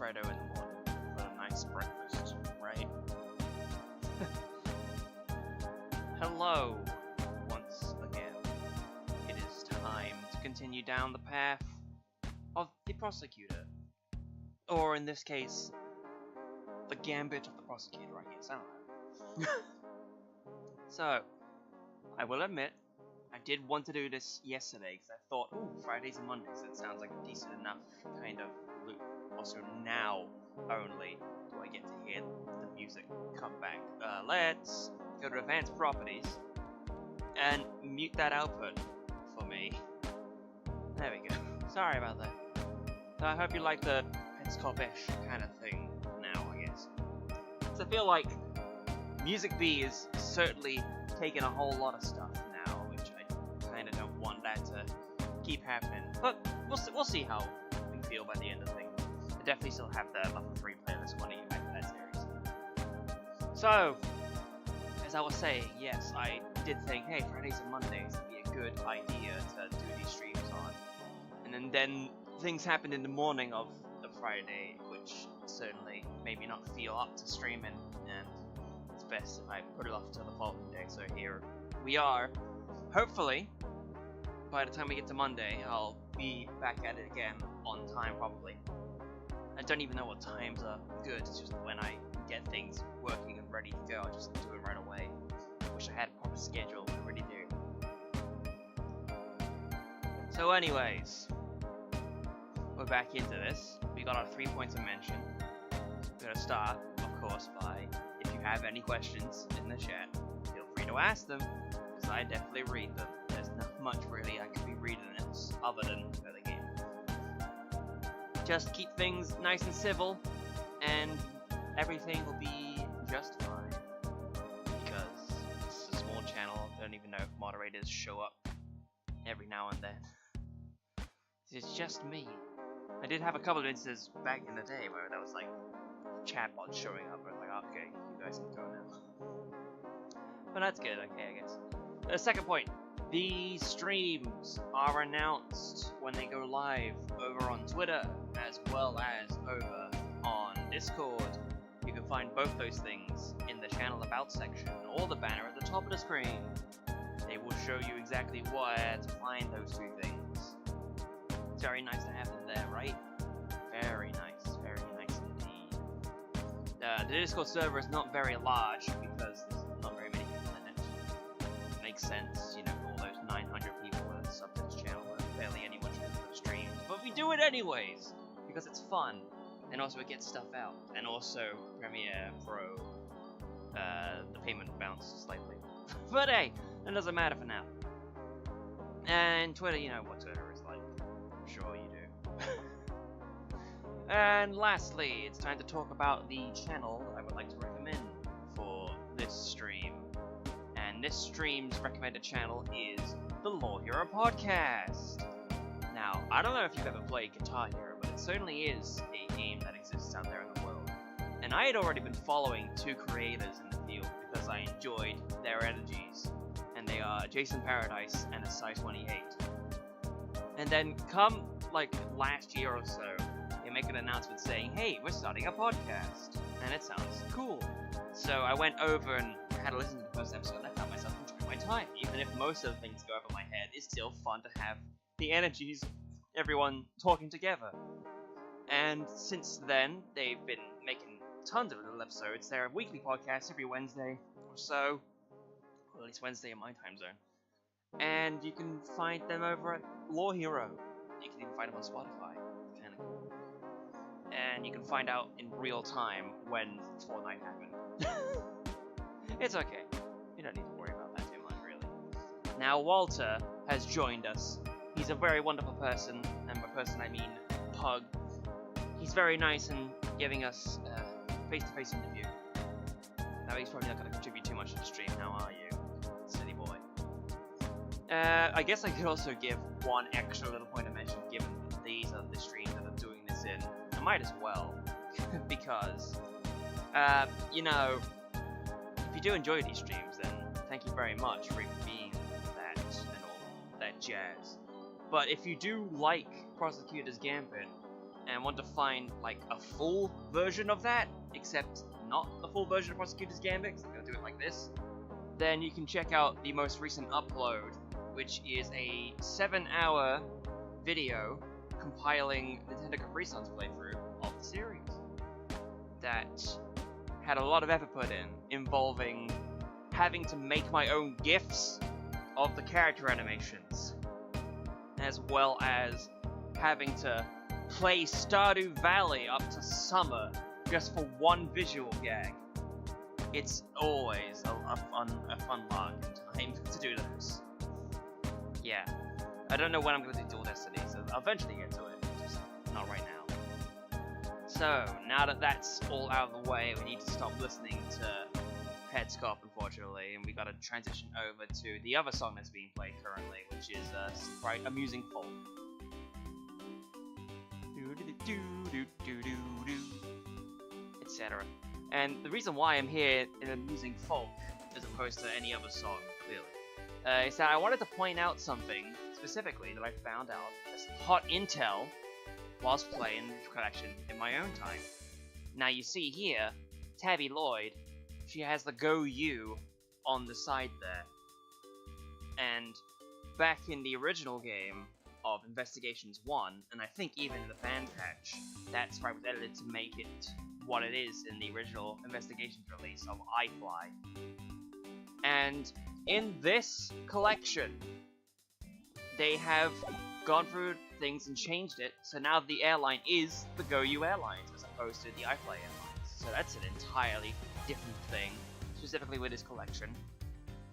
Alfredo in the morning for a nice breakfast, right? Hello, once again. It is time to continue down the path of the Prosecutor. Or in this case, the Gambit of the Prosecutor, I guess, I don't know. So, I will admit, I did want to do this yesterday because I thought, ooh, Fridays and Mondays, that sounds like a decent enough kind of loop. Also, now only do I get to hear the music come back. Let's go to Advanced Properties and mute that output for me. There we go. Sorry about that. So I hope you like the Petscop-ish kind of thing now, I guess. So I feel like Music B is certainly taking a whole lot of stuff now, which I kind of don't want that to keep happening. But we'll see how we feel by the end of things. I definitely still have the level 3 playlist when I get back to that series. So, as I was saying, yes, I did think, hey, Fridays and Mondays would be a good idea to do these streams on. And then things happened in the morning of the Friday, which certainly made me not feel up to streaming, and it's best if I put it off till the following day. So here we are. Hopefully, by the time we get to Monday, I'll be back at it again on time, probably. I don't even know what times are good, it's just when I get things working and ready to go, I'll just do it right away. I wish I had a proper schedule, I really do. So anyways, we're back into this. We got our 3 points of mention. We're gonna start, of course, by, if you have any questions in the chat, feel free to ask them, because I definitely read them. There's not much really I could be reading else, other than the game. Just keep things nice and civil, and everything will be just fine. Because it's a small channel, I don't even know if moderators show up every now and then. It's just me. I did have a couple of instances back in the day where there was like chatbots showing up, and I was like, okay, you guys can go now. But that's good, okay, I guess. The second point. These streams are announced when they go live over on Twitter, as well as over on Discord. You can find both those things in the channel about section, or the banner at the top of the screen. They will show you exactly where to find those two things. It's very nice to have them there, right? Very nice indeed. The Discord server is not very large, because there's not very many people in it. It makes sense, you know, all those 900 people that are sub to this channel, and barely anyone shows up streams. But we do it anyways, because it's fun, and also it gets stuff out. And also, Premiere Pro, the payment bounced slightly. But hey, that doesn't matter for now. And Twitter, you know what Twitter is like. I'm sure you do. And lastly, it's time to talk about the channel I would like to recommend for this stream. And this stream's recommended channel is the Law Hero Podcast. Now, I don't know if you've ever played Guitar Hero, but it certainly is a game that exists out there in the world. And I had already been following two creators in the field because I enjoyed their energies. And they are Jason Paradise and Size28. And then come, like, last year or so, they make an announcement saying, hey, we're starting a podcast. And it sounds cool. So I went over and had a listen to the first episode, and I found myself enjoying my time. Even if most of the things go over my head, it's still fun to have the energies of everyone talking together. And since then, they've been making tons of little episodes. They're a weekly podcast every Wednesday or so. Well, at least Wednesday in my time zone. And you can find them over at Law Hero. You can even find them on Spotify. Kinda cool. And you can find out in real time when Fortnite happened. It's okay. You don't need to worry about that too much, really. Now, Walter has joined us. He's a very wonderful person, and by person I mean Pug. He's very nice in giving us a face-to-face interview. Now, he's probably not going to contribute too much to the stream now, are you? Silly boy. I guess I could also give one extra little point of mention, given that these are the streams that I'm doing this in. I might as well, because, you know, if you do enjoy these streams, then thank you very much for being that and all that jazz. But if you do like Prosecutor's Gambit, and want to find like a full version of that, except not a full version of Prosecutor's Gambit, 'cause I'm gonna do it like this, then you can check out the most recent upload, which is a 7-hour video compiling Nintendo Capri Sun's playthrough of the series. That had a lot of effort put in, involving having to make my own GIFs of the character animations, as well as having to play Stardew Valley up to summer just for one visual gag. It's always a fun lark time to do this. Yeah, I don't know when I'm going to do Dual Destiny, so I'll eventually get to it, just not right now. So, now that that's all out of the way, we need to stop listening to Headscop, unfortunately, and we gotta transition over to the other song that's being played currently, which is Sprite Amusing Folk. Etc. And the reason why I'm here in Amusing Folk, as opposed to any other song, clearly, is that I wanted to point out something specifically that I found out as hot intel whilst playing the collection in my own time. Now you see here, Tabby Lloyd, she has the Go You on the side there. And back in the original game of Investigations 1, and I think even in the fan patch, that sprite was edited to make it what it is in the original Investigations release of iFly. And in this collection, they have gone through things and changed it, so now the airline is the Go You Airlines as opposed to the iFly Airlines. So that's an entirely different thing, specifically with this collection.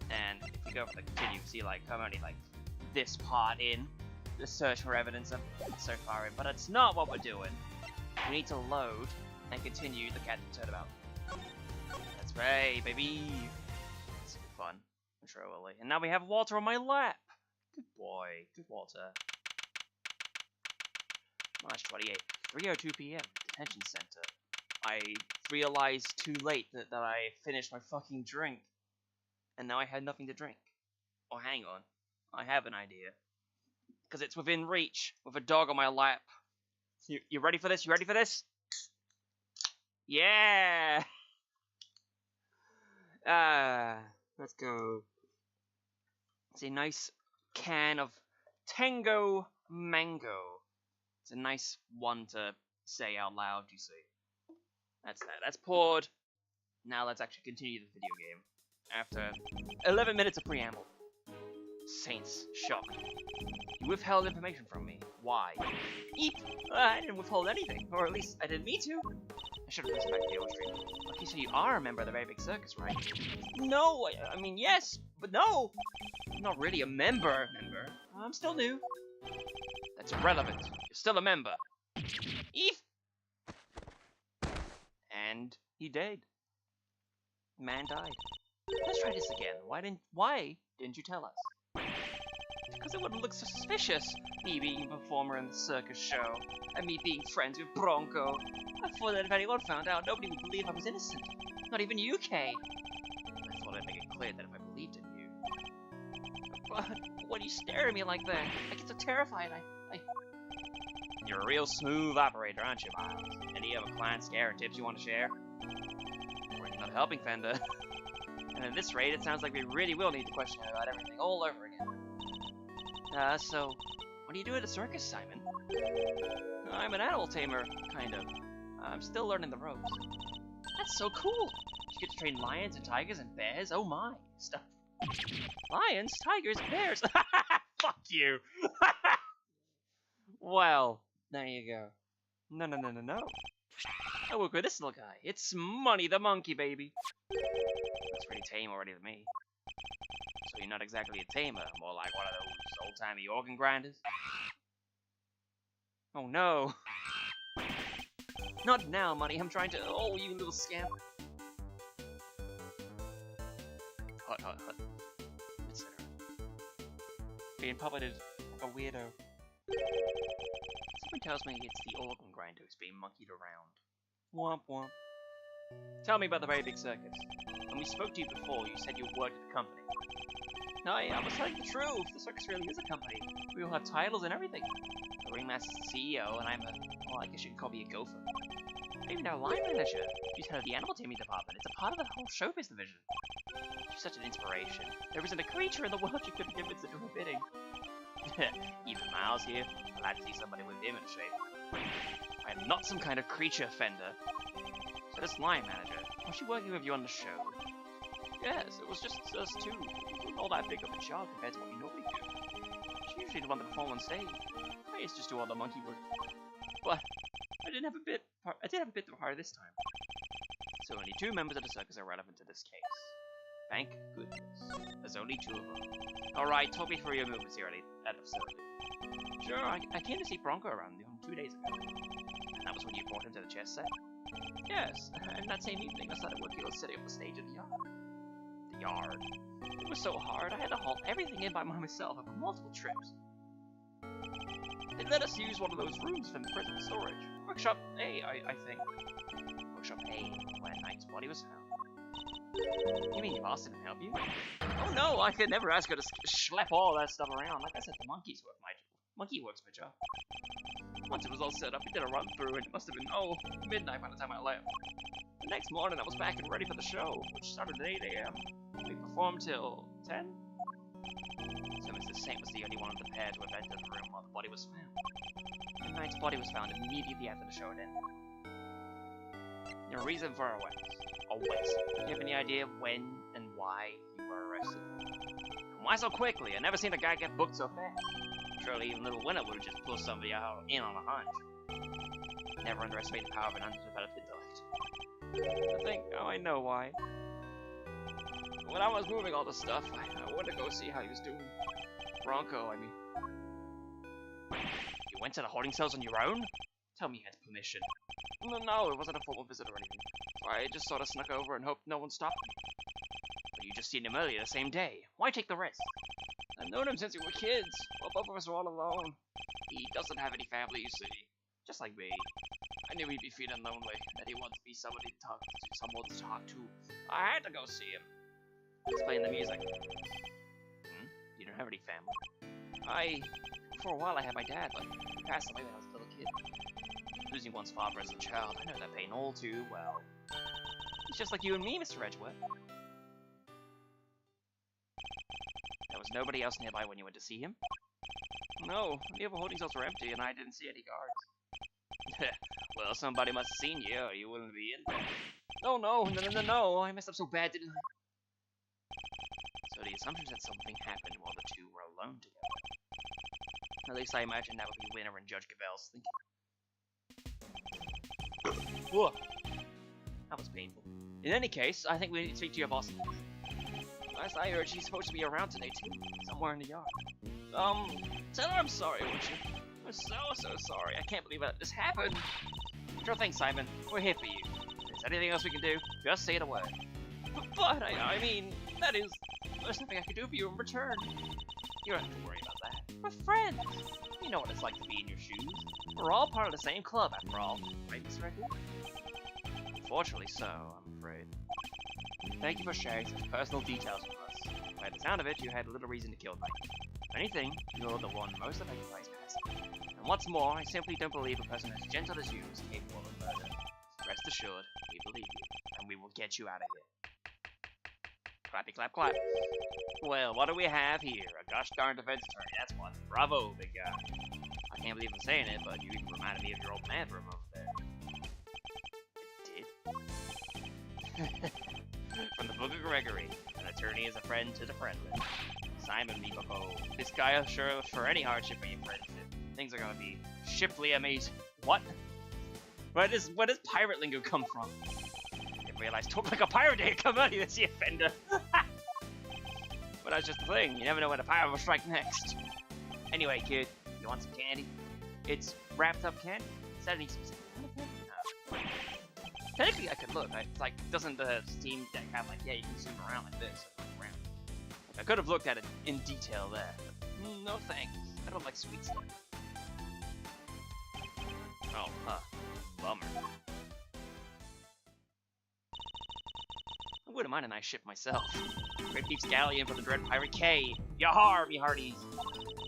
And if you go for the continue, see like I'm only like this part in the search for evidence I'm so far in, but it's not what we're doing. We need to load and continue the Captive Turnabout. That's right, baby. It's fun, surely. And now we have Walter on my lap. Good boy, good Walter. March 28th, 3:02 p.m. Detention Center. I realized too late that I finished my fucking drink, and now I had nothing to drink. Oh, hang on, I have an idea. Because it's within reach, with a dog on my lap. You ready for this? You ready for this? Yeah! Let's go. It's a nice can of Tango Mango. It's a nice one to say out loud, you see. That's that. That's poured. Now let's actually continue the video game. After 11 minutes of preamble. Saints, shocked. You withheld information from me. Why? Eep! I didn't withhold anything. Or at least, I didn't mean to. I should have listened back to the old stream. Okay, so you are a member of the Very Big Circus, right? No! I mean, yes, but no! I'm not really a member. I'm still new. That's irrelevant. You're still a member. Eep! And he died. Man died. Let's try this again. Why didn't you tell us? Because it wouldn't look suspicious, me being a performer in the circus show, and me being friends with Bronco. I thought that if anyone found out, nobody would believe I was innocent. Not even you, Kay. I thought I'd make it clear that if I believed in you. But why do you stare at me like that? I get so terrified, You're a real smooth operator, aren't you, Miles? Any other client scare or tips you want to share? We're not helping, Fender. And at this rate, it sounds like we really will need to question her about everything all over again. So, what do you do at a circus, Simon? I'm an animal tamer, kind of. I'm still learning the ropes. That's so cool! You get to train lions and tigers and bears, oh my, stuff. Lions, tigers, bears! Fuck you! Well, there you go. No. I work with this little guy. It's Money the Monkey, baby. Looks pretty tame already to me. So you're not exactly a tamer, more like one of those old-timey organ grinders? Oh no. Not now, Money. I'm trying to... Oh, you little scamp. Hut. Etc. Being puppeted like a weirdo. Something tells me it's the organ grinder who's being monkeyed around. Womp womp. Tell me about the Very Big Circus. When we spoke to you before, you said you worked at the company. No, I was telling the truth. The circus really is a company. We all have titles and everything. The ringmaster's the CEO, and I'm a Well, I guess you could call me a gopher. I'm even our line manager. She's head of the animal taming department. It's a part of the whole showbiz division. She's such an inspiration. There isn't a creature in the world you couldn't convince to do her bidding. Even Miles here. Glad to see somebody with him in shape. I am not some kind of creature offender. So this line manager, was she working with you on the show? Yes, it was just us two. It wasn't all that big of a job compared to what we normally do. She usually the one to perform on stage. I used to just do all the monkey work. But I did have a bit of heart this time. So only 2 members of the circus are relevant to this case. Thank goodness. There's only 2 of them. Alright, talk me through your movements here at the facility. Sure, I came to see Bronco around 2 days ago. And that was when you brought him to the chess set? Yes, and that same evening I started working on setting up the stage in the yard. The yard? It was so hard, I had to haul everything in by myself over multiple trips. They let us use one of those rooms from the prison storage. Workshop A, I think. Workshop A, where Knight's body was found. You mean your boss didn't help you? Oh no, I could never ask her to schlep all that stuff around. Like I said, the monkey works my job. Once it was all set up, we did a run through, and it must have been, midnight by the time I left. The next morning, I was back and ready for the show, which started at 8 AM. We performed till 10? So Mr. Saint was the only one of the pair to have entered the room while the body was found. The Knight's body was found immediately after the show had ended. Your reason for arrest. Do you have any idea when and why you were arrested? And why so quickly? I never seen a guy get booked so fast. Surely even Little Winner would have just pulled somebody out in on a hunch. Never underestimate the power of an underdeveloped intellect. I know why. When I was moving all the stuff, I wanted to go see how he was doing. Bronco, I mean. You went to the holding cells on your own? Tell me you had permission. No, it wasn't a formal visit or anything. I just sort of snuck over and hoped no one stopped me. But you just seen him earlier the same day. Why take the risk? I've known him since we were kids. Well, both of us were all alone. He doesn't have any family, you see. Just like me. I knew he'd be feeling lonely, that he wanted to be someone to talk to. I had to go see him. He's playing the music. You don't have any family? For a while I had my dad, but he passed away when I was a little kid. Losing one's father as a child, I know that pain all too well. He's just like you and me, Mr. Edgeworth. There was nobody else nearby when you went to see him? No, the other holding cells were empty and I didn't see any guards. Well, somebody must have seen you or you wouldn't be in there. No, I messed up so bad, didn't I? So the assumption is that something happened while the 2 were alone together. At least I imagine that would be Winner and Judge Cavell's thinking. Whoa. That was painful. In any case, I think we need to speak to your boss. Last I heard, she's supposed to be around today too, somewhere in the yard. Tell her I'm sorry, would you? I'm so sorry. I can't believe that this happened. Sure thing, Simon. We're here for you. If there's anything else we can do, just say the word. But I mean, there's nothing I can do for you in return. You don't have to worry about that. We're friends. You know what it's like to be in your shoes. We're all part of the same club, after all. Right, Miss Gregory? Unfortunately so, I'm afraid. Thank you for sharing such personal details with us. By the sound of it, you had little reason to kill Knight. If anything, you're the one most affected by his passing. And what's more, I simply don't believe a person as gentle as you is capable of murder. Rest assured, we believe you, and we will get you out of here. Clappy clap clap. Well, what do we have here? A gosh darn defense attorney, that's what. Bravo, big guy. I can't believe I'm saying it, but you even reminded me of your old man for a moment there. It did? From the Book of Gregory, an attorney is a friend to the friendless. Simon Meepo. This guy is sure for any hardship in your friendship. Things are gonna be shiply amazing. What? Where does pirate lingo come from? I didn't realize talk like a pirate didn't come early this year, offender. But that's just the thing. You never know when a pirate will strike next. Anyway, kid, you want some candy? It's wrapped up candy. Is that any specific kind of candy? No. Technically, I could look. Doesn't the Steam Deck have you can zoom around like this? Around. I could have looked at it in detail there. But no thanks. I don't like sweet stuff. Oh, huh. Bummer. I wouldn't mind a nice ship myself. Great Peeps Galleon for the Dread Pirate K. Yahar, me hearties.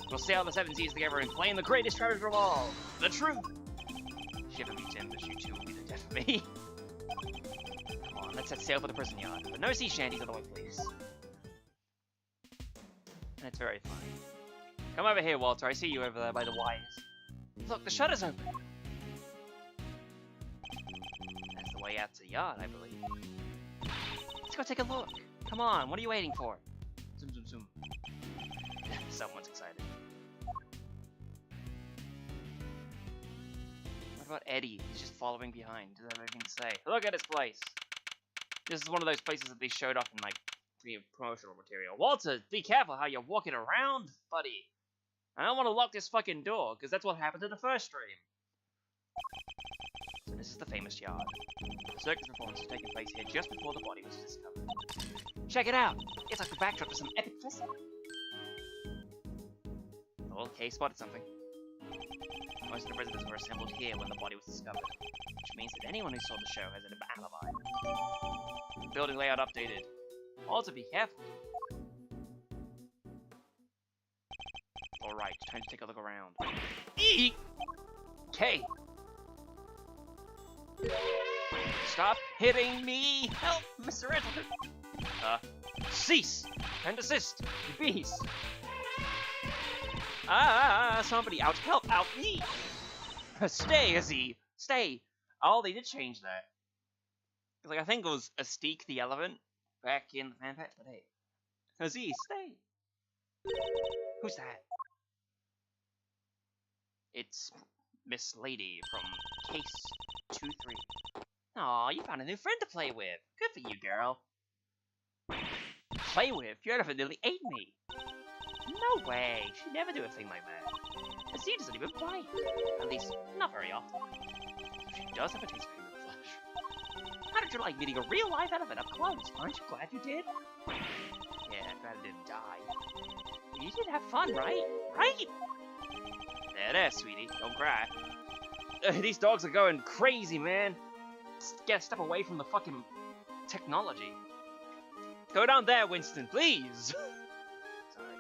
We'll sail the 7 seas together and claim the greatest treasure of all, the truth. If you ever meet him, you two will be the death of me. Come on, let's set sail for the prison yard. But no sea shanties otherwise, please. And it's very funny. Come over here, Walter. I see you over there by the wires. Look, the shutter's open. That's the way out to the yard, I believe. Let's go take a look. Come on, what are you waiting for? Zoom, zoom, zoom. Someone's excited. What about Eddie? He's just following behind. Doesn't have anything to say. Look at this place. This is one of those places that they showed off in, like, promotional material. Walter, be careful how you're walking around, buddy. I don't want to lock this fucking door, because that's what happened in the first stream. So this is the famous yard. The circus performance is taking place here just before the body was discovered. Check it out! It's like the backdrop to some epic festival. Oh, okay, spotted something. Most of the residents were assembled here when the body was discovered, which means that anyone who saw the show has an alibi. Building layout updated. Also be careful. Alright, time to take a look around. Eek! Okay. Stop hitting me! Help, Mr. Edward! Cease! And desist! Bees! Somebody out! Help! Out me! Stay, Izzy! Stay! Oh, they did change that. Like, I think it was Astique the Elephant back in the fan patch, but hey. Izzy, stay! Who's that? It's Miss Lady from Case 2-3. Aw, you found a new friend to play with. Good for you, girl. Play with? Your elephant nearly ate me. No way. She'd never do a thing like that. The sea doesn't even bite. At least, not very often. She does have a taste for human flesh. How did you like meeting a real live elephant up close? Aren't you glad you did? Yeah, glad I didn't die. You did have fun, right? Right? There, sweetie. Don't cry. These dogs are going crazy, man. Get a step away from the fucking technology. Go down there, Winston, please. Sorry.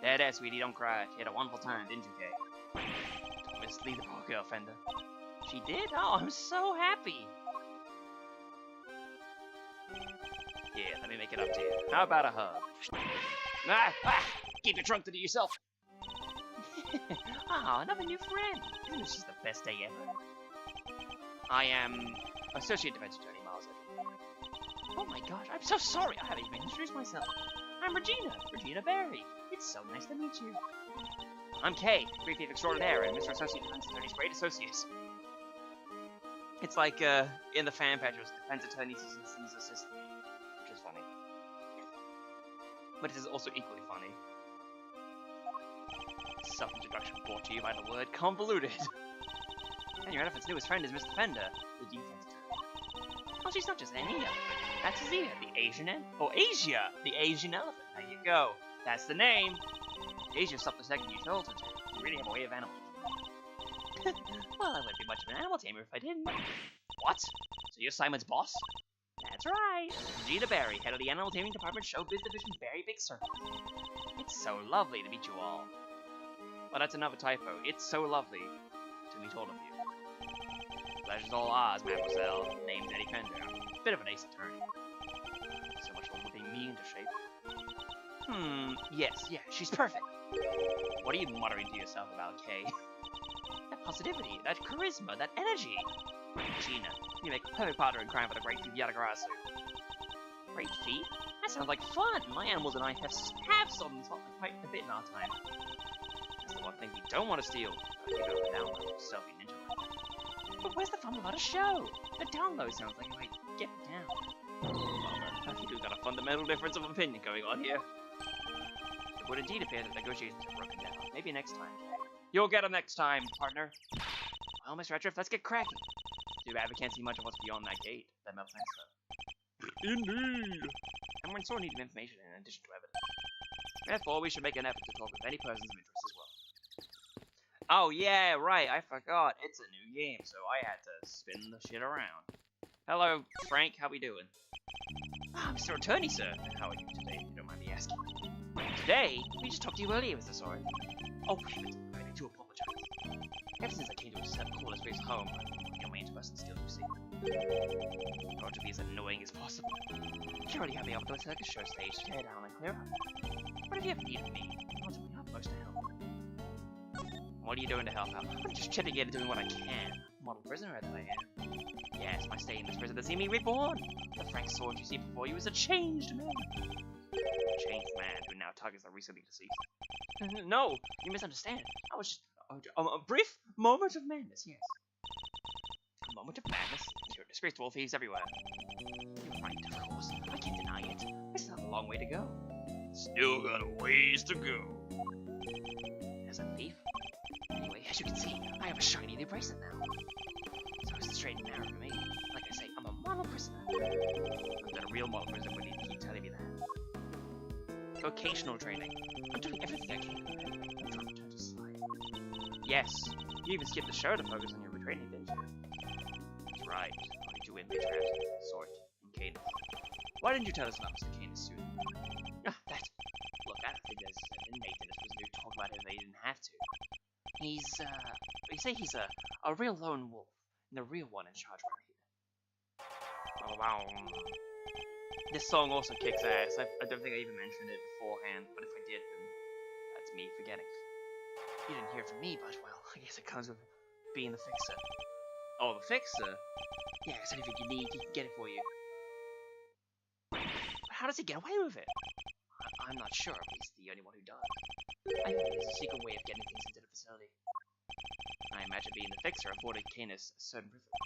There, sweetie. Don't cry. You had a wonderful time, didn't you, Kay? Don't mislead the poor girl, Fender. She did? Oh, I'm so happy. Yeah, let me make it up to you. How about a hug? Keep your trunk to yourself. Ah, another new friend. Isn't this just the best day ever? I am Associate Defense Attorney Miles. Oh my gosh, I'm so sorry. I haven't even introduced myself. I'm Regina Berry. It's so nice to meet you. I'm Kay, Brief Thief Extraordinaire, and Mr. Associate Defense Attorney's great associate. It's like in the fan patch, it was Defense Attorney's assistant, which is funny. But it is also equally funny. Self-introduction brought to you by the word convoluted. And your elephant's newest friend is Mr. Fender, the defense attorney. Oh, she's not just any elephant. That's Azia, the Asian Asia, the Asian elephant. There you go. That's the name. Asia stopped the second you told her to. You really have a way of animal taming. Well, I wouldn't be much of an animal tamer if I didn't. What? So you're Simon's boss? That's right. Regina Berry, head of the Animal Taming Department, Showbiz Division, Berry Big Circle. It's so lovely to meet you all. Well, that's another typo. It's so lovely to meet all of you. Pleasure's all ours, mademoiselle. Name's Eddie Fender. I'm a bit of an ace attorney. So much for whipping me into shape. Yes, she's perfect. What are you muttering to yourself about, Kay? That positivity, that charisma, that energy. Gina, you make a perfect partner in crime for the Great Thief Yadagrasu. Great Thief? That sounds like fun! My animals and I have stolen quite a bit in our time. That's the one thing we don't want to steal. You go down selfie ninja. But where's the fun without a show? The download sounds like it might get me down. Bummer. I think we've got a fundamental difference of opinion going on here. It would indeed appear that negotiations are broken down. Maybe next time. You'll get them next time, partner. Well, Mr. Retriff, let's get cracking. Too bad we can't see much of what's beyond that gate. That metal fence, though. Indeed. And we're in sore need of information in addition to evidence. Therefore, we should make an effort to talk with any persons of interest as well. Oh yeah, right, I forgot. It's a new game, so I had to spin the shit around. Hello, Frank, how we doing? Ah, Mr. Attorney, sir. How are you today, if you don't mind me asking? Today? We just talked to you earlier, Mr. Sorry. Oh, shit, I need to apologize. Ever since I came to call this place home, I'm your main person still, you see. I want to be as annoying as possible. Surely I'll be able to a circus show stage to tear down and clear up. But if you ever needed me, I want to be utmost to help. What are you doing to help out? I'm just chipping in and doing what I can. Model prisoner that I am. Yes, my stay in this prison has seen me reborn. The Frank Sword you see before you is a changed man. A changed man who now targets the recently deceased. No, you misunderstand. I was just a brief moment of madness, yes. A moment of madness? You're a disgraced to all thieves everywhere. You're right, of course. I can't deny it. I still have a long way to go. Still got a ways to go. As a thief? Anyway, as you can see, I have a shiny new bracelet now. So it's the straight and narrow for me. Like I say, I'm a model prisoner. I'm not a real model prisoner when you keep telling me that. Vocational training. I'm doing everything I can. I'm trying to return to slide. Yes, you even skipped the show to focus on your retraining, didn't you? That's right. Only two inmates traps, Sort and Cadence. Why didn't you tell us about Mr. Cadence sooner? Ah, that. Look, I don't think there's an inmate in this prison who talk about it if they didn't have to. You say he's a real lone wolf, and the real one in charge around here. Wow. This song also kicks ass. I don't think I even mentioned it beforehand, but if I did, then that's me forgetting. You didn't hear it from me, but, well, I guess it comes with being the fixer. Oh, the fixer? Yeah, because anything you need, he can get it for you. But how does he get away with it? I'm not sure, but he's the only one who does. I think he has a secret way of getting things into the facility. I imagine being the fixer afforded Canis a certain privilege.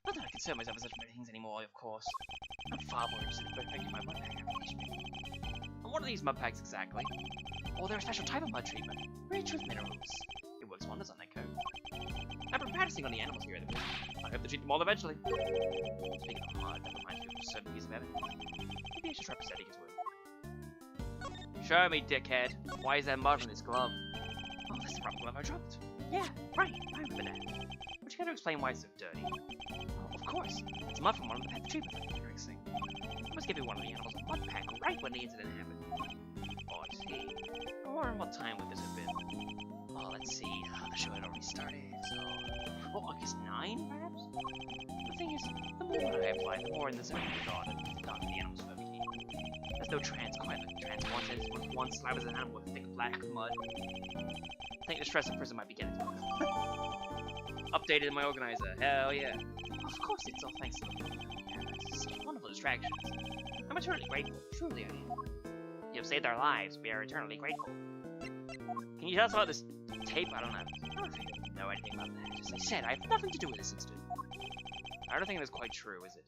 Not that I concern myself with such many things anymore, of course. I'm far more interested in perfecting my mud pack application. And what are these mud packs exactly? Oh, they're a special type of mud treatment, rich with minerals. It works wonders on that coat. I've been practicing on the animals here at the prison. I hope to treat them all eventually. Speaking of mud, that reminds me of a certain piece of evidence. Maybe I should try presenting his word. Show me, dickhead. Why is there mud on his glove? Oh, that's the rubber glove I dropped. Yeah, right. I remember that. But you gotta explain why it's so dirty. Oh, of course. It's mud from one of the pet treatment factories. I must give you one of the animals a mud pack right when the incident happened. Oh, I see. I wonder what time would this have been? Oh, let's see. The show had already started, so... Oh, I guess 9, perhaps? The thing is, the more I apply, the more in the zone of God and forgotten the animals for me. There's no trans quite like trans one slab as an animal with thick black mud. I think the stress of prison might be getting to me. Updated in my organizer, hell yeah. Of course, it's all thanks to the such wonderful distractions. I'm eternally grateful, truly I am. You have saved our lives, we are eternally grateful. Can you tell us about this tape? I don't know. I don't think I know anything about that. As I said, I have nothing to do with this incident. I don't think that's quite true, is it?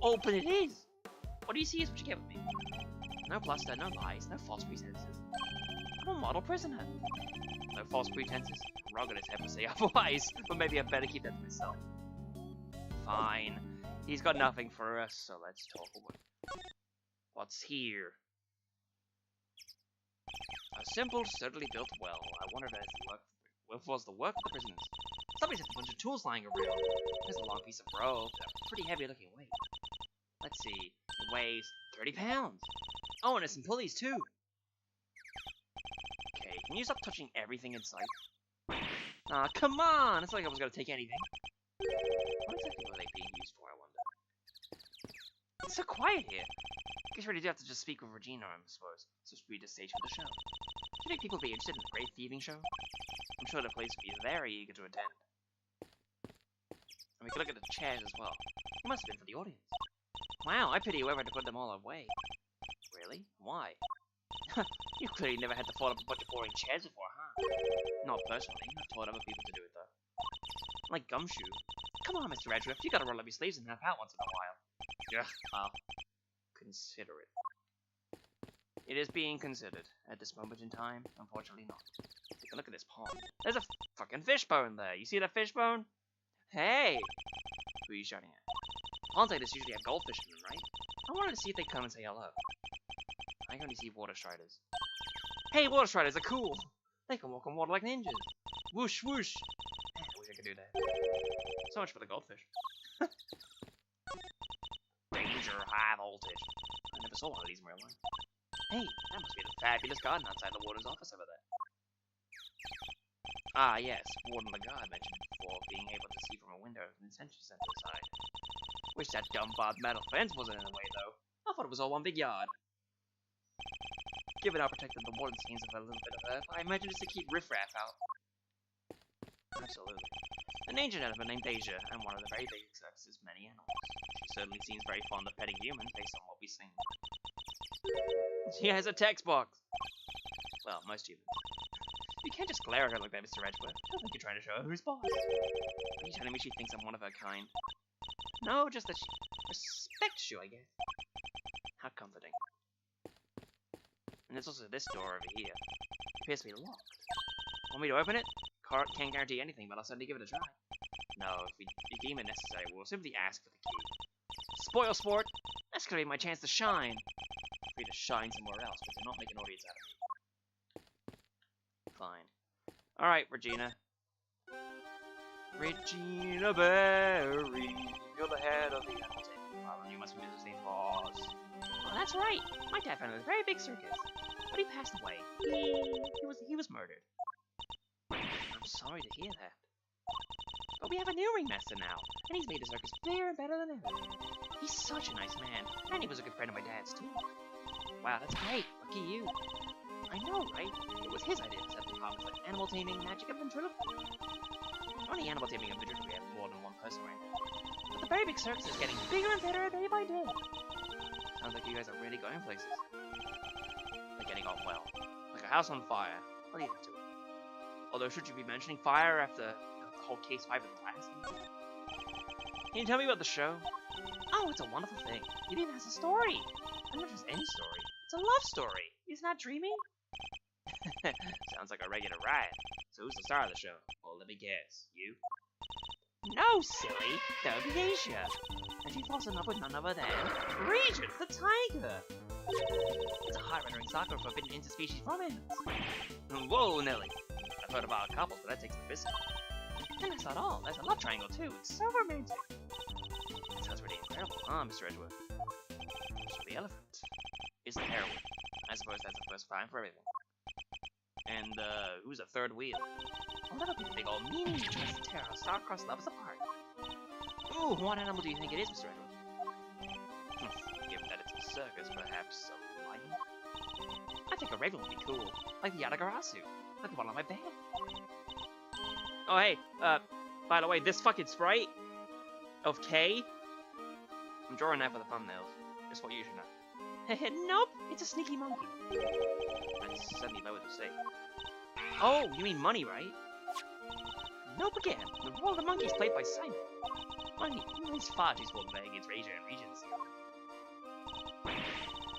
Oh, but it is! What do you see is what you get with me. No bluster, no lies, no false pretenses. I'm a model prisoner. No false pretenses. Rug on his head will say otherwise, but maybe I better keep that to myself. Fine. He's got nothing for us, so let's talk about it. What's here? A simple, sturdily built well. I wonder if it was the work of the prisoners. Somebody's had a bunch of tools lying around. There's a long piece of rope, a pretty heavy looking weight. Let's see, it weighs 30 pounds. Oh, and there's some pulleys too. Okay, can you stop touching everything in sight? Aw, come on! It's not like I was gonna take anything. What exactly were they being used for, I wonder? It's so quiet here. I guess you really do have to just speak with Regina, I suppose. So read the stage for the show. Do you think people would be interested in the Great Thieving Show? I'm sure the police would be very eager to attend. And we could look at the chairs as well. It must have been for the audience. Wow, I pity whoever had to put them all away. Really? Why? You clearly never had to fold up a bunch of boring chairs before, huh? Not personally. I've taught other people to do it, though. Like Gumshoe. Come on, Mr. Redriff, you gotta roll up your sleeves and help out once in a while. Yeah, I'll consider it. It is being considered. At this moment in time, unfortunately not. Take a look at this pond. There's a fucking fishbone there. You see that fishbone? Hey! Who are you shouting at? Ponds like this usually have goldfish in them, right? I wanted to see if they'd come and say hello. I can only see water striders. Hey, water striders are cool! They can walk on water like ninjas. Whoosh, whoosh! Man, I wish I could do that. So much for the goldfish. Danger, high voltage. I never saw one of these in real life. Hey, that must be the fabulous garden outside the warden's office over there. Ah, yes, Warden Lagarde mentioned before being able to see from a window from the detention center side. Wish that dumb barbed metal fence wasn't in the way, though. I thought it was all one big yard. Given how protected the warden seems of a little bit of earth, I imagine it's to keep riffraff out. Absolutely. An ancient elephant named Asia, and one of the very big circus's many animals. She certainly seems very fond of petting humans based on what we've seen. She has a text box! Well, most humans. You can't just glare at her like that, Mr. Edgeworth. I don't think you're trying to show her who's boss. Are you telling me she thinks I'm one of her kind? No, just that she respects you, I guess. How comforting. And there's also this door over here. It appears to be locked. Want me to open it? Can't guarantee anything, but I'll certainly give it a try. No, if we deem it necessary, we'll simply ask for the key. Spoil sport! That's gonna be my chance to shine. Free to shine somewhere else, but do not make an audience out of me. Fine. Alright, Regina. Regina Berry, you're the head of the animal taking department. You must be Mrs. St. Boss. Well, that's right. My dad founded a very big circus, but he passed away. He was murdered. I'm sorry to hear that. But we have a new ringmaster now, and he's made the circus bigger and better than ever. He's such a nice man, and he was a good friend of my dad's too. Wow, that's great. Lucky you. I know, right? It was his idea to set departments like animal taming, magic, and ventriloquism. Only animal taming and ventriloquism we have more than one person right now. But the very big circus is getting bigger and better day by day. Sounds like you guys are really going places. They're getting on well. Like a house on fire. I'll leave it to it. Although, should you be mentioning fire after the whole case 5 of the last? Can you tell me about the show? Oh, it's a wonderful thing. It even has a story. And not just any story. It's a love story. Isn't that dreamy? Sounds like a regular riot. So who's the star of the show? Well, let me guess. You? No, silly. That would be Asia. And she falls in love with none other than Regent the tiger. It's a heart-rendering saga of forbidden interspecies romance. Whoa, Nelly. I've heard about couples, but that takes the biscuit. And that's not all. There's a love triangle too. It's so romantic. That sounds really incredible, huh, Mr. Edgeworth? So the elephant is the heroine. I suppose that's the first prime for everything. And, who's the third wheel? Oh, that'll be the big old meanie who tries to tear our star-crossed lovers apart. Ooh, what animal do you think it is, Mr. Edgeworth? Given that it's a circus, perhaps a lion? I think a raven would be cool. Like the Yadagarasu. Like the one on my bed. Oh, hey, by the way, this fucking sprite of K, I'm drawing that for the thumbnails. Just what you should know. Nope, it's a sneaky monkey. That's certainly lower to say. Oh, you mean money, right? Nope again. The role of the monkey is played by Simon. Money, nice fudge is what playing against Asia and Regent's.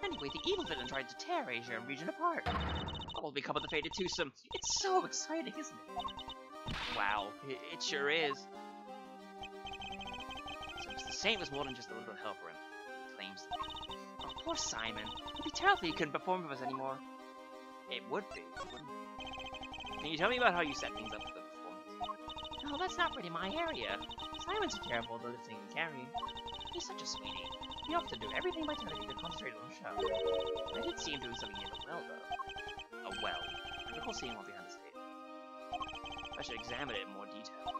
Anyway, the evil villain tried to tear Asia and Regent apart. What will become of the fated twosome? It's so exciting, isn't it? Wow, it sure is. So Mr. Saint was more than just a little helper, and he claims to be. Oh, poor Simon. It'd be terrible if he couldn't perform with us anymore. It would be, wouldn't it? Can you tell me about how you set things up for the performance? No, that's not really my area. Simon's a terrible at the lifting and carrying. He's such a sweetie. He opts to do everything by telling me to concentrate on the show. I did see him doing something near the well, though. A well. I recall seeing one behind the stage. I should examine it in more detail.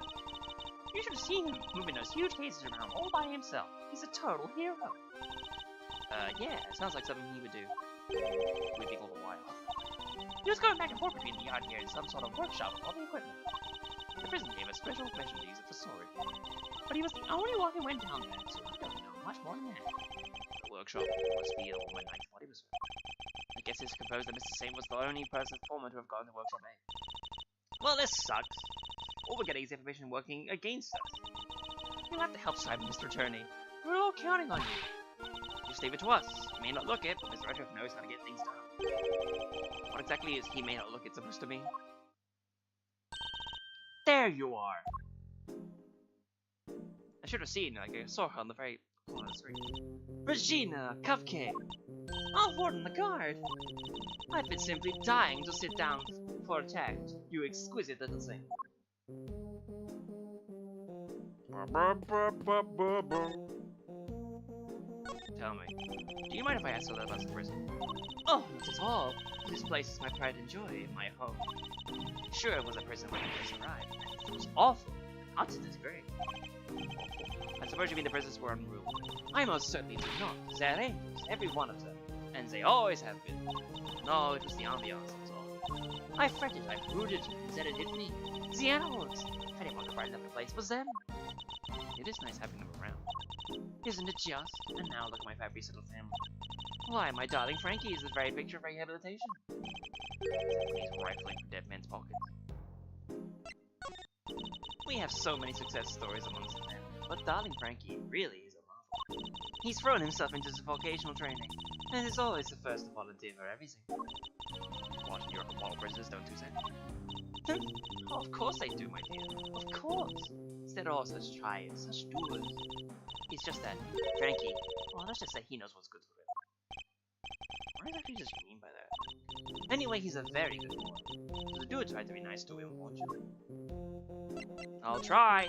You should have seen him moving those huge cases around all by himself. He's a total hero. Yeah, it sounds like something he would do. Weeping all the while. He was going back and forth between the yard here and some sort of workshop with all the equipment. The prison gave us special permission to use it for storage. But he was the only one who went down there, so I don't know much more than that. The workshop must be the one night what he was with. I guess it's composed that Mr. Saint was the only person foreman to have gone to workshop A. Well, this sucks. All we're getting is information working against us. You'll have to help Simon, Mr. Attorney. We're all counting on you. Just leave it to us. You may not look it, but Mr. Edgeworth knows how to get things done. What exactly is he may not look it supposed to mean? There you are! I should have seen, like, I saw her on the very corner of the screen. Regina, cupcake! I'll warden the guard! I've been simply dying to sit down for a chat, you exquisite little thing. tell me. Do you mind if I ask a little about the prison? Oh, not at all. This place is my pride and joy, my home. Sure, it was a prison when I first arrived. It was awful. Hot to this grave. I suppose you mean the prisons were unruly. I most certainly do not. They're angels, every one of them. And they always have been. No, it was the ambiance, that's all. I fretted, I brooded, and then it hit me. The animals! If anyone could brighten up the place, it was them. It is nice having them around. Isn't it just? And now look at my fabulous little family. Why, my darling Frankie is the very picture of rehabilitation. He's rifling for dead men's pockets. We have so many success stories amongst the family, but darling Frankie really is a marvel. He's thrown himself into the vocational training, and is always the first to volunteer for everything. What, New York model prisoners don't do that? Oh, of course they do, my dear. Of course. They're all such triers, such doers. It's just that Frankie, well, let's just say he knows what's good for him. What exactly does he mean by that? Anyway, he's a very good boy. So do try to be nice to him, won't you? I'll try.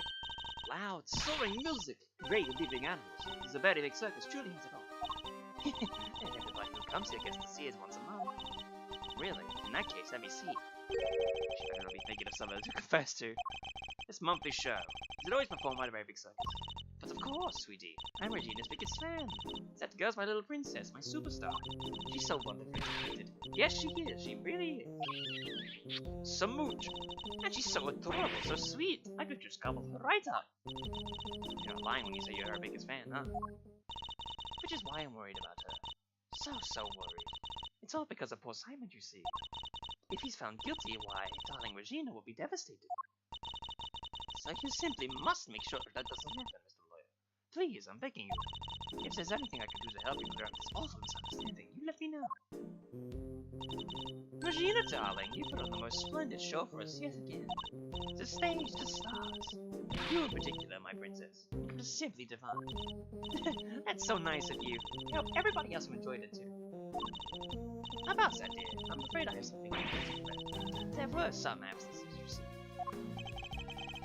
Loud, soaring music, great living animals. He's a very big circus, truly has it all. And everybody who comes here gets to see it once a month. Really? In that case, let me see. She better not be thinking of someone to confess to. This monthly show. Is it always performed by a very big circus? But of course, sweetie. I'm Regina's biggest fan. That girl's my little princess, my superstar. She's so wonderfully talented. Yes, she is. She really is. Samooch. And she's so adorable, so sweet. I could just gobble her right up. You're not lying when you say you're her biggest fan, huh? Which is why I'm worried about her. So worried. It's all because of poor Simon, you see. If he's found guilty, why, darling Regina will be devastated. So you simply must make sure that doesn't happen, Mr. Lawyer. Please, I'm begging you. If there's anything I can do to help you clear up this awful misunderstanding, you let me know. Regina, darling, you put on the most splendid show for us yet again. The stage, the stars. You in particular, my princess. You're simply divine. That's so nice of you. I hope everybody else enjoyed it too. About that, dear, I'm afraid I have something to do. There were some absences, you see.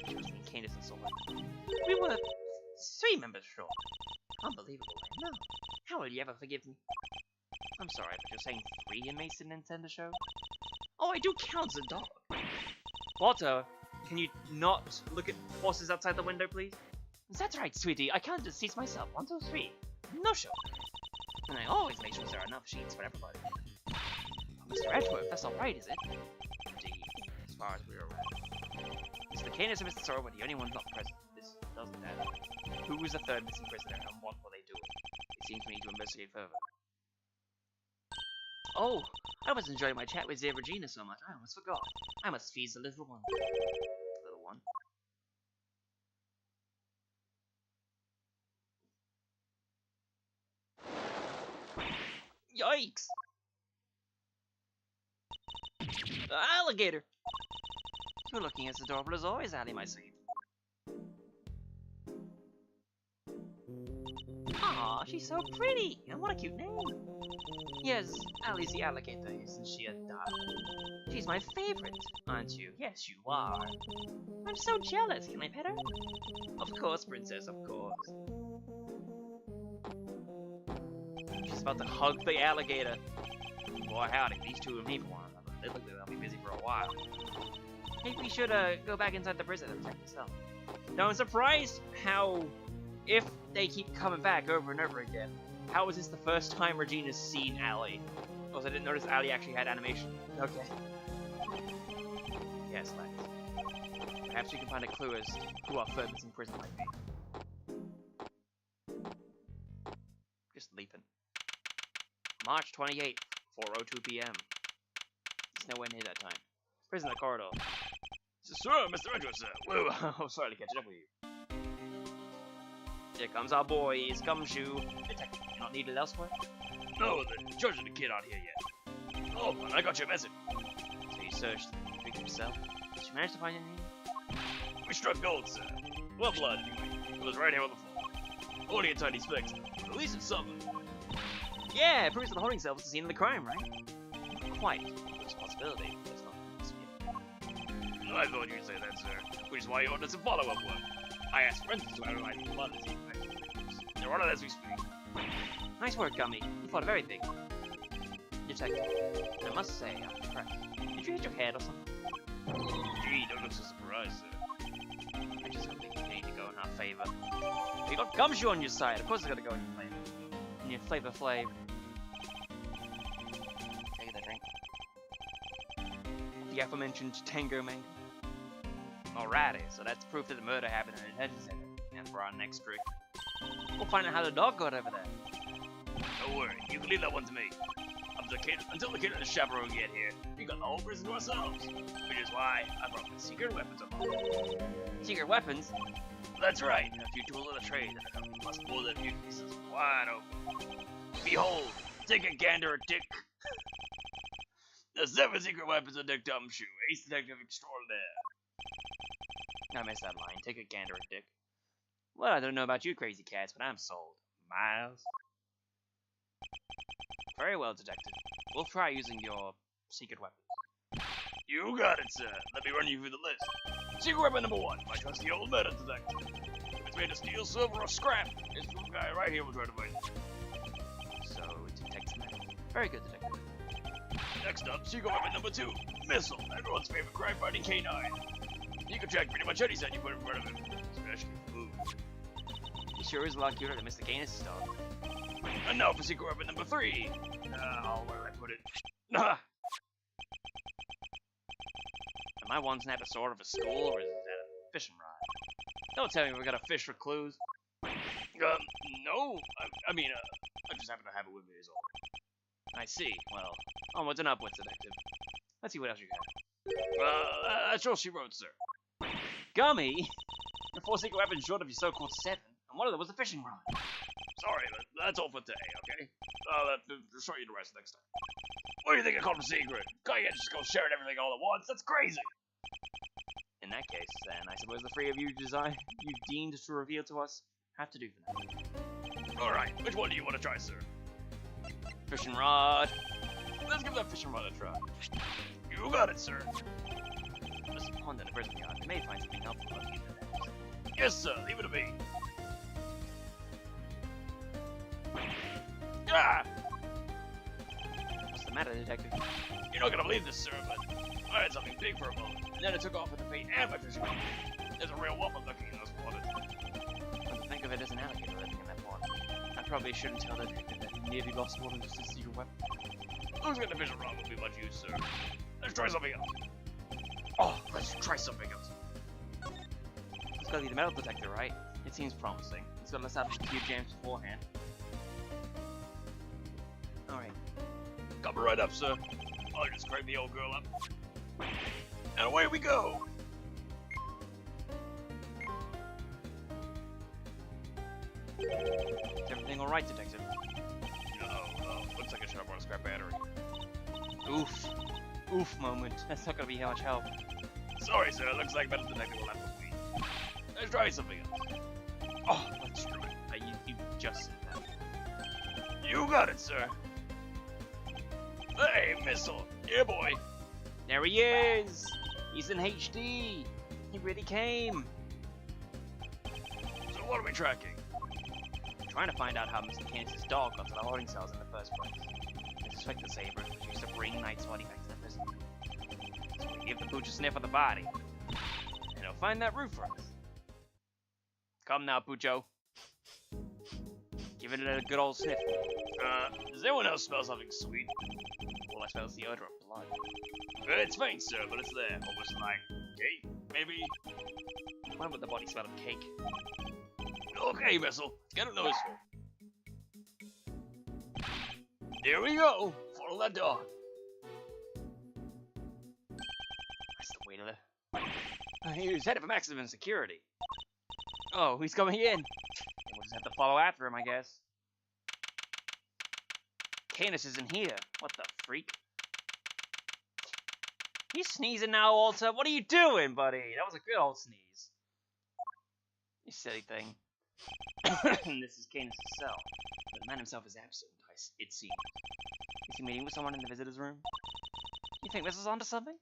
She was being Candace and Solar. We were 3 members short. Unbelievable, I know. How will you ever forgive me? I'm sorry, but you're saying 3 inmates didn't attend the show? Oh, I do count the dog. Walter, can you not look at horses outside the window, please? That's right, sweetie. I counted the seats myself. 1, 2, 3. No show. And I always make sure there are enough sheets for everybody. Mr. Edgeworth, that's alright, is it? Indeed, as far as we're aware. Mr. Canis and Mr. Sorrow were the only ones not present. This doesn't matter. Who was the 3rd missing prisoner and what were they doing? It seems we need to investigate further. Oh, I was enjoying my chat with dear Regina so much, I almost forgot. I must feed the little one. Little one? Yikes! Alligator! You're looking as adorable as always, Allie, my sweet. Aw, she's so pretty! And what a cute name! Yes, Allie's the alligator, isn't she a darling? She's my favorite, aren't you? Yes, you are. I'm so jealous. Can I pet her? Of course, princess, of course. She's about to hug the alligator. Boy, howdy, these two and me for one another. They look like they'll be busy for a while. Maybe we should go back inside the prison and check this out. Now, I'm surprised how, if they keep coming back over and over again, how is this the first time Regina's seen Allie? Because I didn't notice Allie actually had animation. Okay. Yes, Lex. Perhaps we can find a clue as to who our 3rd missing prisoner might be. Just leaping. March 28th, 4:02 p.m. It's nowhere near that time. Prisoner corridor. Sir, Mr. Edgeworth, sir. Whoa, I'm sorry to catch up with you. Here comes our boy, his gumshoe. Detective, you're not needed elsewhere? No, the judge and the kid aren't here yet. Oh, but I got your message. So you searched the victim's himself. Did you manage to find anything? We struck gold, sir. What blood? It was right here on the floor. Only a tiny speck. At least it's something. Yeah, it proves that the holding cell was the scene of the crime, right? Not quite. The responsibility. That's not I thought you'd say that, sir. Which is why you ordered some follow-up one. I asked friends to analyze the blood as he infected. They're on it as we speak. Nice work, Gummy. You thought of everything. Detective, I must say, I'm impressed. Did you hit your head or something? Gee, don't look so surprised, sir. I just hope they continue to go in our favor. You got Gumshoe on your side. Of course it's gonna go in your favor. In your Flavor Flav. Take that drink. The aforementioned Tango Mango. Alrighty, so that's proof that the murder happened in a detention center. And for our next trick, we'll find out how the dog got over there. Don't worry, you can leave that one to me. Until the kid and the chaperone get here, we got the whole prison to ourselves. Which is why I brought my secret weapons along. Secret weapons? That's right, a few tools of the trade that are must pull their few pieces wide open. Behold, take a gander at Dick. The 7 secret weapons of Dick Gumshoe, ace detective extraordinaire. I missed that line. Take a gander at Dick. Well, I don't know about you crazy cats, but I'm sold. Miles? Very well, Detective. We'll try using your secret weapons. You got it, sir. Let me run you through the list. Secret weapon number 1, my trusty old metal detector. If it's made of steel, silver, or scrap, this little guy right here will try to find it. So, it detects metal. Very good, Detective. Next up, secret weapon number 2, missile. Everyone's favorite crime-fighting canine. You can track pretty much any set you put in front of him, especially food. He sure is a lot cuter than Mr. Canis' dog. And now for secret weapon number 3. Where did I put it? Am I one snap a sword of a school, or is that a fishing rod? Don't tell me we gotta fish for clues. No. I just happen to have it with me is all. I see. Well, onwards and upwards, Detective. Let's see what else you have. That's all she wrote, sir. Gummy? Your 4 secret weapons short of your so-called 7, and one of them was a fishing rod. Sorry, that's all for today, okay? I'll show you the rest next time. What do you think I called a secret? Can't you just go sharing everything all at once? That's crazy! In that case, then, I suppose the 3 of you deemed to reveal to us have to do for now. Alright, which one do you want to try, sir? Fishing rod. Let's give that fishing rod a try. You got it, sir. Just ponder the prison yard. They may find something helpful about you. Yes, sir. Leave it to me. Ah! What's the matter, Detective? You're not gonna believe this, sir, but I had something big for a moment, and then it took off with the bait and my fishing rod. There's a real whopper looking in those waters. Well, think of it as an alligator living in that water. I probably shouldn't tell the detective that he nearly lost more than just a secret weapon. Losing the fishing rod won't be much use, sir. Let's try something else. Oh, let's try something else. It's gotta be the metal detector, right? It seems promising. It's gotta establish a few jams beforehand. Alright. Coming right up, sir. I'll just crank the old girl up. And away we go! Is everything alright, Detective? No, looks like a sharp on a scrap battery. Oof. Oof moment. That's not gonna be much help. Sorry, sir. Looks like metal detector will have to wait. Let's try something else. Oh, let's try it. You just said that. You got it, sir. Hey, missile. Yeah, boy. There he is! He's in HD! He really came! So what are we tracking? Trying to find out how Mr. Canis' dog got to the holding cells in the first place. I suspect the Saber was used to bring Night Sweaty back to the prison. So we give the pooch a sniff of the body. And he'll find that roof for us. Come now, Pucho. Give it a good old sniff. Does anyone else smell something sweet? Well, I smell the odor of blood. It's faint, sir, but it's there. Almost like cake, maybe? Why would the body smell of cake? Okay, Vessel, get a noseful. Here we go. Follow that dog. That's the way to live. He's headed for maximum security. Oh, he's coming in. We'll just have to follow after him, I guess. Canis isn't here. What the freak? You sneezing now, Walter? What are you doing, buddy? That was a good old sneeze. You silly thing. This is Canis' cell. But the man himself is absent, it seems. Is he meeting with someone in the visitor's room? You think this is onto something?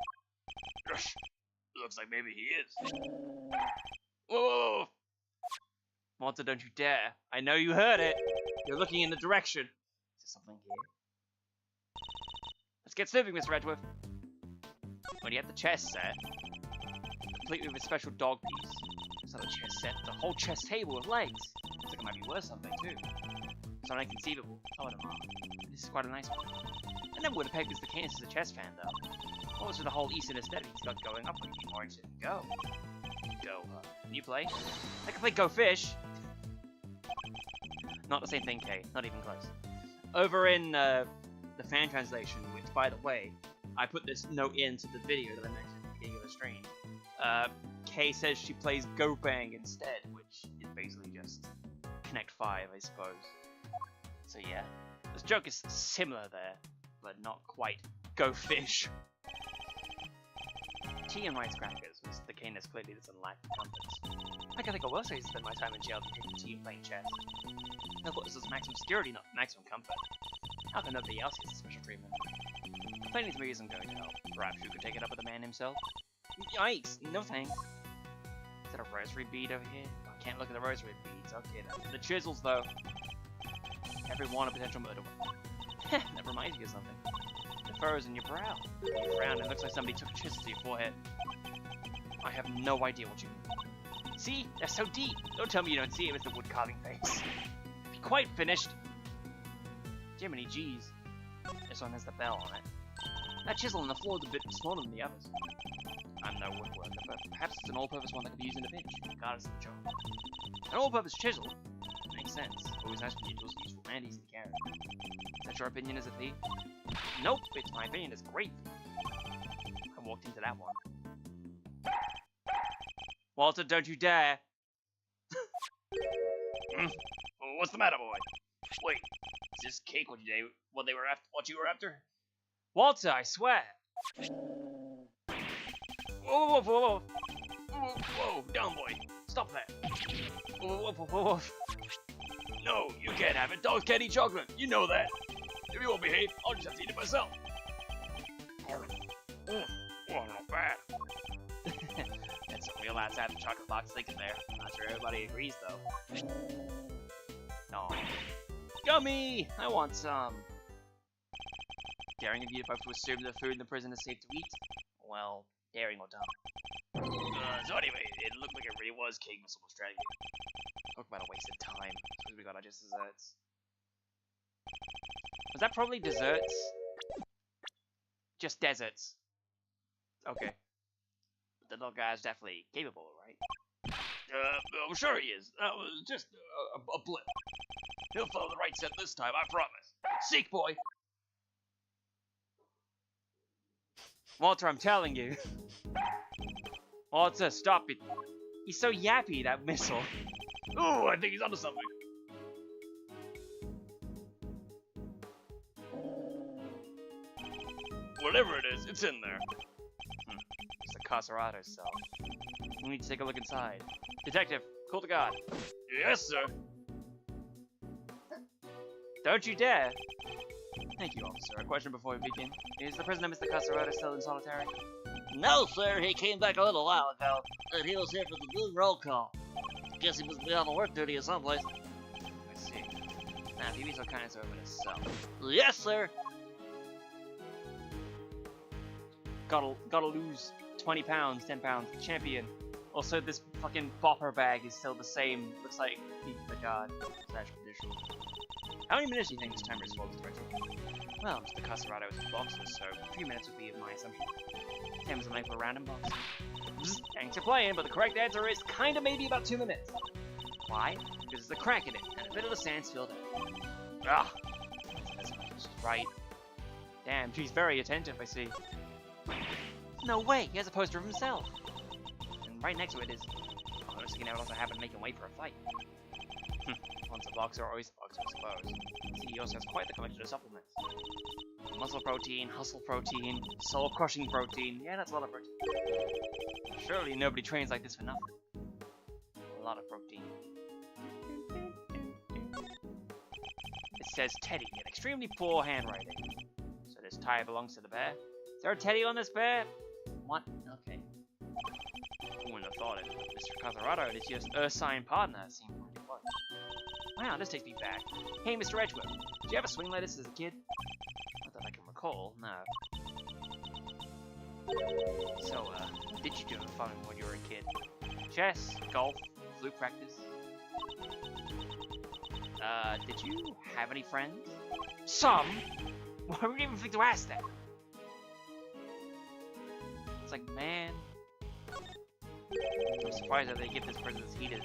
Looks like maybe he is. Whoa! Walter, don't you dare. I know you heard it. You're looking in the direction. Is there something here? Let's get snooping, Mr. Edgeworth. When you have the chess set, complete with a special dog piece. It's not a chess set, it's a whole chess table with legs. Looks like it might be worth something too. It's not inconceivable. Oh, no. This is quite a nice one. I never would have pegged Mr. Canis as a chess fan, though. What was with the whole Eastern aesthetic he's got going up when he'd be more interested in Go? Go, can you play? I can play Go Fish! Not the same thing, Kay. Not even close. Over in the fan translation, which, by the way, I put this note into the video that I mentioned at the beginning of the stream. Kay says she plays Go Bang instead, which is basically just Connect 5, I suppose. So yeah, this joke is similar there, but not quite Go Fish. Tea and rice crackers, was the Canis clearly doesn't lack the comforts. I think I will say spend my time in jail drinking tea and playing chess. No, but this is maximum security, not maximum comfort. How can nobody else get special treatment? Complaining to me isn't going to help. Perhaps you could take it up with the man himself? Yikes! No thanks. Is that a rosary bead over here? Oh, I can't look at the rosary beads. Okay then. The chisels though. Every one a potential murder weapon. That reminds me of something. The furrows in your brow. You frown, it looks like somebody took a chisel to your forehead. I have no idea what you mean. See? They're so deep! Don't tell me you don't see it with the wood carving face. Be quite finished! Jiminy G's. This one has the bell on it. That chisel on the floor is a bit smaller than the others. I'm no woodworker, but perhaps it's an all-purpose one that can be used in a pinch, regardless of the job. An all-purpose chisel? Makes sense. Always nice when you use useful and easy to carry. Is that your opinion as a thief? Nope, it's my opinion as great. I walked into that one. Walter, don't you dare! What's the matter, boy? Wait, is this cake what you were after? Walter, I swear! Whoa, whoa, whoa, whoa! Whoa, down, boy! Stop that! Whoa, whoa, whoa, whoa! No, you can't have it. Dogs can't eat chocolate. You know that. If you won't behave, I'll just have to eat it myself. Oh, not bad. That's a real outside the chocolate box thinking there. Not sure everybody agrees though. No. Gummy! I want some. Daring of you both to assume the food in the prison is safe to eat? Well, daring or dumb. So anyway, it looked like it really was cake with some strategy. Talk about a wasted time. We got our just desserts. Was that probably desserts? Just deserts. Okay. But the little guy's definitely capable, right? I'm sure he is. That was just a blip. He'll follow the right set this time, I promise. Seek, boy! Walter, I'm telling you. Walter, stop it. He's so yappy, that missile. Ooh, I think he's onto something. Whatever it is, it's in there. It's the Carcerato's cell. We need to take a look inside. Detective, call the guard. Yes, sir. Don't you dare. Thank you, officer. A question before we begin. Is the prisoner Mr. Carcerato still in solitary? No, sir. He came back a little while ago, and he was here for the blue roll call. Guess he must be on work duty or someplace. I see. Now, if you be so kind as to open his cell. Yes, sir. Gotta lose 20 pounds, 10 pounds. Champion. Also, this fucking bopper bag is still the same. Looks like the guard. Slash conditional. How many minutes do you think this timer is for, Mr. Richard? Well, Mr. Carcerato is in boxes, so a few minutes would be my assumption. Time is a length of a random box. Thanks for playing, but the correct answer is kinda maybe about 2 minutes. Why? Because there's a crack in it, and a bit of the sand's filled in. Ah! That's right. Damn, she's very attentive, I see. No way, he has a poster of himself. And right next to it is... Oh, this can also happen making way for a fight. Once a boxer, always a boxer, I suppose. See, he also has quite the collection of supplements. Muscle protein, hustle protein, soul crushing protein. Yeah, that's a lot of protein. Surely nobody trains like this for nothing. A lot of protein. It says Teddy in extremely poor handwriting. So this tie belongs to the bear? Is there a Teddy on this bear? What? Okay. Who wouldn't have thought it? Mr. Carcerato is just Ursine partner, it seemed like it was. Wow, this takes me back. Hey, Mr. Edgeworth, did you ever swing like this as a kid? Not that I can recall, no. So, what did you do for fun when you were a kid? Chess, golf, flute practice? Did you have any friends? Some? Why would you even think to ask that? It's like, man. I'm surprised that they give this person as heat is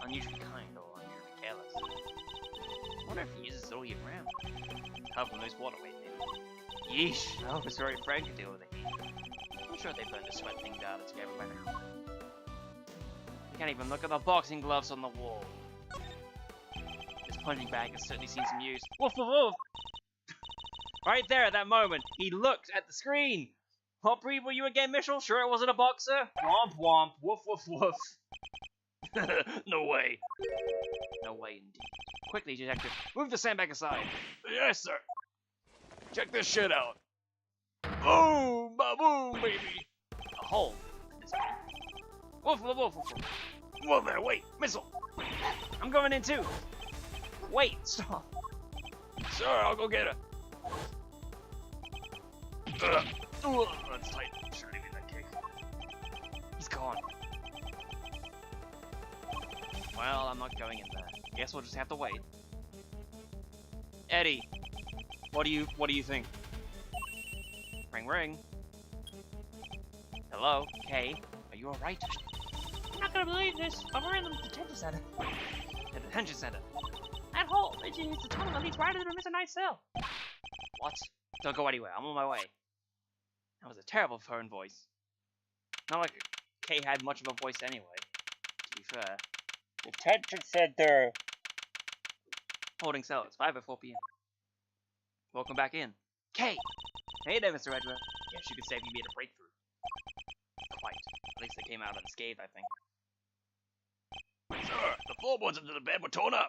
unusually kind or unusually careless. I wonder if he uses it all year round. Help him lose water weight, maybe. Yeesh, I hope his very friend can deal with the heat. I'm sure they burned the sweat things out together by now. I can't even look at the boxing gloves on the wall. This punching bag has certainly seen some use. Woof woof woof! Right there at that moment, he looked at the screen! What breed were you again, Mitchell? Sure it wasn't a boxer? Womp womp, woof woof woof. No way. No way indeed. Quickly, detective, move the sandbag aside. Yes, sir. Check this shit out. Boom! Ba-boom, baby! A hole. Woof woof woof woof. Whoa there, wait, missile! I'm going in too. Wait, stop. Sir, I'll go get her. That's tight. Shouldn't even that kick. He's gone. Well, I'm not going in there. Guess we'll just have to wait. Eddie, what do you think? Ring ring. Hello, Kay. Are you alright? I'm not gonna believe this, but we're in the detention center. The detention center. That hole, it's the tunnel that leads right into the Mr. Knight's cell. What? Don't go anywhere. I'm on my way. That was a terrible phone voice. Not like Kay had much of a voice anyway, to be fair. Detention center. Holding cell. It's 5:04 p.m. Welcome back in. Kay! Hey there, Mr. Edgeworth. Guess you could say you made a breakthrough. Quite. At least they came out unscathed, I think. Sir, the floorboards under the bed were torn up.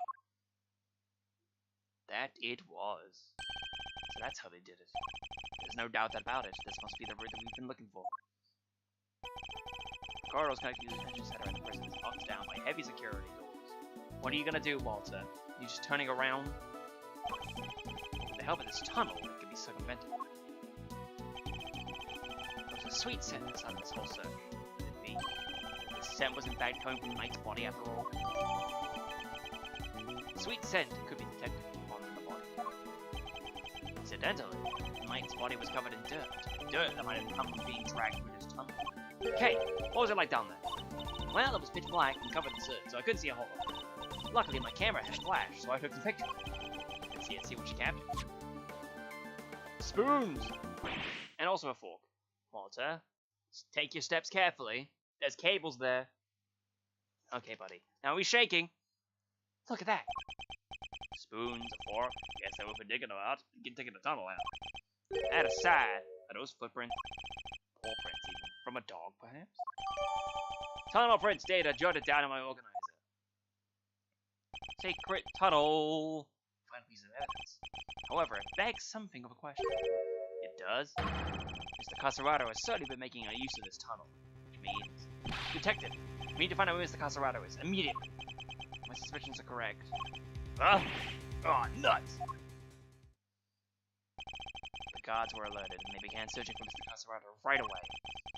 That it was. So that's how they did it. There's no doubt about it. This must be the route that we've been looking for. The corridors connecting to the detention center and the prison is locked down by heavy security doors. What are you gonna do, Walter? You just turning around? With the help of this tunnel, it can be circumvented. There's a sweet scent inside this whole search. Could it be that this scent was in fact coming from the knight's body after all? Sweet scent could be detected on the body. Incidentally, the knight's body was covered in dirt. Dirt that might have come from being dragged through this tunnel. Okay, what was it like down there? Well, it was pitch black and covered in dirt, so I couldn't see a whole lot. Luckily, my camera had flash, so I took some pictures. Let's see what she captured. Spoons! And also a fork. Walter, take your steps carefully. There's cables there. Okay, buddy. Now he's shaking. Look at that. Spoons, a fork. Guess they were for digging the tunnel out. That aside, are those footprints? Paw prints, even. From a dog, perhaps? Tunnel prints data jotted down in my organizer. Secret tunnel. Fine piece of evidence. However, it begs something of a question. It does. Mr. Caserato has certainly been making a use of this tunnel. Which means... Detective, we need to find out who Mr. Caserato is, immediately. My suspicions are correct. Huh? Oh, nuts! The guards were alerted, and they began searching for Mr. Caserato right away.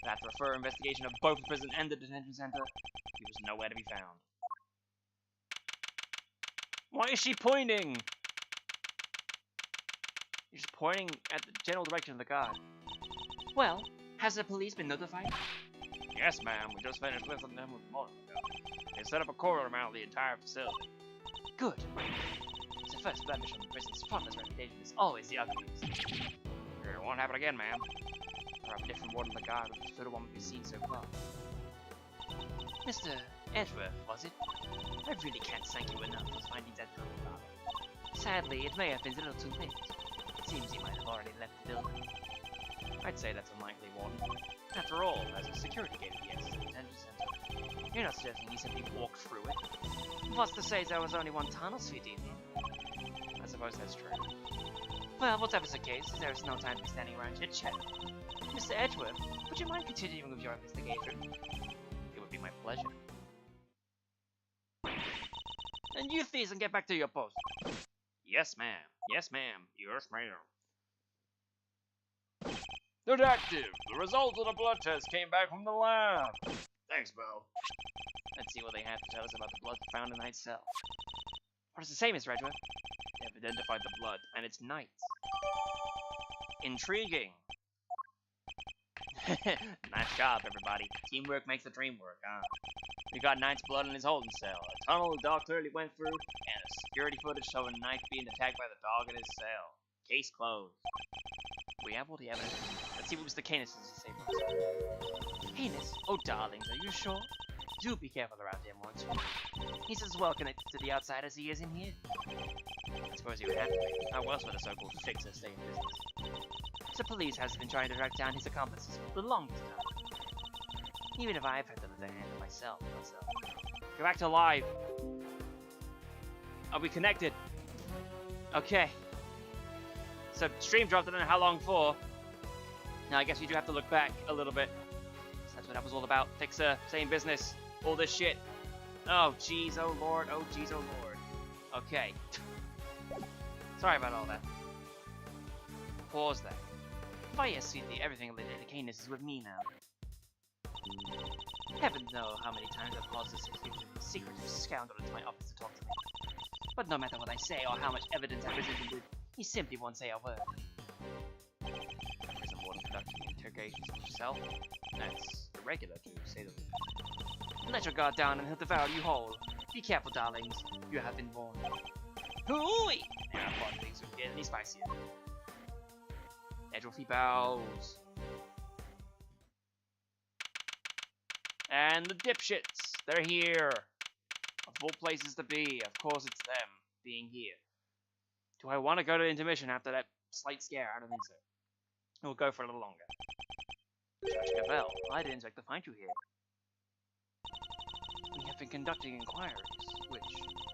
But after a thorough investigation of both the prison and the detention center, he was nowhere to be found. Why is she pointing? You're just pointing at the general direction of the guard. Well, has the police been notified? Yes, ma'am. We just finished listening to them with a moment ago. They set up a cordon around the entire facility. Good. It's the first blemish on the prison's spotless reputation is always the ugliest. It won't happen again, ma'am. Or a different warden of the guard, which is the one we've seen so far. Mr. Edgeworth, was it? I really can't thank you enough for finding that girl alive. Sadly, it may have been a little too late. It seems he might have already left the building. I'd say that's unlikely, Warden. After all, as a security gate at the exit of the detention center, you're not suggesting he simply walked through it. What's to say there was only one tunnel suite in? I suppose that's true. Well, whatever's the case, there is no time to be standing around chit-chatting. Mr. Edgeworth, would you mind continuing with your investigation? It would be my pleasure. And you thieves can get back to your post. Yes, ma'am. Yes, ma'am. Yes, ma'am. Detective, the results of the blood test came back from the lab. Thanks, Belle. Let's see what they have to tell us about the blood found in Knight's cell. What does it say, Miss Redwood? They have identified the blood, and it's Knight's. Intriguing. Nice job, everybody. Teamwork makes the dream work, huh? We got Knight's blood in his holding cell, a tunnel the dog clearly went through, and a security footage showing Knight being attacked by the dog in his cell. Case closed. We have all the evidence. Let's see what Mr. Canis has to say for us. Canis? Oh, darlings, are you sure? Do be careful around him, won't you? He's as well connected to the outside as he is in here. I suppose he would have to be. How else would a so-called fixer stay in business? The police has been trying to track down his accomplices for the longest time. Even if I've had to let handle myself. Go back to live. Are we connected? Okay. So stream dropped, I don't know how long for. Now I guess we do have to look back a little bit. So that's what that was all about. Fixer, same business, all this shit. Oh jeez, oh lord, oh jeez, oh lord. Okay. Sorry about all that. Pause there. If I see that everything related to Canis is with me now. Heaven knows how many times I've caused this secretive scoundrel into my office to talk to me. But no matter what I say or how much evidence I present him with, he simply won't say a word. Prison warden conducting interrogations of yourself? That's irregular, to say the least. Let your guard down and he'll devour you whole. Be careful, darlings. You have been warned. Hooey! And I thought things would get any spicier. Edgelfie bows. And the dipshits, they're here. Of all places to be, of course it's them, being here. Do I want to go to intermission after that slight scare? I don't think so. We'll go for a little longer. Judge Cavell, I didn't expect to find you here. We have been conducting inquiries, which,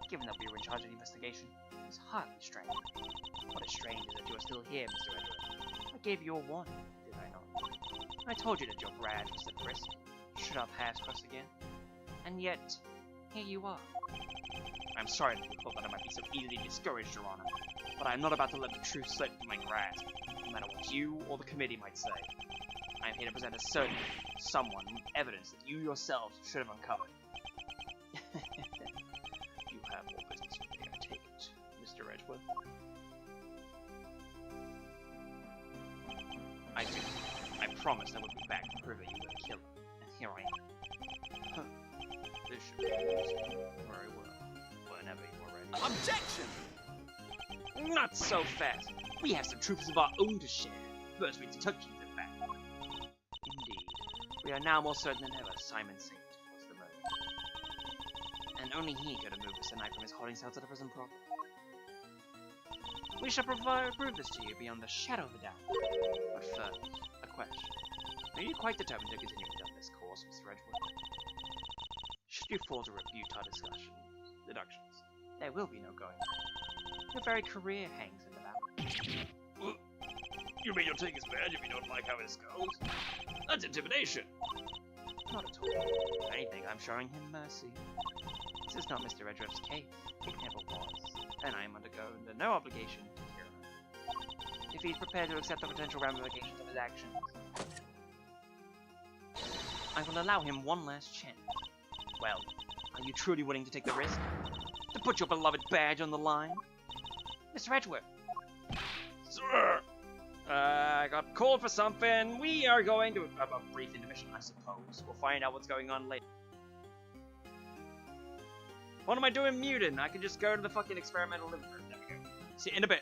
given that we were in charge of the investigation, is hardly strange. What is strange is that you are still here, Mr. Edward. I gave you a warning, did I not? I told you that your badge was at risk. Should our paths cross again? And yet, here you are. I'm sorry that you thought that I might be so easily discouraged, Your Honor, but I am not about to let the truth slip from my grasp, no matter what you or the committee might say. I am here to present a certain someone with evidence that you yourselves should have uncovered. You have more business with me, I take it, Mr. Edgeworth. I do. I promised I would be back to prove that you were the killer, and here I am. Huh. This should be useful. Very well. Whenever you are ready. Objection! Not so fast. We have some truths of our own to share. First, we touch you the fact. Indeed. We are now more certain than ever Simon Saint was the murderer. And only he could have moved Mr. Knight from his holding cell to the prison proper. We shall prove this to you beyond the shadow of a doubt. But first, a question. Are you quite determined to continue down this course, Mr. Edgeworth? Should you fall to refute our deductions, there will be no going back. Your very career hangs in the balance. You mean you'll take his badge if you don't like how this goes? That's intimidation! Not at all. If anything, I'm showing him mercy. This is not Mr. Edgeworth's case. It never was. And I am under no obligation to hear him. If he's prepared to accept the potential ramifications of his actions, I will allow him one last chance. Well, are you truly willing to take the risk? To put your beloved badge on the line? Mr. Edgeworth! Sir! I got called for something. We are going to have a brief intermission, I suppose. We'll find out what's going on later. What am I doing muted? I can just go to the fucking experimental living room. There we go. See you in a bit.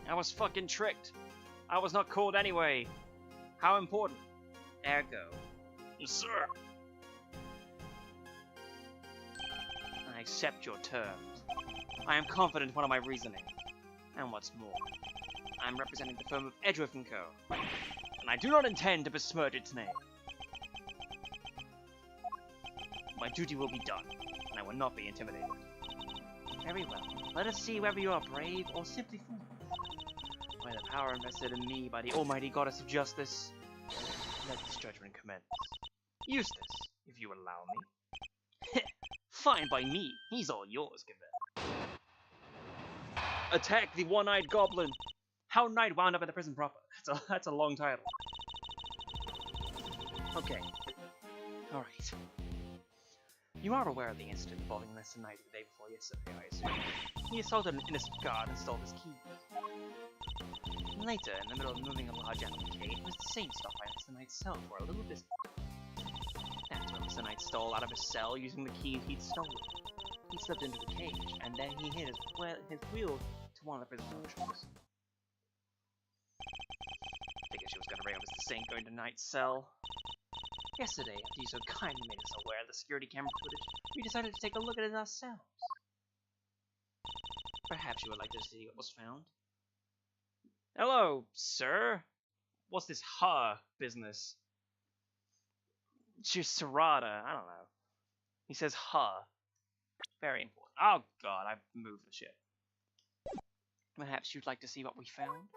I was fucking tricked. I was not called anyway. How important? Ergo. Yes, sir. I accept your terms. I am confident in my reasoning. And what's more, I am representing the firm of Edgeworth & Co. And I do not intend to besmirch its name. My duty will be done, and I will not be intimidated. Very well. Let us see whether you are brave or simply foolish. By the power invested in me by the almighty goddess of justice, let this judgment commence. Eustace, if you will allow me. Fine by me. He's all yours, Gambit. Attack the one-eyed goblin. How Knight wound up in the prison proper. That's a long title. Okay. Alright. You are aware of the incident involving Mr. Knight the day before yesterday, I assume. He assaulted an innocent guard and stole his keys. Later, in the middle of moving a large animal cage, Mr. Saint stopped by Mr. Knight's cell for a little visit. That's when Mr. Knight stole out of his cell using the keys he'd stolen. He slipped into the cage, and then he hit his wheel to one of the prison workshops. Figured she was gonna bring up Mr. Saint going to Knight's cell. Yesterday, after you so kindly made us aware of the security camera footage, we decided to take a look at it ourselves. Perhaps you would like to see what was found? Hello, sir. What's this business? Sarada, I don't know. He says Very important. Oh god, I've moved the ship. Perhaps you'd like to see what we found?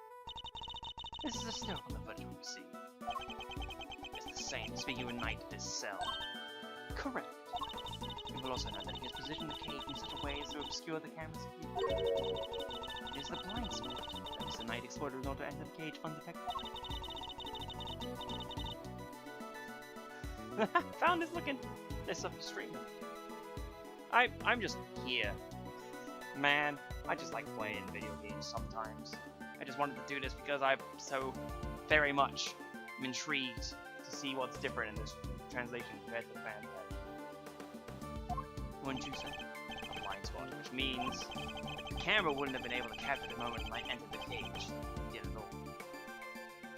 This is a still from the footage we received. It's the Saint speaking with Knight at his cell. Correct. You will also note that he has positioned the cage in such a way as to obscure the camera's view. It is the blind spot that Mr. Knight explored in order to enter the cage undetected. Found this looking this up the stream. I'm just here. Man, I just like playing video games sometimes. I just wanted to do this because I'm so very much intrigued to see what's different in this translation compared to the fan pad. Wouldn't you say? A blind spot, which means the camera wouldn't have been able to capture the moment Knight entered the cage. It did at all.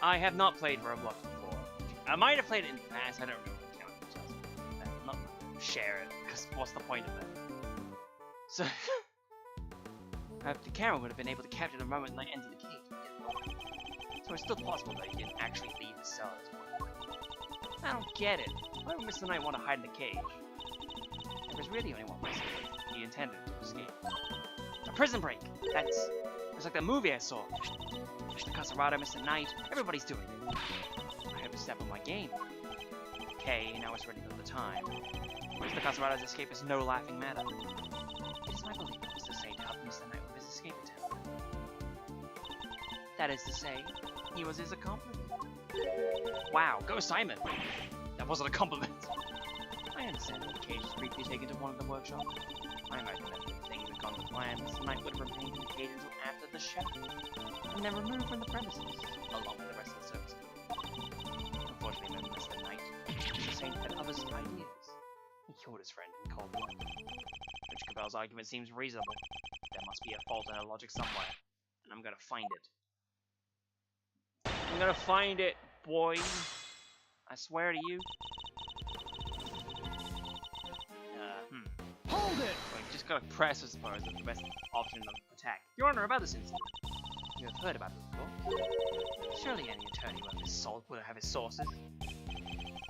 I have not played Roblox before. I might have played it in the past, I don't remember the count. I'm not share it, because what's the point of that? So, the camera would have been able to capture the moment Knight entered the cage. So it's still possible that he didn't actually leave the cell at this point. I don't get it. Why would Mr. Knight want to hide in the cage? There was really only one place he intended to escape. A prison break! It's like the movie I saw. Mr. Casarado, Mr. Knight, everybody's doing it. I have to step on my game. Okay, now it's ready for the time. Mr. Casarado's escape is no laughing matter. It is my belief that Mr. Saint helped Mr. Knight with his escape attempt. That is to say, he was his accomplice. Wow, go Simon! That wasn't a compliment. I understand that the cage was briefly taken to one of the workshops. I imagine that if things had gone to plan, Mr. Knight would have remained in the cage until after the show, and then removed from the premises, along with the rest of the service crew. Unfortunately, Mr. Knight, Mr. Saint had other ideas. He killed his friend in cold blood. Which Cabell's argument seems reasonable. There must be a fault in her logic somewhere, and I'm gonna find it. I'm gonna find it, boy. I swear to you. Hold it! So you just gotta press, I suppose, is the best option of attack. Your Honor, about this incident. You have heard about it before. Surely any attorney worth his salt would have his sources.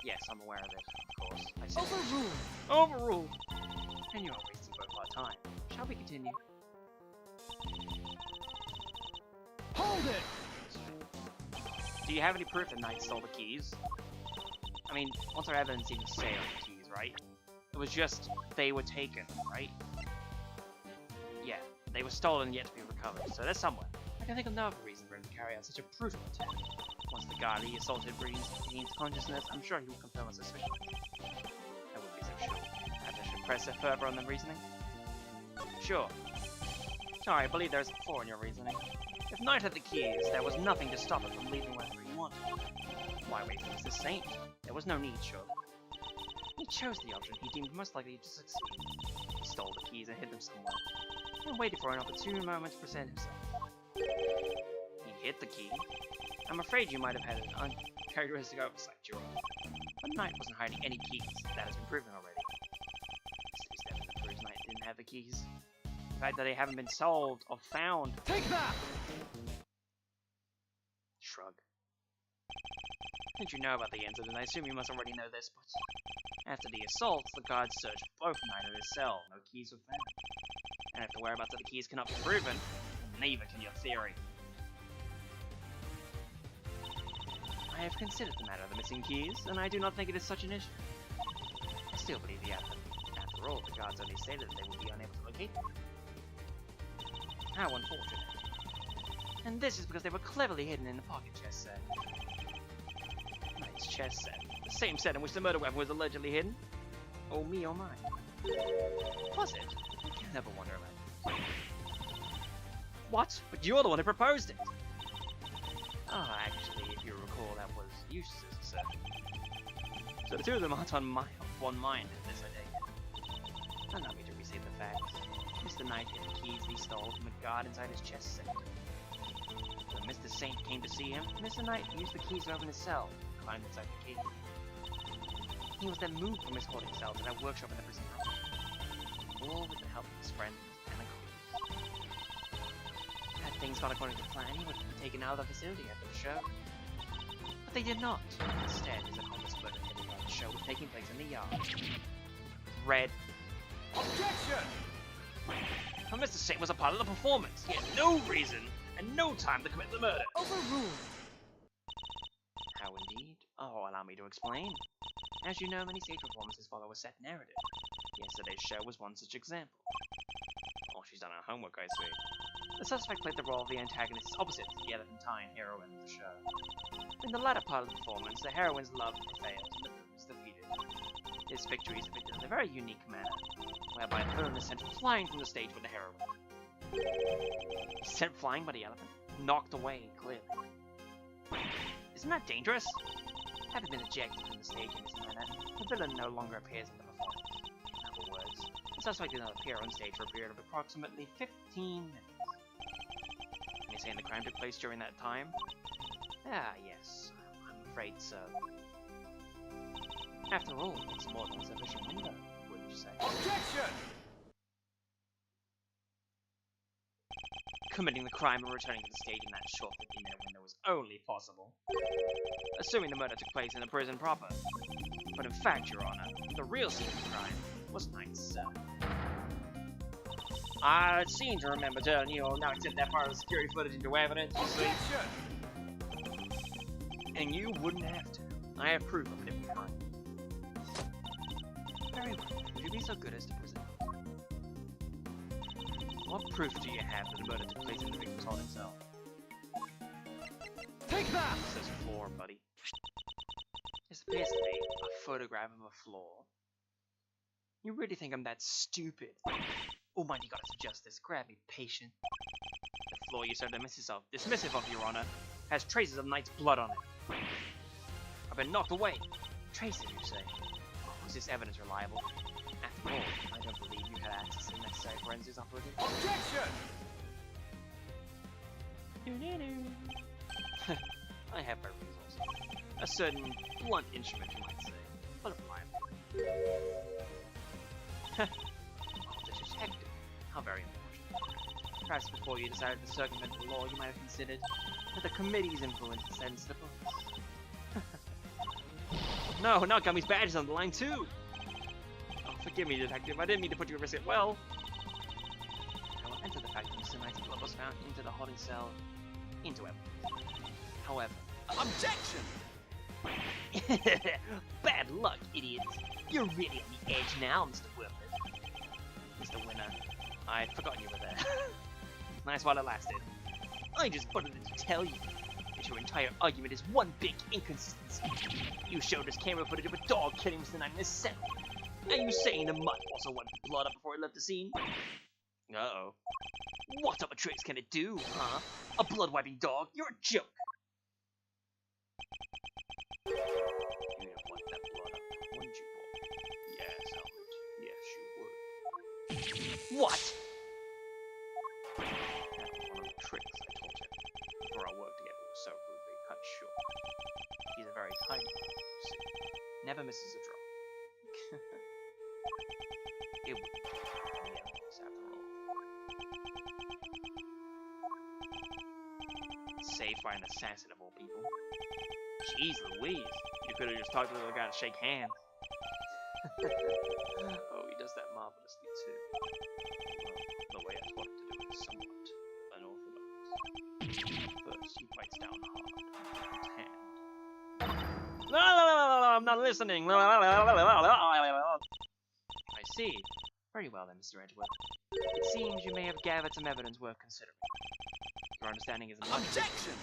Yes, I'm aware of it, of course. I said overruled! Overruled! And you are wasting both our time. Shall we continue? Hold it! Do you have any proof that Knight stole the keys? I mean, what's our evidence even say on the keys, right? It was just, they were taken, right? Yeah, they were stolen yet to be recovered, so there's somewhere. I can think of no other reason for him to carry out such a brutal attack. Once the guard he assaulted regains consciousness, I'm sure he will confirm our suspicion. I wouldn't be so sure. Perhaps I should press it further on the reasoning? Sure. Sorry, I believe there's a flaw in your reasoning. If Knight had the keys, there was nothing to stop him from leaving whenever he wanted. Why wait for Mr. Saint? There was no need, sure. He chose the option he deemed most likely to succeed. He stole the keys and hid them somewhere, and waited for an opportune moment to present himself. He hid the key. I'm afraid you might have had an uncharacteristic oversight, Your Honor. The knight wasn't hiding any keys. That has been proven already. It's evident the first knight didn't have the keys. The fact that they haven't been solved or found. Take that! Shrug. Since you know about the incident, I assume you must already know this, but after the assault, the guards searched both knight and his cell. No keys were found. And if the whereabouts of the keys cannot be proven, neither can your theory. I have considered the matter of the missing keys, and I do not think it is such an issue. I still believe the outcome. After all, the guards only stated that they would be unable to locate them. How unfortunate. And this is because they were cleverly hidden in the pocket chest set. Nice chest set. The same set in which the murder weapon was allegedly hidden. Oh me, oh mine. Was it? I can never wonder about it. What? But you're the one who proposed it! Ah, actually, if you recall, that was Eustace's assertion. So the two of them aren't on one mind in this, I take it. Allow me to restate the facts. Mr. Knight hid the keys he stole from the guard inside his chest set. When Mr. Saint came to see him, Mr. Knight used the keys to open his cell and climbed inside the key. He was then moved from his holding cell to that workshop in the prison house. All with the help of his friend, Anna Collins. Had things gone according to plan, he would have been taken out of the facility after the show. But they did not. Instead, his accomplice murdered him while the show was taking place in the yard. Red. Objection! But Mr. Saint was a part of the performance. He had no reason and no time to commit the murder. Overruled. How indeed? Oh, allow me to explain. As you know, many stage performances follow a set narrative. Yesterday's show was one such example. Oh, she's done her homework, I see. The suspect played the role of the antagonist's opposite, the elephantine heroine of the show. In the latter part of the performance, the heroine's love prevailed and the villain is defeated. This victory is depicted in a very unique manner, whereby the villain is sent flying from the stage with the heroine. Sent flying by the elephant? Knocked away, clearly. Isn't that dangerous? Having been ejected from the stage in this manner, the villain no longer appears in the performance. In other words, the suspect did not appear on stage for a period of approximately 15 minutes. You're saying the crime took place during that time? Ah, yes. I'm afraid so. After all, it's more than a sufficient window, wouldn't you say? Objection! Committing the crime and returning to the stage in that short 15-minute window was only possible, assuming the murder took place in the prison proper. But in fact, Your Honor, the real scene of the crime was Knight's cell. I seem to remember telling you I'll now accept that part of the security footage into evidence, you see. Objection! And you wouldn't have to. I have proof of it if you kind. Very well. Would you be so good as to present? What proof do you have that the murder took place in the victim's holding cell? Take that! Says 4, buddy. This appears to be a photograph of a floor. You really think I'm that stupid? Almighty goddess of justice, grab me, patient. The floor you so dismissive of, Your Honor, has traces of Knight's blood on it. I've been knocked away. Traces, you say? Oh, is this evidence reliable? After all, I don't believe you had access to the necessary forensics operative. Objection! I have my reasons. A certain blunt instrument, you might say, but reliable. Oh, the detective. How very unfortunate. Perhaps before you decided to circumvent the law, you might have considered that the committee's influence extends to books. No, now Gummy's badge is on the line too! Oh, forgive me, detective, I didn't mean to put you at risk at well. I will enter the fact that Mr. Knight's blood was found into the holding cell into evidence. However... Objection! Bad luck, idiots! You're really on the edge now, Mr. Worthless. Mr. Winner, I'd forgotten you were there. Nice while it lasted. I just wanted to tell you that your entire argument is one big inconsistency. You showed us camera footage of a dog killing Mr. Knight in his cell. Are you saying the mutt also wiped blood up before it left the scene? Uh-oh. What other tricks can it do, huh? A blood-wiping dog? You're a joke! You don't wipe that blood up, wouldn't you, boy? Yes, Albert. Yes, you would. What? That was one of the tricks I taught him before our work together was so rudely cut short. He's a very very tidy. Never misses a drop. It would be the evidence after all. Saved by an assassin of all people. Jeez Louise, you could have just talked to the little guy to shake hands. Oh, he does that marvelously too. Although, the way I taught him to do it is somewhat unorthodox. First, he bites down hard with his hand. I'm not listening. I see. Very well then, Mr. Edgeworth. It seems you may have gathered some evidence worth considering. Your understanding is much. Objection!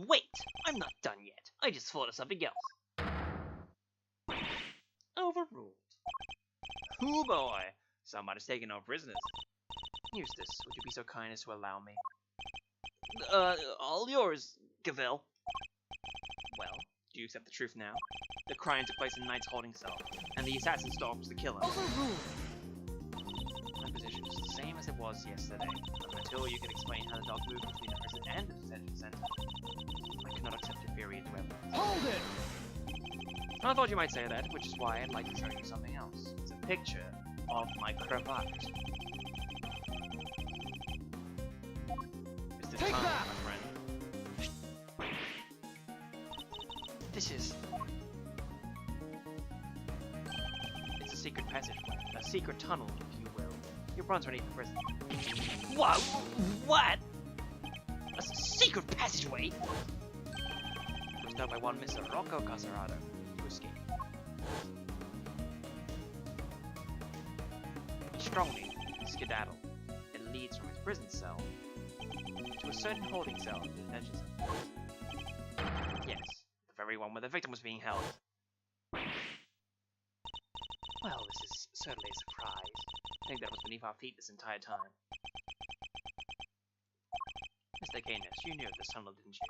Wait! I'm not done yet. I just thought of something else. Overruled. Oh boy! Somebody's taking our prisoners. Eustace, would you be so kind as to allow me? All yours, Gavil. Well, do you accept the truth now? The crime took place in Knight's holding cell, and the assassin's dog was the killer. Overruled. My position is the same as it was yesterday, until you can explain how the dog moved between the prison and the detention center. I cannot accept your theory into evidence. Hold it! I thought you might say that, which is why I'd like to show you something else. It's a picture of my cravat. It's this Take time, that! my friend. This is... It's a secret passageway, a secret tunnel, if you will. Your runs underneath the prison. What? What? A secret passageway? It was done by one Mr. Rocco Casarado to escape. Strongly, skedaddle. It leads from his prison cell to a certain holding cell in the detention center. Yes, the very one where the victim was being held. Well, this is certainly a surprise. I think that was beneath our feet this entire time. Mr. Canis, you knew of this tunnel, didn't you?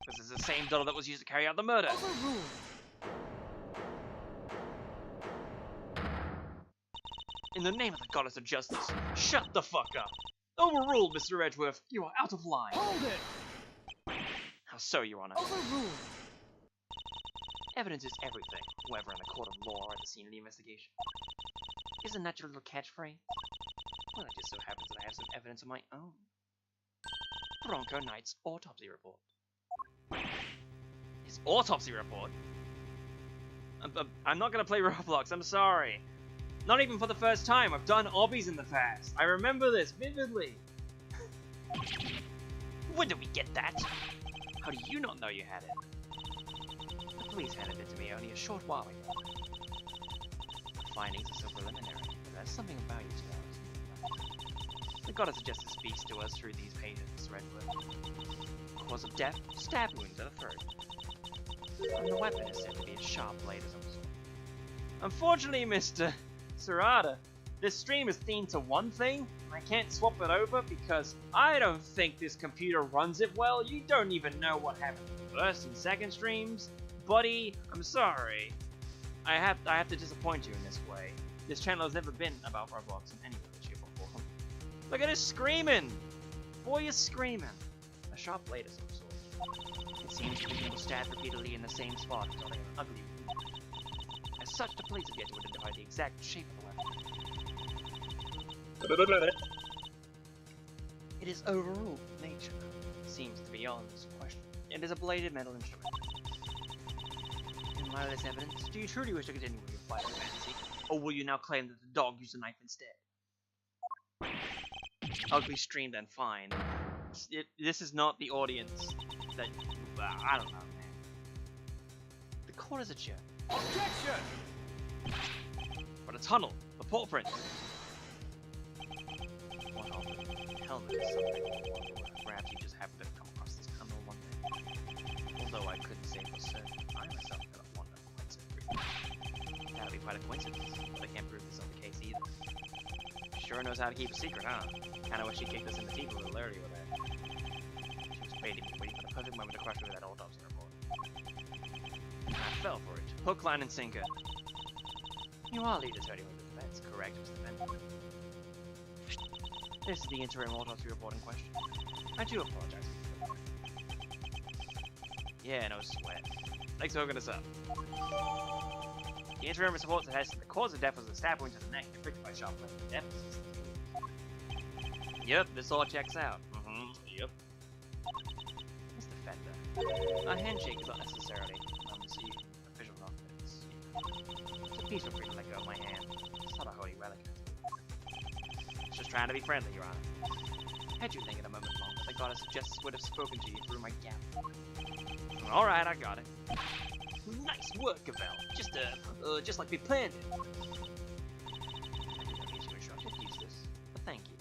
This is the same tunnel that was used to carry out the murder. Overruled. In the name of the goddess of justice, shut the fuck up! Overruled, Mr. Edgeworth. You are out of line. Hold it! How so, Your Honor? Overruled. Evidence is everything, whether in a court of law or at the scene of the investigation. Isn't that your little catchphrase? Well, it just so happens that I have some evidence of my own. Bronco Knight's autopsy report. His autopsy report? I'm not gonna play Roblox, I'm sorry. Not even for the first time. I've done obbies in the past. I remember this vividly. When did we get that? How do you not know you had it? The police handed it to me only a short while ago. The findings are so preliminary, but there's something about you to know. The goddess of justice speaks to us through these pages, Mr. Edgeworth. Cause of death, stab wounds at a throat. And the weapon is said to be a sharp blade of some sort. Unfortunately, Mr. Serrata, this stream is themed to one thing. I can't swap it over because I don't think this computer runs it well. You don't even know what happened in the first and second streams. Buddy, I'm sorry. I have to disappoint you in this way. This channel has never been about Roblox in any way, shape, or form. Look at us screaming! Boy is screaming. A sharp blade of some sort. It seems to be people stabbed repeatedly in the same spot until they are ugly. As such, the police have yet to identify the exact shape of the weapon. It is overruled in nature. It seems to be beyond question. It is a bladed metal instrument. In light of this evidence, do you truly wish to continue with your flight of fantasy? Or will you now claim that the dog used a knife instead? Ugly stream then, fine. This is not the audience that... I don't know, man. The court is adjourned. Objection! But a tunnel, the paw print. What of it? Helmet is something. Perhaps you just happened to come across this tunnel one day. Although I couldn't say for certain, I myself cannot wonder quite so frequently. That'd be quite a coincidence, but I can't prove this on the case either. Sure knows how to keep a secret, huh? Kinda wish she kicked us in the teeth a little earlier with that. She was waiting for the perfect moment to crush her with that autopsy report. And I fell for it. Hook, line, and sinker. You are lead attorney with the defense, correct, Mr. Benton? This is the interim autopsy report in question. I do apologize for the Yeah, no sweat. Thanks for hooking us up. The interim report says the cause of death was a stab wound to the neck inflicted by sharp blade. Death was... Yep, this all checks out. Yep. Mr. Fender, a handshake is not necessarily official confidence. So please feel free to let go of my hand. It's not a holy relic. It's just trying to be friendly, Your Honor. Had you lingered a moment longer, the goddess of justice would have spoken to you through my gambit. Alright, I got it. Nice work, Gavel. Just like we planned it. I didn't mean to instruct you to use this, but thank you.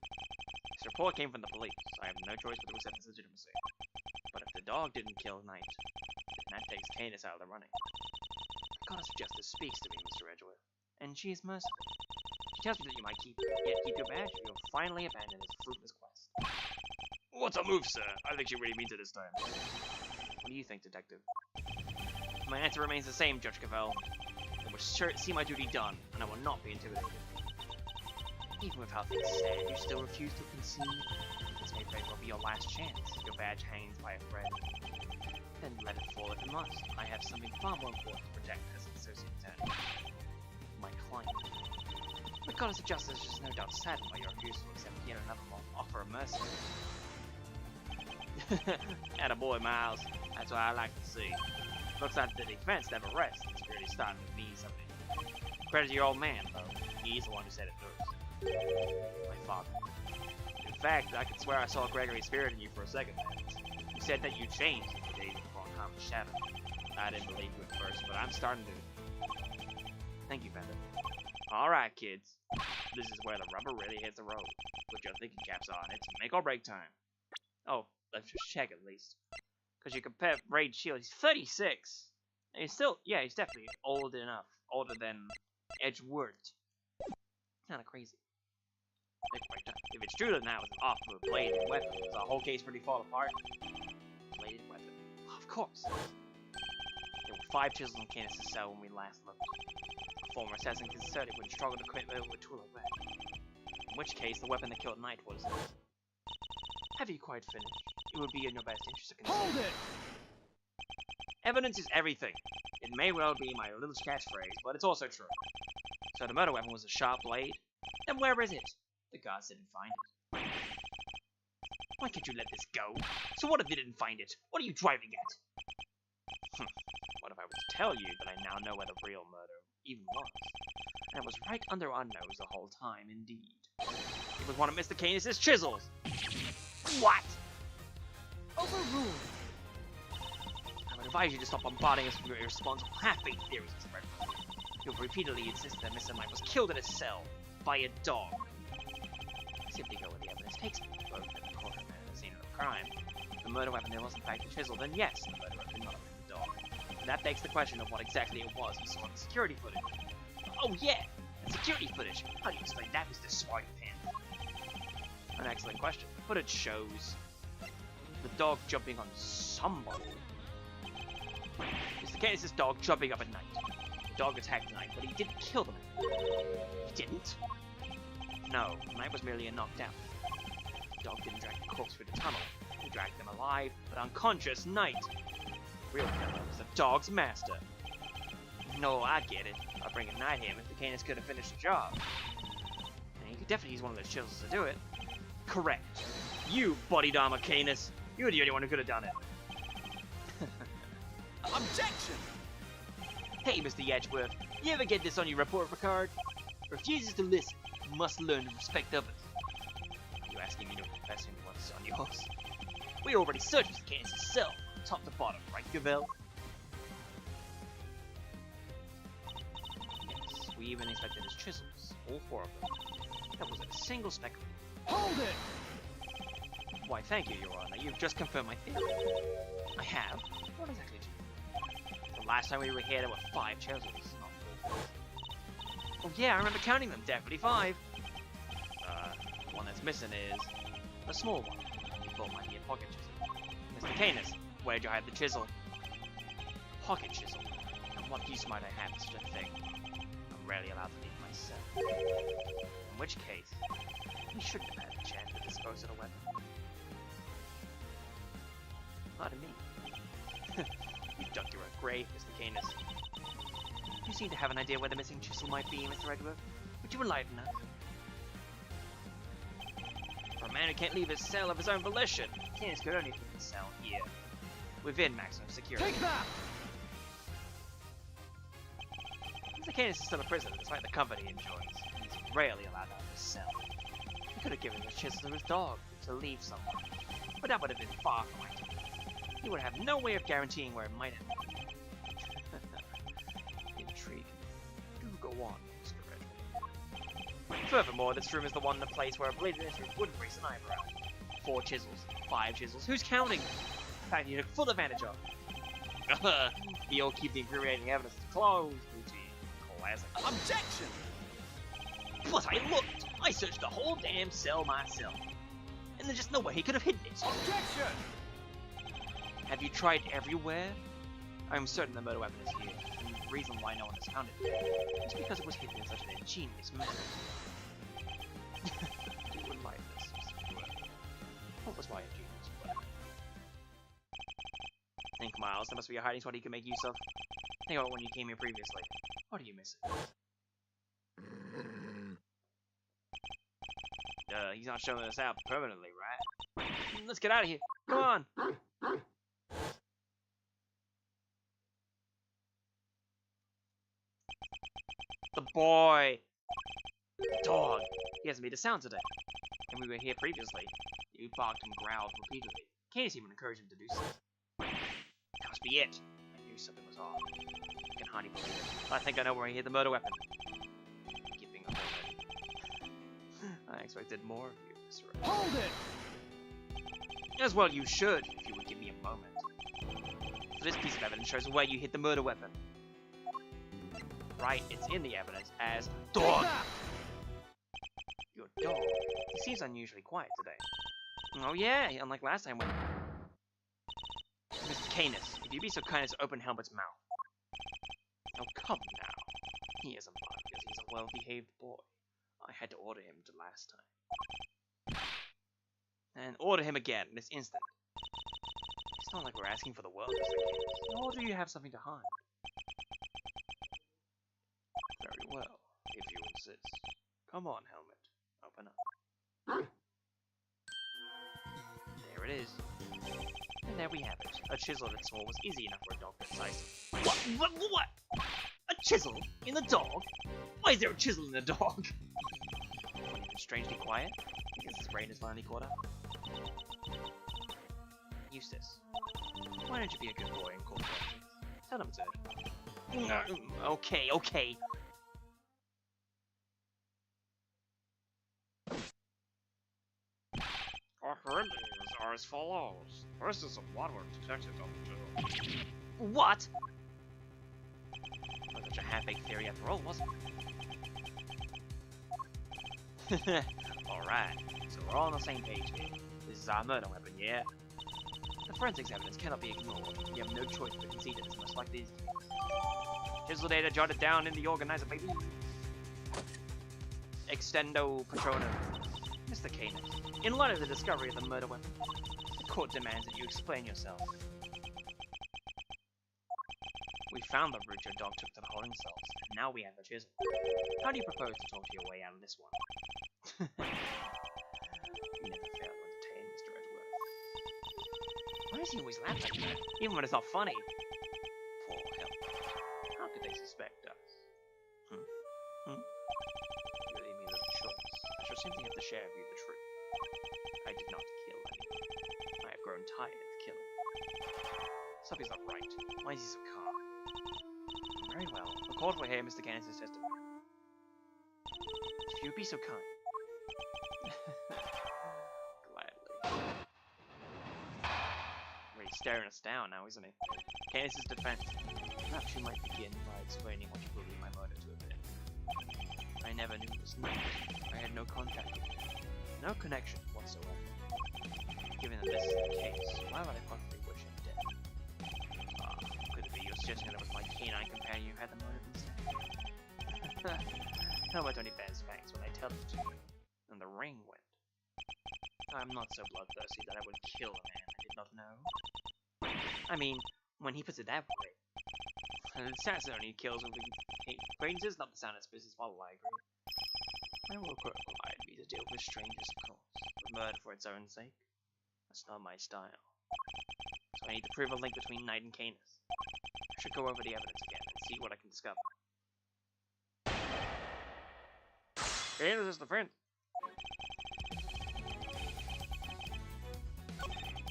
This report came from the police. I have no choice but to accept its legitimacy. But if the dog didn't kill Knight, then that takes Canis out of the running. The goddess of justice speaks to me, Mr. Edgeworth, and she is merciful. She tells me that you might keep your badge, or you'll finally abandon this fruitless quest. What's a move, sir? I think she really means it this time. What do you think, Detective? My answer remains the same, Judge Cavell. I will see my duty done, and I will not be intimidated. Even with how things stand, you still refuse to concede? This may very well be your last chance. Your badge hangs by a thread. Then let it fall if it must. I have something far more important to protect as an associate attorney. My client. The goddess of justice is no doubt saddened by your refusal to accept yet another offer of mercy. Attaboy, Miles. That's what I like to see. Looks like the defense never rests. It's really starting to mean something. Credit to your old man, though. He's the one who said it first. My father. In fact, I could swear I saw Gregory's spirit in you for a second there. You said that you changed in the days before Common Shadow. I didn't believe you at first, but I'm starting to. Thank you, Bender. Alright, kids. This is where the rubber really hits the road. Put your thinking caps on. It's make or break time. Oh, let's just check at least. Because you compare Raid Shield, he's 36. And he's still, yeah, he's definitely old enough. Older than Edgeworth. Kinda crazy. If it's true that that was an off-road bladed weapon, does our whole case really fall apart? Bladed weapon. Of course. There were 5 chisels in Canis' cell when we last looked. A former assassin considered it would struggle to quit with a tool like that. In which case, the weapon that killed Knight was... Have you quite finished? It would be in your best interest to consider. Hold it! Evidence is everything. It may well be my little catchphrase, but it's also true. So the murder weapon was a sharp blade? Then where is it? The guards didn't find it. Why can't you let this go? So what if they didn't find it? What are you driving at? What if I were to tell you that I now know where the real murder even was? And it was right under our nose the whole time, indeed. It was one of Mr. Canis' chisels! What? Overruled! I would advise you to stop bombarding us with your irresponsible half-baked theories, Mr. Redford. You've repeatedly insisted that Mr. Knight was killed in a cell by a dog. Simply go where the evidence takes me. Both at the court and the scene of the crime. If the murder weapon there was in fact a chisel, then yes, the murderer could not have been the dog. And that begs the question of what exactly it was we saw in the security footage. Oh yeah! The security footage! How do you explain that, Mr. Swipe Pen? An excellent question. The footage shows the dog jumping on somebody. Mr. Canis' dog jumping up at Knight. The dog attacked Knight, but he didn't kill the man. He didn't? No, Knight was merely knocked out. The dog didn't drag the corpse through the tunnel. He dragged them alive, but unconscious Knight. Real killer was the dog's master. No, I get it. By bringing Knight here, Mr. Canis could have finished the job. And he could definitely use one of those chisels to do it. Correct. You bodied armor Canis. You're the only one who could have done it. Objection! Hey, Mr. Edgeworth, you ever get this on your report card? Refuses to listen, must learn to respect others. Are you asking me to confess into what's on yours? We already searched Mr. Canis' cell, top to bottom, right, Gavel? Yes, we even inspected his chisels, all 4 of them. That wasn't a single speck of... Hold it! Why, thank you, Your Honor. You've just confirmed my theory. I have? What exactly did you... The last time we were here, there were 5 chisels, not 4. Oh yeah, I remember counting them. Definitely 5. The one that's missing is a small one. You thought might be a pocket chisel. Mr. Canis, where'd you hide the chisel? Pocket chisel. And what use might I have for such a thing? I'm rarely allowed to leave my cell. In which case, we shouldn't have had a chance to dispose of the weapon. Pardon me. You dug your own grave, Mr. Canis. You seem to have an idea where the missing chisel might be, Mr. Redworth. Would you enlighten us? For a man who can't leave his cell of his own volition, Canis could only leave his cell here, within maximum security. Take that! Mr. Canis is still a prisoner, despite the comfort he enjoys. He's rarely allowed out of his cell. He could have given his chisel to his dog to leave somewhere, but that would have been far from ideal. He would have no way of guaranteeing where it might have been. Intriguing. Do go on, Mr. Redwood. Furthermore, this room is the one in the place where a bladed instrument wouldn't raise an eyebrow. 4 chisels, 5 chisels, who's counting? In fact, you took full advantage of. He'll keep the infuriating evidence closed, routine. Classic. Objection! But I looked! I searched the whole damn cell myself. And there's just no way he could have hidden it. Objection! Have you tried everywhere? I'm certain the murder weapon is here, and the reason why no one has found it is because it was hidden in such an ingenious manner. You wouldn't like this, Mr. Redworth. What was my ingenious plan? Think, Miles, there must be a hiding spot you can make use of. Think about when you came here previously. Or do you miss it? He's not showing us out permanently, right? Let's get out of here. Come on! The boy! Dog! He hasn't made a sound today. And we were here previously. You barked and growled repeatedly. Can't even encourage him to do so. That must be it. I knew something was off. I can hardly believe it. I think I know where he hid the murder weapon. Giving up already. I expected more of you, Mr. Redwood. Hold it! As well you should, if you would give me a moment. So this piece of evidence shows where you hid the murder weapon. Right, it's in the evidence as dog. Your dog. He seems unusually quiet today. Oh yeah, unlike last time when... Mr. Canis, if you'd be so kind as to open Helmet's mouth. Oh, come now. He isn't barking because he's a well-behaved boy. I had to order him to last time. And order him again, this instant. It's not like we're asking for the world, Mr. Canis. Nor do you have something to hide. Very well, if you insist. Come on, Helmet. Open up. There it is. And there we have it. A chisel that small was easy enough for a dog that size. What? A chisel in the dog? Why is there a chisel in the dog? What, even strangely quiet? I guess his brain is finally caught up. Eustace, why don't you be a good boy and call the doctor? Tell him it's urgent. Okay. Our findings are as follows. First is a water detected on the journal. What? Not such a half-baked theory after all, was it? Alright, so we're all on the same page here. This is our murder weapon, yeah? The forensics evidence cannot be ignored. You have no choice but to concede it as much like these cases. Chisel data jotted down in the organizer, baby. Extendo Patronum. Mr. Canis, in light of the discovery of the murder weapon, the court demands that you explain yourself. We found the route your dog took to the holding cells, and now we have the chisel. How do you propose to talk your way out of this one? You never fail to entertain, Mr. Edgeworth. Why does he always laugh like that, even when it's not funny? Poor help. How could they suspect us? You leave me little choice. I shall simply have to share with you the truth. I did not kill anyone. I have grown tired of killing. Something's not right. Why is he so calm? Very well. The court will hear Mr. Canis' testimony. If you would be so kind. Gladly. He's staring us down now, isn't he? Canis' defense. Perhaps you might begin by explaining what you believe my murder to have been. I never knew this man. I had no contact with him. No connection whatsoever. Given that this is the case, why would I possibly wish him dead? Could it be you're suggesting that it was my canine companion who had the motive instead? Helmet only bears facts when I tell it to you. And the ring went. I'm not so bloodthirsty that I would kill a man I did not know. I mean, when he puts it that way. The assassin only kills when acquaintances, not the sound of business model, I agree. I will require me to deal with strangers, of course, but murder for its own sake. That's not my style. So I need to prove a link between Knight and Canis. I should go over the evidence again and see what I can discover. Canis is the friend.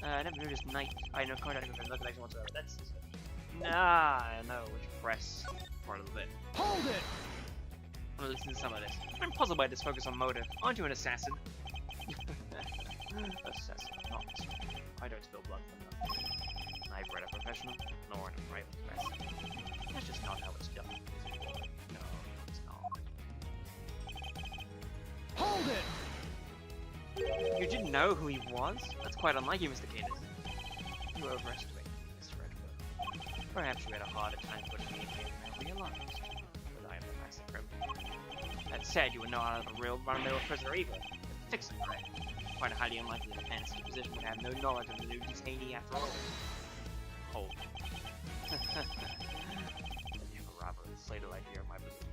I never noticed Knight. I know contact with him, no connection whatsoever. That's nah, I know which press for a little bit. Hold it! I'm gonna listen to some of this. I'm puzzled by this focus on motive. Aren't you an assassin? Assassin, not this one. I don't spill blood from them. Neither at a professional, nor in a private capacity. That's just not how it's done. No, it's not. Hold it! You didn't know who he was? That's quite unlike you, Mr. Canis. You overestimate me, Mr. Edward. Perhaps you had a harder time putting me in here than I realized. But I am the master criminal. That said, you would know out of a real run-of-the-mill prisoner either. Fix it, right? Quite highly unlikely that a fancy position would have no knowledge of the new detainee after all. Hold. Then you have a robber and slayed the idea of my position.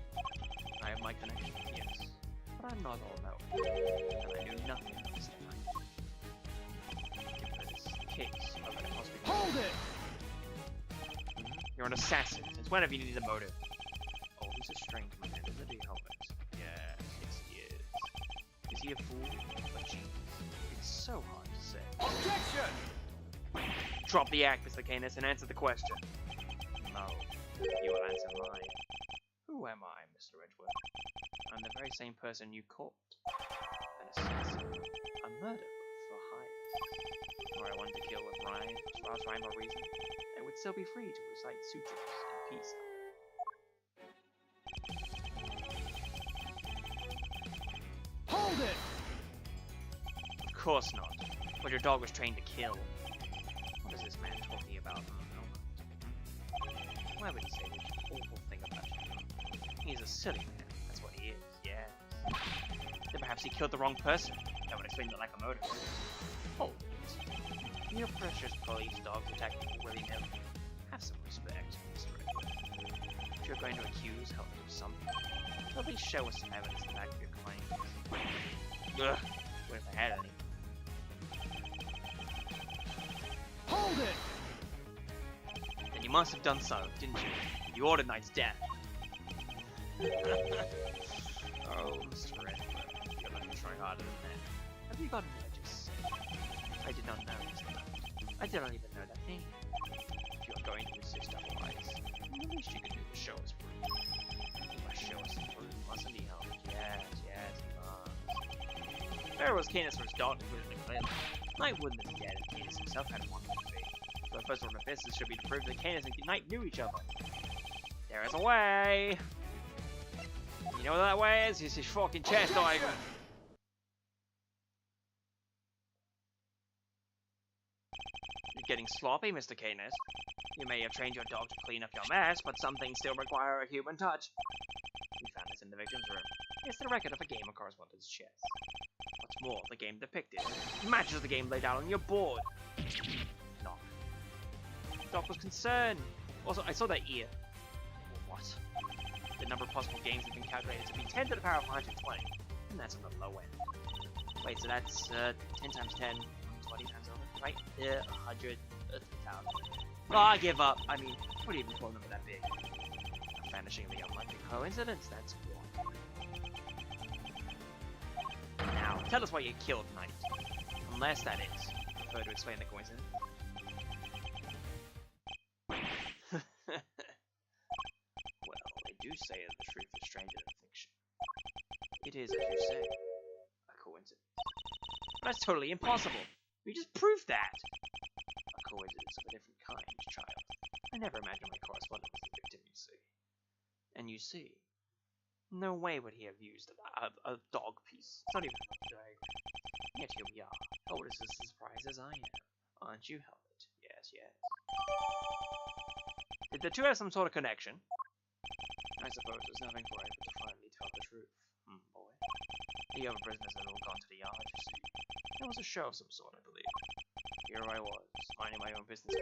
I have my connection, yes. But I'm not all knowing. And I knew nothing of this time. Given this case, I bet it must be. Hold it! You're an assassin. Since when have you needed a motive? Oh, he's a strange man, isn't he, Helmet? Yes, he is. Is he a fool? But genius. It's so hard to say. Objection! Drop the act, Mr. Canis, and answer the question. No. You will answer mine. Who am I, Mr. Edgeworth? I'm the very same person you caught. An assassin. A murderer for hire. Or I wanted to kill with rhyme, as far as rhyme or reason, I would still be free to recite sutras in peace. Hold it! Of course not. But your dog was trained to kill. What is this man talking about? Why would he say such an awful thing about you? He's a silly man. That's what he is, yes. Then perhaps he killed the wrong person. That would explain the lack of motive. Hold it. Your precious police dogs attack people willy-nilly. Have some respect, Mr. Edward. If you're going to accuse Helmet of something, at least show us some evidence to back your claims. Ugh. What if I had any? Hold it! Then you must have done so, didn't you? You ordered Knight's death. Oh, Mr. Edward, you're not trying harder than that. Have you gotten what I just said? I did not know, Mr. Knight. I did not even know that name. If you are going to insist otherwise, the least you can do is show us proof. You must show us some proof, mustn't he, Helmet? Yes, yes, he must. There was Canis for his dog, including the claim. Knight wouldn't have been dead if Canis himself had wanted to be. So the first order of business should be to prove that Canis and Knight knew each other. There is a way! You know what that way is? It's his fucking chest diagram. You're getting sloppy, Mr. Canis. You may have trained your dog to clean up your mess, but some things still require a human touch. We found this in the victim's room. It's the record of a game of correspondence chess. What's more, the game depicted matches the game laid out on your board. No. The dog was concerned. Also, I saw that ear. What? The number of possible games has been calculated to be 10 to the power of 120, and that's on the low end. Wait, so that's 10 times 10, 20 times over, right? 100, 1,000. Oh, I give up. I mean, what do you even call a number that big? A vanishingly unlikely coincidence, that's one. Now, tell us why you killed Knight. Unless that is. Prefer to explain the coincidence. Well, they do say that the truth is stranger than fiction. It is, as you say, a coincidence. But that's totally impossible. We just proved that. A coincidence of a different kind, child. I never imagined my correspondent was the victim, you see. And you see, no way would he have used a dog piece. It's not even a drag. Yet here we are. Helmet is as surprised as I am. Aren't you, Helmet? Yes, yes. Did the two have some sort of connection? I suppose there's nothing for it but to finally tell the truth. Boy. The other prisoners had all gone to the yard, you see. There was a show of some sort, I believe. here I was, minding my own business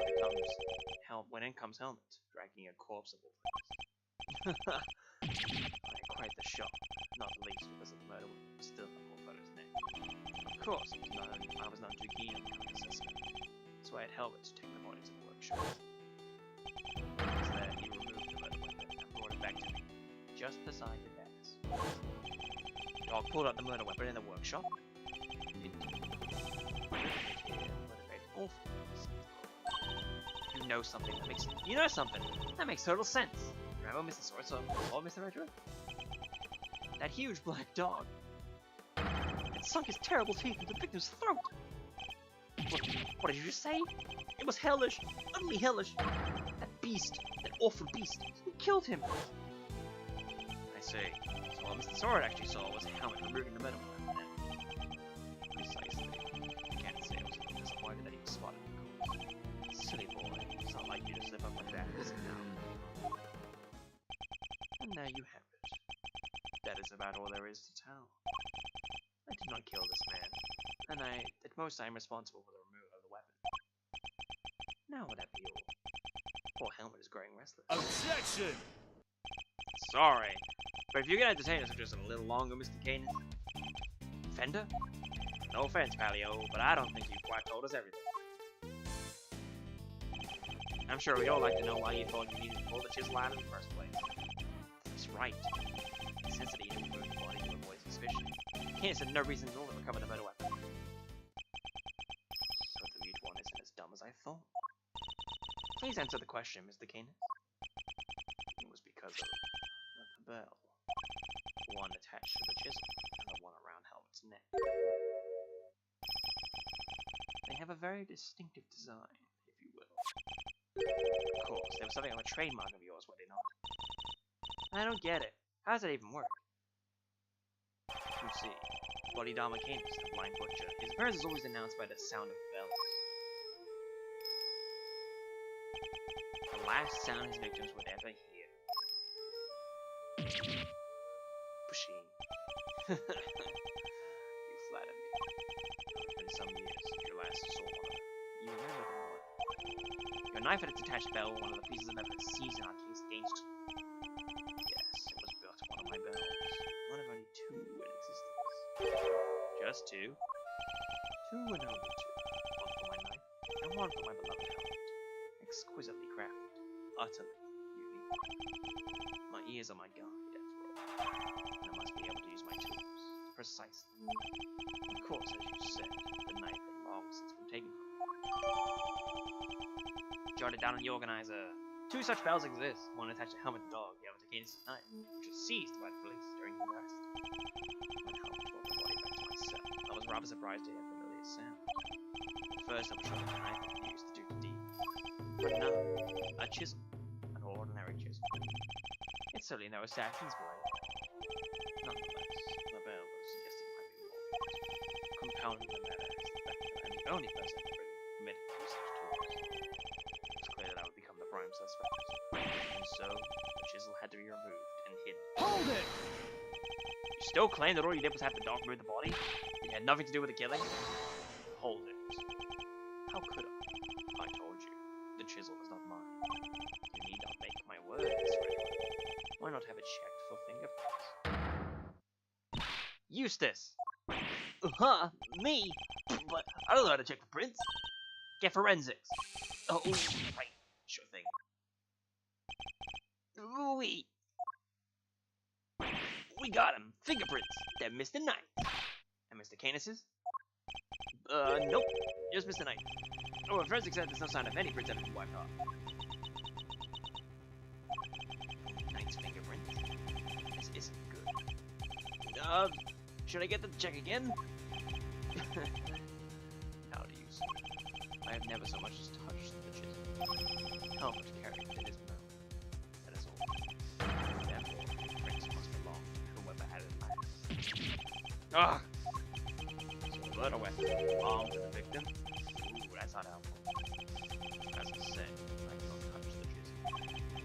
when in comes Helmet, dragging a corpse of all things. Quite the shock, not the least because of the murder weapon still on Morpho's neck. Of course, I was not too keen on becoming a suspect, so I had Helmet to take the body to the workshop. Once there, he removed the murder weapon and brought it back to me, just beside the desk. The dog pulled out the murder weapon in the workshop. You know something that makes total sense. Remember Mr. Swordsaw or Mr. Redwood? That huge black dog. It sunk his terrible teeth into the victim's throat. What did you just say? It was hellish, utterly hellish. That beast, that awful beast, who killed him? I see. So what Mr. Sword actually saw was Helmet removing the murder weapon. Precisely. I can't say I was disappointed that he was spotted. Silly boy, it's not like you to slip up like that, is it now? And there you have it. That is about all there is to tell. I did not kill this man, and at most I am responsible for the removal of the weapon. Now would that be all? Poor Helmet is growing restless. Objection! Sorry, but if you can entertain us for just a little longer, Mr. Kanan. Fender? No offense, Palio, but I don't think you quite told us everything. I'm sure we all like to know why you thought you needed to pull the chisel out in the first place. That's right. Necessity to remove the body to avoid suspicion. Kanan said no reason at all to recover the murder weapon. So the mute one isn't as dumb as I thought. Please answer the question, Mr. Kanan. It was because of the bell. One attached to the chisel, and the one around Helmet's neck. They have a very distinctive design, if you will. Of course, there was something on a trademark of yours, were they not? I don't get it. How does that even work? You see, Bloody Dharma Canis, the blind butcher, his appearance is always announced by the sound of bells. The last sound his victims would ever hear. Pushing. You flatter me. It's been some years since you last saw one of them. You remember them all. Your knife had its attached bell, one of the pieces of evidence seized in our case against you. Yes, it was but one of my bells. One of only two in existence. Just two? Two and only two. One for my knife, and one for my beloved Helmet. Exquisitely crafted. Utterly unique. My ears are my guide, after all. And I must be able to use my tools. Precisely. Of course, as you said, the knife had long since been taken from me. Jotted down in the organizer. Two such bells exist. One attached to Helmet the dog, the other to Canis' knife, which was seized by the police during the arrest. When Helmet brought the body back to my cell, I was rather surprised to hear a familiar sound. At first I was sure the knife had been used to do the deed. But no, a chisel. An ordinary chisel. It's certainly no assassin's blade. Nonetheless, the bell was suggesting might be more. Compounding the matter is the fact that I'm the only person ever permitted to use such tools. It was clear that I would become the prime suspect. And so, the chisel had to be removed and hidden. Hold it! You still claim that all you did was have the dog move the body? It had nothing to do with the killing? Hold it. How could I? I told you. The chisel was not mine. You need not make my words, Gregory. Why not have it checked for fingerprints? Eustace! Huh? Me? But I don't know how to check for prints. Get forensics! Oh, right. Sure thing. Wait! We got him. Fingerprints. They're Mr. Knight. And Mr. Canis's? Nope. Just Mr. Knight. Oh, and forensics said there's no sign of any prints ever been wiped off. Knight's fingerprints? This isn't good. Should I get them to check again? How do you see? I have never so much as touched the chisel. Helmet carried it in his mouth. That is all. Therefore, the prints must belong to whoever had it last. Ah! So the murder weapon belonged to the victim? Ooh, that's not helpful. As I said, I cannot touch the chisel.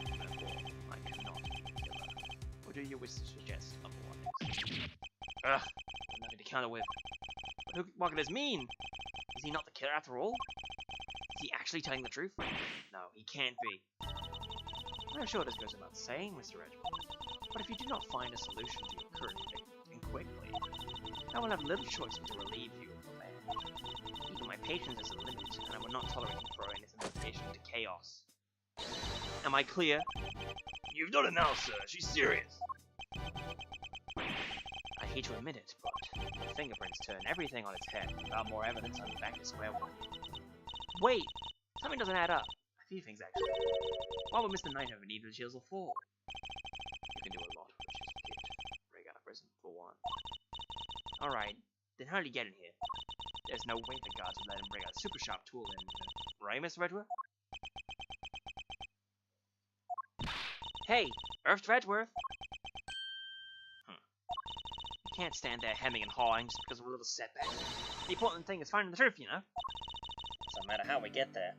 Therefore, I cannot be the killer. Or do you wish to suggest otherwise? Ugh! Nothing to counter with. But what could this mean? Is he not the killer after all? he actually telling the truth? No, he can't be. I'm sure this goes without saying, Mr. Edgeworth, but if you do not find a solution to your current predicament, and quickly, I will have little choice but to relieve you of the badge. Even my patience is a limit, and I will not tolerate you throwing this investigation into chaos. Am I clear? You've done it now, sir. She's serious. I hate to admit it, but the fingerprints turn everything on its head. Without more evidence, I'm back to square one. Wait! Something doesn't add up. A few things, actually. Why would Mr. Knight have need of the chisel for? You can do a lot with a chisel kit. Break out of prison, for one. Alright, then how did he get in here? There's no way the guards would let him bring a super sharp tool in. Right, Mr. Edgeworth? Hey! Earth Edgeworth! You can't stand there hemming and hawing just because of a little setback. The important thing is finding the truth, you know? Doesn't matter how we get there.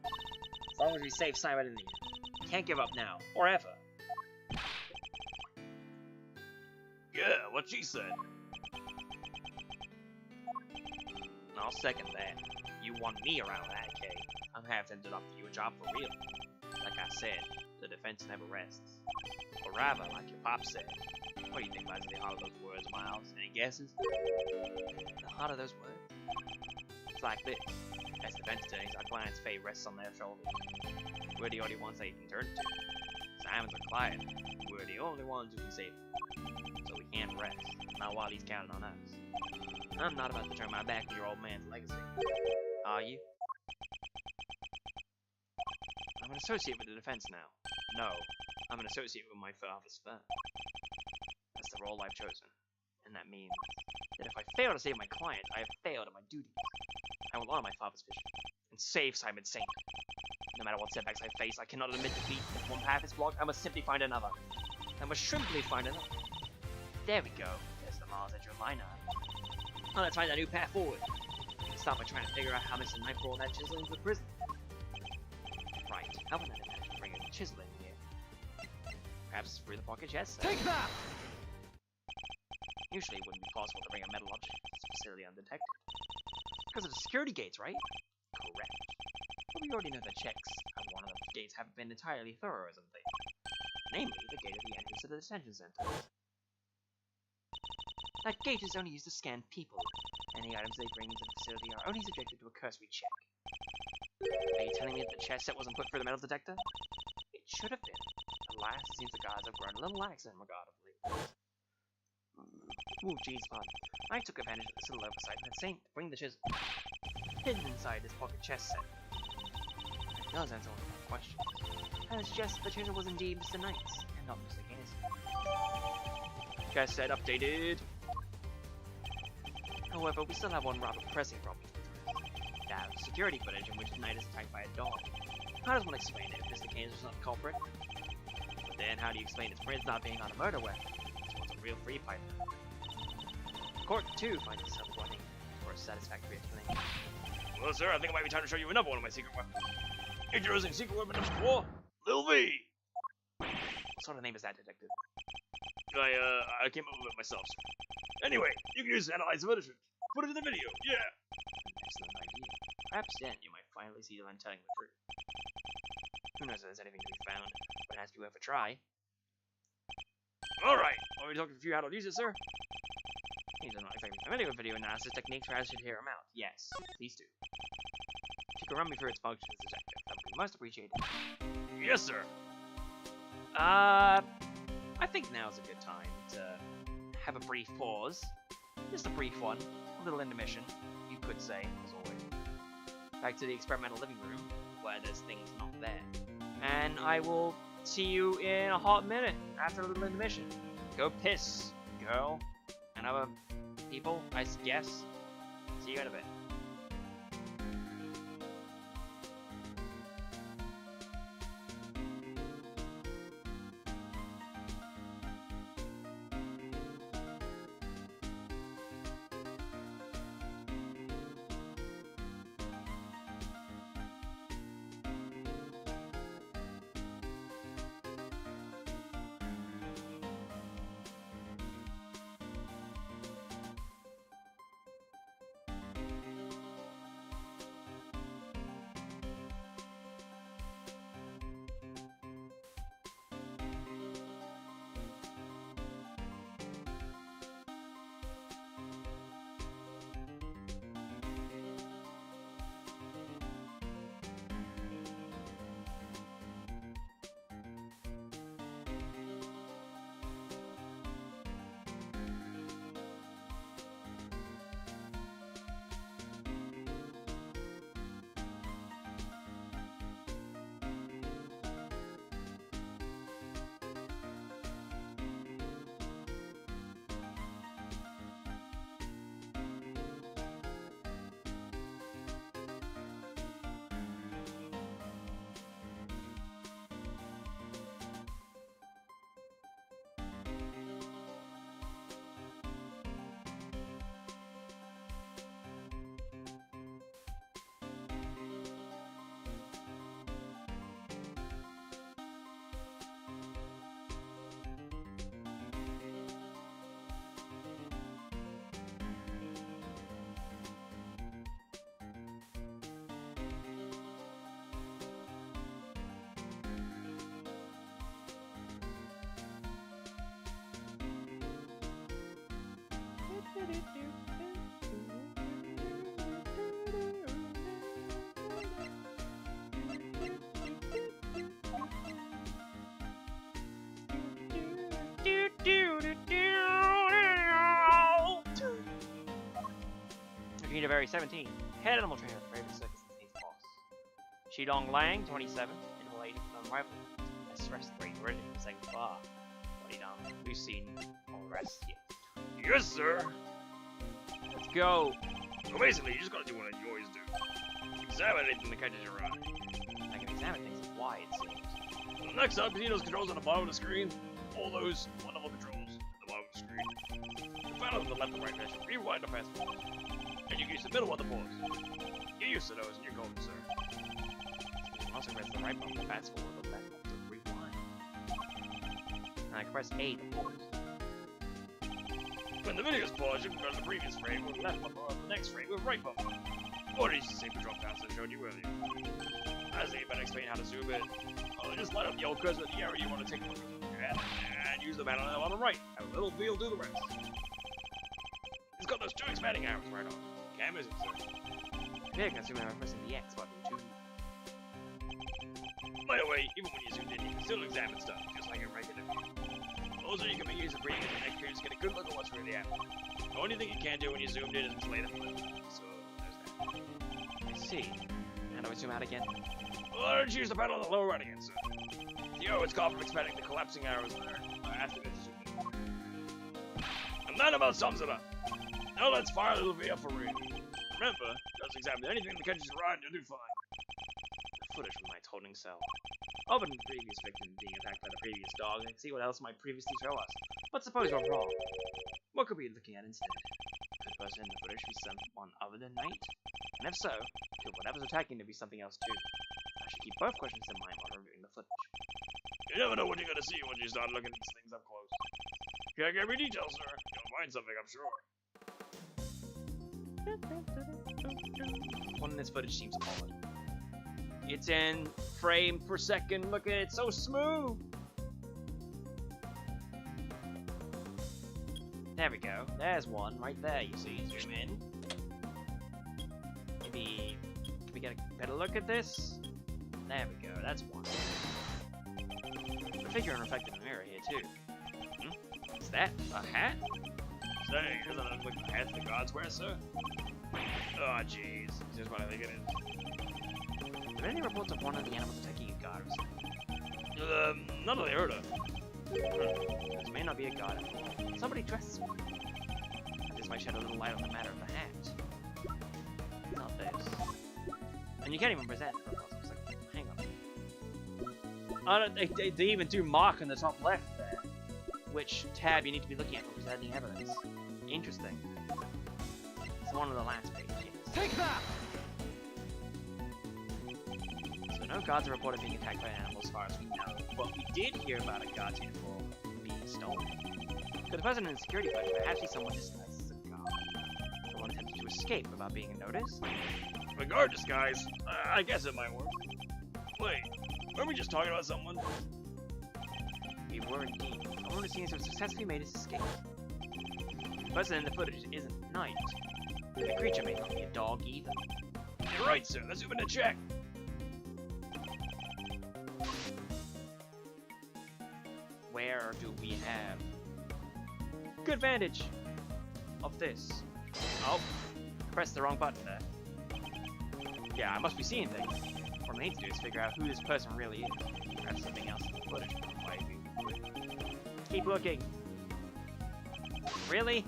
As long as we save Simon in the end. Can't give up now, or ever. Yeah, what she said. I'll second that. You want me around that, Kay. I'm half tempted up to you a job for real. Like I said, the defense never rests. Or rather, like your pop said. What do you think lies at the heart of those words, Miles? Any guesses? The heart of those words? It's like this. As defense attorneys, our client's fate rests on their shoulders. We're the only ones they can turn to. Simon's our client. We're the only ones who can save him. So we can't rest. Not while he's counting on us. I'm not about to turn my back on your old man's legacy. Are you? I'm an associate with the defense now. No, I'm an associate with my father's firm. That's the role I've chosen. And that means that if I fail to save my client, I have failed at my duties. I will honor my father's vision and save Simon Saint. No matter what setbacks I face, I cannot admit defeat. If one path is blocked, I must simply find another. I must simply find another. There we go. There's the Mars at your liner. Now let's find a new path forward. Let's start by trying to figure out how Mr. Knight brought that chisel into the prison. Right, how would I manage to bring a chisel in here? Perhaps through the pocket chest? Take that! Usually it wouldn't be possible to bring a metal object to this facility undetected. Because of the security gates, right? Correct. But we already know the checks at one of the gates haven't been entirely thorough as of late. Namely, the gate at the entrance to the detention center. That gate is only used to scan people, and the items they bring into the facility are only subjected to a cursory check. Are you telling me that the chest set wasn't put through the metal detector? It should have been. Alas, it seems the guards have grown a little lax in regard of late. Ooh, jeez, pardon. I took advantage of this little oversight and had Saint bring the chisel. Hidden inside this pocket chest set. That does answer one of my questions. And it's just the chisel was indeed Mr. Knight's, and not Mr. Gaines. Chest set updated. However, we still have one rather pressing problem to address. That of security footage in which the Knight is attacked by a dog. How does one explain it if Mr. Gaines was not the culprit? But then, how do you explain his prints not being on a murder weapon? This one's a real free piper. Court 2 finds itself wanting for a satisfactory explanation. Well, sir, I think it might be time to show you another one of my secret weapons. Introducing secret weapon number 4, Lil V. What sort of name is that, Detective? I came up with it myself, sir. Anyway, you can use it to analyze the footage. Put it in the video, yeah. Excellent idea. Perhaps then you might finally see the man telling the truth. Who knows if there's anything to be found, but it has to be worth a try. Alright, want me to talk to you how to use it, sir? These are not exactly familiar with video analysis techniques, or I should hear them out. Yes, please do. If you could run me through its functions, Detective, that would be most appreciated. Yes, sir. I think now's a good time to have a brief pause. Just a brief one. A little intermission, you could say, as always. Back to the experimental living room, where there's things not there. And I will see you in a hot minute after a little intermission. Go piss, girl. And other people, I guess. See you in a bit. February 17. Head animal trainer at the Raven Circus and Sneeze Boss. Shidong Lang, 27. Interval 80 from rival. Rest 3, ready for saying goodbye. What done? We've seen all the rest yet. Yes, sir. Let's go. So basically, you just gotta do what you always do. Examine anything that catches your eye. I can examine things as why it seems. Next up, you see those controls on the bottom of the screen? All those wonderful controls at the bottom of the screen. You find them on the left and right measure. Rewind to fast forward. And you can use the middle one to pause. Get used to those and you're golden, sir. You can also press the right button to fast forward or the left button to rewind. And I can press A to pause. When the video is paused, you can go to the previous frame with left bumper or the next frame with right bumper. Or use the same control paths I showed you earlier. As I better explain how to zoom in. Just light up the old cursor at the area you want to take a look at, and use the panel on the right. Have a little wheel do the rest. It's got those two expanding arrows right on. Cameras insert. Here, you can zoom in by pressing the X button too. By the way, even when you zoomed in, you can still examine stuff, just like a regular view. Also, you can make use of breathing and experience to get a good look at what's really happening. The only thing you can't do when you zoomed in is play them. So, there's that. I see. How do I zoom out again? Well, choose the panel on the lower right again, sir. Yo, it's called from expanding the collapsing arrows there. After this zoomed in. And that about sums it up. Now let's fire a little V up for real. Remember, just examine anything that catches your eye and you'll do fine. Footage from my holding cell. Other than the previous victim being attacked by the previous dog, I can see what else might previously show us. But suppose we're wrong. What could we be looking at instead? Could the person in the footage be someone other than Knight? And if so, could whatever's attacking to be something else too? I should keep both questions in mind while reviewing the footage. You never know what you're gonna see when you start looking at these things up close. Can't get every detail, sir. You'll find something, I'm sure. One in this footage seems solid. It's in frame per second. Look at it, so smooth. There we go. There's one right there. You see. Zoom in. Maybe can we get a better look at this? There we go. That's one. The figure reflected in the mirror here too. Is that a hat? Say, doesn't that look like the hat the gods wear, sir? Oh, jeez. This is what I think it is. Are there any reports of one of the animals attacking a guard or something? None that I heard of. This may not be a guard at all. Somebody dressed as one. This might shed a little light on the matter of the hat. Not this. And you can't even present for a puzzle. Like, hang on. They even do mark on the top left there. Which tab you need to be looking at for presenting evidence. Interesting. It's one of the last pages. Take that! So no guards are reported being attacked by an animal as far as we know, but we did hear about a guard's uniform being stolen. Could the person in the security footage perhaps be someone disguised as a guard? Someone attempted to escape without being noticed? A guard disguise? I guess it might work. Wait, weren't we just talking about someone? We were indeed. I want to see if it successfully made his escape. The person in the footage isn't Knight. The creature may not be a dog either. You're right, sir. Let's zoom in and check. Where do we have good vantage of this? Oh, I pressed the wrong button there. Yeah, I must be seeing things. What I need to do is figure out who this person really is. Perhaps something else in the footage might be. Keep looking. Really?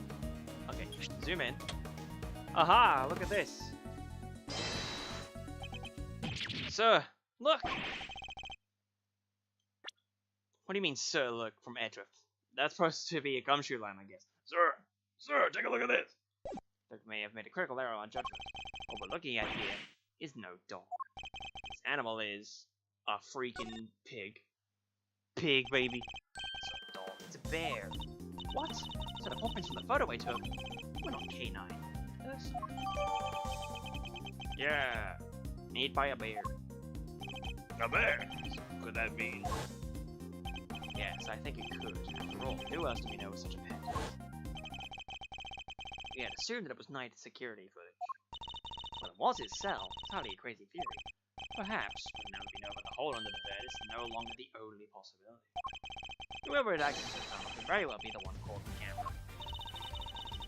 Okay, zoom in. Aha! Look at this. Sir, look! What do you mean, sir, look, from Edriff? That's supposed to be a gumshoe line, I guess. Sir, take a look at this. Look may have made a critical error on judgment. What we're looking at here is no dog. This animal is a freaking pig. Pig, baby. It's not a dog, it's a bear. What? So the footprints from the photo I took were not canine. Yes. Yeah, made by a bear. A bear? Could that mean? Yes, I think it could. After all, who else do we know with such a pet? We had assumed that it was Knight's security footage. Well, it was his cell. It's hardly a crazy theory. Perhaps, but now that we know about the hole under the bed, it's no longer the only possibility. Whoever had access to the tunnel could very well be the one caught on camera.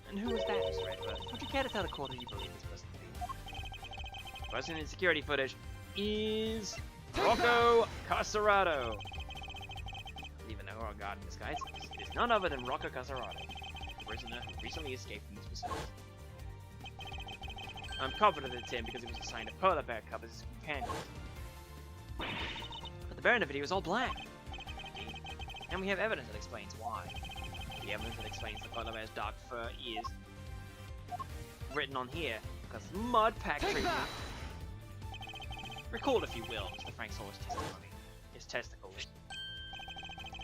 And who was that, Mr. Edward? Would you care to tell the court who you believe this person to be? person in security footage is Rocco Casarato. Even though our guard in disguise, it is none other than Rocco Casarato, a prisoner who recently escaped from this facility. I'm confident it's him because he was assigned a polar bear cub as his companion. But the bear in the video is all black. And we have evidence that explains why. The evidence that explains the polar bear's dark fur is written on here because mud pack treatment. Recall, if you will, Mr. Frank Saw's testimony. His testicles.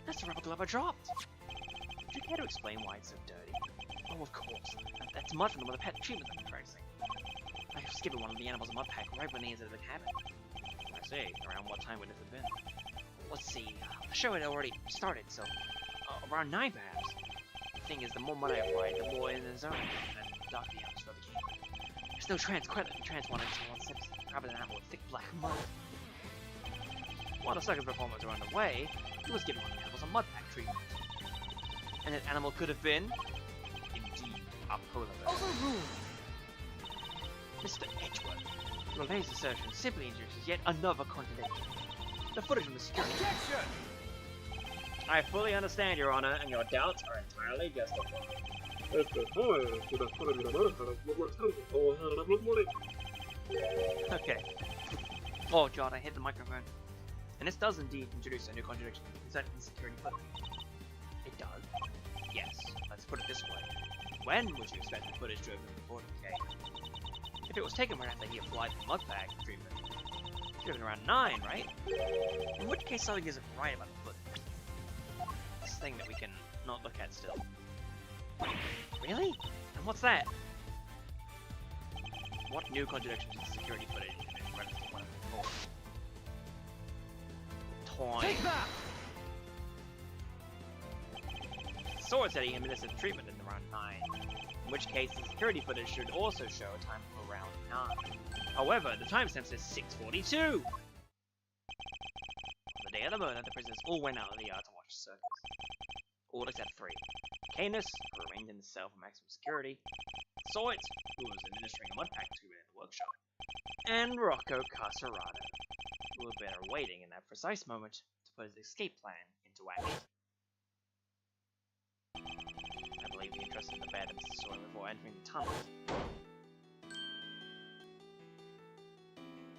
That's the rubber glove I dropped. Would you care to explain why it's so dirty? Oh, of course. That's mud from the pet treatment I'm practicing. I have skipped one of the animals in mud pack right when they entered the cabin. I see. Around what time would it have been? Let's see. The show had already started, so around 9 perhaps. The thing is, the more mud I applied, the more in the zone, and the darker the atmosphere became. There's no trans one until one sips grab an apple with thick black mud. While the circus performers were underway, he was given one of the animals a mud pack treatment. And that animal could have been, indeed, a polar bear. Overruled. Mr. Edgeworth, your latest assertion simply introduces yet another contradiction. The footage from the security. Objection. I fully understand, Your Honor, and your doubts are entirely justified. Okay. Oh god, I hit the microphone. And this does indeed introduce a new contradiction. Is that in security footage? It does? Yes. Let's put it this way. When would you expect the footage to have been recorded, okay? If it was taken right after he applied the mud pack treatment, it would have been around 9, right? In which case something isn't right about the footage. This thing that we can not look at still. Really? And what's that? What new contradictions in security footage in reference to one of the before? Toy. Take that. Sword said he administered treatment in around 9. In which case, the security footage should also show a time of around 9. However, the timestamp says 6:42! On the day of the murder, the prisoners all went out of the yard to watch the circus. All except 3. Canis, who remained in the cell for maximum security, Soit, who was administering a mud pack treatment in the workshop, and Rocco Casarato, who had been awaiting in that precise moment to put his escape plan into action. I believe he entrusted the bed to Mr. Sawyer before entering the tunnel.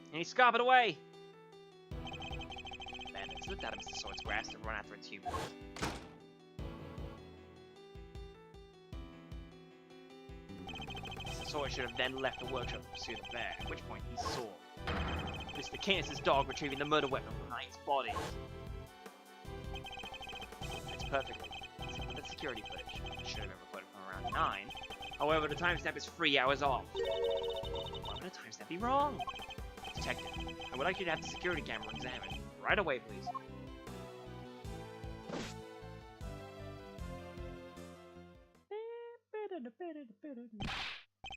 And he scarpered away! The bandit slipped out of Mr. Sawyer's grasp and ran after its human. Mr. Sawyer should have then left the workshop to pursue the bear, at which point he saw Mr. Canis' dog retrieving the murder weapon from Knight's body. It's perfectly. Except for the security footage. It should have been recorded from around 9. However, the timestamp is 3 hours off. Why would the timestamp be wrong? Detective, I would like you to have the security camera examined. Right away, please.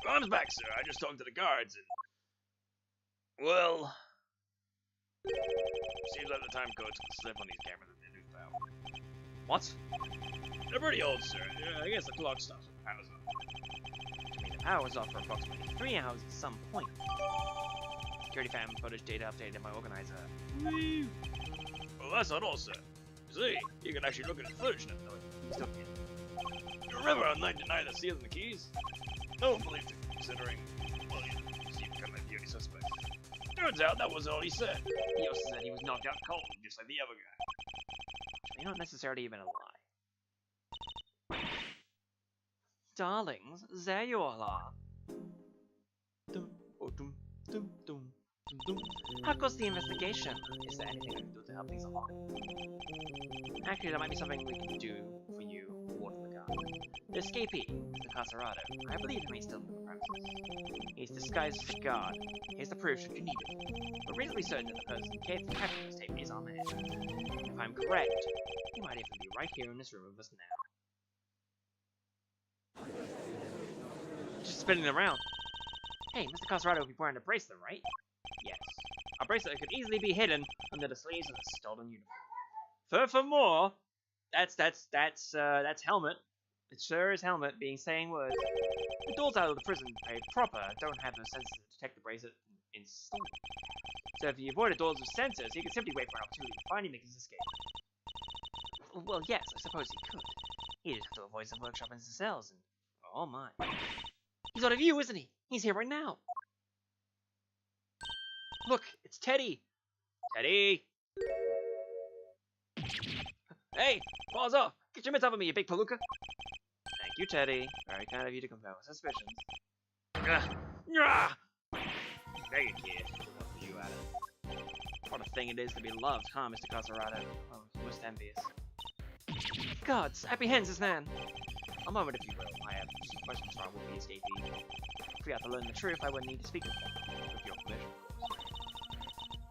Arms back, sir. I just talked to the guards and... Well... Seems like the time code took a slip on these cameras that they found. What? They're pretty old, sir. Yeah, I guess the clock stops when the power's on. Which means the power was off for approximately 3 hours at some point. Security fan footage data updated by organizer. Woo! Well, that's not all, sir. See, you can actually look at the footage now. Still can't. You remember on night denied the seal and the keys? No one believed him, considering, well, he seemed kind of like the only suspect. Turns out that wasn't all he said. He also said he was knocked out cold, just like the other guy. Which may not necessarily even a lie. Darlings, there you all are. Dum, oh, dum, dum, dum, dum, dum. How goes the investigation? Is there anything I can do to help things along? Actually, there might be something we can do for you, Warden of the Guard. The escapee, Mr. Casarato, I believe he may still be in the premises. He's disguised as a guard. Here's the proof should you need it. We're reasonably certain that the person capturing this tape is our man. If I'm correct, he might even be right here in this room with us now. Just spinning around. Hey, Mr. Casarato will be wearing a bracelet, right? Yes. A bracelet that could easily be hidden under the sleeves of a stolen uniform. Furthermore, that's helmet. It sure is helmet being saying words. The doors out of the prison, paid proper, don't have the sensors to detect the bracelet installed. So if he avoided doors with sensors, he could simply wait for an opportunity to finally make his escape. Well, yes, I suppose he could. He just have to avoid the workshop and the cells and... Oh my. He's out of view, isn't he? He's here right now. Look, it's Teddy. Teddy! Hey, balls off! Get your mitts off of me, you big palooka! Thank you, Teddy. Very kind of you to confirm my suspicions. There you kid. What were you at it? What a thing it is to be loved, huh, Mr. Caserado? Oh, most envious. Gods, apprehend this man! A moment, if you will. I have some questions for our would-be escapee. If we have to learn the truth, I would need to speak with him. With your permission.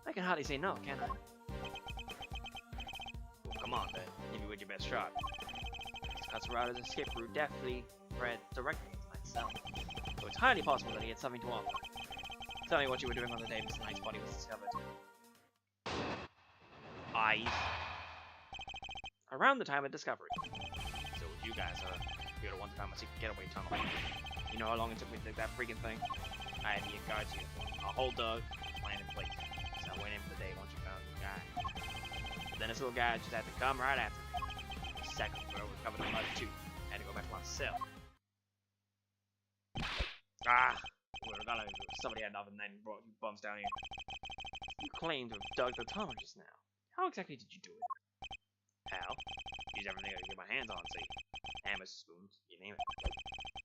I can hardly say no, can I? Well, come on, then. Give me with your best shot. Caserado's escape route definitely led directly into Knight's cell. So it's highly possible that he had something to offer. Tell me what you were doing on the day Mr. Knight's body was discovered. Eyes. Around the time of discovery. So you guys are here to one to find my secret getaway tunnel. You know how long it took me to dig that freaking thing? I had to get guards here. A whole dug, plan in place. So I went in for the day once you found the guy. But then this little guy just had to come right after me. The second girl was covered in mud too. Had to go back to my cell. We're gonna somebody had nothing then brought you bums down here. You claim to have dug the tunnel just now. How exactly did you do it? How? Use everything I could get my hands on, see? Hammers, spoons, you name it.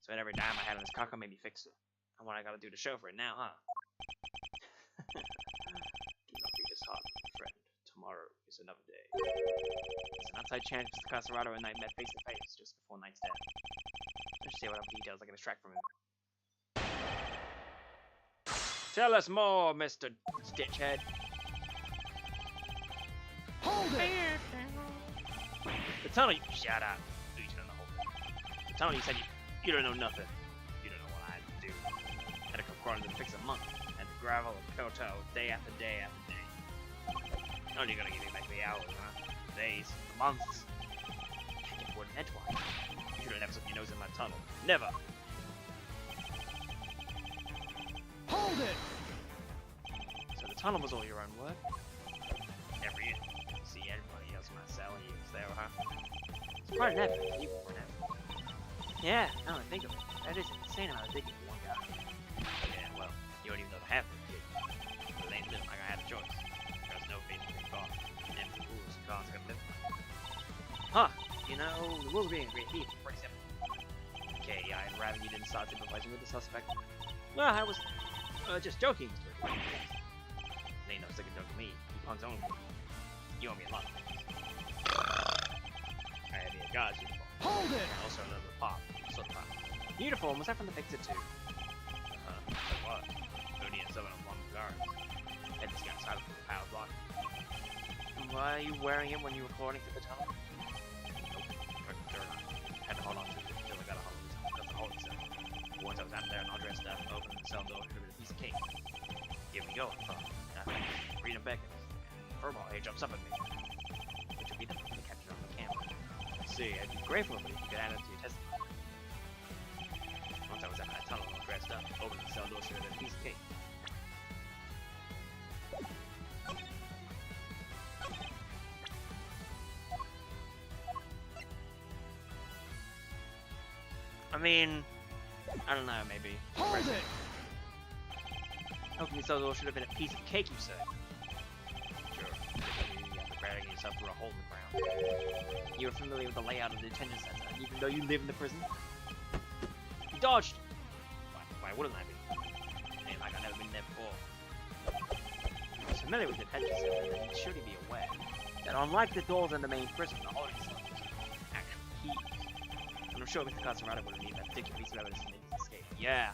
Spent every dime I had on this cocker made me fix it. And what I gotta do to show for it now, huh? Do not be disheartened, friend. Tomorrow is another day. There's an outside chance Mr. Caserado and Knight met face to face just before Knight's death. Let's see what other details I can extract from him. Tell us more, Mr. Stitchhead. Hold it! The tunnel you... Shut up. You don't know. The tunnel you said you don't know nothing. You don't know what I had to do. Had to come crawling to fix a month. Had to gravel and koto day after day after day. Only gonna give me back the hours, huh? Days, months. Can't get more than edgewise. You should have never stuck your nose in my tunnel. Never! Hold it! So the tunnel was all your own work? Every year. See everybody else in my cell and you was there, huh? It's quite an effort for you for an effort. Yeah, now I think of it. That is an insane amount of digging for one guy. Yeah, well, you don't even know the half of it, kid. But it ain't living like I had a choice. There's no faith in big boss. And the rules, God's gonna live. Huh. You know, the rules being a great thief is pretty simple. Okay, yeah, I'd rather you didn't start sympathizing with the suspect. Well, I was just joking, Mr. They ain't no second joke to me. You punks own me. You owe me a lot of things. I had the God's uniform. Hold it! And also a little pop. Sort of pop. Uniform, was that from the Fixer 2? Like what? Only had 7 on 1 guards. Had this guy inside of the power block. Why are you wearing it when you were crawling through the tunnel? Had to hold on to it until I got a hold of it. Once I was out there and all dressed up, opening the cell door, it was a piece of cake. Here we go, I thought. Nothing. Freedom beckons. And Furball, he jumps up at me. Which would be the capture on the camera. See, I'd be grateful if you could add it to your testimony. Once I was out in that tunnel, all dressed up, opening the cell door, it was a piece of cake. I mean, I don't know, maybe. Hold it! Opening the door should have been a piece of cake, you said. Sure. You have to barricade yourself through a hole in the ground. You were familiar with the layout of the detention center, even though you live in the prison? You dodged! Why wouldn't I be? Ain't like I've never been there before. If you're familiar with the detention center, then you'd surely be aware that unlike the doors in the main prison, the holding cell is actual keys. And I'm sure Mr. Caserado would need that particular piece of evidence to make his escape. Yeah.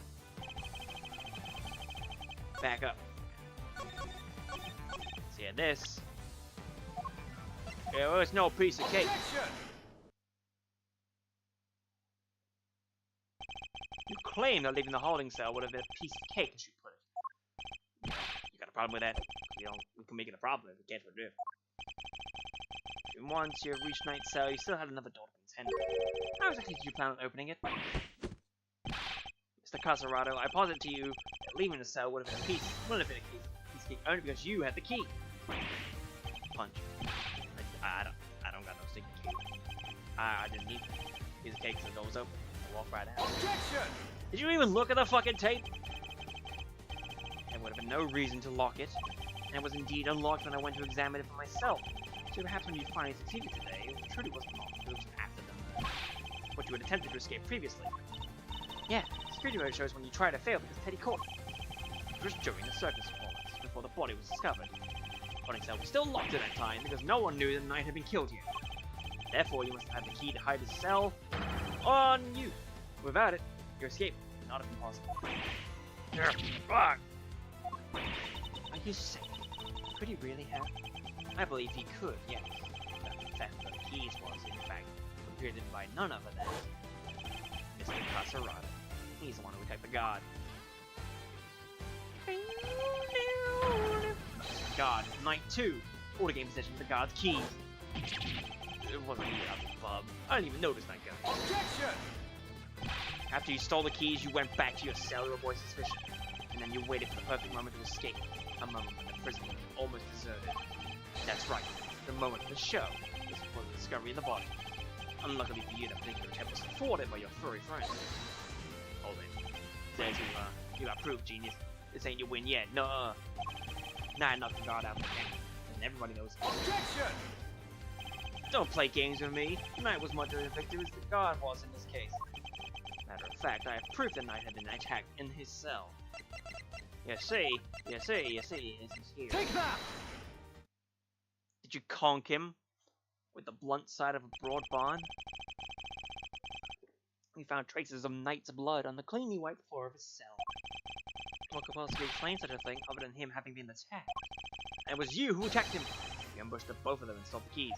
Back up. So yeah, this. Yeah, well, it's no piece of cake. Objection! You claim that leaving the holding cell would have been a piece of cake, as you put it. You got a problem with that? We can make it a problem if we can't forgive. And once you have reached Knight's cell, you still had another door to contend with. How exactly did you plan on opening it? Mr. Mr. Casarado, I posit to you that leaving the cell would have been a piece of cake only because you had the key. Punch. I don't got no stinking key. I didn't need it. Piece of cake, so the door was open. I walked right out. Objection! Did you even look at the fucking tape? There would have been no reason to lock it, and it was indeed unlocked when I went to examine it for myself. So perhaps when you finally succeeded today, it truly wasn't locked. It was after the what you had attempted to escape previously. Yeah, security mode shows when you try to fail because Teddy caught you. It was during the circus performance, before the body was discovered. Holding cell was still locked at that time because no one knew the knight had been killed here. Therefore, you must have had the key to hide his cell on you. Without it, your escape would not have been possible. Fuck! Are you sick? Could he really have? I believe he could, yes. But the theft of the keys was, in fact, completed by none other than Mr. Casarado. He's the one who attacked the god. God, Night 2. Order game possession of the god's keys. It wasn't me, I was Bob. I didn't even notice that guy. Objection! After you stole the keys, you went back to your cell to avoid suspicion. And then you waited for the perfect moment to escape. A moment when the prison was almost deserted. That's right, the moment of the show was before the discovery of the body. Unluckily for you, that particular attempt was thwarted by your furry friend. Hold it. There's you got proof, genius. This ain't your win yet. Nuh-uh. Now I knocked the guard out of the game, and everybody knows. Objection! Don't play games with me. Knight was much of a victim as the guard was in this case. Matter of fact, I have proof that Knight had been attacked in his cell. You see, this is here. Take that! Did you conk him with the blunt side of a broad barn? We found traces of Knight's blood on the cleanly wiped floor of his cell. What could possibly explain such a thing other than him having been attacked? And it was you who attacked him! You ambushed both of them and stole the keys.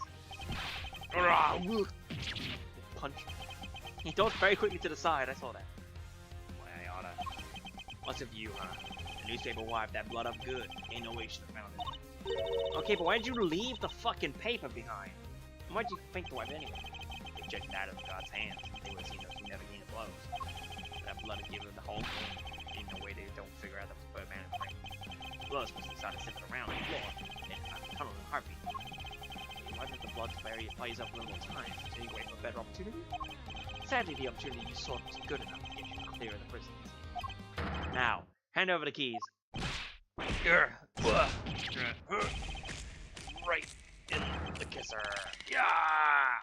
Punch. He dodged very quickly to the side, I saw that. Why, I oughta. What's of you, huh? The newspaper wiped that blood up good. Ain't no way you should have found it. Okay, but why did you leave the fucking paper behind? And why'd you think to wipe it anyway? They checked that in God's hands. They would have seen us who never gained blows. That blood had given the whole thing. Ain't no way they don't figure out that was Birdman and Frank. Blood was decided to sit around on the floor. And found a tunnel in a heartbeat. Why did the blood plays up a little time until you wait for a better opportunity? Sadly, the opportunity you sought was good enough to get you clear of the prison. Now, hand over the keys. Right in the kisser. Yeah!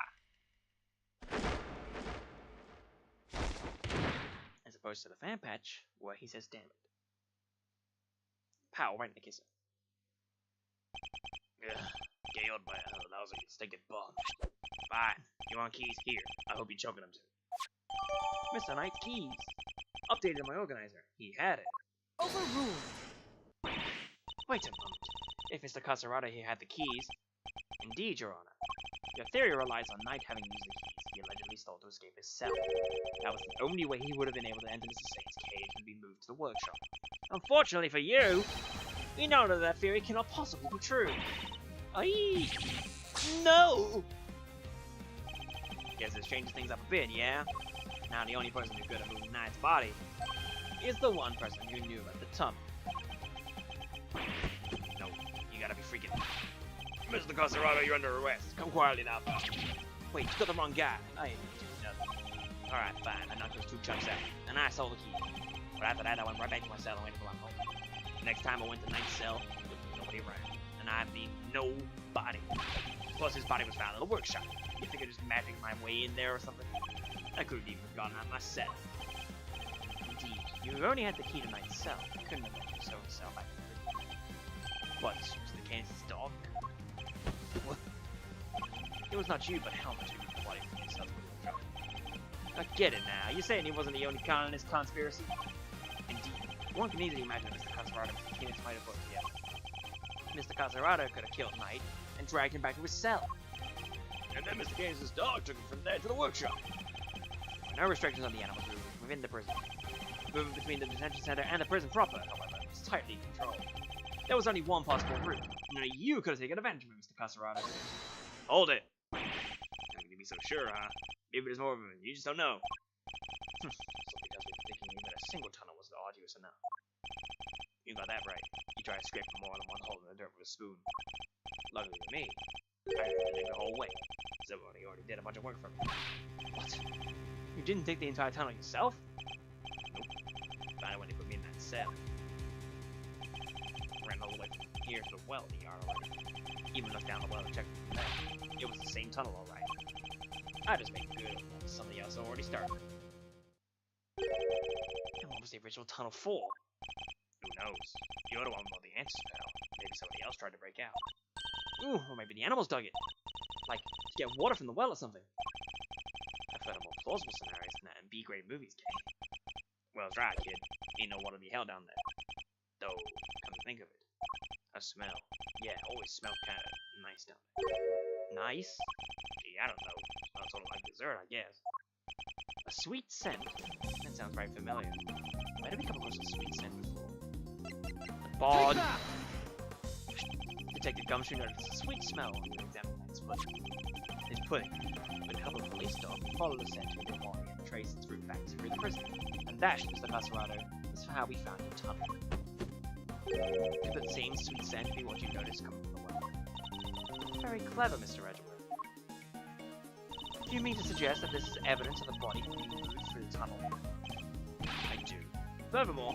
As opposed to the fan patch, where he says damn it. Pow, right in the kisser. Galed by a lousy stinking bomb. Fine. You want keys? Here. I hope you're choking them too. Mr. Knight's keys. Updated my organizer. He had it. Overruled! Wait a moment. If Mr. Casarado here had the keys, indeed, Your Honor. Your theory relies on Knight having used the keys he allegedly stole to escape his cell. That was the only way he would have been able to enter Mr. Saint's cage and be moved to the workshop. Unfortunately for you, we know that theory cannot possibly be true. Aye. No! Guess this changes things up a bit, yeah? Now the only person who could have moved Knight's body is the one person who knew about the tunnel. No, you gotta be freaking. Mr. Casarado, you're under arrest. Come quietly now, pal. Wait, you got the wrong guy. I ain't doing nothing. Alright, fine. I knocked those two chumps out, and I stole the key. But after that, I went right back to my cell and waited for my home. Next time I went to Knight's cell, there was nobody around. And I mean nobody. Plus, his body was found in the workshop. You figured just magic my way in there or something? I couldn't even have gotten out of my cell. Indeed, you only had the key to Knight's cell. You couldn't have left your sewing cell back in the prison. What, was the Kansas dog? What? It was not you, but Helmut who moved the body from himself to the workshop. I get it now. You're saying he wasn't the only con in this conspiracy? Indeed. One can easily imagine Mr. Casarado and Mr. Keenan might have worked together. Mr. Casarado could have killed Knight and dragged him back to his cell. And then Mr. Kansas' dog took him from there to the workshop. No restrictions on the animals movement within the prison. Movement between the detention center and the prison proper, however, was tightly controlled. There was only one possible route, and only you could have taken advantage of it, Mr. Casarado. Hold it. How can you be so sure, huh? Maybe there's more of him. You just don't know. Simply because we're thinking we better single tunnel was arduous enough. You got that right. You tried to scrape more than one hole in the dirt with a spoon. Luckily for me, I didn't dig the whole way. Somebody already did a bunch of work for me. What? You didn't dig the entire tunnel yourself? Nope. Found it when they put me in that cell. Ran all the way from here to the well in the yard already. Even looked down the well and checked from there. It was the same tunnel, alright. I just made good on what somebody else already started. And what was the original tunnel for? Who knows? You're the one with all the answers, pal. Maybe somebody else tried to break out. Ooh, or maybe the animals dug it. Like, to get water from the well or something. I've heard of more plausible scenarios than that in B-grade movies, Kenny. Well, that's right, kid. Ain't no water to be held down there. Though, come to think of it. A smell. Yeah, always smelled kinda nice down there. Nice? Gee, I don't know. Smells sort of like dessert, I guess. A sweet scent? That sounds very familiar. Where did we come across a sweet scent before? The bod! Detective Gumshoe noticed a sweet smell when he examined Knight's pudding. His pudding. With the help of a police dog, we followed the scent to the body and traced its route back through the prison. And that, Mr. Passerado, is how we found the tunnel. Could that same sweet scent be what you noticed coming from the well? Very clever, Mr. Edgeworth. Do you mean to suggest that this is evidence of the body being moved through the tunnel? I do. Furthermore,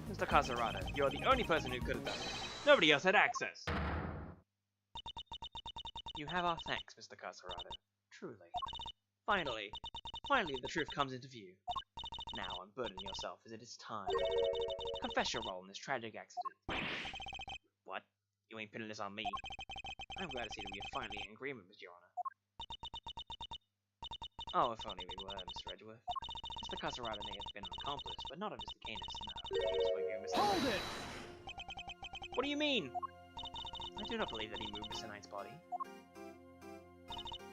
Mr. Casarada, you're the only person who could have done it. Nobody else had access. You have our thanks, Mr. Casarada. Truly. Finally, the truth comes into view. Now unburden yourself, as it is time. Confess your role in this tragic accident. What? You ain't pinning this on me. I'm glad to see that we are finally in agreement, Your Honor. Oh, if only we were, Mr. Edgeworth. Mr. Casarada may have been an accomplice, but not of Mr. Canis. No, Hold it! What do you mean? I do not believe that he moved Mr. Knight's body.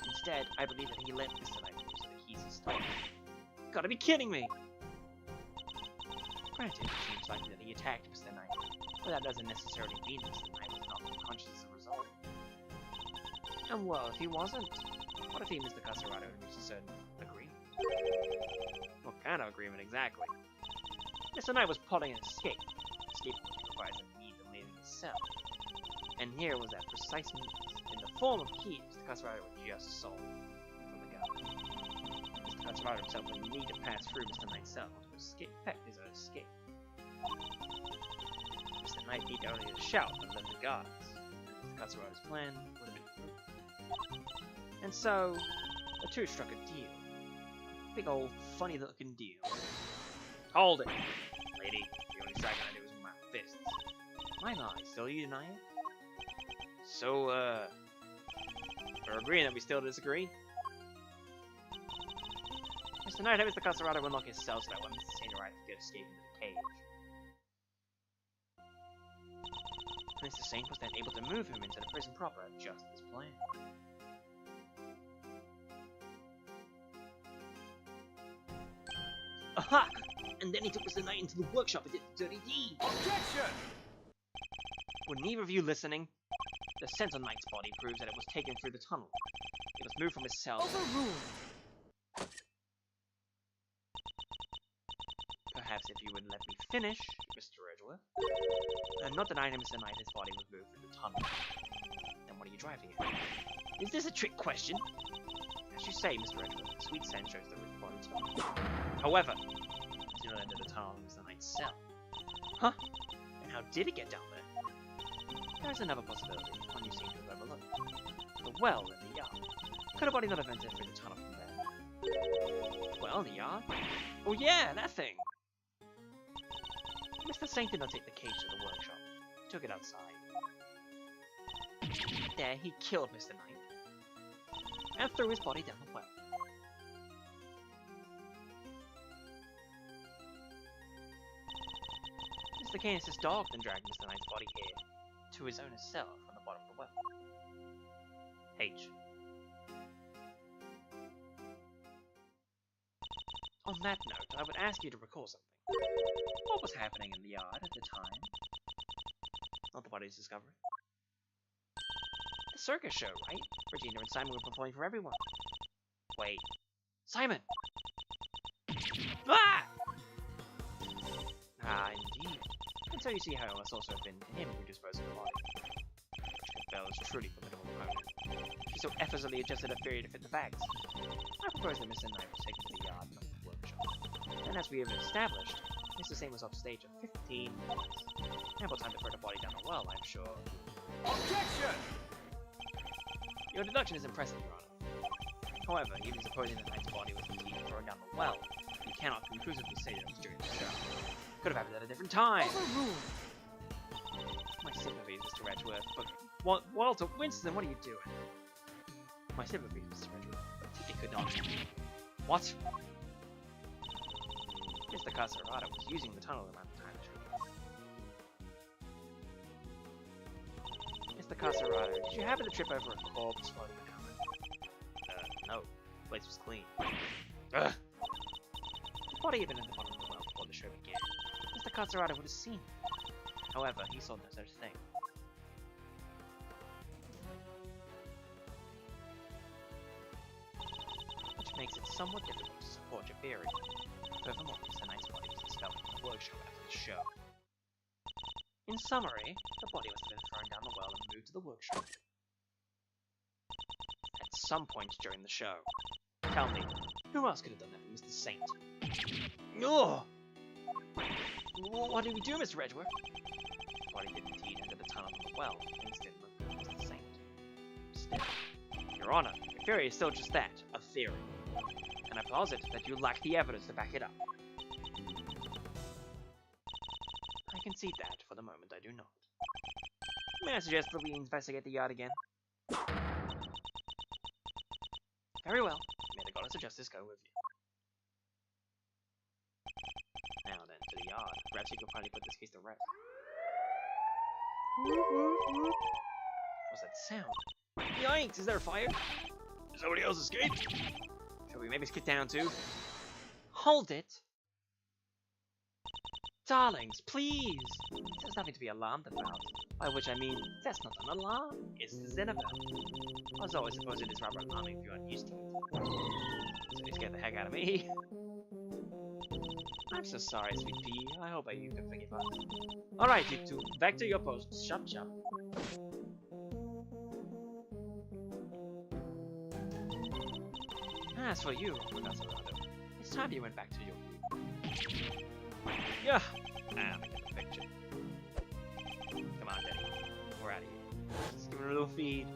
Instead, I believe that he let Mr. Knight move so that he's his target. Gotta be kidding me! Granted, it seems likely that he attacked Mr. Knight, but that doesn't necessarily mean that Mr. Knight was not unconscious as a result. And well, if he wasn't, what if he and Mr. Casarado had reached a certain agreement? What kind of agreement exactly? Mr. Knight was plotting an escape. Escape requires a means of leaving his cell. And here was that precise means, in the form of keys Mr. Casarado would just sold from the gun. Mr. Casarado himself would need to pass through Mr. Knight's cell to effect his own escape. Mr. Knight need only to shout and let the guards. Mr. Casarado's plan would have been fruitful. And so, the two struck a deal. Big old funny looking deal. Hold it! Lady, the only striking I do is with my fists. My, still you deny it? So, we're agreeing that we still disagree? Mr. Knight, Mr. Casarado will lock his cell so that when Mr. Saint arrives, he could escape into the cage. Mr. Saint was then able to move him into the prison proper, just as planned. Aha! And then he took Mr. Knight into the workshop and did the dirty deed! Objection! Were neither of you listening? The scent on Knight's body proves that it was taken through the tunnel. It was moved from his cell. Overruled! Perhaps if you would let me finish, Mr. Edgeworth. I'm not denying that Mr. Knight, his body was moved through the tunnel. Then what are you driving at? Is this a trick question? As you say, Mr. Edgeworth, the sweet scent shows the root body tunnel. However, it's not into the tunnel of Mr. Knight's cell. Huh? And how did it get down there? There's another possibility, one you seem to have overlooked. The well in the yard. Could a body not have entered through the tunnel from there? Well, in the yard? Oh yeah, that thing! Mr. Saint did not take the cage to the workshop. He took it outside. There, he killed Mr. Knight. And threw his body down the well. Mr. Canis' dog then dragged Mr. Knight's body here, to his owner's cell from the bottom of the well. H. On that note, I would ask you to recall something. What was happening in the yard at the time? Not the body's discovery. The circus show, right? Regina and Simon were performing for everyone. Wait. Simon! Ah! Ah, indeed. And so you see how it must also have been him who disposed of the body. Bell is truly formidable opponent. She so effortlessly adjusted her theory to fit the facts. I propose that Mr. Knight was taken to the yard, not the workshop. And as we have established, Mr. Sane was off stage in 15 minutes. Ample time to throw the body down the well, I'm sure. Objection! Your deduction is impressive, Your Honor. However, even supposing that Knight's body was indeed thrown down the well, you cannot conclusively say that it was during the show. Could have happened at a different time. Overruled! My sympathies, Mr. Edgeworth, but Walter Winston, what are you doing? My sympathies, Mr. Edgeworth, but it could not. What? Mr. Caserata was using the tunnel around the time trip. Mr. Caserata, did you happen to trip over a corpse while you were down there? No. The place was clean. Ugh! The body had been in the bottom of the well before the show began. Mr. Caserata would have seen it. However, he saw no such thing. Which makes it somewhat difficult to support your theory. Furthermore, Mr. Knight's body was discovered in the workshop after the show. In summary, the body must have been thrown down the well and moved to the workshop at some point during the show. Tell me, who else could have done that but Mr. Saint? Ugh! What did we do, Mr. Edgeworth? The body did indeed enter the tunnel from the well. Things didn't look good, Mr. Saint. Still, Your Honor, your theory is still just that, a theory. And I posit that you lack the evidence to back it up. I concede that, for the moment I do not. May I suggest that we investigate the yard again? Very well. May the goddess of justice go with you. Now then, to the yard. Perhaps you can finally put this case to rest. What's that sound? Yikes! Is there a fire? Did somebody else escape? Shall we maybe skip down too? Hold it! Darlings, please! There's nothing to be alarmed about. By which I mean, that's not an alarm. It's Zenabel. Although I suppose it is rather alarming if you aren't used to it. So you scared the heck out of me. I'm so sorry, sweet pea. I hope you can forgive us. Alright, you two. Back to your posts. Chop chop. As for you, Professor Rado, it's time you went back to your... Yeah! I get the picture. Come on, Daddy. We're out of here. Let's give it a little feed.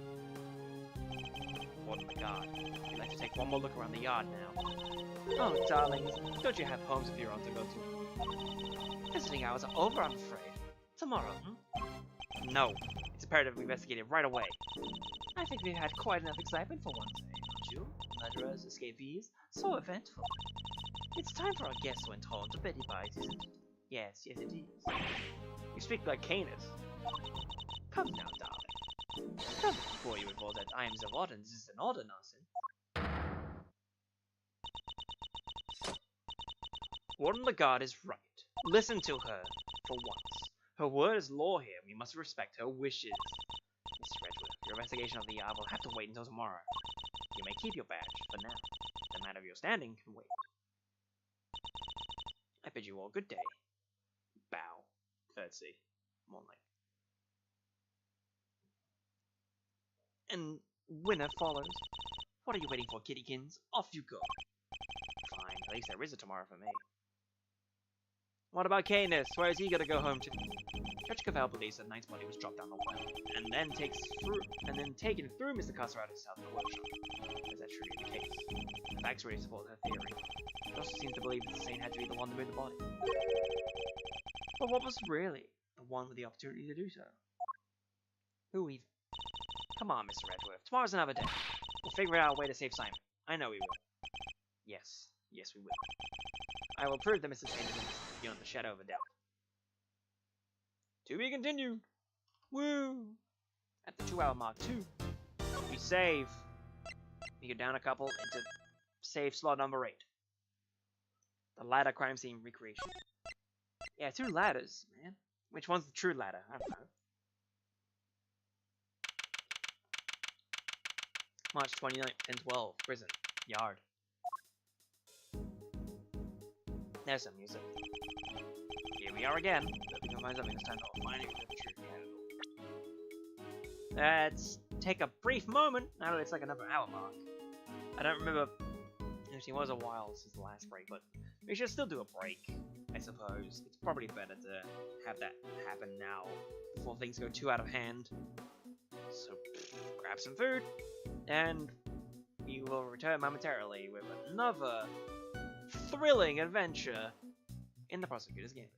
What the god. You'd like to take one more look around the yard now. Oh, darlings, don't you have homes of your own to go to? Visiting hours are over, I'm afraid. Tomorrow, No. It's imperative we investigate it right away. I think we've had quite enough excitement for one day, don't you? Murderers, escapees, so eventful. It's time for our guests went home to Betty Bites, isn't it? Yes, it is. You speak like Canis. Come now, darling. Don't before you recall that I am the warden, this is an order, nonsense. Warden Lagarde is right. Listen to her, for once. Her word is law here, we must respect her wishes. Mr. Edgeworth, your investigation of the yard will have to wait until tomorrow. You may keep your badge, for now. The matter of your standing can wait. I bid you all good day. Bow. Curtsy. More like. And winner follows. What are you waiting for, kittykins? Off you go. Fine, at least there is a tomorrow for me. What about Canis? Where is he gonna go home to? Judge Cavell believes that Knight's body was dropped down the well, and then taken through Mr. Caserata's house in the workshop. Is that truly the case? The facts really support her theory. He also seems to believe that the Saint had to be the one to move the body. But what was really the one with the opportunity to do so? Who even? Come on, Mr. Edgeworth. Tomorrow's another day. We'll figure out a way to save Simon. I know we will. Yes, we will. I will prove that Mr. Saint is innocent, beyond the shadow of a doubt. To be continued. Woo! At the 2-hour mark, too. We save. We go down a couple into save slot number 8. The ladder crime scene recreation. Yeah, 2 ladders, man. Which one's the true ladder? I don't know. March 29th, 10/12, prison, yard. There's some music. Here we we are again. We can find something this time. Finding the true candle. Let's take a brief moment. Now it's like another hour mark. I don't remember. Actually, it was a while since the last break, but we should still do a break, I suppose. It's probably better to have that happen now before things go too out of hand. So, grab some food, and we will return momentarily with another thrilling adventure in the Prosecutor's Gambit.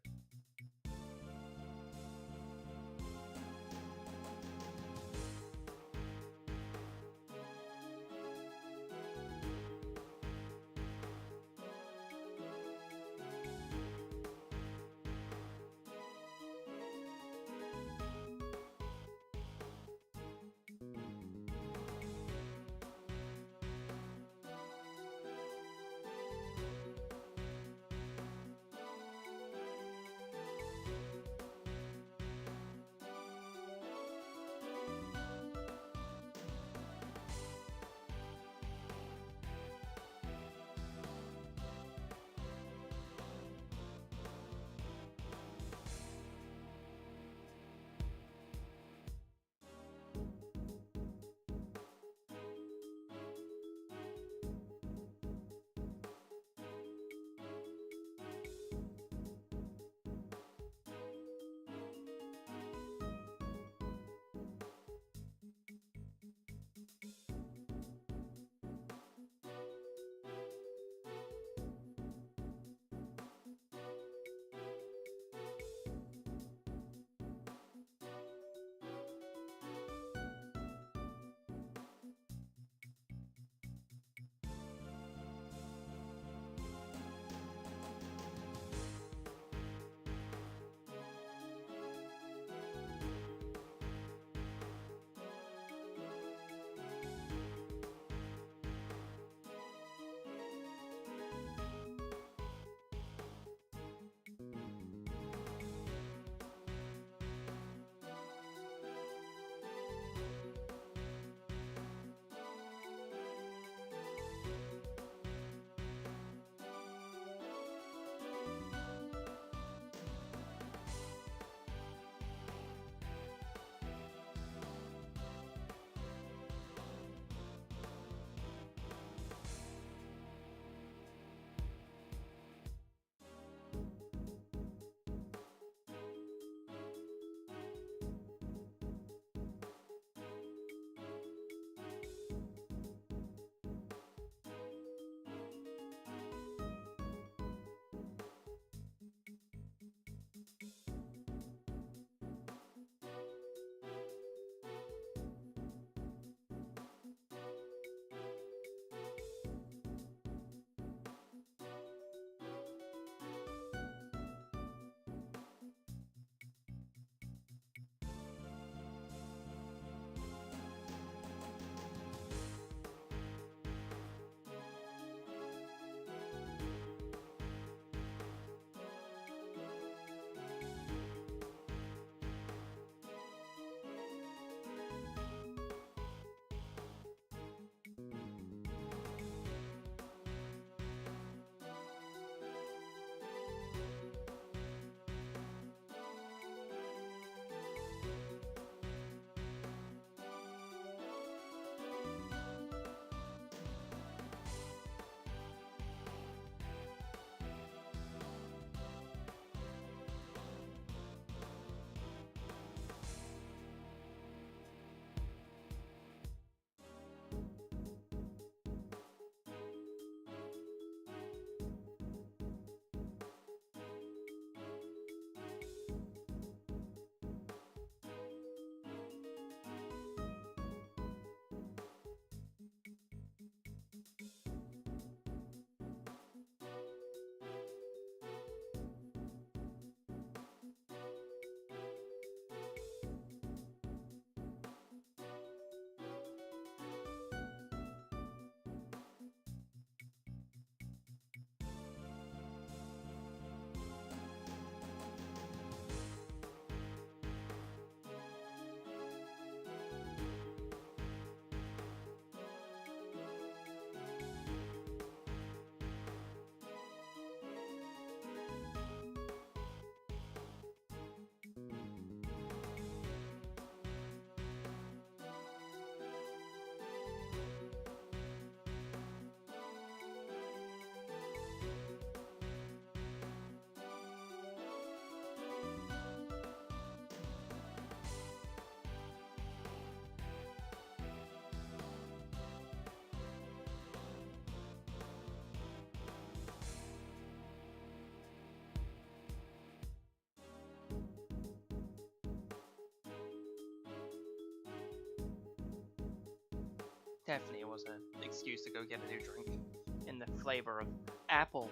definitely was an excuse to go get a new drink in the flavor of apple.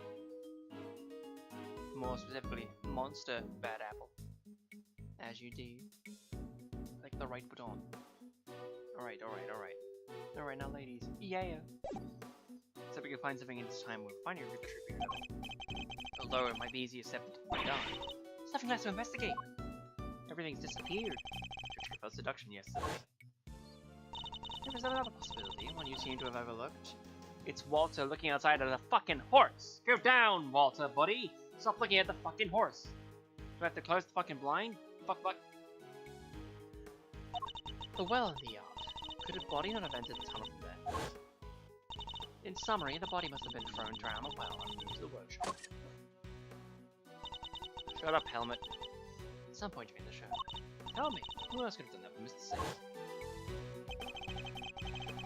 More specifically, monster bad apple. As you do. Like the right button. Alright. Alright, now ladies. Yeah. So we can find something in this time we'll find your retributor. Although it might be easier said than done. There's nothing left to investigate. Everything's disappeared. About seduction yesterday. There was another possibility, one you seem to have overlooked. It's Walter looking outside at a fucking horse! Go down, Walter, buddy! Stop looking at the fucking horse! Do I have to close the fucking blind? Fuck. The well in the yard. Could a body not have entered the tunnel from there? In summary, the body must have been thrown down a well and moved to the workshop. Shut up, Helmet. At some point during the show. Tell me, who else could have done that for Mr. Safe?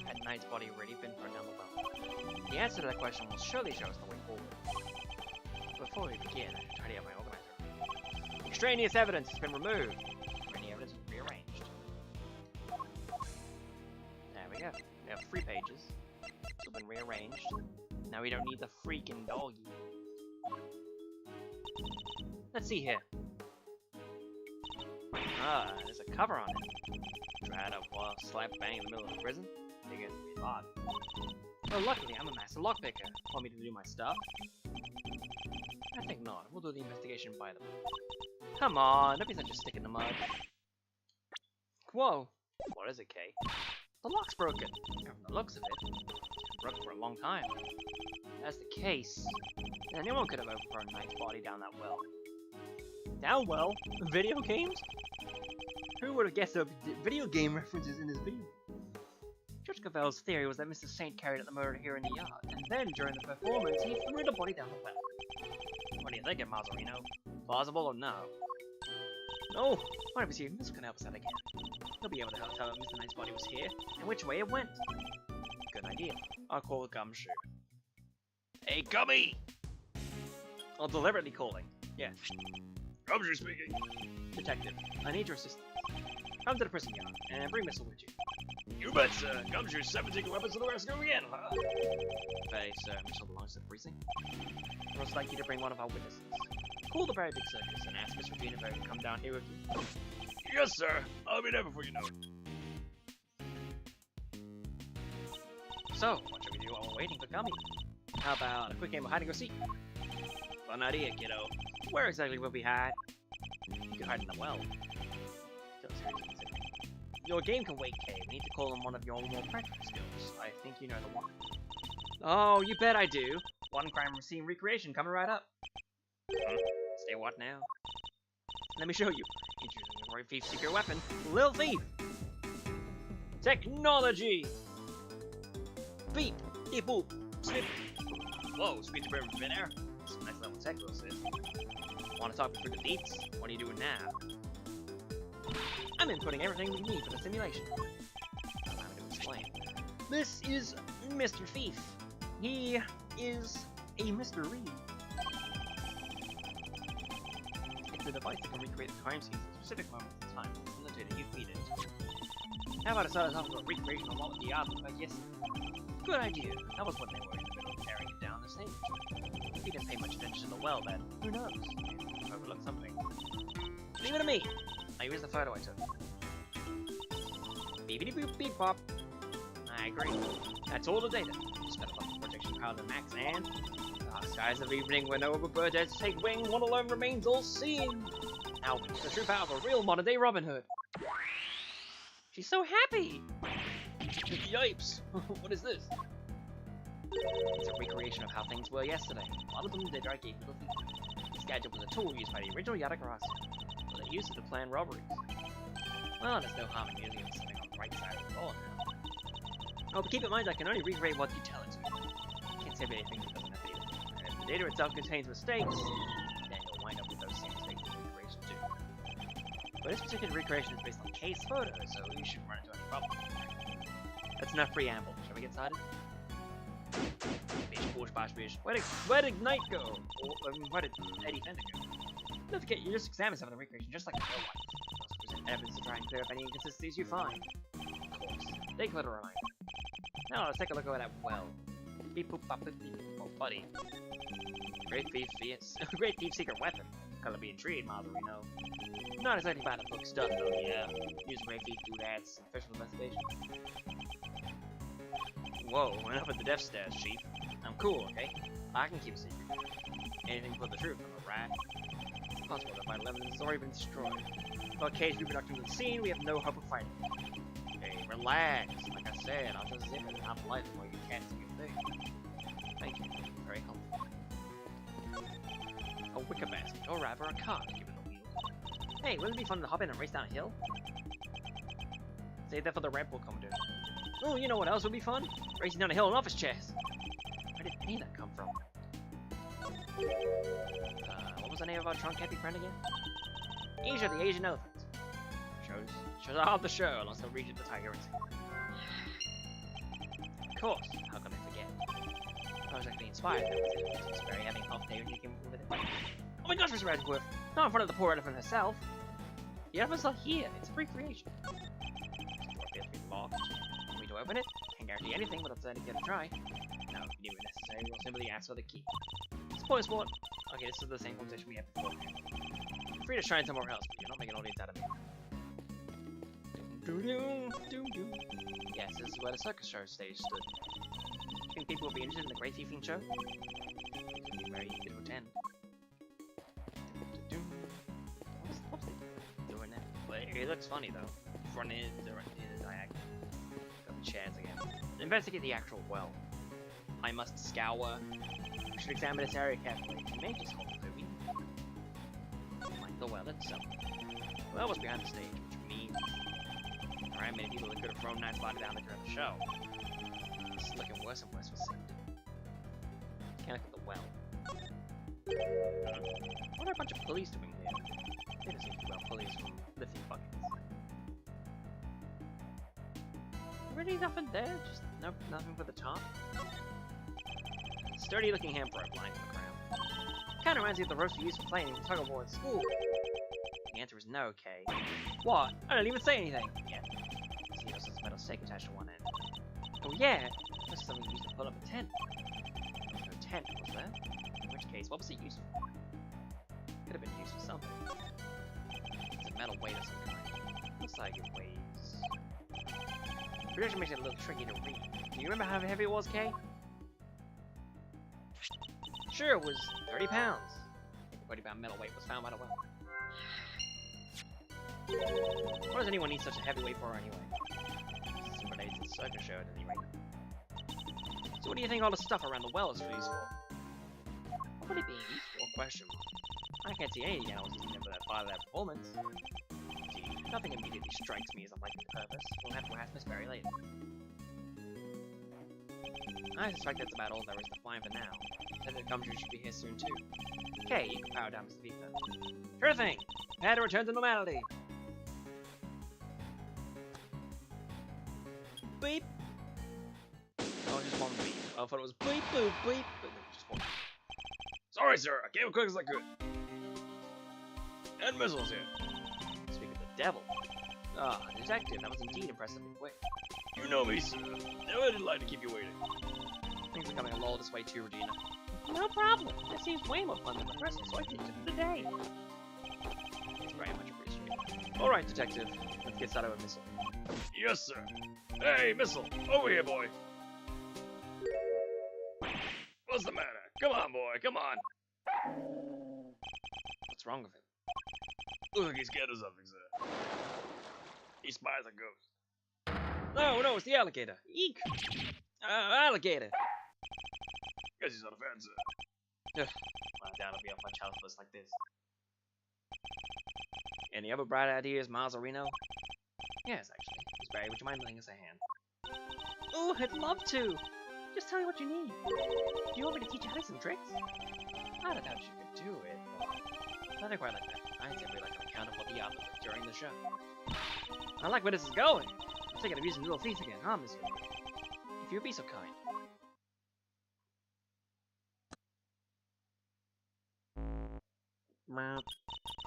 Had Knight's body already been thrown down the well? The answer to that question will surely show us the way forward. Before we begin, I should tidy up my organizer. Extraneous evidence has been removed. Any evidence has been rearranged. There we go. We have 3 pages. It's been rearranged. Now we don't need the freaking doggy. Let's see here. Ah, there's a cover on it. Tried up while slap bang in the middle of the prison? I think it's gonna be odd. Oh, luckily I'm a master lockpicker. Want me to do my stuff? I think not. We'll do the investigation by the book. Come on, don't be such a stick in the mud. Whoa. What is it, Kay? The lock's broken. From the looks of it, it's broken for a long time. If that's the case, then anyone could have overthrown Knight's body down that well. Down well? Video games? Who would have guessed there would be video game references in this video? Judge Cavell's theory was that Mr. Saint carried out the murder here in the yard, and then during the performance, he threw the body down the well. What do you think, Mazzarino? Plausible or no? No! Why don't we see if this can help us out again? He'll be able to tell if Mr. Knight's body was here, and which way it went. Good idea. I'll call Gumshoe. Hey, Gummy! I'll deliberately calling. Yes. Gumshoe speaking. Detective, I need your assistance. Come to the prison yard, and bring Missile with you. You bet, sir. Gumshoe's 7 secret weapons to the rescue again, huh? Faye, sir, Missile belongs to the precinct. I'd also like you to bring one of our witnesses. Call the very big circus and ask Miss Regina Berry to come down here with you. Yes, sir. I'll be there before you know it. So, what should we do while we're waiting for Gummy? How about a quick game of hide and go seek? Fun idea, kiddo. Where exactly will we hide? You can hide in the well. Your game can wait, Kay. We need to call on one of your more practical skills. I think you know the one. Oh, you bet I do. One crime scene recreation coming right up. Say what now? Let me show you. Introducing a Roy Thief's secret weapon, Lil Thief! Technology! Beep! Beep boop! Snip! Whoa, speed to River in air. Some nice level tech, Will says. Want to talk me through the beats? What are you doing now? I'm inputting everything we need for the simulation. Allow me to explain. This is Mr. Thief. He is a mystery. It's a device that can recreate the crime scenes at specific moments in time from the data you feed it. How about I start us off with a recreation of what the yard looked like yesterday? Good idea. That was what they were in the middle of carrying it down the stage. He didn't pay much attention to the well then. Who knows? Overlooked something. Leave it to me. Now here's the photo I took. Beepity boop beep pop. I agree. That's all the data. Just gotta put the projection power to the max and the dark skies of evening when no other bird dares to take wing, one alone remains all seeing. Now the true power of a real modern day Robin Hood. She's so happy! Yipes! What is this? It's a recreation of how things were yesterday. One of them did our capable feat. This gadget was a tool used by the original Yatakarasa, but they used it to plan robberies. Well, there's no harm in using it something on the right side of the ball now. Oh, but keep in mind I can only recreate what you tell it to. Can't save anything that doesn't have data. And if the data itself contains mistakes, then you'll wind up with those same mistakes in the recreation too. But this particular recreation is based on case photos, so you shouldn't run into any problem. That's enough preamble. Shall we get started? Where did Knight go? Or, where did Eddie Fender go? Don't forget, you just examine some of the recreation just like in real life. Also present evidence to try and clear up any inconsistencies you find. Of course. Take a little reminder. Now let's take a look at that well. Beep boop bop boop beep. Oh, buddy. Great thief secret weapon. Color be intrigued, Mazarino. Not exactly by the book stuff, though, yeah. Use great thief doodads, official investigation. Whoa, went up at the death stairs, Chief. I'm cool, okay? I can keep a secret. Anything but the truth, am I right? It's possible that my evidence has already been destroyed. Without cage reproduction of the scene, we have no hope of fighting. Hey, relax. Like I said, I'll just zip it. I'm polite while you can't do your thing. Thank you. Very helpful. A wicker basket, or rather a cart, given the wheel. Hey, wouldn't it be fun to hop in and race down a hill? Save that for the Red Bull Commodore. Oh, you know what else would be fun? Racing down a hill in office chairs. Where did any of that come from? What was the name of our trunk-happy friend again? Asia, the Asian elephant. Shows off the show, and also Regent the tiger. Of course, how can I forget? I was actually inspired though with it. It's very having an off day when you came with it. Oh my gosh, Mr. Redworth! Not in front of the poor elephant herself! The elephant's not here, it's a free creation. The door appears to be locked. Want me to open it? Can't guarantee anything, but I'll certainly give it a try. No, if you deem it necessary, we'll simply ask for the key. Spoil sport! Okay, this is the same conversation we had before. You're free to shine somewhere else, but you're not making an audience out of me. Yes, this is where the circus show stage stood. You think people will be interested in the Great Thiefing show? It would be very eager to attend. What's it doing there? Well, it looks funny though. Front is the diagonal. Got the chairs again. Investigate the actual well. I must scour. We should examine this area carefully. We may just hold the movie. Like the well itself. The well was behind the stage, which means there aren't many people that could have thrown Knight's body down there during the show. This is looking worse and worse for safety. Can't look at the well. What are a bunch of pulleys doing here? They don't seem to be well pulleys from lifting buckets. Really nothing there? Just nothing for the top? Sturdy looking hand rope lying on the ground. Kinda reminds me of the ropes we used for playing tug of war at school. The answer is no, Kay. What? I didn't even say anything! Yeah. See, there's this metal stake attached to one end. Oh yeah! This is something we used to pull up a tent. There was no tent, was there? In which case, what was it used for? Could have been used for something. It's a metal weight of some kind. Looks like it weighs... Prediction makes it a little tricky to read. Do you remember how heavy it was, Kay? Sure, it was 30 pounds. I think the 30-pound metal weight was found by the well. What does anyone need such a heavy weight for anyway? This is related to the circus show at any rate. So what do you think all the stuff around the well is used for? What would it be used for? Question mark. I can't see anything else using it for that part of that performance. Indeed, nothing immediately strikes me as a likely purpose. We'll have to ask Miss Berry later. I suspect that's about all there is to find for now. The Gumtree should be here soon too. Okay, you can power down Mr. Beef then. Sure thing! Prepare to return to normality! Beep! Oh, just one beep. I thought it was beep, boop, beep, but just one. Sorry, sir. I came as quick as I could. And missiles here. Speak of the devil. Ah, detective, that was indeed impressively quick. You know me, sir. Never did like to keep you waiting. Things are coming along this way too, Regina. No problem. That seems way more fun than the present, so I picked it for the day. It's very much appreciated. Alright, detective. Let's get started with missile. Yes, sir. Hey, missile. Over here, boy. What's the matter? Come on, boy. Come on. What's wrong with him? Looks like he's scared of something, sir. He spies a ghost. No, it's the alligator. Eek! Alligator! Guess he's not a fan, sir. Ugh, I doubt I'll be off my childless like this. Any other bright ideas, Mazarino? Yes, actually. Miss Barry, would you mind lending us a hand? Oh, I'd love to! Just tell me what you need. Do you want me to teach you how to some tricks? I don't doubt you could do it, but nothing quite like that. I'd simply like an account of what the output was during the show. I like where this is going. I'm thinking of using little thief again, huh, Miss Barry? If you'd be so kind.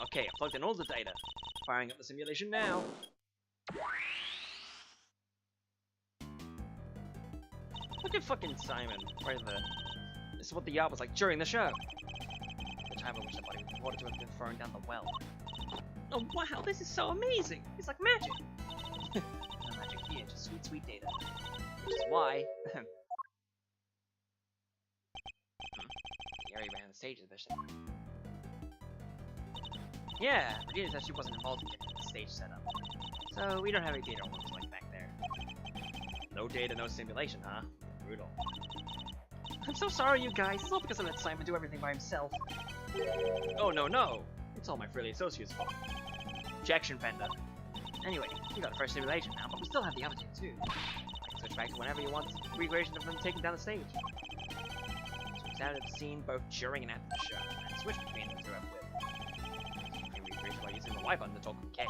Okay, I've plugged in all the data. Firing up the simulation now. Look at fucking Simon, right there. This is what the yard was like during the show. The time at which the body was reported to have been thrown down the well. Oh wow, this is so amazing! It's like magic! No magic here, just sweet, sweet data. Which is why... The area behind the stage is a bit shaky. Yeah, Regina said she wasn't involved in getting the stage set up. So we don't have any data on what's like back there. No data, no simulation, huh? Brutal. I'm so sorry, you guys. It's all because I let Simon do everything by himself. Oh, no, no. It's all my friendly associates' fault. Objection, Fender. Anyway, we got the first simulation now, but we still have the other two, too. I can switch back to whenever you want recreation of them taking down the stage. So we examined the scene both during and after the show, and switched between the two at will. We can recreate by using the Y button to talk with K.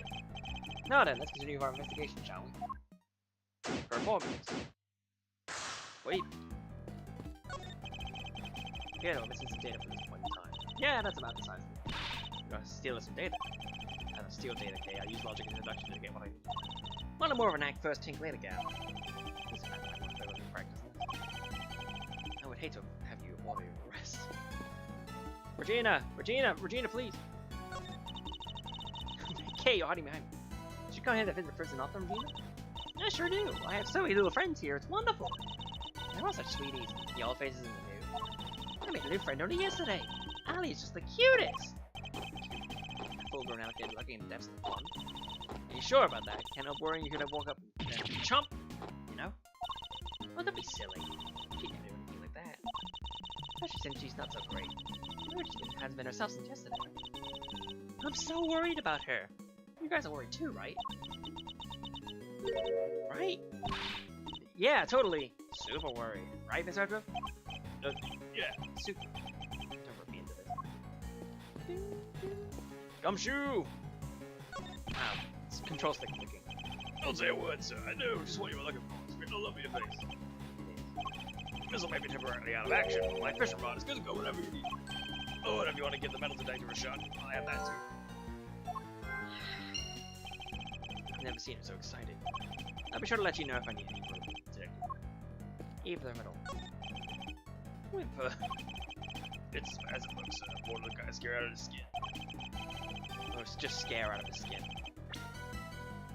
Now then, let's continue our investigation, shall we? Performance. Wait. Yeah, no, we're missing some data from this point in time. Yeah, that's about the size of it. We gotta steal some data. Steal data, K. I use logic and deduction to get what I need. Well, I'm more of an act first, think later gal. This is not what I want to play with practice. I would hate to have you order your arrest. Regina! Regina! Regina, please! K, you're hiding behind me. Did you come here to visit prison often, Regina? I sure do. I have so many little friends here. It's wonderful. They're all such sweeties. The old faces and the new. I made a new friend only yesterday. Ali is just the cutest. Full-grown alligator looking in the depths of the pond. Are you sure about that? Can't help worrying you could have woke up and chomp, you know? Well, don't be silly. She can't do anything like that. Especially since she's not so great. She hasn't been herself since yesterday. I'm so worried about her. You guys are worried too, right? Right? Yeah, totally. Super worried. Right, Miss Redruff? Yeah. Super. Don't rub me into this. Gumshoe! Wow, it's control stick clicking. Don't say a word, sir. I know just what you were looking for. It's written all over your face. Missile may be temporarily out of action. My fishing rod is good to go whenever you need it. Oh, whatever you want to give the metal detector a shot. I have that too. I've never seen her so excited. I'll be sure to let you know if I need any more detective. Either metal. Whimper. It's as it looks, one of the guys scared out of his skin. Oh, it's just scare out of his skin.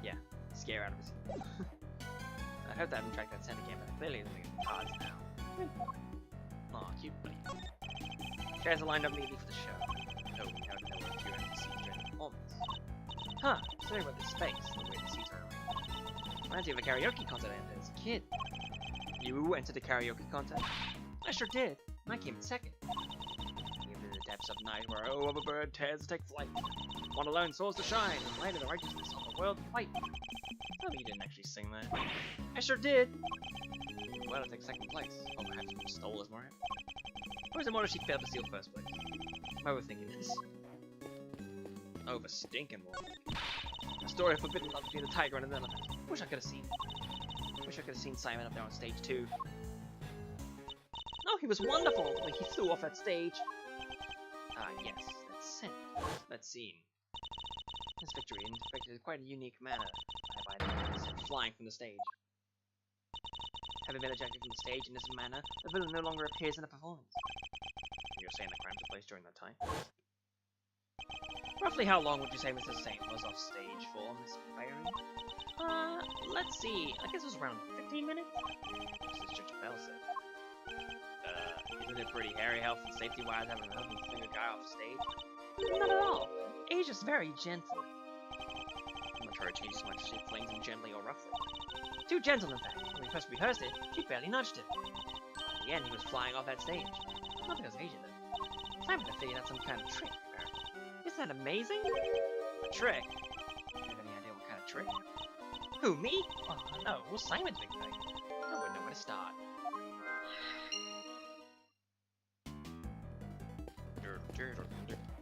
Yeah, scare out of his skin. I hope that I haven't tracked that center game, but clearly they're making cards now. Aw, cute buddy. Chairs are lined up neatly for the show. Oh, we know there were a few empty seats during the performance. Huh, sorry about this space, the way the seats are arranged. Reminds me of a karaoke concert I entered as a kid. You entered a karaoke contest? I sure did, and I came in second. Even in the depths of night where oh of a bird tears to take flight. One alone soars to shine, and light of the righteousness on the world fight. Tell me you didn't actually sing that. I sure did! Well, I take second place. Or perhaps you stole his moral. Or is it more that she failed to steal first place? I'm overthinking this. Over stinking more. A story of forbidden love between the tiger and an elephant. Wish I could have seen. Wish I could have seen Simon up there on stage too. Oh, he was wonderful when he flew off that stage. Ah, yes, that scent, that scene. This victory infected quite a unique manner. I said, flying from the stage. Having been ejected from the stage in this manner, the villain no longer appears in the performance. You're saying the crime took place during that time? Roughly how long would you say Mr. Saint was off stage for, Miss Fairy? Let's see. I guess it was around 15 minutes? Just as Judge Bell said. Isn't it pretty hairy health and safety-wise having a husband fling a guy off stage? Not at all. Age is very gentle. I'm not sure it changes much if she flings him gently or roughly. Too gentle, in fact. When we first rehearsed it, she barely nudged him. In the end, he was flying off that stage. Not because of age, though. Simon had figured out some kind of trick, apparently. Isn't that amazing? A trick? Do you have any idea what kind of trick? Who, me? Oh, no. What's Simon's big thing? I wouldn't know where to start.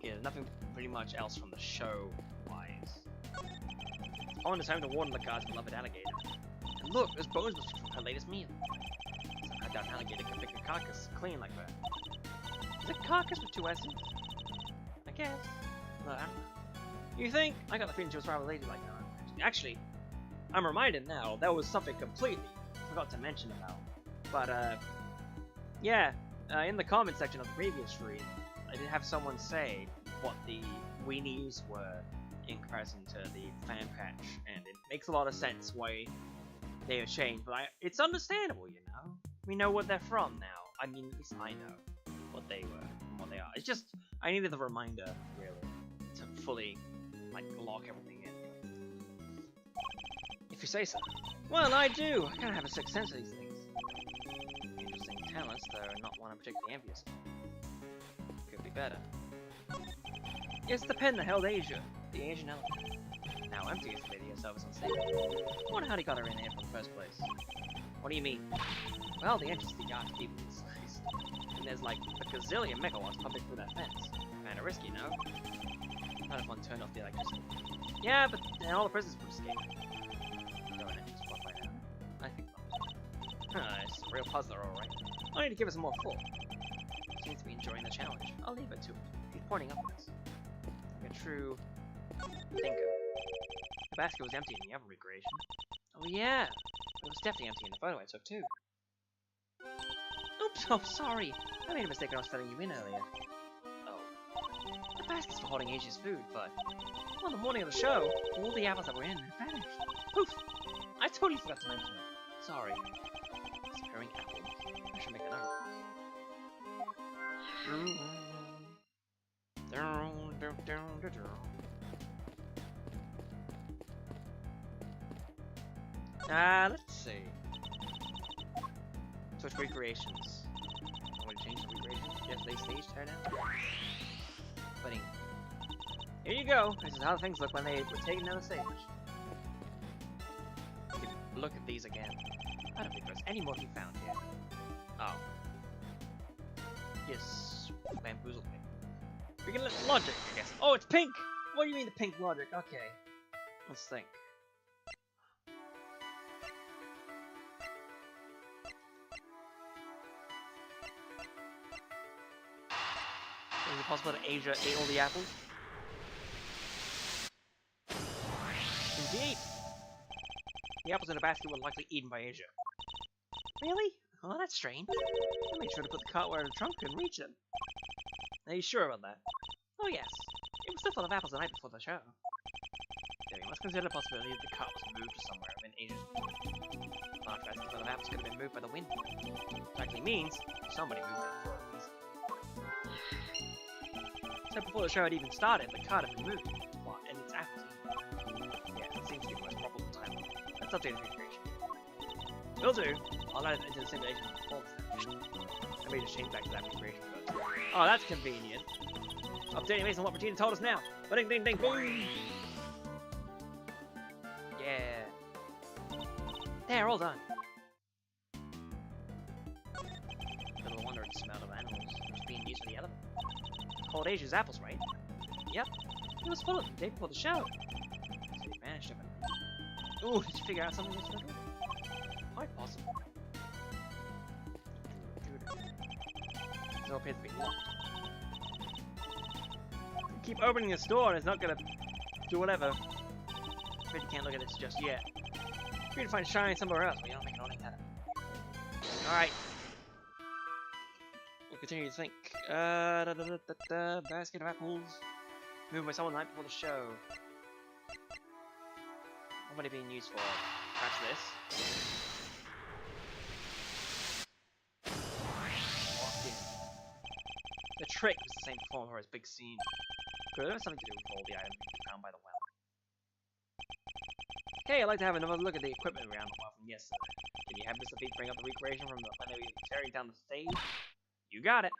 Yeah, nothing pretty much else from the show-wise. On is home to warn the guard's beloved alligator. And look, there's bones from her latest meal. Somehow I doubt an alligator can pick a carcass clean like that. Is it carcass with two S's? I guess. No, I don't know. You think? I got the feeling she was rather ladylike now. Actually, I'm reminded now, there was something completely I forgot to mention about But, yeah, in the comment section of the previous stream, I did have someone say what the weenies were in comparison to the fan patch, and it makes a lot of sense why they have changed, but it's understandable, you know? We know what they're from now. I mean, at least I know what they were and what they are. It's just, I needed the reminder, really, to fully, like, lock everything in. If you say so. Well, I do! I kinda have a sixth sense of these things. Interesting talents, though not one I'm particularly envious of. Could be better. It's the pen that held Asia, the Asian elephant. Now empty if Lady herself is on stage. I wonder how they got her in here from the first place. What do you mean? Well, the entrance to the yard keep this size. And there's like a gazillion megawatts pumping through that fence. Kinda risky, no? Kind of fun to turn off the electricity. Yeah, but then all the prisoners would escape. Go in and just walk right now. I think not. It's a real puzzler, alright. I need to give it some more thought. Seems to be enjoying the challenge. I'll leave it to it. He's pointing upwards. Like a true thinker. The basket was empty in the other recreation. Oh yeah! It was definitely empty in the photo I took too. Oops, oh sorry. I made a mistake when I was filling you in earlier. Oh. The basket's for holding Asia's food, but on the morning of the show, all the apples that were in had vanished. Poof! I totally forgot to mention it. Sorry. Disappearing apples. I should make a note. Let's see. Switch recreations. I'm going to change the recreations. Yesterday's stage turnout. Wedding. Here you go. This is how things look when they were taken down the stage. Look at these again. I don't think there's any more to be found here. Oh. Yes. Bamboozled me. We can let logic, I guess. Oh, it's pink! What do you mean the pink logic? Okay. Let's think. Is it possible that Asia ate all the apples? Indeed! The apples in the basket were likely eaten by Asia. Really? Oh, that's strange. I made sure to put the cart where the trunk couldn't reach them. Are you sure about that? Oh yes. It was still full of apples the night before the show. Yeah, we must consider the possibility that the cart was moved to somewhere when Asia's large basket full of apples could have been moved by the wind. Which likely means somebody moved it for a reason. So before the show had even started, the cart had been moved. What? And it's apples. Yeah, it seems to be the most probable time. Let's update the configuration. Will do. I'll add it into the simulation performance then. I may just change back to that configuration first. Oh, that's convenient. Updating based on what Regina told us now. Ding ding ding boom! Yeah. There, all done. Little wonder it smelled of animals just being used for the element. Called Asia's apples, right? Yep. It was full of them the day before the show. So they vanished overnight. Ooh, did you figure out something this little? Quite possible. This all appears to be locked. Keep opening the door and it's not gonna do whatever. Afraid you can't look at this just yet. We need to find shine somewhere else, but you don't make it all like that. Alright. We'll continue to think. Basket of apples. Moved by someone the night before the show. What would it being used for? Perhaps this. Locked in. The trick was the same performer as Big Scene. Could it have something to do with all the items found by the well? Okay, I'd like to have another look at the equipment around the well from yesterday. Can you have Mr. Thief bring up the recreation from when they were tearing down the stage? You got it!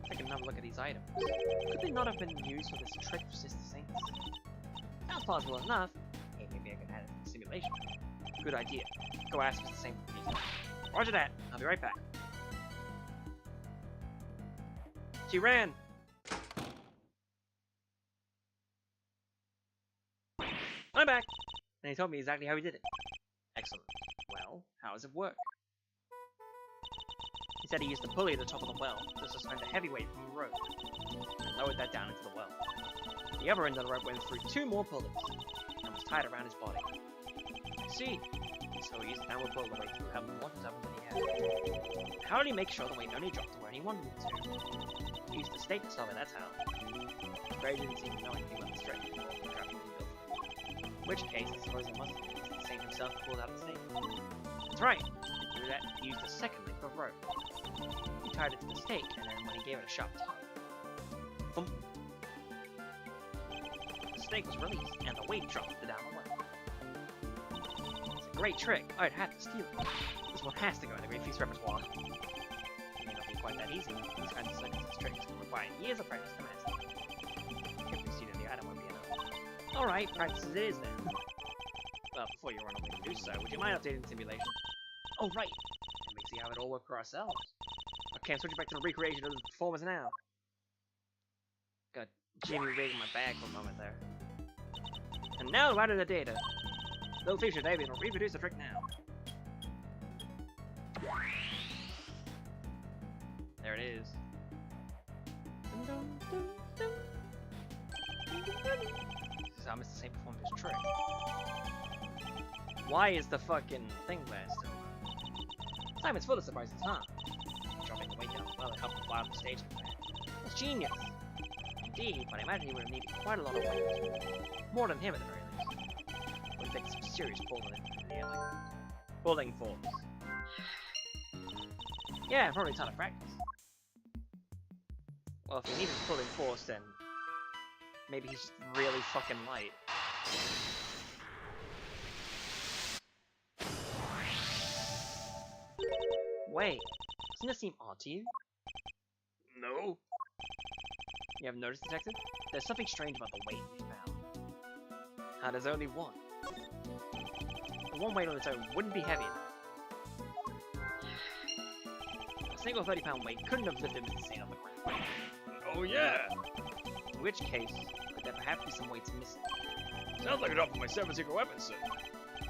Take another look at these items. Could they not have been used for this trick for Sister Saints? Sounds plausible enough. Hey, maybe I can add it to the simulation. Good idea. Go ask Mr. Saint for details. Roger that. I'll be right back. She ran! I'm back! And he told me exactly how he did it. Excellent. Well, how does it work? He said he used a pulley at the top of the well to suspend a heavyweight from the rope and lowered that down into the well. The other end of the rope went through 2 more pullers and was tied around his body. See? So he used the downward pull the way through, having more than he had. How did he make sure the weight only dropped to where he wanted it to? He used the stake to solve it, that's how. Gregory didn't seem to know anything about the stretch before the trap being built. In which case, I suppose it must have been the same himself who pulled out the stake. That's right! To do that, he used a second length of rope. He tied it to the stake, and then when he gave it a sharp tug, thump, the stake was released, and the weight dropped down the way. It's a great trick. I'd have to steal it. This one has to go in the Great Feast repertoire. It may not be quite that easy. These kinds of circumstances tricks require years of practice to master. If you see that the item won't be enough. Alright, practice as it is then. Well, before you run away to do so, would you mind updating the simulation? Oh, right! That makes you have it all work for ourselves. Okay, I'm switching back to the recreation of the performance now. Got Jimmy rigging my bag for a moment there. And now, out of the data. Little feature, David, will reproduce the trick now. There it is. This is how Mr. Saint performed his trick. Why is the fucking thing there still? Simon's full of surprises, huh? Dropping the weight down well and helping fly up the stage like that. That's genius! Indeed, but I imagine he would have needed quite a lot of weight. More than him at the very least. Would take some serious pulling in the air like that. Pulling force. Yeah, probably a ton of practice. Well, if he needed pulling force, then maybe he's just really fucking light. Wait, doesn't this seem odd to you? No. You haven't noticed, Detective? There's something strange about the weight we found. How there's only one. The one weight on its own wouldn't be heavy enough. A single 30-pound weight couldn't have lifted Mr. Saint off the ground. Oh yeah. In which case, could there perhaps be some weights missing? Sounds like a drop from my 7 secret weapons, sir.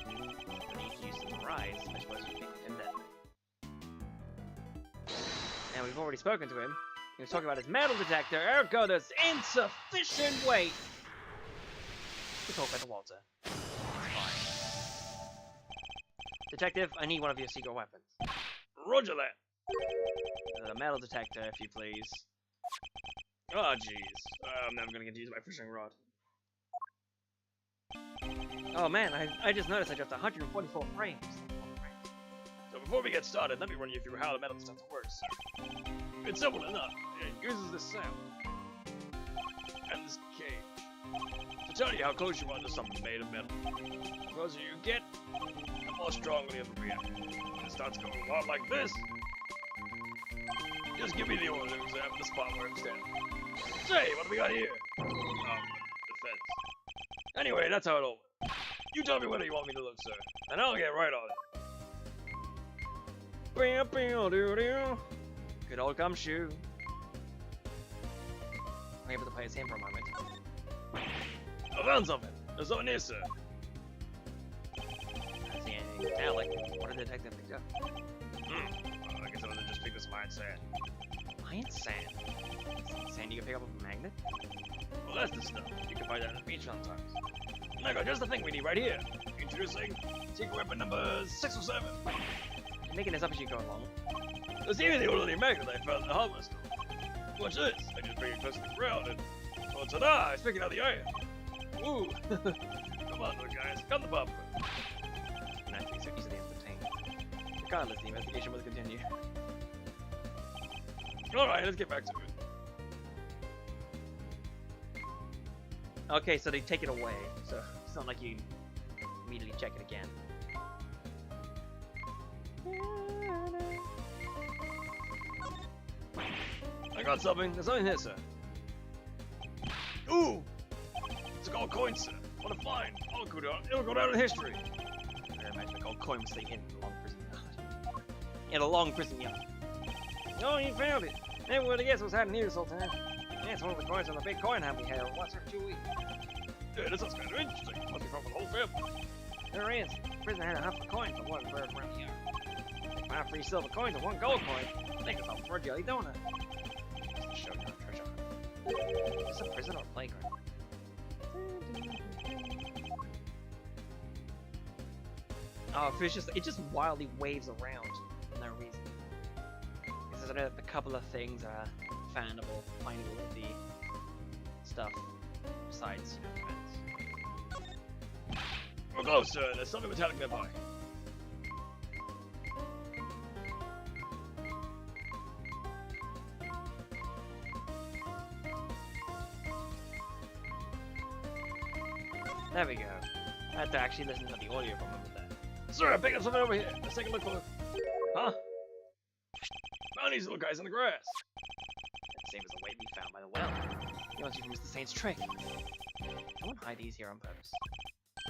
We need to use some rise, I suppose we think him that. And we've already spoken to him. He was talking about his metal detector, ergo there's insufficient weight to talk about the Walter. It's fine. Detective, I need one of your secret weapons. Roger that. The metal detector, if you please. Oh jeez. I'm never gonna get to use my fishing rod. Oh man, I just noticed I dropped 144 frames. So before we get started, let me run you through how the metal detector works. It's simple enough. It uses this sound and this cage to tell you how close you are to something made of metal. The closer you get, the more strongly it will react. When it starts going on like this, just give me the order to examine the spot where I'm standing. Say, what do we got here? The fence. Anyway, that's how it all works. You tell me whether you want me to look, sir, and I'll get right on it. Good old gumshoe. I'm able to play his hand for a moment. I found something. There's something here, sir. I don't see anything metallic. What did the detective pick up? I guess I would have just picked this iron sand. Iron sand? Sand you can pick up with a magnet? Well, that's the stuff. You can find that on the beach sometimes. And I got just the thing we need right here. Introducing secret weapon number 607. You're making this up as you go along. It's even the only magnet I found in the hardware store. Watch this. I just bring it close to the ground and... oh, ta-da! It's picking out the iron. Ooh. Come on, little guys. Cut the popcorn. Naturally, so easily entertained. Regardless, the investigation must continue. Alright, let's get back to it. Okay, so they take it away, so it's not like you immediately check it again. I got something. There's something here, sir. Ooh! It's a gold coin, sir. What a find. It'll go down in history. I imagine the gold coin was stay hidden in a long prison yard. In a long prison yard. Oh, you found it! Never would have guessed what's happening here, Sultan. Yeah, it's one of the coins on the big coin hunt we had once every 2 weeks. Yeah, this sounds kind of interesting. Must be from the whole family. There is. The prison had a half a coin for one bird around the yard. 5 free silver coins and 1 gold coin. Think it's something for a jelly donut. Just to show you our treasure hunt. Is this a prison or a playground? Oh, fish just it just wildly waves around for no reason. Because I know that a couple of things are findable with the stuff besides, you know, events. We're close, sir. There's something metallic nearby. There we go. I had to actually listen to the audio from with that. Sir, I picked up something over here. Let's take a look. Huh? Found these little guys in the grass. That's the same as the weight we found by the well. You want you from Mr. Saint's trick. I won't hide these here on purpose.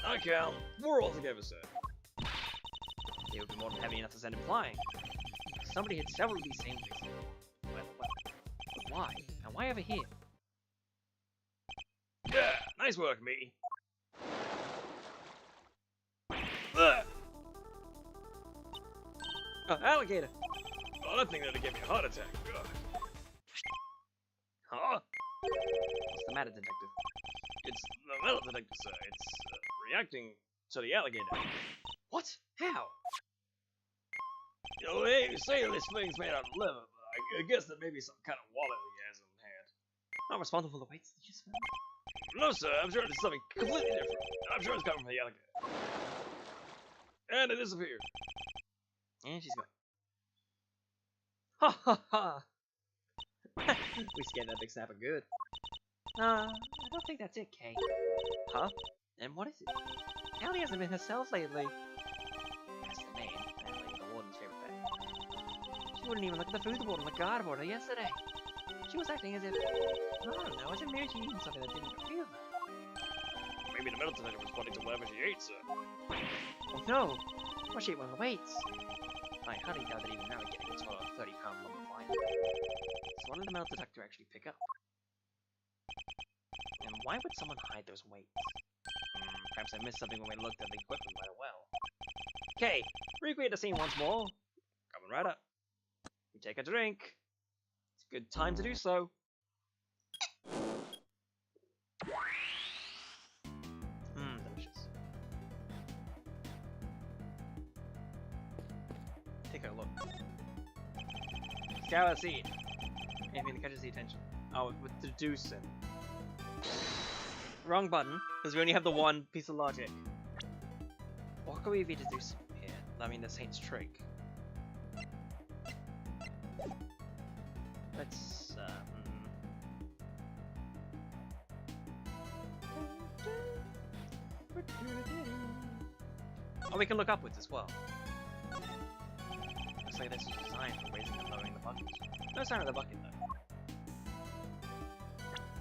I count. We're all together, sir. They would be more than heavy enough to send him flying. Somebody hit several of these same things. But why? And why over here? Yeah, nice work, me. Oh, alligator! Oh, that thing that'll give me a heart attack. God. Huh? What's the matter, detective? It's the metal detector, sir. It's reacting to the alligator. What? How? You know, they say this thing's made out of leather, but I guess that maybe some kind of wallet he has in hand. Not responsible for the weights that you just found. No, sir, I'm sure it's something completely different. I'm sure it's coming from the alligator. And it disappeared. And she's going. Ha ha ha! We scared that big snapper good. I don't think that's it, Kay. Huh? And what is it? Allie hasn't been herself lately. That's the name. Apparently the warden's favorite pet. She wouldn't even look at the food board on the guard order yesterday. She was acting as if, I don't know, as if maybe she eaten something that didn't agree with her. Maybe the metal detector was pointing to whatever she ate, sir. Oh no! Or she ate one of the weights. I highly doubt that even now we're getting a total of 30-pound lump of iron. So what did the metal detector actually pick up? And why would someone hide those weights? Perhaps I missed something when we looked at the equipment by the well. Okay, recreate the scene once more. Coming right up. You take a drink. It's a good time to do so. Delicious. Take a look. Scour the scene. Anything that catches the attention. Oh, with deducing. Wrong button, because we only have the one piece of logic. What can we be deducing here? I mean, the Saint's trick. Let's, Oh, we can look upwards as well. Looks like this was designed for raising and lowering the bucket. No sign of the bucket, though.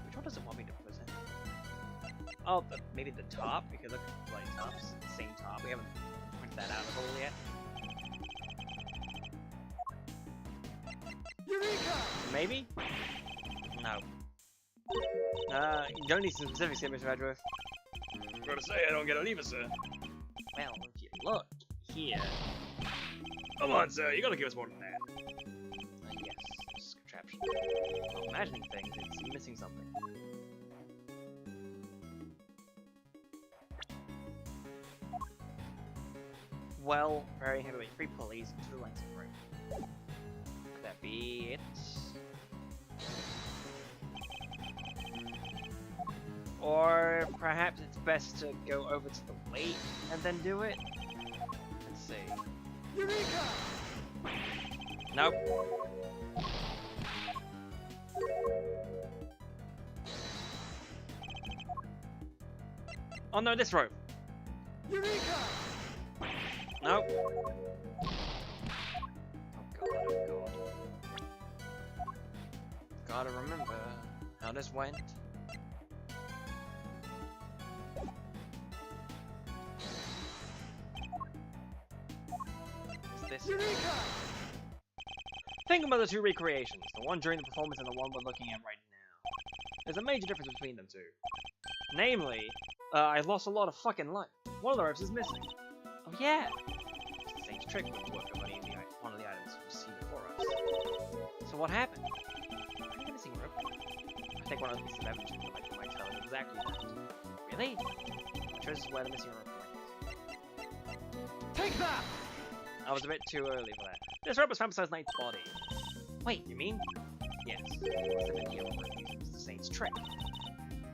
Which one does it want me to present? Oh, maybe the top, because look at the bloody tops. Same top. We haven't pointed that out at all yet. Eureka! Maybe? No. You don't need some specifics here, Mr. Edgeworth. I'm gonna say I don't get a lever, sir. Well, if you look here. Come on, sir, you gotta give us more than that. Yes, this is contraption. Well, imagining things, it's missing something. Well, very heavily, 3 pulleys, 2 lengths of rope. Could that be it? Or perhaps it's best to go over to the weight and then do it? Let's see. Eureka! Nope. Oh no, this rope. Eureka! Nope. Oh god, oh god. Gotta remember how this went. Is this? Eureka! Think about the 2 recreations, the one during the performance and the one we're looking at right now. There's a major difference between them two. Namely, I lost a lot of fucking life. One of the ropes is missing. Oh yeah! The Saint's trick wouldn't work on one of the items we see before us. So what happened? Find the missing rope. I think one of the pieces of evidence might tell us exactly that. Really? Shows us where the missing rope is. Take that! I was a bit too early for that. This rope was found beside Knight's body. Wait, you mean? Yes. It must have been the rope used as the Saint's trick.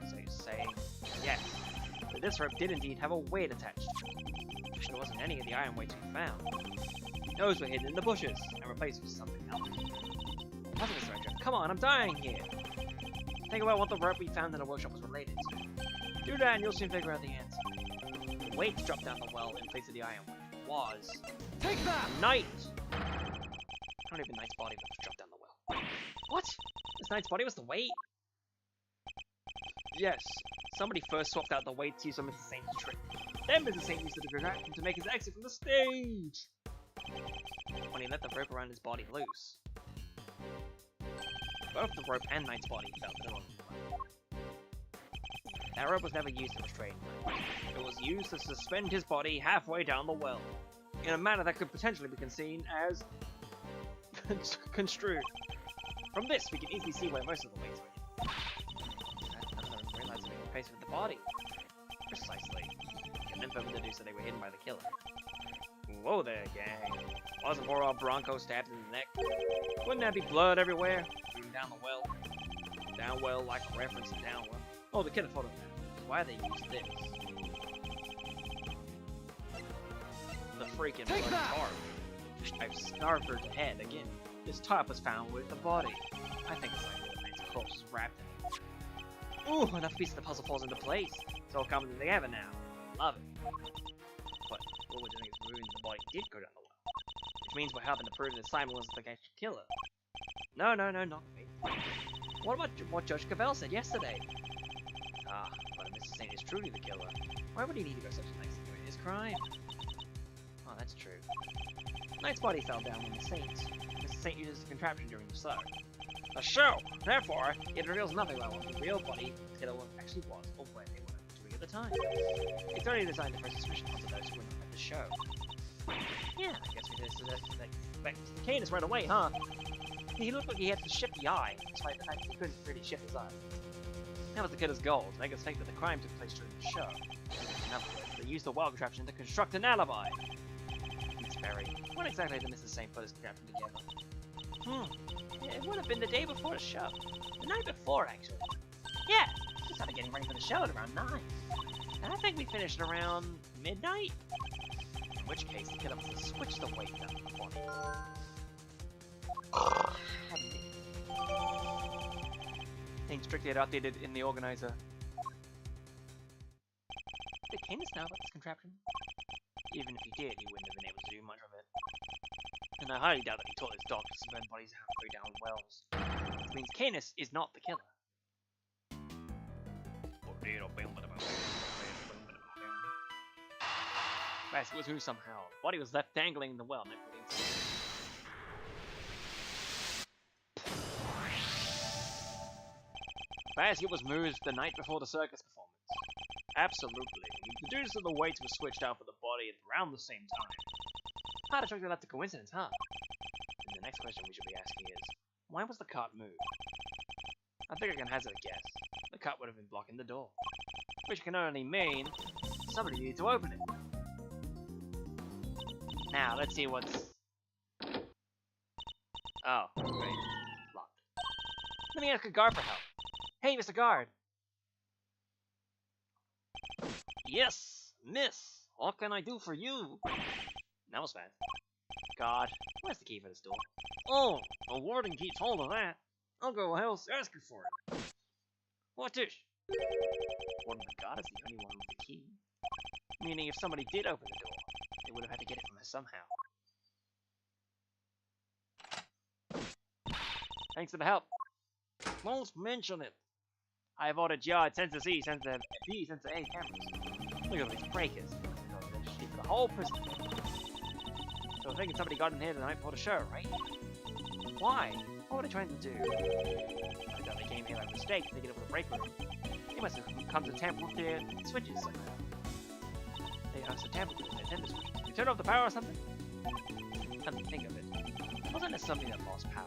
So you're saying, yes. But this rope did indeed have a weight attached. But there wasn't any of the iron weights we found. Those were hidden in the bushes and replaced with something else. Wasn't it, Stranger? Come on, I'm dying here. Think about what the rope we found in the workshop was related to. Do that and you'll soon figure out the answer. The weights dropped down the well in place of the iron weight was... Take that! Knight! Not even Knight's body was dropped down the well. What? This Knight's body was the weight? Yes. Somebody first swapped out the weights used on Mr. Saint's trick. Then Mr. Saint used the contraption to make his exit from the stage! When he let the rope around his body loose. Both the rope and Knight's body fell to the bottom. That rope was never used to restrain Knight. It was used to suspend his body halfway down the well, in a manner that could potentially be seen as construed. From this, we can easily see where most of the weights were hidden. I don't realize they were replaced with the body. Precisely. And then further deduce that they were hidden by the killer. Whoa there, gang. Wasn't poor old Bronco stabbed in the neck? Wouldn't there be blood everywhere? Even down the well? Down well, like a reference to down well. Oh, the killer thought of that. Why they used this? The freaking bloody tarp. I've scarfed her head again. This tarp was found with the body. I think it's like the man's corpse was wrapped in it. Ooh, enough piece of the puzzle falls into place. It's all coming together now. Love it. But what we're doing is proving the body did go down the well. Which means we're helping to prove that Simon wasn't the actual killer. No, not me. What about what Judge Cavell said yesterday? Ah, but if Mr. Saint is truly the killer, why would he need to go such a length to commit his crime? Oh, that's true. Knight's body fell down when Mr. Saint uses the contraption during the show. The show! Therefore, it reveals nothing about what the real body killer actually was or where they were doing at the time. It's only designed to first suspicion onto those who were not at the show. Yeah, I guess we did expect Mr. Canis right away, huh? He looked like he had to shift the eye, despite the fact that he couldn't really shift his eye. That was the killer's goal, to make us think that the crime took place during the show. In other words, they used the well contraption to construct an alibi. It's very... When exactly did Mrs. Saint put his contraption together? Yeah, it would have been the day before the show. The night before, actually. Yeah, we started getting ready for the show at around 9. And I think we finished around midnight? In which case, the killer must have switched the weight down the body. Things strictly updated in the organizer. Did Canis know about this contraption? Even if he did, he wouldn't have been able to do much of it. And I highly doubt that he taught his dog to suspend bodies halfway down wells. Which means Canis is not the killer. Basket was moved somehow. The body was left dangling in the well. Basket was moved the night before the circus performance. Absolutely. We deduced that the weights were switched out for the body at around the same time. Hard to chalk that up to coincidence, huh? And the next question we should be asking is, why was the cart moved? I think I can hazard a guess. The cart would have been blocking the door. Which can only mean somebody needed to open it. Now, let's see what's... Oh, great. Locked. Let me ask a guard for help. Hey, Mr. Guard! Yes, miss! What can I do for you? That was fast. God, where's the key for this door? Oh, the warden keeps hold of that. I'll go else ask her for it. What is? Warden God is the only one with the key. Meaning if somebody did open the door, they would have had to get it from her somehow. Thanks for the help. Don't mention it. I have ordered yard sensor C, sensor B, sensor A cameras. Look at these breakers. They're shit for the whole prison. So I'm thinking somebody got in here tonight before the show, right? Why? What were they trying to do? I thought they came here by mistake, thinking it was a break room. They must have come to tamper with their switches somehow. They must have tampered with their tender switches. You turned off the power or something? Come to think of it, wasn't it something that lost power?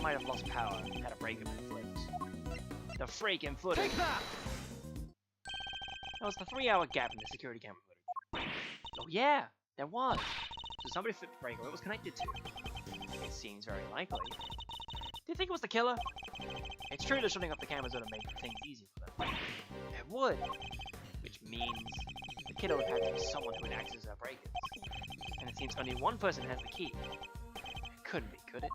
might have lost power had a break been flipped. The freaking footage! Take that! There was the 3-hour gap in the security camera footage. Oh yeah, there was! So somebody flipped the breaker it was connected to. It seems very likely. Do you think it was the killer? It's true that shutting off the cameras would have made things easy for them. It would! Which means the killer would have had to be someone who would access our breakers. And it seems only one person has the key. It couldn't be, could it?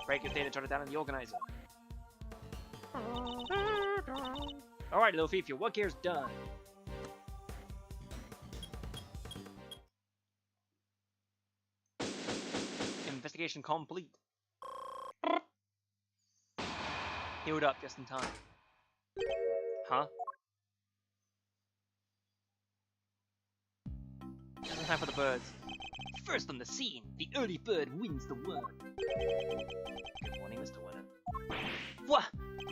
Breakers data jotted down in the organizer. Alright, little thief, your work here's done. Investigation complete. Healed up just in time. Huh? Just in time for the birds. First on the scene, the early bird wins the worm. Good morning, Mr. Winner. What?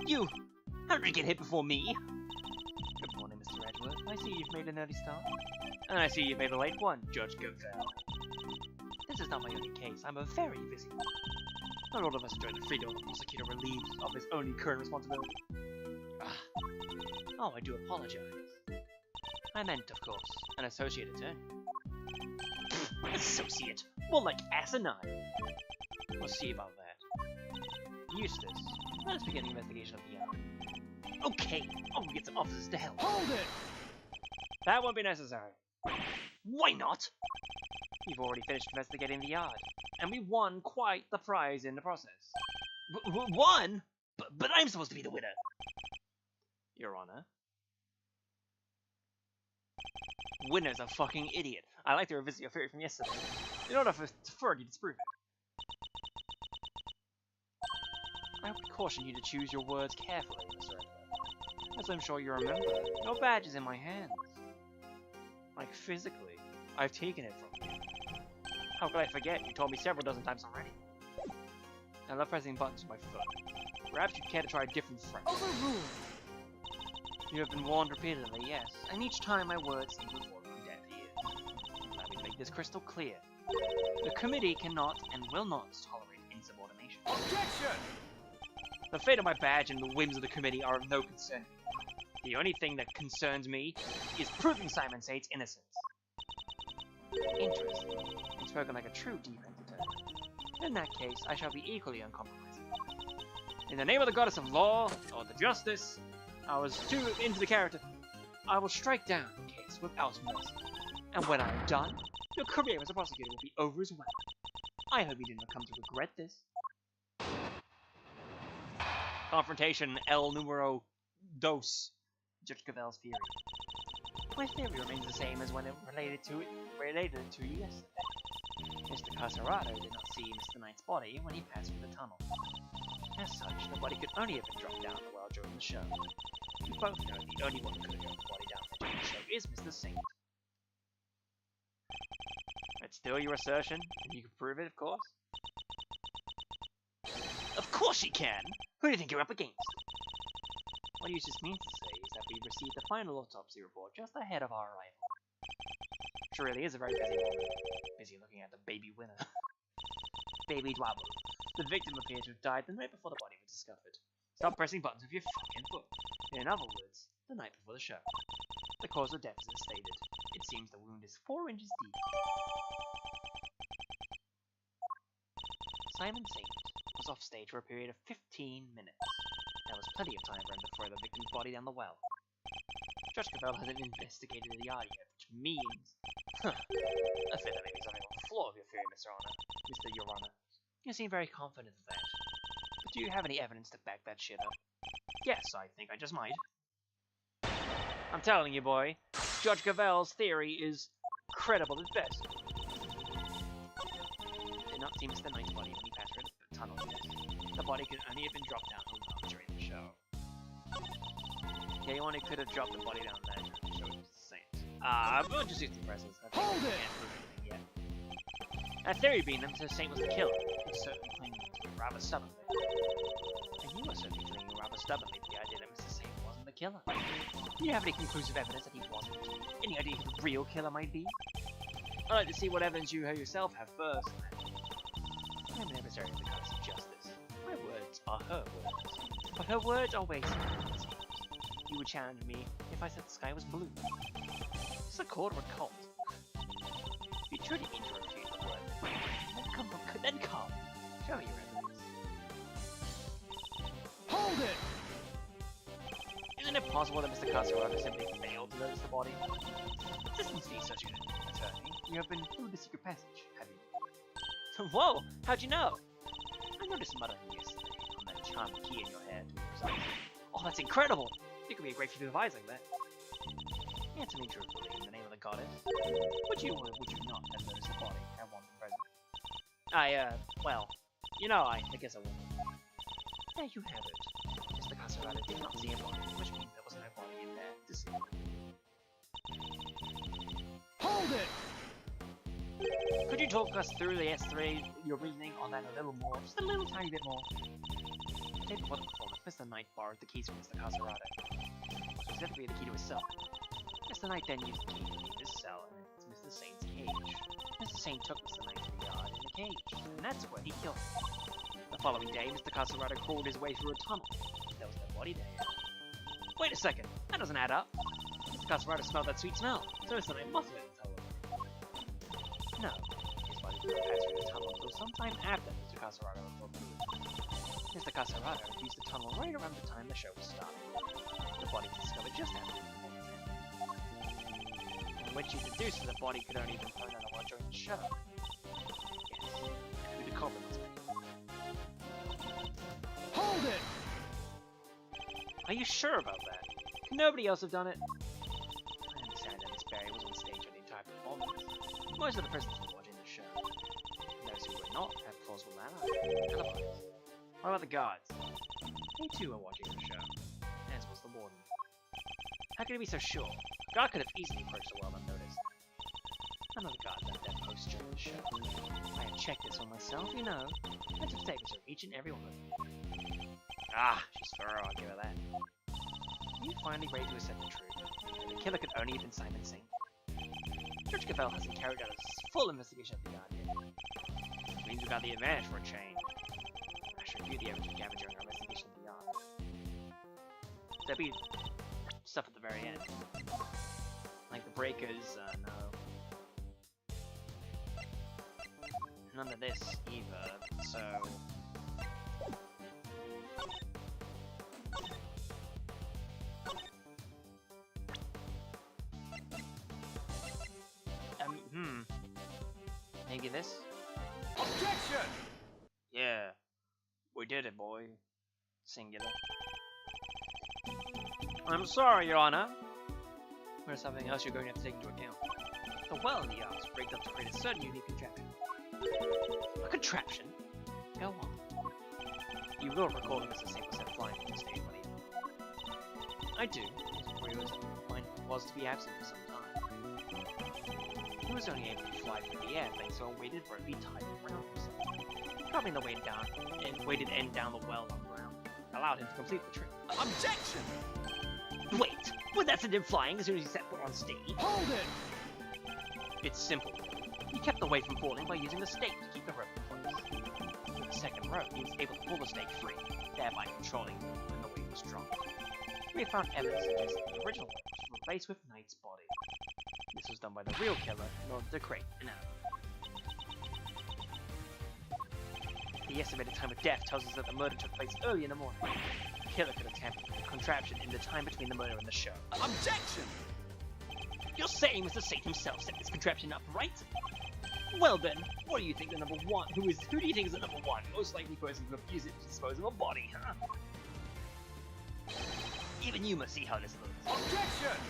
You? How did you get hit before me? Good morning, Mr. Edward. I see you've made an early start. And I see you've made a late one, Judge Goodfell. This is not my only case. I'm a very busy one. Not all of us enjoy the freedom of the prosecutor relieved of his only current responsibility. Oh, I do apologize. I meant, of course, an associate attorney. Associate? More like asinine. We'll see about that. Eustace, let us begin the investigation of the yard. Okay, I'll get some officers to help. Hold it! That won't be necessary. Why not? We've already finished investigating the yard, and we won quite the prize in the process. Won? But I'm supposed to be the winner. Your Honor. Winner's a fucking idiot. I like to revisit your theory from yesterday, in order for you to disprove it. I would caution you to choose your words carefully, Mr. Edward. As I'm sure you remember, your badge is in my hands. Like, physically, I've taken it from you. How could I forget? You told me several dozen times already. I love pressing buttons with my foot. Perhaps you'd care to try a different front. Overruled! You have been warned repeatedly, yes, and each time my words seem to fall on deaf ears. Let me make this crystal clear. The committee cannot and will not tolerate insubordination. Objection! The fate of my badge and the whims of the committee are of no concern. The only thing that concerns me is proving Simon Saint's innocence. Interesting. You've spoken like a true defense attorney. In that case, I shall be equally uncompromising. In the name of the goddess of law, or the justice, I was too into the character. I will strike down the case without mercy. And when I am done, your career as a prosecutor will be over as well. I hope you did not come to regret this. Confrontation El Numero Dos. Judge Cavell's theory. My theory remains the same as when it related to you yesterday. Mr. Caserato did not see Mr. Knight's body when he passed through the tunnel. As such, the body could only have been dropped down the well during the show. We both know the only one who could have dropped the body down during the show is Mr. Saint. It's still your assertion, and you can prove it, of course. Of course you can! Who do you think you're up against? What Eustace means to say is that we received the final autopsy report just ahead of our arrival. She really is a very busy woman. Busy looking at the baby winner. Baby Dwabble. The victim appeared to have died the night before the body was discovered. Stop pressing buttons with your fucking foot. In other words, the night before the show. The cause of death is as stated. It seems the wound is 4 inches deep. Simon Saint was off stage for a period of 15 minutes. There was plenty of time for him to throw the victim's body down the well. Judge Cavell hasn't investigated the yard yet, which means... I fear that may be something off the floor of your theory, Mr. Your Honor. You seem very confident of that. But do you have any evidence to back that shit up? Yes, I think I just might. I'm telling you, boy, Judge Cavell's theory is credible at best. Did not see Mr. Knight's body when he passed through the tunnel, yes. The body could only have been dropped down the well during the show. Yeah, you only could have dropped the body down there during the show, just the same. We'll just use the presses. Hold it! Can't prove anything yet. That theory being that Mr. Saint was the killer, was certainly clinging to it rather stubbornly. And you were certainly clinging rather stubbornly to the idea that Mr. Saint wasn't the killer. Do you have any conclusive evidence that he wasn't? Any idea who the real killer might be? I'd like to see what evidence you yourself have first. I'm an adversary of the goddess of justice. are her words. But her words are wasted. You would challenge me if I said the sky was blue. It's a quarter of a cult. You truly need to refute the word. Then come. Show me your evidence. Hold it! Isn't it possible that Mr. Kasarada simply failed to notice the body? Since being such an attorney, you have been through the secret passage, have you? Whoa! How'd you know? I noticed muttering yesterday on that charming key in your head. Oh, that's incredible! You could be a great future device like that. Answer me truthfully in the name of the goddess. Would you or would you not have noticed the body at one present? Well, I guess I would. There you have it. Mr. Kasarada did not see a body, which means there was no body in there to see. Hold it! Could you talk us through the S3, your reasoning on that a little more? Just a little tiny bit more. The day before the performance, Mr. Knight borrowed the keys from Mr. Kasarada. Specifically the key to his cell. Mr. Knight then used the key to leave his cell and into Mr. Saint's cage. Mr. Saint took Mr. Knight to the yard in the cage, and that's where he killed him. The following day, Mr. Kasarada crawled his way through a tunnel. There was no body there. Wait a second, that doesn't add up. Mr. Kasarada smelled that sweet smell, so Mr. Knight must have been in the tunnel. No, his body did not pass through the tunnel until sometime after Mr. Kasarada was removed. Mr. Kasarada used the tunnel right around the time the show was starting. The body was discovered just after the performance ended. From which you deduce that the body could only have been thrown out during the show. Yes, and who the culprit must be. Hold it! Are you sure about that? Can nobody else have done it? I understand that Miss Barry was on stage for the entire performance. Most of the prisoners were watching the show. Those who were not have plausible alibis. What about the guards? They too were watching the show, as was the warden. How could he be so sure? A guard could have easily approached the well unnoticed. None of the guards left their posts during the show. I have checked this one myself, I took statements from each and every one of them. Ah, she's thorough, I'll give her that. Are you finally ready to accept the truth? The killer could only have been Simon Singh. Judge Cavell hasn't carried out a full investigation of the yard yet. Which means we got the advantage for a change. I should review the evidence we gathered during our investigation of the yard. There'll be stuff at the very end. Like the breakers, no. None of this either, so... Maybe this? Objection! Yeah. We did it, boy. Singular. I'm sorry, Your Honor. There's something else you're going to have to take into account. The well in the yard was rigged up to create a certain unique contraption. A contraption? Go on. You will recall that Mr. Singh was sent flying from the stage, buddy. I do. His point was to be absent for some time. He was only able to fly through the air thanks to a weighted rope he tied around himself. Dropping the weight down and weighted end down the well on the ground allowed him to complete the trick. Objection! Wait! Would that send him flying as soon as he set foot on stage? Hold it! It's simple. He kept the weight from falling by using the stake to keep the rope in place. With the second rope, he was able to pull the stake free, thereby controlling when the weight was dropped. We have found evidence suggesting the original rope was replaced with Knight's body. This was done by the real killer in order to create an animal. The estimated time of death tells us that the murder took place early in the morning. The killer could have tampered with the contraption in the time between the murder and the show. Objection! You're saying Mr. Saint himself set this contraption up, right? Well then, what do you think the number one? Who do you think is the number one most likely person to abuse it to dispose of a body, huh? Even you must see how this looks. Objection!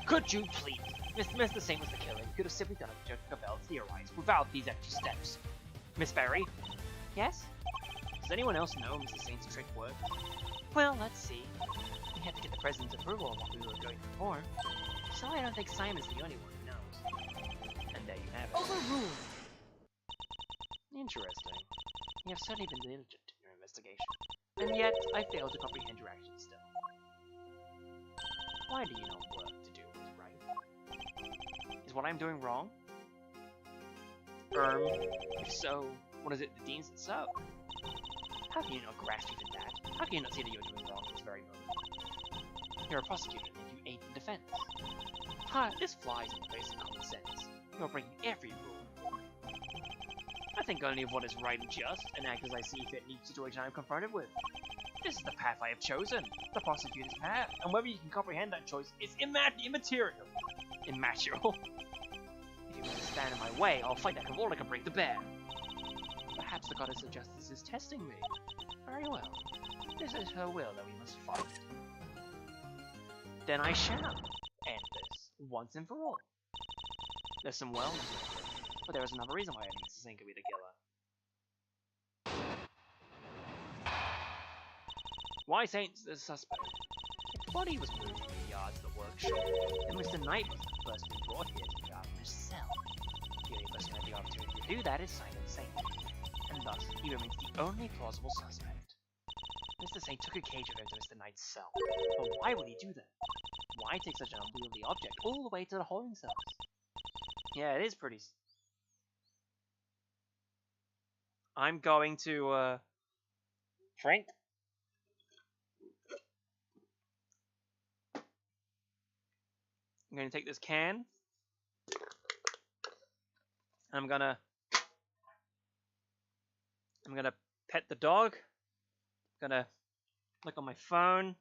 Could you please? Mr. Saint was the killer. He could have simply done it, Judge Cavell theorized, without these extra steps. Miss Barry? Yes? Does anyone else know Mr. Saint's trick worked? Well, let's see. We had to get the president's approval on what we were going to perform, so I don't think Simon's the only one who knows. And there you have it. Overruled! Interesting. You have certainly been diligent in your investigation, and yet I fail to comprehend your actions still. Why do you not work to do what's right? Is what I'm doing wrong? If so, what is it that deems it so? How can you not grasp even that? How can you not see that you're doing wrong at this very moment? You're a prosecutor and you aid in defense. Ha! This flies in the face of common sense. You're breaking every rule. I think only of what is right and just, and act as I see fit in each situation I am confronted with. This is the path I have chosen, the prosecutor's path, and whether you can comprehend that choice is immaterial. Immaterial? If you want to stand in my way, I'll fight that cavort I can bring to bear. Perhaps the goddess of justice is testing me. Very well. This is her will that we must fight. Then I shall end this, once and for all. Listen well, but there is another reason why I think Saint could be the killer. Why Saint's the suspect? His body was moved from the yard to the workshop, and Mr. Knight was the first to be brought here to the yard from his cell. The only person who had the opportunity to do that is Simon Saint, and thus he remains the only plausible suspect. Mr. Saint took a cage of him to Mr. Knight's cell, but why would he do that? Why take such an unwieldy object all the way to the holding cells? Yeah, it is pretty. I'm going to, Frank? I'm going to take this can. I'm gonna pet the dog. I'm gonna look on my phone.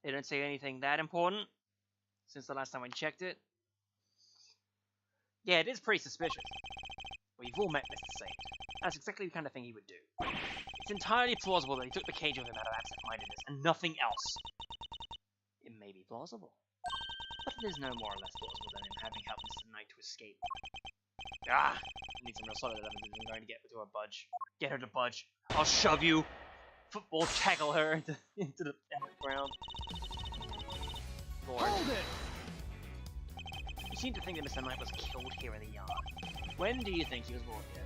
They don't say anything that important since the last time I checked it. Yeah, it is pretty suspicious. We've all met Mr. Saint. That's exactly the kind of thing he would do. It's entirely plausible that he took the cage of him out of absent-mindedness and nothing else. It may be plausible, but it is no more or less plausible than him having helped Mr. Knight to escape. Ah! I need some real solid evidence if I'm going to get her to a budge. Get her to budge. I'll shove you! Football tackle her into the ground. Lord. Hold it! You seem to think that Mr. Knight was killed here in the yard. When do you think he was brought here?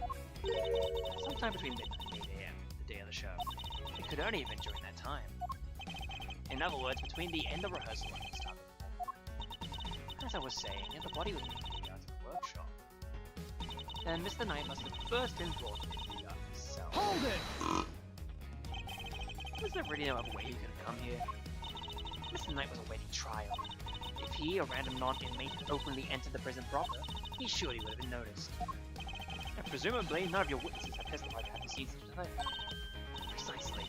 Sometime between midnight and 8 AM, the day of the show. It could only have been during that time. In other words, between the end of rehearsal and the start of the performance. As I was saying, the body was moved to the yard to the workshop. Then Mr. Knight must have first been brought into the yard himself. Hold it! Was there really no other way he could have come here? Mr. Knight was awaiting trial. If he, a random non-inmate, openly entered the prison proper, he surely would have been noticed. And presumably, none of your witnesses have testified to having seen such a thing. Precisely.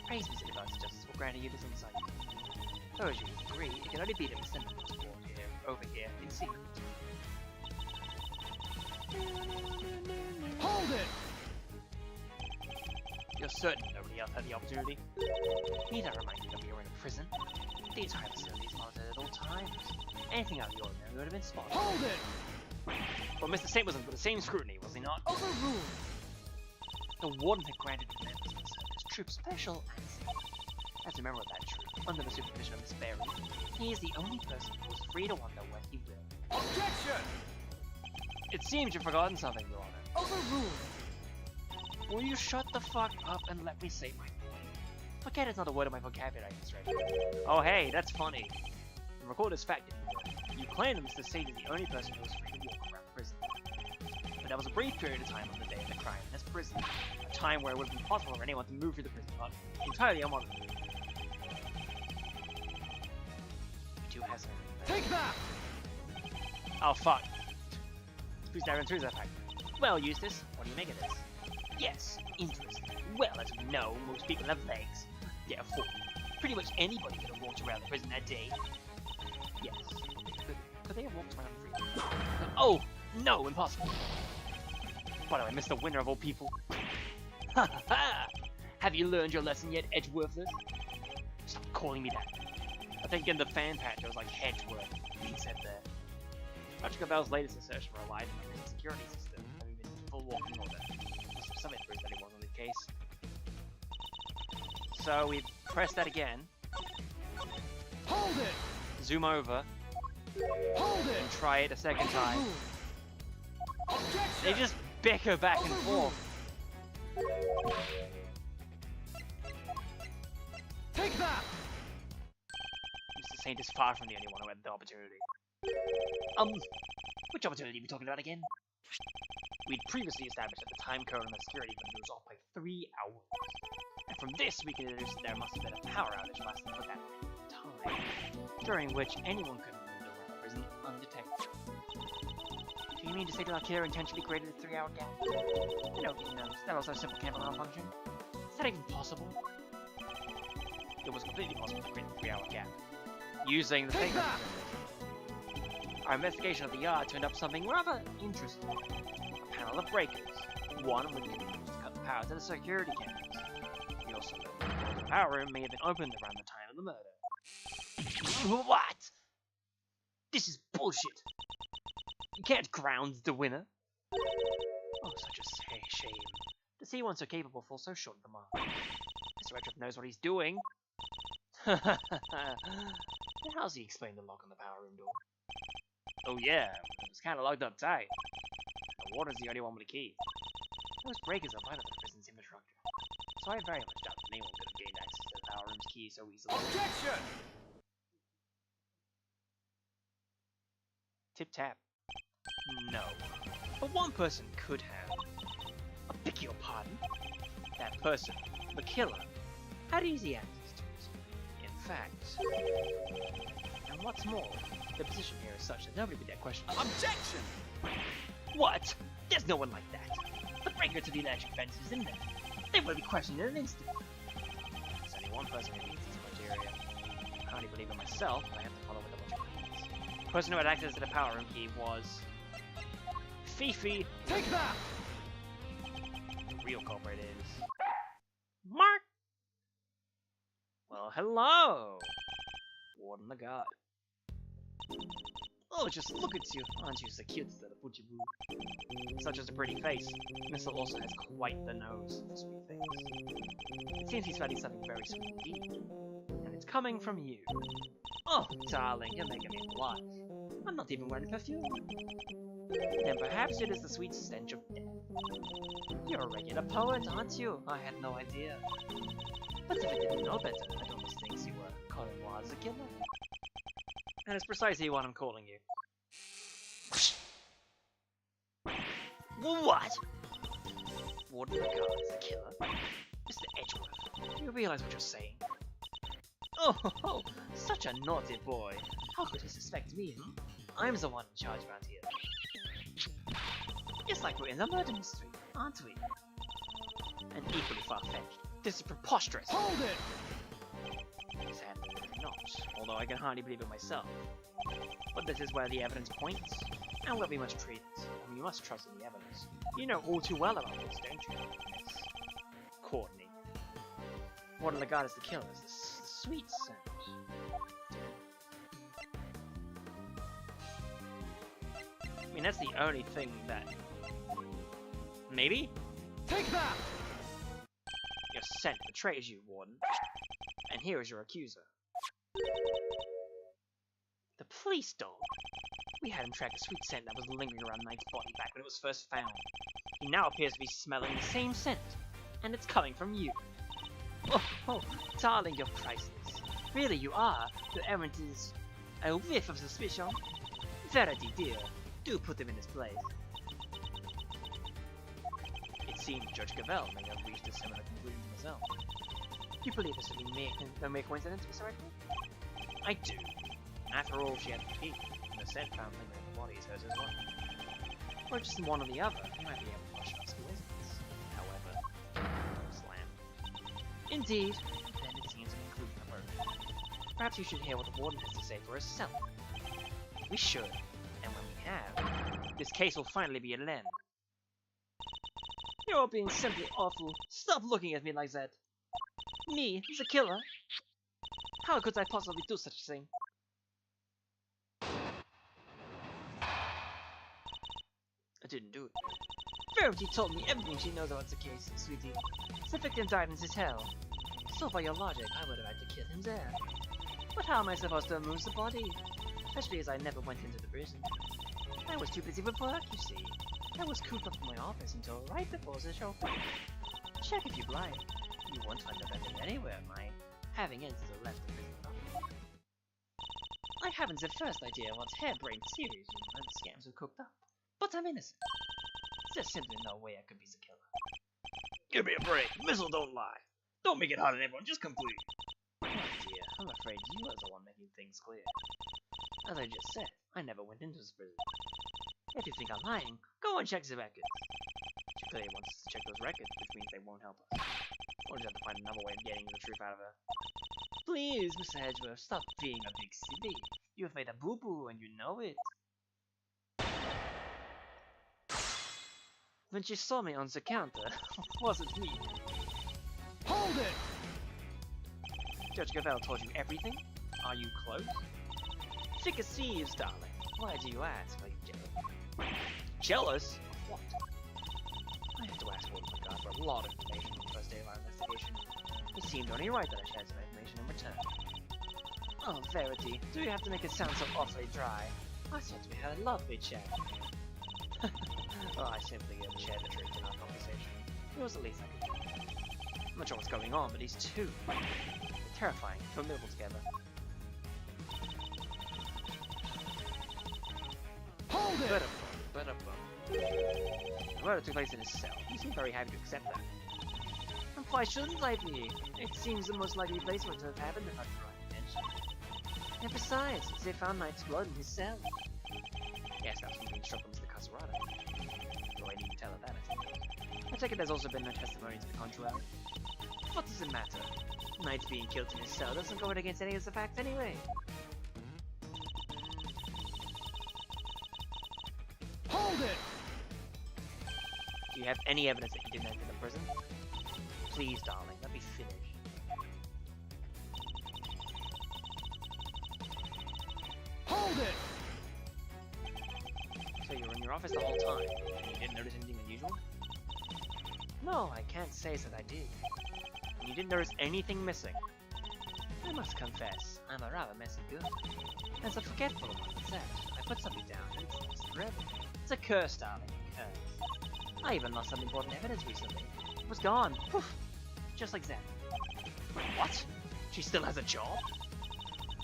Praise be to the gods of justice for granting you this insight. Though as you agree, it can only be that Mr. Knight was brought here, over here, in secret. Hold it! You're certain nobody else had the opportunity? Need I remind you that we were in a prison? The entire facility is monitored at all times. Anything out of the ordinary would have been spotted. Hold it! But Mr. Saint was under the same scrutiny, was he not? Overruled! The warden had granted him members of his troop special access. As a member of that troop, under the supervision of Miss Berry, he is the only person who is free to wander where he will. Objection! It seems you've forgotten something, Your Honor. Overruled! Will you shut the fuck up and let me say my point? Forget it's not a word of my vocabulary, Miss Reggie. Oh hey, that's funny. And record this fact, if you will. You claim that Mr. Saint is the only person who is free to walk around prison. But that was a brief period of time on the day of the crime in this prison. A time where it would have been possible for anyone to move through the prison lot entirely unmonitored. You two has Take that! Oh fuck. Who's there into that fact? Well, Eustace, what do you make of this? Yes, interesting. Well, as we know, most people have legs. Therefore, pretty much anybody could have walked around the prison that day. Yes. Could they have walked around freely? Oh, no, impossible. By the way, Mr. Winner of all people. Ha ha ha! Have you learned your lesson yet, Edgeworthless? Stop calling me that. I think in the fan patch it was like Hedgeworth, he said there. Patrick Bell's latest assertion relied on the prison security system having been in full walking order. Some inference that it wasn't the case. So we press that again. Hold it! Zoom over. Hold it! And try it a second time. Objection! They just bicker back and forth. Take that! Mr. Saint is far from the only one who had the opportunity. Which opportunity are we talking about again? We'd previously established that the time code on the security window was off by 3 hours. And from this, we can deduce that there must have been a power outage lasting for that time, during which anyone could move around the prison undetected. Do you mean to say that our killer intentionally created a 3-hour gap? Nobody knows. That also a simple camera malfunction. Is that even possible? It was completely possible to create a 3-hour gap, using the Take fake. that! Our investigation of the yard turned up something rather interesting. A panel of breakers, one of which could be used to cut the power to the security cameras. We also learned that the power room may have been opened around the time of the murder. What? This is bullshit. You can't ground the winner. Oh, such a shame. To see one so capable fall so short of the mark. This retro knows what he's doing. How's he explain the lock on the power room door? Oh yeah, it was kind of locked up tight. The warden's the only one with a key. Those breakers are vital to the prison's infrastructure, so I very much doubt that anyone could have gained access to the power room's key so easily. Objection! Tip-tap. No. But one person could have. I beg your pardon? That person, the killer, had easy access to it. In fact... And what's more, the position here is such that nobody would dare question it. Objection! What? There's no one like that. The breaker to the electric fence is in there. They would be questioned in an instant. There's only one person who meets this criteria. I hardly believe it myself, but I have to follow with a bunch of clues. The person who had access to the power room key was... Fifi. Take that! The real culprit is... Mark! Well, hello! Warden the guard. Oh, just look at you. Aren't you so cute, little booty boo? Such as a pretty face, Missile also has quite the nose for sweet things. It seems he's finding something very sweet indeed. And it's coming from you. Oh, darling, you're making me blush. I'm not even wearing perfume. Then perhaps it is the sweet stench of death. You're a regular poet, aren't you? I had no idea. But if I didn't know better, I'd almost think you were calling was a killer. And it's precisely what I'm calling you. What? Warden the guard is the killer? Mr. Edgeworth, do you realize what you're saying? Oh, such a naughty boy. How could he suspect me? I'm the one in charge around here. It's like we're in a murder mystery, aren't we? And equally far-fetched. This is preposterous! Hold it! Sadly, it's not, although I can hardly believe it myself. But this is where the evidence points, and where we must treat it, and we must trust in the evidence. You know all too well about this, don't you, Miss Courtney? Warden Legat is the killer, is the sweet scent. I mean, that's the only thing that... Maybe? Take that! Your scent betrays you, Warden. And here is your accuser. The police dog. We had him track a sweet scent that was lingering around Knight's body back when it was first found. He now appears to be smelling the same scent, and it's coming from you. Oh, darling, you're priceless. Really, you are. Your errand is a whiff of suspicion. Verity, dear, do put him in his place. It seems Judge Gavel may have reached a similar conclusion himself. You believe this to be no mere coincidence, Mr. Redford? I do. After all, she had the key, and the scent found lingering in the body is hers as well. Or just one or the other, you might be able to watch this coincidence. However, slam. Indeed, then it seems to conclude the murder. Perhaps you should hear what the warden has to say for herself. We should, and when we have, this case will finally be an end. You're all being simply awful. Stop looking at me like that. Me, the killer? How could I possibly do such a thing? I didn't do it. Verity told me everything she knows about the case, sweetie. The victim died in his hell. So by your logic, I would have had to kill him there. But how am I supposed to move the body? Especially as I never went into the prison. I was too busy with work, you see. I was cooped up in my office until right before the show. Check if you blind. You won't find the victim anywhere, my having entered the left of prison. I haven't the first idea what harebrained series you and scams are cooked up. But I'm innocent. There's simply no way I could be the killer. Give me a break. Missile don't lie. Don't make it hard on everyone. Just complete. Oh dear, I'm afraid you are the one making things clear. As I just said, I never went into this prison. If you think I'm lying, go and check the records. She clearly wants us to check those records, which means they won't help us. We'll just have to find another way of getting the truth out of her. Please, Mr. Edgeworth, stop being a big silly. You have made a boo-boo and you know it. When she saw me on the counter, was it me? Hold it! Judge Gavelle told you everything? Are you close? Thick as thieves, darling. Why do you ask? Are you jealous? Jealous? Of what? I had to ask Warden McGrath for a lot of information on the first day of our investigation. It seemed only right that I shared some information in return. Oh, Verity, do you have to make it sound so awfully dry? I thought we had a lovely chat. Well, I simply shared the truth in our conversation. It was the least I could do. I'm not sure what's going on, but these two... they're terrifying, formidable together. Hold it! But the murder took place in his cell. You seem very happy to accept that. And why shouldn't I be? It seems the most likely place for it to have happened if I brought attention. And besides, they found Knight's blood in his cell. Yes, that was from being struck by Mr. Caserata. Though I didn't tell her that, I suppose. I take it there's also been no testimony to the contrary. What does it matter? Knight's being killed in his cell doesn't go against any of the facts anyway. Hold it! Do you have any evidence that he didn't enter the prison? Please, darling, let me finish. Hold it! So you were in your office the whole time, and you didn't notice anything unusual? No, I can't say that I did. And you didn't notice anything missing? I must confess, I'm a rather messy girl. As a forgetful one, it's that. I put something down, and it's lost forever. It's a curse, darling, a curse. I even lost some important evidence recently. It was gone. Poof! Just like that. What? She still has a job?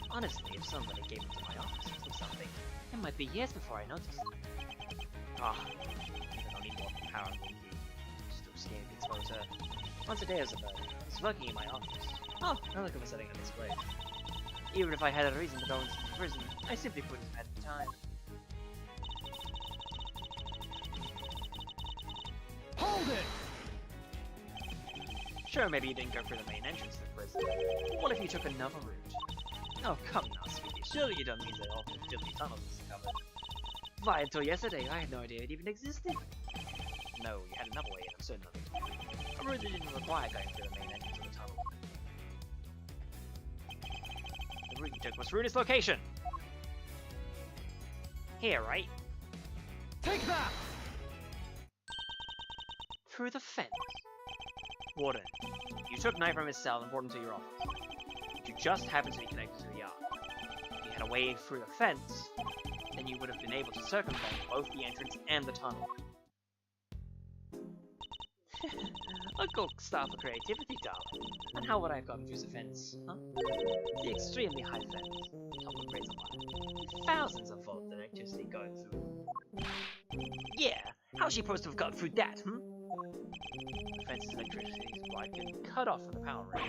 Honestly, if somebody gave it to my office or something, it might be years before I noticed. Ah, I don't need more power than you. Just to scared to expose her. Once a day or something. I was working in my office. Oh, now look at me setting on display. Even if I had a reason to go into prison, I simply couldn't have had the time. Hold it! Sure, maybe you didn't go through the main entrance to the prison. What if you took another route? Oh, come now, sweetie. Surely you don't mean that all the filthy tunnels is covered. Why, until yesterday, I had no idea it even existed. No, you had another way in, I'm certain of it. A route that didn't require going through the main entrance of the tunnel. The route you took was through this location! Here, right? Take that! Through the fence. Warden, you took Knight from his cell and brought him to your office. You just happened to be connected to the yard. If you had a way through the fence, then you would have been able to circumvent both the entrance and the tunnel. A good start for creativity, darling. And how would I have gotten through the fence, huh? The extremely high fence, topped with razor wire. Thousands of volts of electricity going through. Yeah, how's she supposed to have gotten through that, The fence's electricity supply getting cut off from the power rail.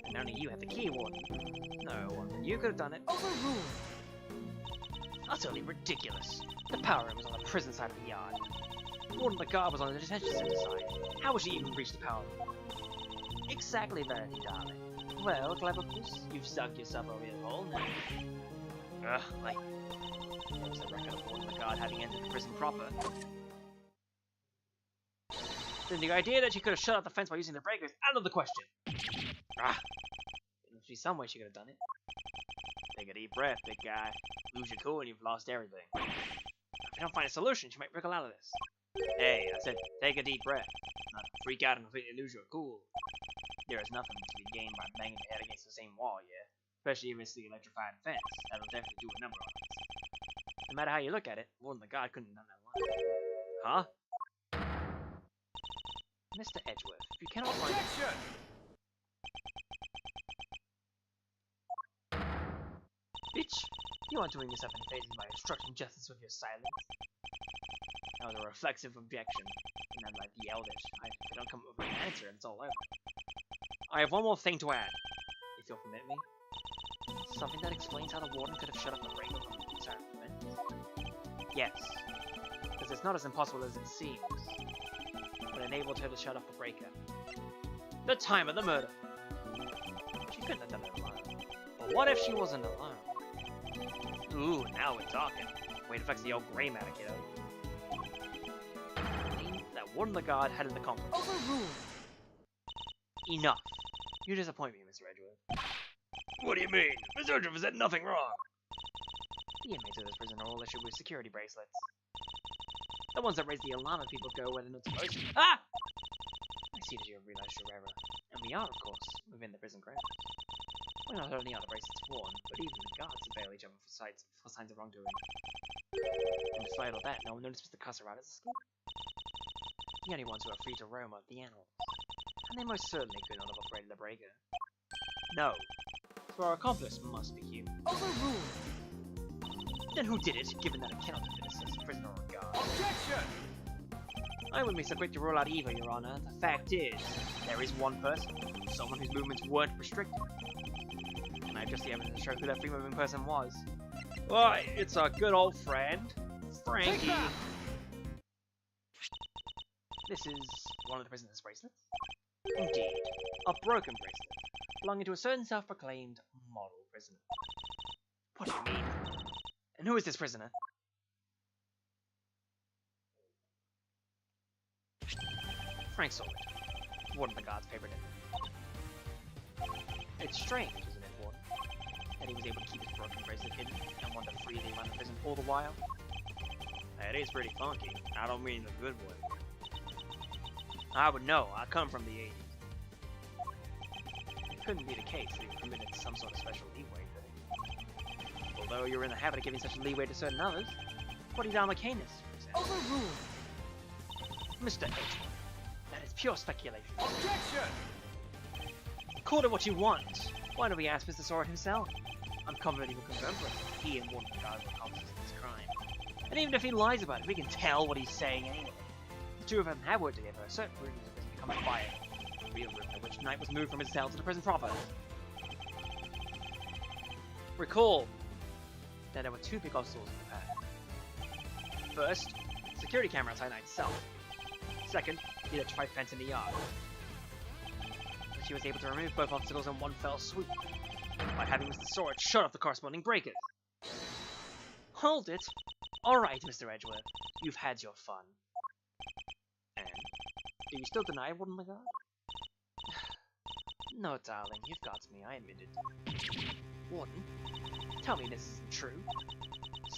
And only you have the key, Warden. No, you could have done it. Overruled! Utterly ridiculous. The power room was on the prison side of the yard. Warden McGar was on the detention center side. How would she even reach the power room? Exactly, Verity, darling. Well, clever puss, you've stuck yourself over your hole now. Ugh, like... There's a record of Warden McGar having entered the prison proper. Then the idea that she could have shut out the fence by using the breakers out of the question. Ah! There must be some way she could have done it. Take a deep breath, big guy. Lose your cool and you've lost everything. If you don't find a solution, she might wriggle out of this. Hey, I said take a deep breath. Not freak out and completely lose your cool. There is nothing to be gained by banging your head against the same wall, yeah? Especially if it's the electrified fence. That'll definitely do a number on us. No matter how you look at it, Warden the God couldn't have done that alone. Huh? Mr. Edgeworth, if you cannot find... Objection! Bitch! You aren't doing yourself any favors by obstructing justice with your silence. That was a reflexive objection. And then, like, yelled it. If I don't come up with an answer, and it's all over. I have one more thing to add, if you'll permit me. Something that explains how the warden could have shut up the break from Yes, because it's not as impossible as it seems. What enabled her to shut off the breaker? The time of the murder. She couldn't have done it alone. But what if she wasn't alone? Ooh, now we're talking. Way to flex the old grey matter, kiddo. That Warden the Guard had in the conflict. Overruled. Enough. You disappoint me, Mr. Edgeworth. What do you mean? Mr. Edgeworth has said nothing wrong. The inmates of this prison are all issued with security bracelets. The ones that raise the alarm if people go where they're not supposed to. Ah! I see that you have realized your error. And we are, of course, within the prison grounds. Well, not only are the bracelets worn, but even the guards surveil each other for signs of wrongdoing. And despite all that, no one noticed Mr. Cusseratta's escape. The only ones who are free to roam are the animals. And they most certainly could not have operated the breaker. No. So our accomplice must be human. Overruled. Then who did it, given that it cannot have been a prisoner or a guard? Objection. I wouldn't be so quick to rule out either, Your Honor. The fact is, there is one person. Someone whose movements weren't restricted. And I have just the evidence to show who that free-moving person was. Why, it's our good old friend, Frankie. This is one of the prisoner's bracelets? Indeed, a broken bracelet, belonging to a certain self-proclaimed model prisoner. What do you mean? And who is this prisoner? Frank Sword, Warden of the Guard's favorite enemy. It's strange, isn't it, Warden? That he was able to keep his broken bracelet hidden and wander freely around the prison all the while. That is pretty funky. I don't mean the good way. I would know. I come from the 80s. It couldn't be the case that he was permitted some sort of special leeway, could it? Although you're in the habit of giving such leeway to certain others. Put down the Canis, for example. Overruled. Mr. Edgeworth, that is pure speculation. Objection. Call it what you want. Why don't we ask Mr. Sword himself? I'm confident he will confirm for us that he and Warden of the Guard were accomplices in this crime. And even if he lies about it, we can tell what he's saying anyway. The two of them have worked together. Certain rooms have become quiet. The real room in which Knight was moved from his cell to the prison proper. Recall that there were two big obstacles in the path. First, security camera outside Knight's cell. Second, the electrified fence in the yard. But she was able to remove both obstacles in one fell swoop by having Mr. Sword shut off the corresponding breakers. Hold it! Alright, Mr. Edgeworth, you've had your fun. And? Do you still deny Warden the Guard? No, darling, you've got me, I admit it. Warden, tell me this isn't true.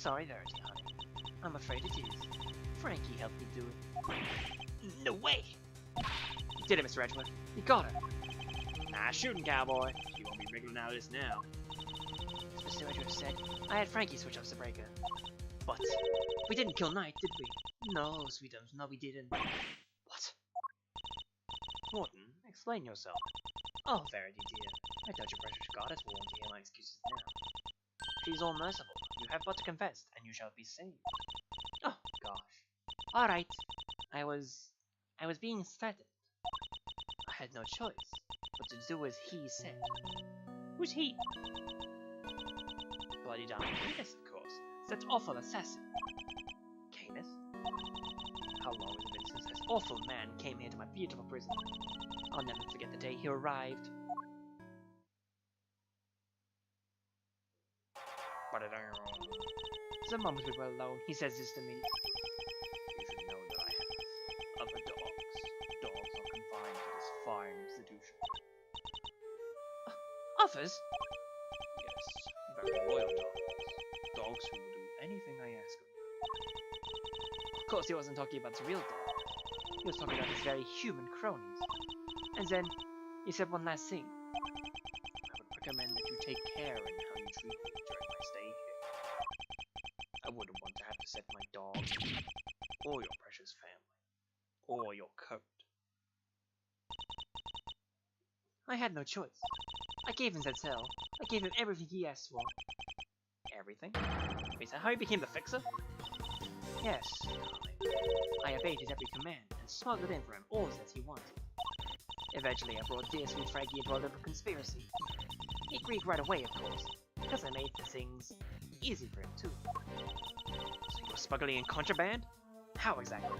Sorry, Verity, honey. I'm afraid it is. Frankie helped me do it. No way! You did it, Mr. Edgeworth. You got her. Nah, shooting, cowboy. You won't be wriggling out of this now. As Mr. Edgeworth said, I had Frankie switch off the breaker. But we didn't kill Knight, did we? No, sweetums, no we didn't. What? Warden, explain yourself. Oh, Verity dear, I thought your precious goddess will want to hear my excuses now. She's all merciful. You have but to confess, and you shall be saved. Oh, gosh. Alright. I was being threatened. I had no choice but to do as he said. Who's he? Bloody damn Canis, of course. That awful assassin. Canis? How long has it been since this awful man came here to my beautiful prison? I'll never forget the day he arrived. The moment we were alone, he says this to me. You should know that I have other dogs. Dogs are confined to this fine institution. Others? Yes, very loyal dogs. Dogs who will do anything I ask of them. Of course he wasn't talking about the real dog. He was talking about his very human cronies. And then, he said one last thing. I would recommend that you take care in how you treat me during my stay here. I wouldn't want to have to set my dog, or your precious family, or your coat. I had no choice. I gave him that cell. I gave him everything he asked for. Everything? Wait, is that how he became the fixer? Yes. I obeyed his every command and smuggled in for him all that he wanted. Eventually, I brought dear sweet Frankie into a little conspiracy. He agreed right away, of course, because I made the things easy for him too. So you were smuggling in contraband? How exactly?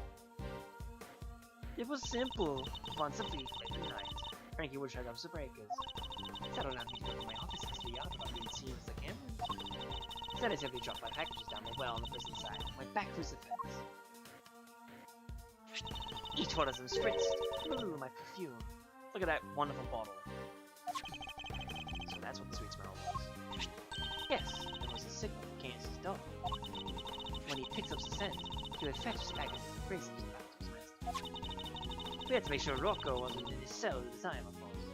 It was simple. Once a week, late at night, Frankie would shut up the breakers. That allowed me to go to my office to the yard without being seen as a camera. Then I simply dropped my packages down the well on the prison side and went back through the fence. Each one of them spritzed through my perfume. Look at that wonderful bottle. So that's what the sweet smell was. Yes, it was a signal for Candace's dog. When he picks up the scent, he would fetch his package and race him back to his rest. We had to make sure Rocco wasn't in his cell at the time, of course.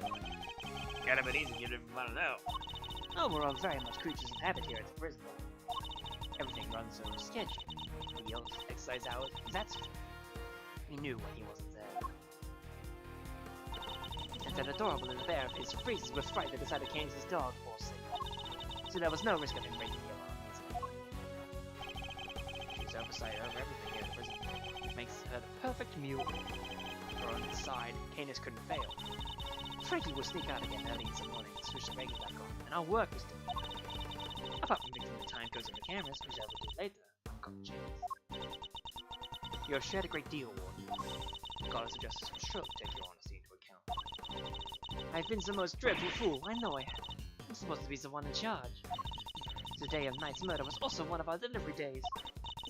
Gotta be easy to get everyone to know. Oh, we're all very much creatures of habit here at the prison. Everything runs on schedule. Meals, exercise hours, that's true. We knew when he wasn't there. And that adorable little bear of his freezes with fright that decided Candace's dog, poor thing. So there was no risk of him breaking the alarm. She's oversight over everything here at the prison. It makes her the perfect mule. Her on its side, Canis couldn't fail. Frankie would sneak out again early in the morning to switch the radio back on, and our work was done. Apart from fixing the time codes on the cameras, which I will do later, I'm calling James. You have shared a great deal, Warden. The goddess of justice will surely take your honesty into account. I've been the most dreadful fool, I know I have. I'm supposed to be the one in charge. The day of Knight's murder was also one of our delivery days.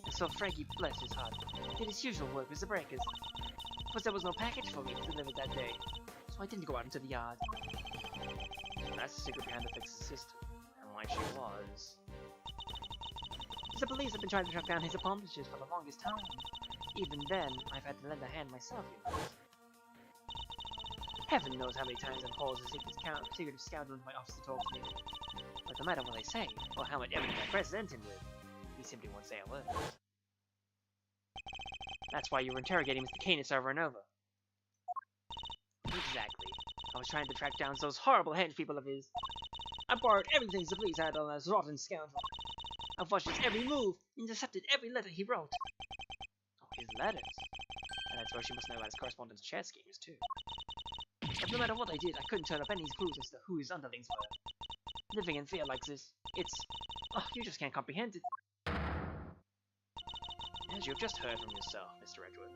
And so Frankie, bless his heart, did his usual work with the breakers. But there was no package for me to deliver that day, so I didn't go out into the yard. That's the secret behind the fix's system, and why she was. The police have been trying to track down his accomplices for the longest time. Even then, I've had to lend a hand myself, you know. Heaven knows how many times I've called the secret scoundrel into my office to talk to me. But no matter what I say, or how much evidence I present him with, he simply won't say a word. That's why you were interrogating Mr. Canis over and over. Exactly. I was trying to track down those horrible hench people of his. I borrowed everything the police had on that rotten scoundrel. I've watched his every move, intercepted every letter he wrote. Oh, his letters. And that's why she must know about his correspondence chess schemes, too. But no matter what I did, I couldn't turn up any clues as to who his underlings were. Living in fear like this, it's... Oh, you just can't comprehend it. As you have just heard from yourself, Mr. Edgeworth.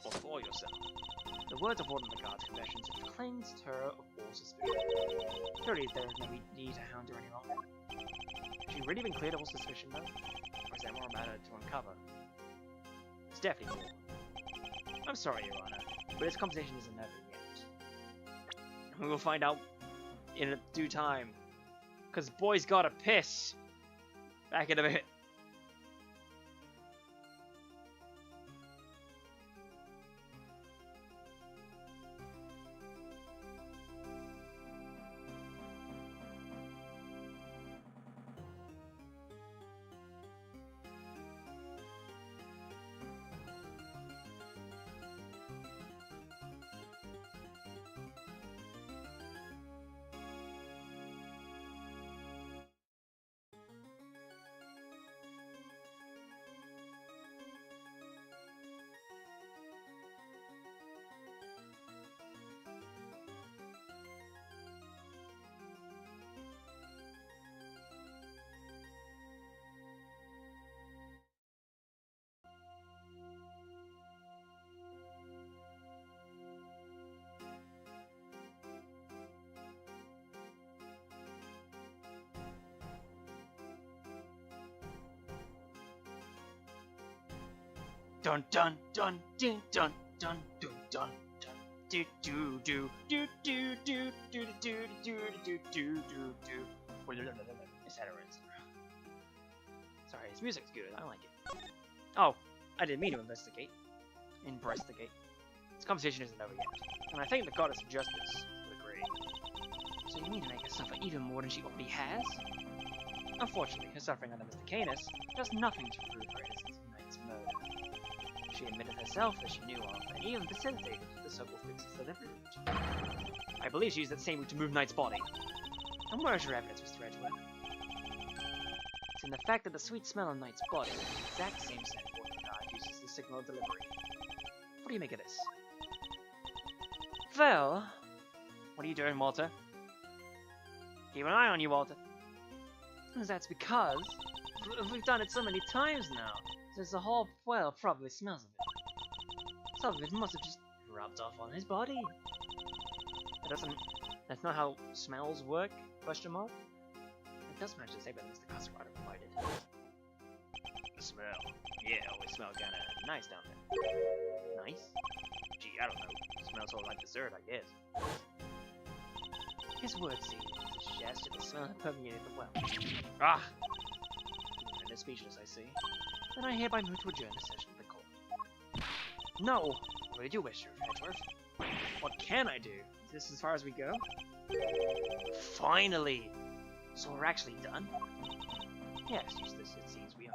Or for yourself. The words of Warden McGard's confessions have cleansed her of all suspicion. Surely there is no need to hound her any longer. Has she really been cleared of all suspicion, though? Or is there more about her to uncover? It's definitely more. I'm sorry, Your Honor, but this conversation isn't over yet. We will find out in due time. Because boy's gotta piss. Back in a bit. Dun dun dun dun dun dun dun dun dun do do do do do do do do do do do do, etc. Sorry, his music's good. I like it. Oh, I didn't mean to investigate. Investigate. This conversation isn't over yet, and I thank the goddess of justice would agree. So you mean to make her suffer even more than she already has? Unfortunately, her suffering under Mr. Canis does nothing to prove her innocence in Knight's murder. She admitted herself that she knew of, and even facilitated the so-called fix's delivery route. I believe she used that same route to move Knight's body. And where is your evidence, Mr. Edgeworth? It's in the fact that the sweet smell of Knight's body is the exact same scent Warden God uses to signal delivery. What do you make of this? Well, what are you doing, Walter? Keep an eye on you, Walter. That's because we've done it so many times now. There's the whole well probably smells of it. Some of it must have just rubbed off on his body. That's not how smells work? Question mark? It does match the statement Mr. Custerrider provided. The smell. Yeah, always smell kinda Nice down there. Nice? gee, I don't know. Smells sort of like dessert, I guess. His words seem to suggest that the smell had permeated the well. Ah! And is speechless, I see. Then I hereby move to adjourn the session of the court. No! What did you wish, Sir Edgeworth? What can I do? Is this as far as we go? Finally! So we're actually done? Yes, Eustace, it seems we are.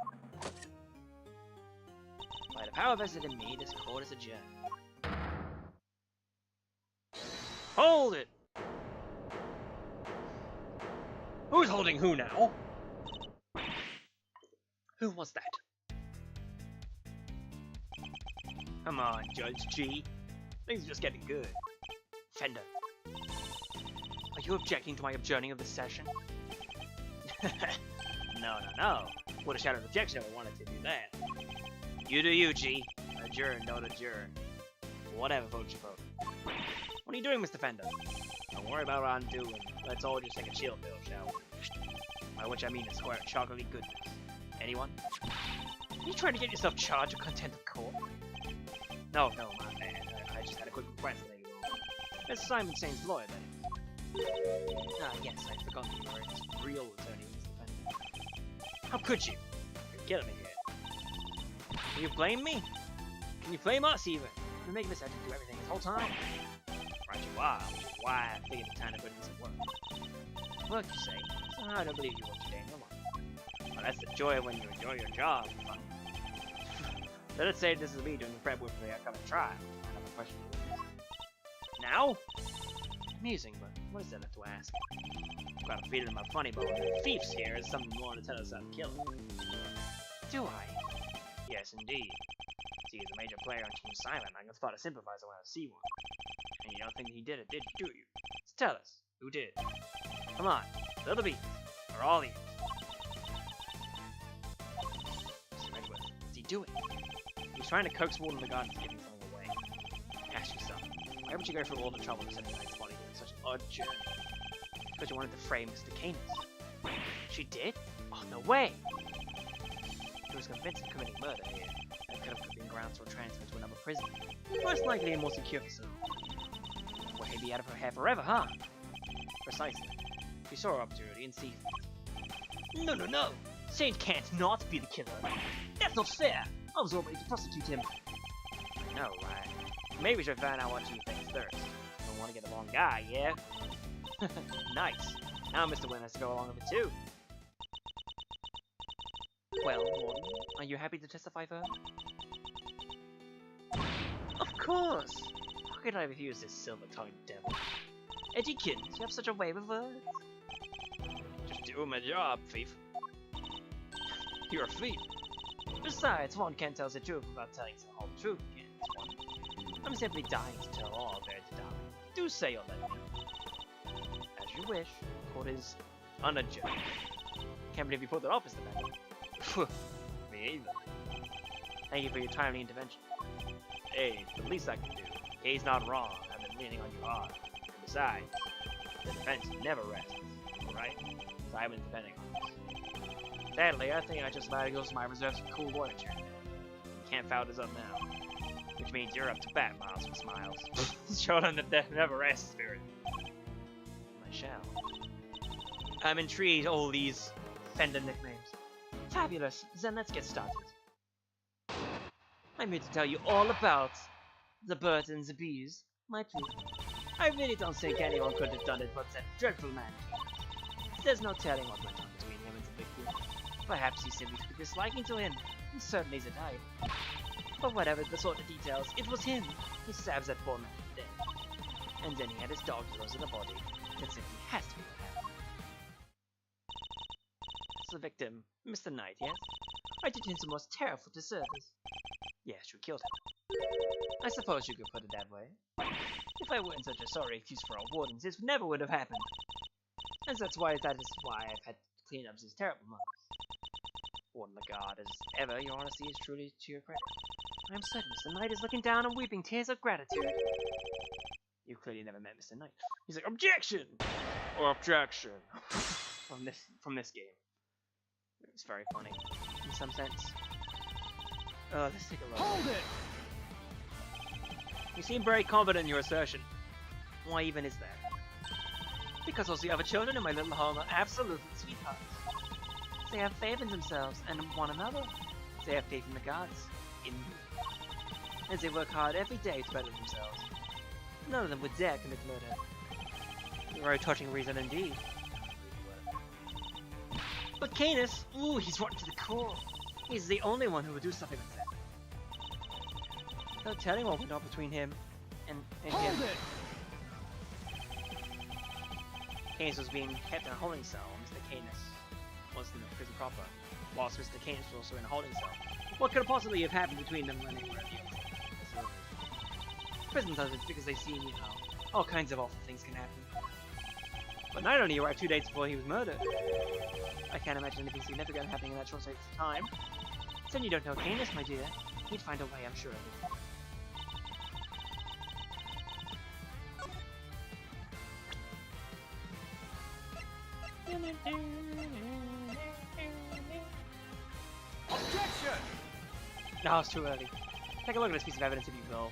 By the power vested in me, this court is adjourned. Hold it! Who's holding who now? Who was that? Come on, Judge G. Things are just getting good. Fender. Are you objecting to my adjourning of the session? No. Would have shouted objection if I wanted to do that. You do you, G. Adjourn, don't adjourn. Whatever, vote you vote. What are you doing, Mr. Fender? Don't worry about what I'm doing. Let's all just take a chill pill, shall we? By which I mean a square of chocolatey goodness. Anyone? Are you trying to get yourself charged with contempt of court? No, my man. I just had a quick request to make it wrong. That's Simon Saint's lawyer, then. Ah, yes, I'd forgotten you were his real attorney, Mr. Fender. How could you? You're killing me here. Can you blame me? Can you blame us, even? We're making this out to do everything this whole time. Right you are, which is why I figured the time to put in some work. Work, you say? Somehow I don't believe you work today, no more. Well, that's the joy when you enjoy your job. Let us say this is me doing the prep work for the upcoming trial. I have a question for you. Now? Amusing, but what is there left to ask? I've got a feeling in my funny bone that the thief scare is something more to tell us how to kill him. Do I? Yes, indeed. See, as a major player on Team Silent, I can spot a sympathizer when I see one. And you don't think he did it, do you? So tell us, who did? Come on, spill the beans. We're all ears. Mr. Edgeworth, what's he doing? He's trying to coax Warden of the Garden to give him something away. Ask yourself, why would you go through all the trouble to set the Knight's body in such an odd journey? Because you wanted to frame Mr. Canis. She did? Oh, no way! She was convinced of committing murder here. That could have been grounds for a transfer to another prison. Most likely a more secure facility. Will he be out of her hair forever, huh? Precisely. She saw her opportunity and seized it. No! Saint can't not be the killer. That's not fair! I was all ready to prosecute him. No, right. Maybe we should find out what she thinks first. Don't want to get the wrong guy, yeah? Nice. Now Mr. Wynn has to go along with it too. Well, Warden, are you happy to testify for her? Of course! How could I refuse this silver-tongued devil? Eddykins, you have such a way with words. Just doing my job, thief. You're a thief. Besides, one can't tell the truth without telling the whole truth, can't one? I'm simply dying to tell all there to die. Do say you'll let me. As you wish. Court is unadjourned. Can't believe you pulled it off, Mr. Bender. Me either. Thank you for your timely intervention. Hey, the least I can do. He's not wrong. I've been leaning on you hard. And besides, the defense never rests, right? So I've been depending on this. Sadly, I think I just about goes to my reserves for cool water check. You can't foul this up now. Which means you're up to bat, Miles for Smiles. Show them the death never rests spirit. I shall. I'm intrigued, all these Fender nicknames. Fabulous, then let's get started. I'm here to tell you all about the birds and the bees, my plea. I really don't think anyone could have done it but that dreadful man. There's no telling what went on between him and the victim. Perhaps he simply took a disliking to him, and certainly the type. But whatever the sort of details, it was him who stabs that poor man to death. And then he had his dog close in the body. That simply has to be what happened. It's the victim, Mr. Knight, yes? I did him the most terrible disservice. Yes, you killed him. I suppose you could put it that way. If I weren't such a sorry excuse for our wardens, this never would have happened. And that is why I've had to clean up these terrible months. Warden Legard, as ever, your honesty is truly to your credit. I am certain Mr. Knight is looking down and weeping tears of gratitude. You clearly never met Mr. Knight. He's like, objection! Or objection! from this game. It's very funny, in some sense. Let's take a look. Hold it! You seem very confident in your assertion. Why even is that? Because all the other children in my little home are absolute sweethearts. They have faith in themselves and in one another. They have faith in the gods. In me. And they work hard every day to better themselves. None of them would dare commit murder. A very touching reason indeed. But Canis, ooh, he's rotten to the core. He's the only one who would do something like that. No telling what went on between him and him. Hold it! Canis was being kept in a holding cell. Mr. Canis was in the prison proper, whilst Mr. Canis was also in a holding cell. What could possibly have happened between them when they were at the facility? Prison does it because they see, all kinds of awful things can happen. But Knight only arrived 2 days before he was murdered. I can't imagine anything significant happening in that short space of time. Then you don't know Canis, my dear. He'd find a way, I'm sure of it. Objection! No, it's too early. Take a look at this piece of evidence if you will.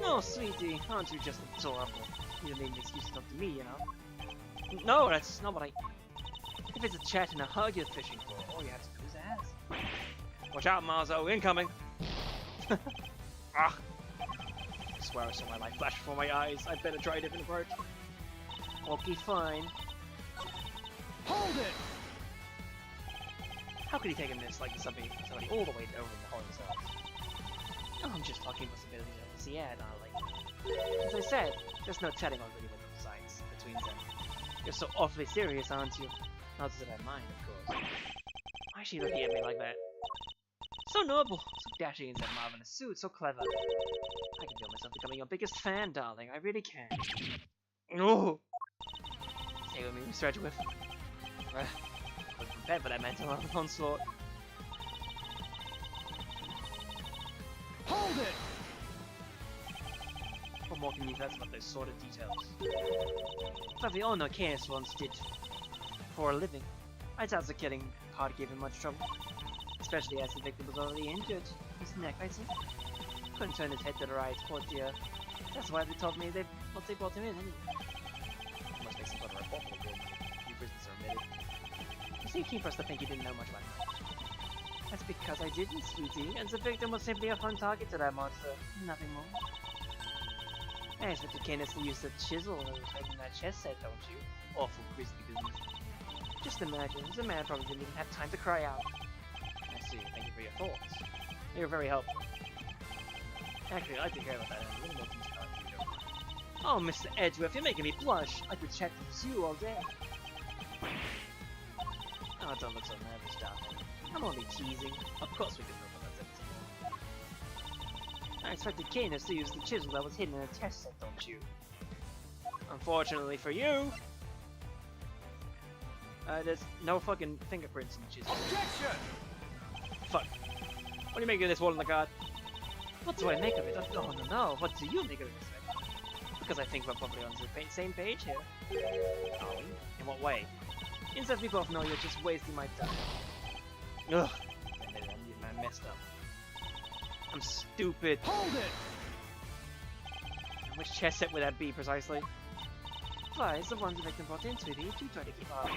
Oh, sweetie, aren't you just adorable? You don't need an excuse to talk to me, you know? No, that's not what I... If it's a chat and a hug you're fishing for, all you have to do is ask. Watch out, Marzo, incoming! Ah! I swear I saw my life flash before my eyes. I better try a different approach. Okay, fine. Hold it! How could he take a miss like somebody all the way over in the holding cell? Oh, I'm just talking possibilities of the yeah, darling. As I said, there's no telling on really what the sides between them. You're so awfully serious, aren't you? Not that I mind, of course. Why is she looking at me like that? So noble, so dashing in that marvelous suit, so clever. I can feel myself becoming your biggest fan, darling. I really can. Oh! Stay with me, Mr. Edgeworth. I wasn't prepared for that mental onslaught. Hold it! What more can you tell us about those sordid details? But we all know Canis once did for a living. I doubt the killing part gave him much trouble. Especially as the victim was already injured. His neck, I think. Couldn't turn his head to the right, poor dear. That's why they told me they brought him in anyway. Must make some sort of report for the new prisoners are admitted. You seem keen for us to think you didn't know much about him. That's because I didn't, sweetie, and the victim was simply a fun target to that monster. Nothing more. I expected Canis to use the chisel when he was making that chess set, don't you? Awful grisly business. Just imagine, the man probably didn't even have time to cry out. I see, thank you for your thoughts. They were very helpful. Actually, I'd like to hear about that in a little more detail if you don't mind. Oh, Mr. Edgeworth, you're making me blush. I could chat with you all day. Oh, don't look so nervous, darling. I'm only teasing. Of course we can talk about that. I expected Canis to use the chisel that was hidden in a test set, don't you? Unfortunately for you, there's no fucking fingerprints in the chisel. Objection! Fuck. What do you make of this, Warden Legard? What do I make of it? Oh no, what do you make of it? Because I think we're probably on the same page here. Are we? In what way? In that we both know you're just wasting my time. Ugh. I messed up. I'm stupid. Hold it! Which chess set would that be, precisely? Why, it's the one the victim brought in, sweetie. You try to keep up.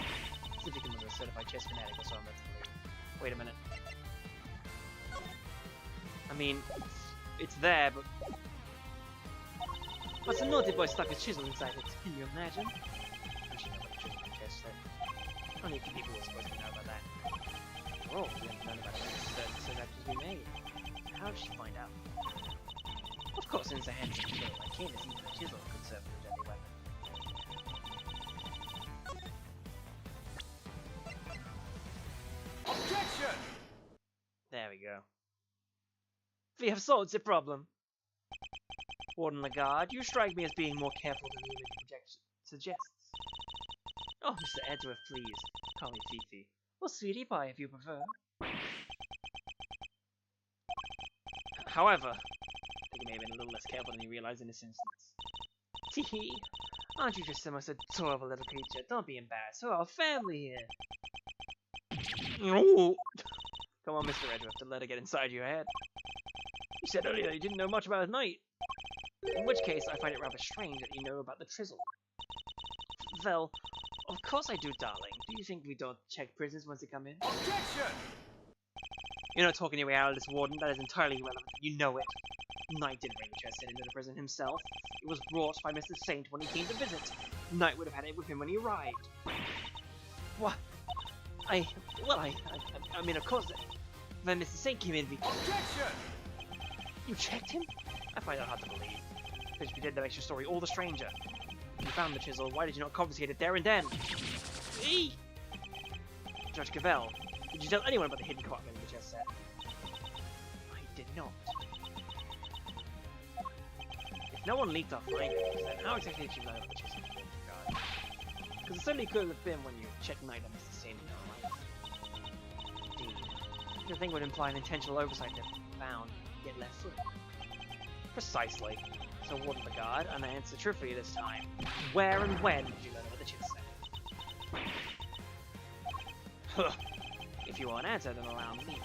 The victim was a certified chess fanatic or something. Wait a minute. I mean, it's there, but... But the naughty boy stuck a chisel inside it. Can you imagine? I should know what a chisel in chess set. Only a few people were supposed to know about that. Oh, we haven't known about it certain selections we made. How did she find out? Of course, since the hands of a killer like Canis, even a chisel could serve as a deadly weapon. Objection! There we go. We have solved the problem. Warden Lagarde, you strike me as being more careful than the image suggests. Oh, Mr. Edgeworth, please. Call me Fifi. Or Sweetie Pie, if you prefer. However, I think he may have been a little less careful than he realized in this instance. Tee, aren't you just the most adorable little creature? Don't be embarrassed. We're all family here. No. Come on, Mr. Edgeworth, don't let it get inside your head. You said earlier that you didn't know much about his night. In which case, I find it rather strange that you know about the Trizzle. Well, of course I do, darling. Do you think we don't check prisoners once they come in? Objection! You're not talking your way out of this, Warden. That is entirely irrelevant. You know it. Knight didn't bring the chest set into the prison himself. It was brought by Mr. Saint when he came to visit. Knight would have had it with him when he arrived. What? I mean, of course. When Mr. Saint came in, Objection! You checked him? I find that hard to believe. But if you did, that makes your story all the stranger. When you found the chisel, why did you not confiscate it there and then? Eee! Judge Cavell, did you tell anyone about the hidden compartment in the chest set? I did not. If no one leaked our findings, then how exactly did you learn about the chisel? Because it certainly could have been when you checked Knight on Mr. Saint in your life. Indeed. The thing would imply an intentional oversight that found, yet left foot. Precisely. So Warden Lagarde, and I answer truthfully this time. Where and when did you learn about the chip set? If you want an answer, then allow me.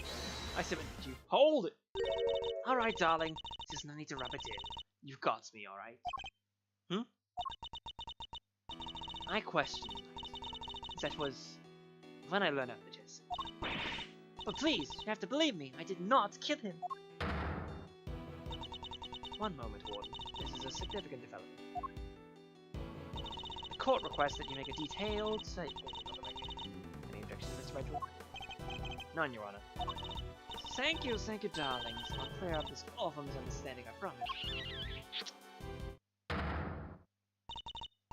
I submit that you hold it! Alright, darling. There's no need to rub it in. You've got me, alright? I questioned Knight. That was when I learned of the chip set. But please, you have to believe me. I did not kill him. One moment, Warden. This is a significant development. The court requests that you make a detailed statement on the record. Any objections, Mr. Redwood? None, Your Honor. Thank you, darlings. I'll clear up this awful misunderstanding, I promise.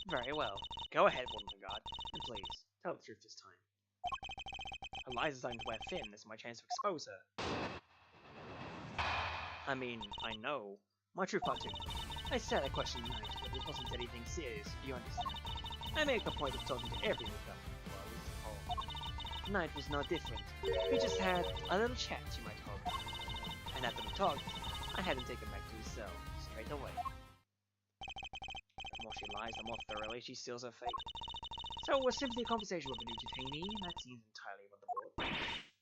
Very well. Go ahead, Warden Lagarde. And please, tell the truth this time. Eliza's starting to wear thin. This is my chance to expose her. I mean, I know. My true part too. I said I questioned Knight, but it wasn't anything serious, you understand. I make a point of talking to every newcomer, well, at least at home. Knight was no different. We just had a little chat, you might call it. And after we talked, I had him taken back to his cell, straight away. The more she lies, the more thoroughly she seals her fate. So it was simply a conversation with a new detainee, and that seems entirely above the board.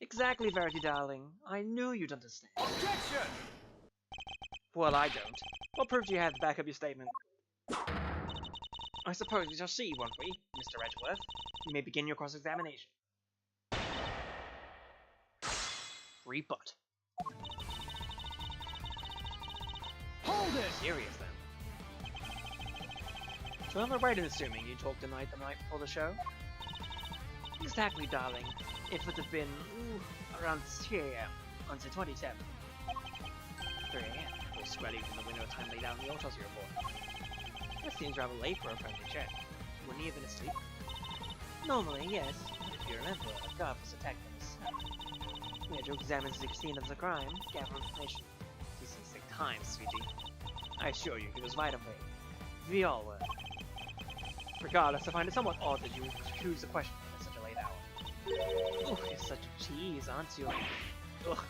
Exactly, Verity, darling. I knew you'd understand. Objection! Well, I don't. What proof do you have to back up your statement? I suppose we shall see, won't we, Mr. Edgeworth? You may begin your cross-examination. Rebut. Hold it! Serious, then. So am I right in assuming you talked to Knight the night before the show? Exactly, darling. It would have been, around 3 AM on the 27th. 3 AM? Squarely from the window time laid out in the autopsy report. That seems rather late for a friendly check. Wouldn't he have been asleep? Normally, yes. If you remember, a guard was attacked on the scene. We had to examine the scene of the crime, gather information. These things take time, sweetie. I assure you, he was wide awake. We all were. Regardless, I find it somewhat odd that you choose the question at such a late hour. Oh, you're such a cheese, aren't you? Ugh.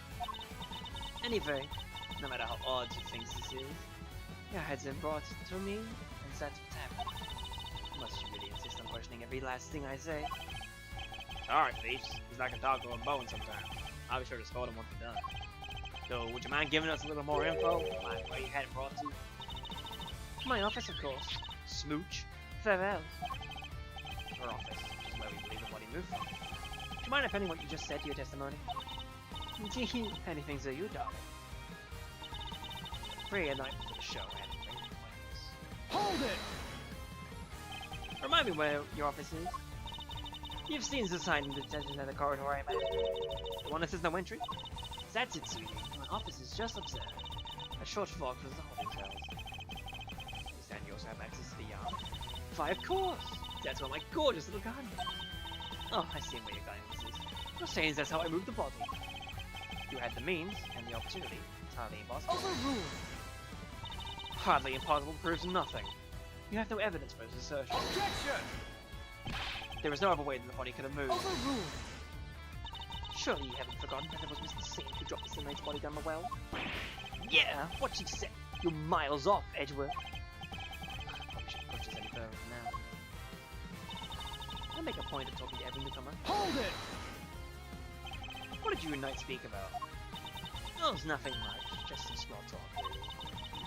Anyway, no matter how odd you think this is, your head's been brought to me, and that's what's happened. Must you really insist on questioning every last thing I say? Alright, Thieves. He's like a dog or a bone sometimes. I'll be sure to scold him once we're done. So, would you mind giving us a little more info? Like where you had him brought to? My office, of course. Smooch. Farewell. Her office, which is where we believe the body moved from. Do you mind appending what you just said to your testimony? Anything to you, darling. 3 at night before the show and great complaints. Hold it! Remind me where your office is. You've seen the sign in the detention center corridor, I imagine. The one that says no entry? That's it, sweetie. My office is just upstairs. A short walk from the holding cells. Understand you also have access to the yard? Why, of course! That's where my gorgeous little garden is. Oh, I see where you're going with this. You're saying that's how I moved the body. You had the means and the opportunity. That's Hardly impossible. Overruled. Hardly impossible proves nothing. You have no evidence for his assertion. Objection. There is no other way that the body could have moved. Overruled. Surely you haven't forgotten that it was Mr. Singh who dropped Mr. Knight's body down the well? Yeah, what she said. You're miles off, Edgeworth. Probably shouldn't push this any further now. I make a point of talking to every newcomer. Hold it. What did you and Knight speak about? Oh, it was nothing much, just some small talk, really.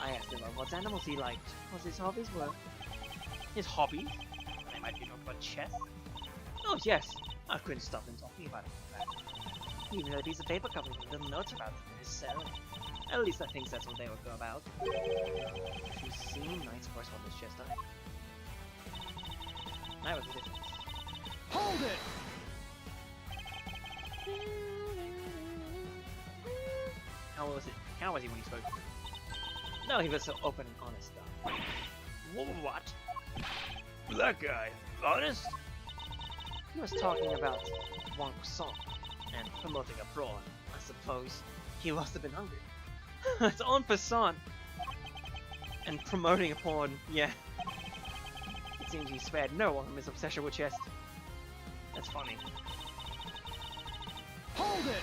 I asked him about what animals he liked, what his hobbies were. His hobbies? They might be talking about chess? Oh yes, I couldn't stop him talking about it. In fact. He even had a piece of paper covered with little notes about it in his cell. At least I think that's what they would go about. Have you seen Knight's correspondence, Chester? That was the difference. Hold it. How was it? How was he when he spoke? No, he was so open and honest though. What? That guy, honest? He was talking about one croissant and promoting a prawn. I suppose he must have been hungry. It's en passant. And promoting a prawn, yeah. It seems he spared no one from his obsession with chess. That's funny. Hold it.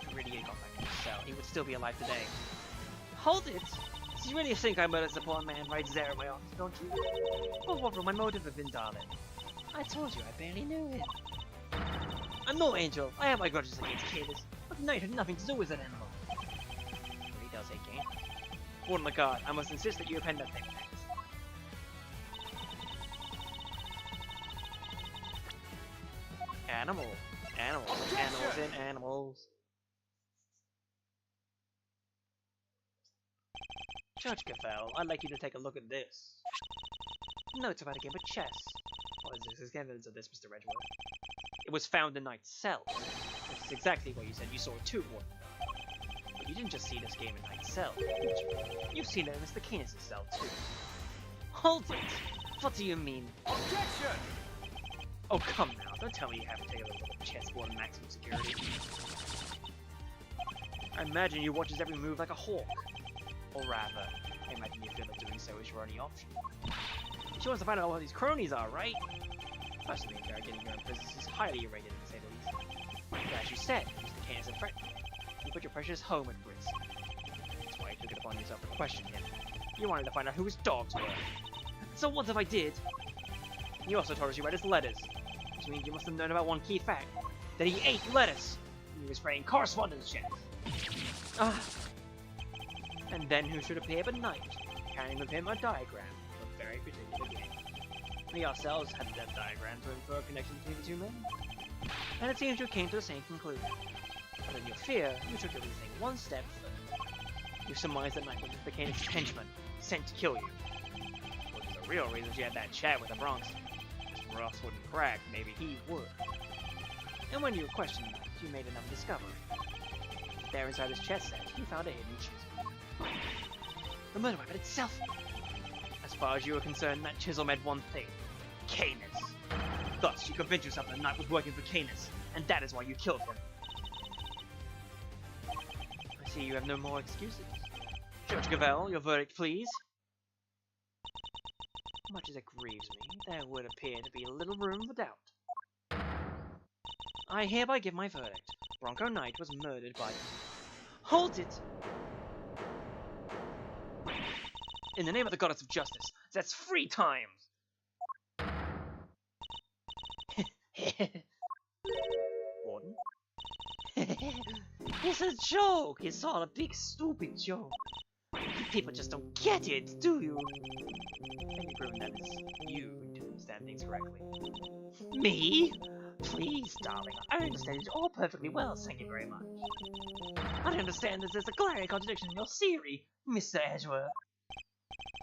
If really had got back in his cell, he would still be alive today. Hold it! So you really think I murdered the poor man right there in my office, don't you? Well, what would my motive have been, darling? I told you I barely knew him. I'm no angel. I have my grudges against Cadus, but Knight had nothing to do with that animal. But he does hate game. Oh my god, I must insist that you append that thing. Animal. Animals. Animals and animals. Judge Gavel, I'd like you to take a look at this. Notes about a game of chess. What is this? Is evidence of this, Mr. Edgeworth? It was found in Knight's cell. Which is exactly what you said you saw it too, Warden. But you didn't just see this game in Knight's cell, did you? You've seen it in Mr. Canis' cell too. Hold it! What do you mean? Objection. Oh, come now. Don't tell me you haven't taken a look at the chessboard in maximum security. I imagine you watch his every move like a hawk. Or rather, I imagine you feel that doing so is your only option. She wants to find out what these cronies are, right? Personally, interrogating your own business is highly irritating, to say the least. But as you said, Mr. Canis had threatened you. You put your precious home at risk. That's why you took it upon yourself to question him. You wanted to find out who his dogs were. So what if I did? You also told us you read his letters. Which means you must have known about one key fact. That he ate lettuce! And he was writing correspondence checks. Ah. And then who should appear but Knight, carrying with him a diagram of a very particular game. We ourselves had that diagram to infer a connection between the two men. And it seems you came to the same conclusion. But in your fear, you took everything one step further. You surmised that Knight was the Canis' henchman, sent to kill you. Which is the real reason she had that chat with the Bronx. If Ross wouldn't crack, maybe he would. And when you questioned Knight, you made another discovery. There inside his chess set, you found a hidden chisel. The murder weapon itself! As far as you were concerned, that chisel meant one thing. Canis. Thus, you convinced yourself that Knight was working for Canis, and that is why you killed him. I see you have no more excuses. Judge Gavel, your verdict, please. Much as it grieves me, there would appear to be little room for doubt. I hereby give my verdict. Bronco Knight was murdered by... Hold it! In the name of the goddess of justice, that's 3 times! Warden? It's a joke! It's all a big stupid joke! You people just don't get it, do you? Can you prove that it's you who didn't understand things correctly? Me? Please, darling, I understand it all perfectly well, thank you very much. I understand that there's a glaring contradiction in your theory, Mr. Edgeworth.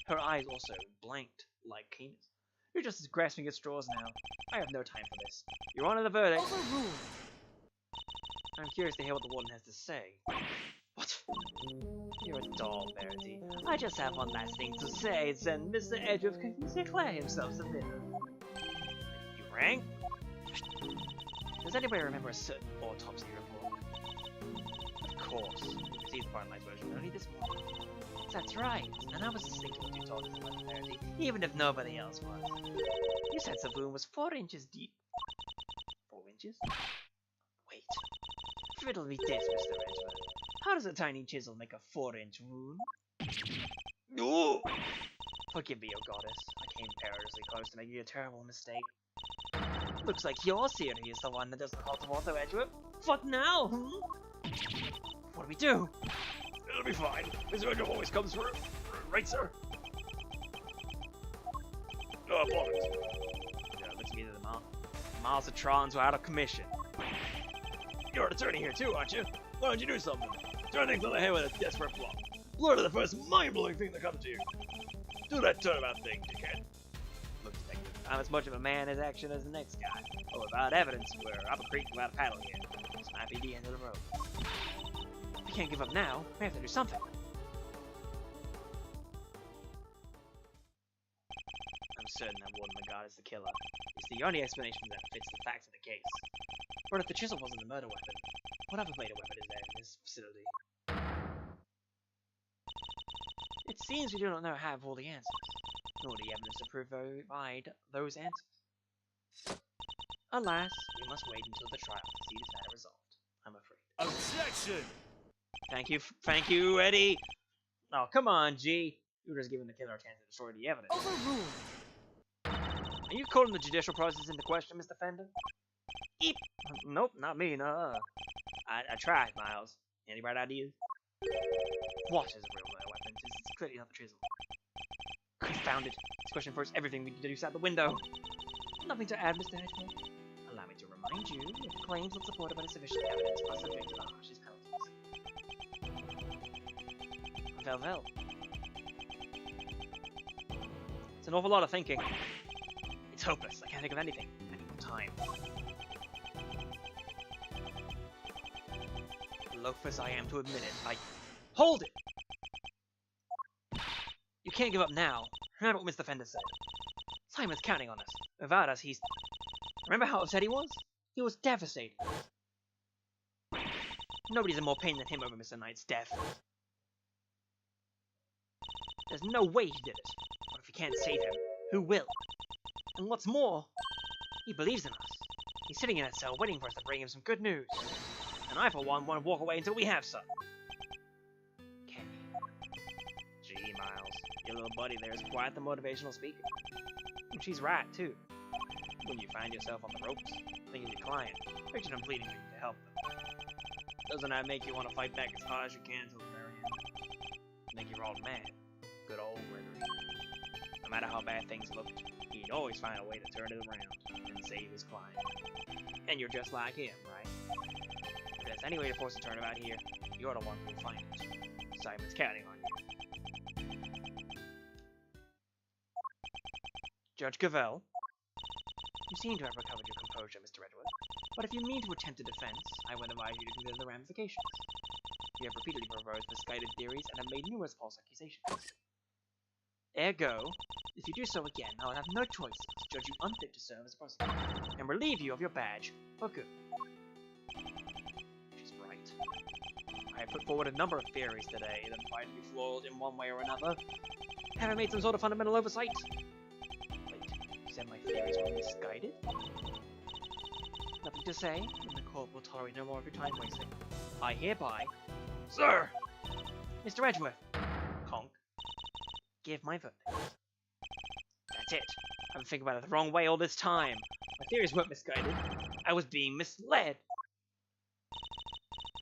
Her eyes also blanked, like Canis. You're just as grasping at straws now. I have no time for this. You're on to the verdict. Overruled. I'm curious to hear what the warden has to say. What? You're a doll, Verity. I just have one last thing to say, then Mr. Edgeworth can declare himself the winner. You rang? Does anybody remember a certain autopsy report? Of course. See the finalized version only this morning. That's right, and I was listening to what you told us about the parody, even if nobody else was. You said the wound was 4 inches deep. 4 inches? Wait. Riddle me this, Mr. Edgeworth. How does a tiny chisel make a 4-inch wound? Ooh! Forgive me, O goddess. I came perilously close to making a terrible mistake. Looks like your theory is the one that doesn't hold the water, Edgeworth. What now? What do we do? It'll be fine. Mr. Edgeworth always comes through. Right, sir? Bollocks. Yeah, looks to me that the Malzatrons were out of commission. You're an attorney here too, aren't you? Why don't you do something? Turn things on the head with a desperate plot. Blur to the first mind-blowing thing that comes to you. Do that turnabout thing, dickhead. Look, Detective, I'm as much of a man as action as the next guy. But without evidence, we're up a creek without a paddle here. This might be the end of the road. We can't give up now. We have to do something. I'm certain that Warden McGard is the killer. It's the only explanation that fits the facts of the case. But if the chisel wasn't the murder weapon, what other bladed weapon is there in this facility? It seems we do not now have all the answers, nor the evidence to provide those answers. Alas, we must wait until the trial to see this matter resolved, I'm afraid. Objection! Thank you, Eddie! Oh, come on, G! You were just giving the killer a chance to destroy the evidence. Overruled! Are you calling the judicial process into question, Mr. Fender? Eep! Nope, not me, no. I tried, Miles. Any bright ideas? What is a real murder weapon? It's clearly not the chisel. Confound it. This question first everything we deduce out the window. Nothing to add, Mr. Hedgehow. Allow me to remind you that the claims not supported by sufficient evidence are subject to the harshest penalties. Well. It's an awful lot of thinking. It's hopeless. I can't think of anything. I need more time. Loath as I am to admit it, Hold it! You can't give up now. Remember what Mr. Fender said. Simon's counting on us. Without us, he's... Remember how upset he was? He was devastated. Nobody's in more pain than him over Mr. Knight's death. There's no way he did it. But if we can't save him, who will? And what's more, he believes in us. He's sitting in that cell waiting for us to bring him some good news. And I, for one, want to walk away until we have some. Can we? Gee, Miles, your little buddy there is quite the motivational speaker. And she's right, too. When you find yourself on the ropes, thinking your client, picture them pleading for you to help them. Doesn't that make you want to fight back as hard as you can till the very end? Make your old man. Good old Gregory. No matter how bad things looked, he'd always find a way to turn it around and save his client. And you're just like him, right? If there's any way to force a turnabout here, you're the one who'll find it. Simon's counting on you. Judge Cavell, you seem to have recovered your composure, Mr. Edgeworth, but if you mean to attempt a defense, I would advise you to consider the ramifications. You have repeatedly proposed misguided theories and have made numerous false accusations. Ergo, if you do so again, I will have no choice but to judge you unfit to serve as a prosecutor, and relieve you of your badge for good. She's right. I have put forward a number of theories today that might be flawed in one way or another. Have I made some sort of fundamental oversight? Wait, you said my theories were misguided? Nothing to say, and the court will tolerate no more of your time wasting. I hereby... Sir! Mr. Edgeworth! Conk. Give my verdict. That's it. I've been thinking about it the wrong way all this time. My theories weren't misguided. I was being misled.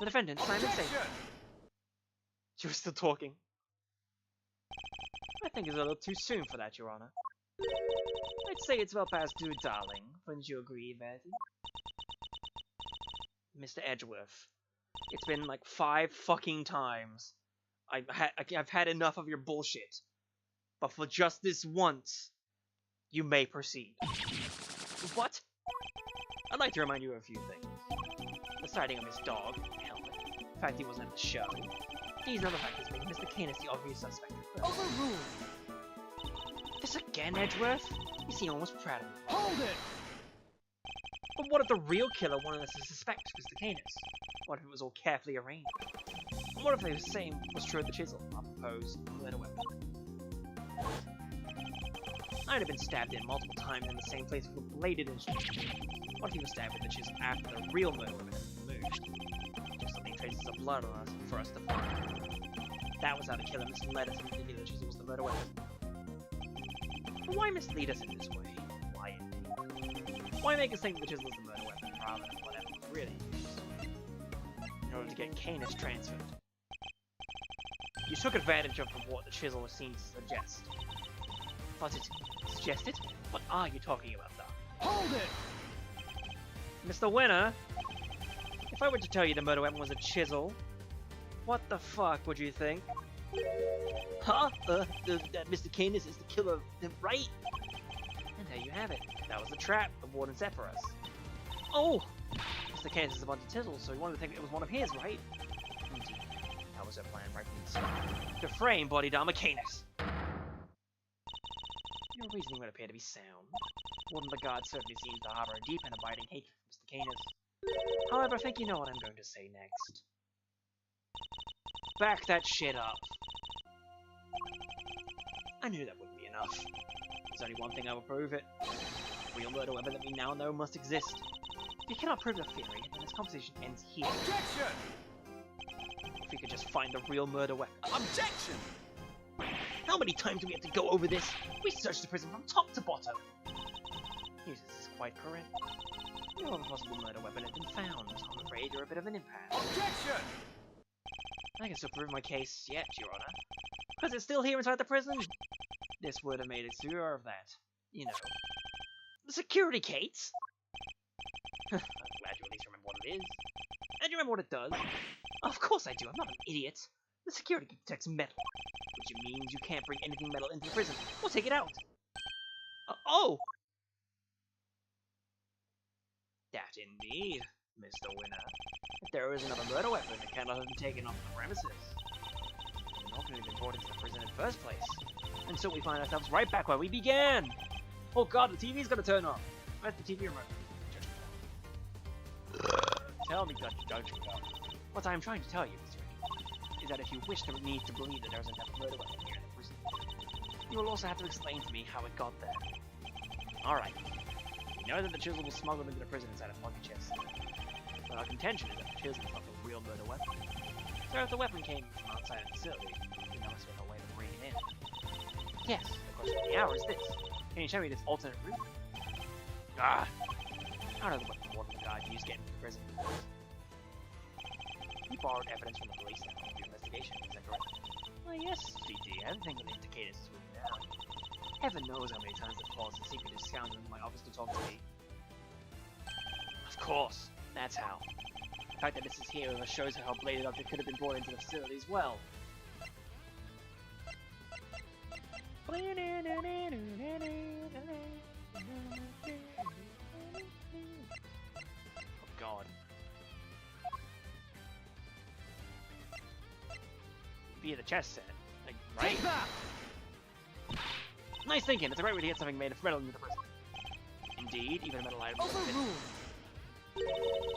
The defendant, Simon Saint. She was still talking. I think it's a little too soon for that, Your Honor. I'd say it's well past due, darling. Wouldn't you agree, Verity? Mr. Edgeworth, it's been like 5 fucking times. I've had enough of your bullshit. But for just this once, you may proceed. What? I'd like to remind you of a few things. The sighting of his dog, Helmet, the fact he wasn't at the show. These and other factors make Mr. Canis the obvious suspect. Overruled! This again, Edgeworth? You seem almost proud of me. Hold it! But what if the real killer wanted us to suspect Mr. Canis? What if it was all carefully arranged? what if they were saying was true of the chisel? I propose murder weapon. I'd have been stabbed in multiple times in the same place with a bladed instrument. What if he was stabbed with the chisel after the real murder weapon had been removed? Just leaving traces of blood on us for us to find. That was how the killer misled us into thinking the chisel was the murder weapon. But why mislead us in this way? Why make us think the chisel is the murder weapon rather than whatever was really used? In order to get Canis transferred. You took advantage of what the chisel was seen to suggest. But it suggested? What are you talking about, Doc? Hold it! Mr. Winner, if I were to tell you the murder weapon was a chisel, what the fuck would you think? Huh? That Mr. Canis is the killer, right? And there you have it. That was the trap the warden set for us. Oh! Mr. Canis is a bunch of chisels, so he wanted to think it was one of his, right? Indeed. That was our plan right from the start. To frame Bodhidharma Canis. Your reasoning would appear to be sound. Warden the guard certainly seems to harbor a deep and abiding hatred for Mr. Canis. However, I think you know what I'm going to say next. Back that shit up. I knew that wouldn't be enough. There's only one thing I will prove it. The real murder weapon that we now know must exist. If you cannot prove the theory, then this conversation ends here. Objection! If we could just find the real murder weapon. Objection! How many times do we have to go over this? We searched the prison from top to bottom. Yes, this is quite correct. No other possible murder weapon has been found. I'm afraid you're a bit of an impasse. Objection! I can still prove my case yet, Your Honor. Because it's still here inside the prison. This would have made it sure of that. You know. The security gates? I'm glad you at least remember what it is. And you remember what it does? Of course I do, I'm not an idiot. The security gate detects metal. Which means you can't bring anything metal into the prison. We'll take it out. Oh! That indeed, Mr. Winner. If there is another murder weapon, it cannot have been taken off the premises. It's not going to be brought into the prison in the first place. And so we find ourselves right back where we began. Oh god, the TV's going to turn off. Where's the TV remote? Tell me, Judge. What I'm trying to tell you, Mr. Ricky, is that if you wish me to believe that there is another murder weapon here in the prison, you will also have to explain to me how it got there. Alright. We know that the chisel was smuggled into the prison inside a pocket chest. But our contention is that the chisel is not the real murder weapon. So if the weapon came from outside the facility, then there must have been a way to bring it in. Yes, the question of the hour is this. Can you show me this alternate route? I don't know what the warden guard used getting into the prison. He borrowed evidence from the police to help your investigation, is that correct? Well, yes, VD. Everything would indicate it's written down. Heaven knows how many times I've called the secretive scoundrel in my office to talk to me. Of course, that's how. The fact that this is here shows how a bladed object could have been brought into the facility as well. Oh god. Via the chest set. Like, right? Take that! Nice thinking, it's a great way to get something made of metal into the prison. Indeed, even a metal item. Overruled!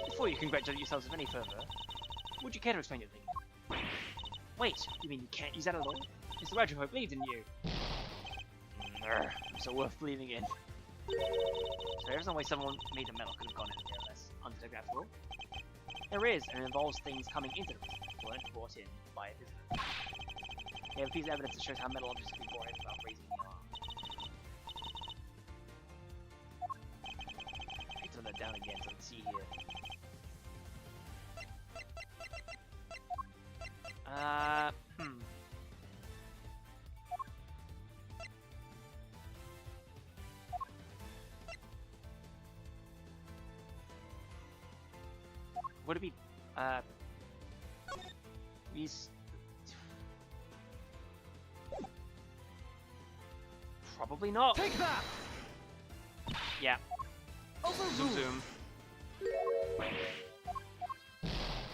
Before you congratulate yourselves any further, would you care to explain your thinking? Wait, you mean you can't use that at all? Mr. Radriff believes in you. So worth believing in. So there's no way someone made the metal could have gone in here less undetected after all? There is, and it involves things coming into the prison, weren't brought in by a visitor. We have a piece of evidence that shows how metal objects can be brought in without raising the alarm. I need to put that down again so I can see here. Would it be, these... Probably not. Take that! Yeah. Overruled! Zoom zoom.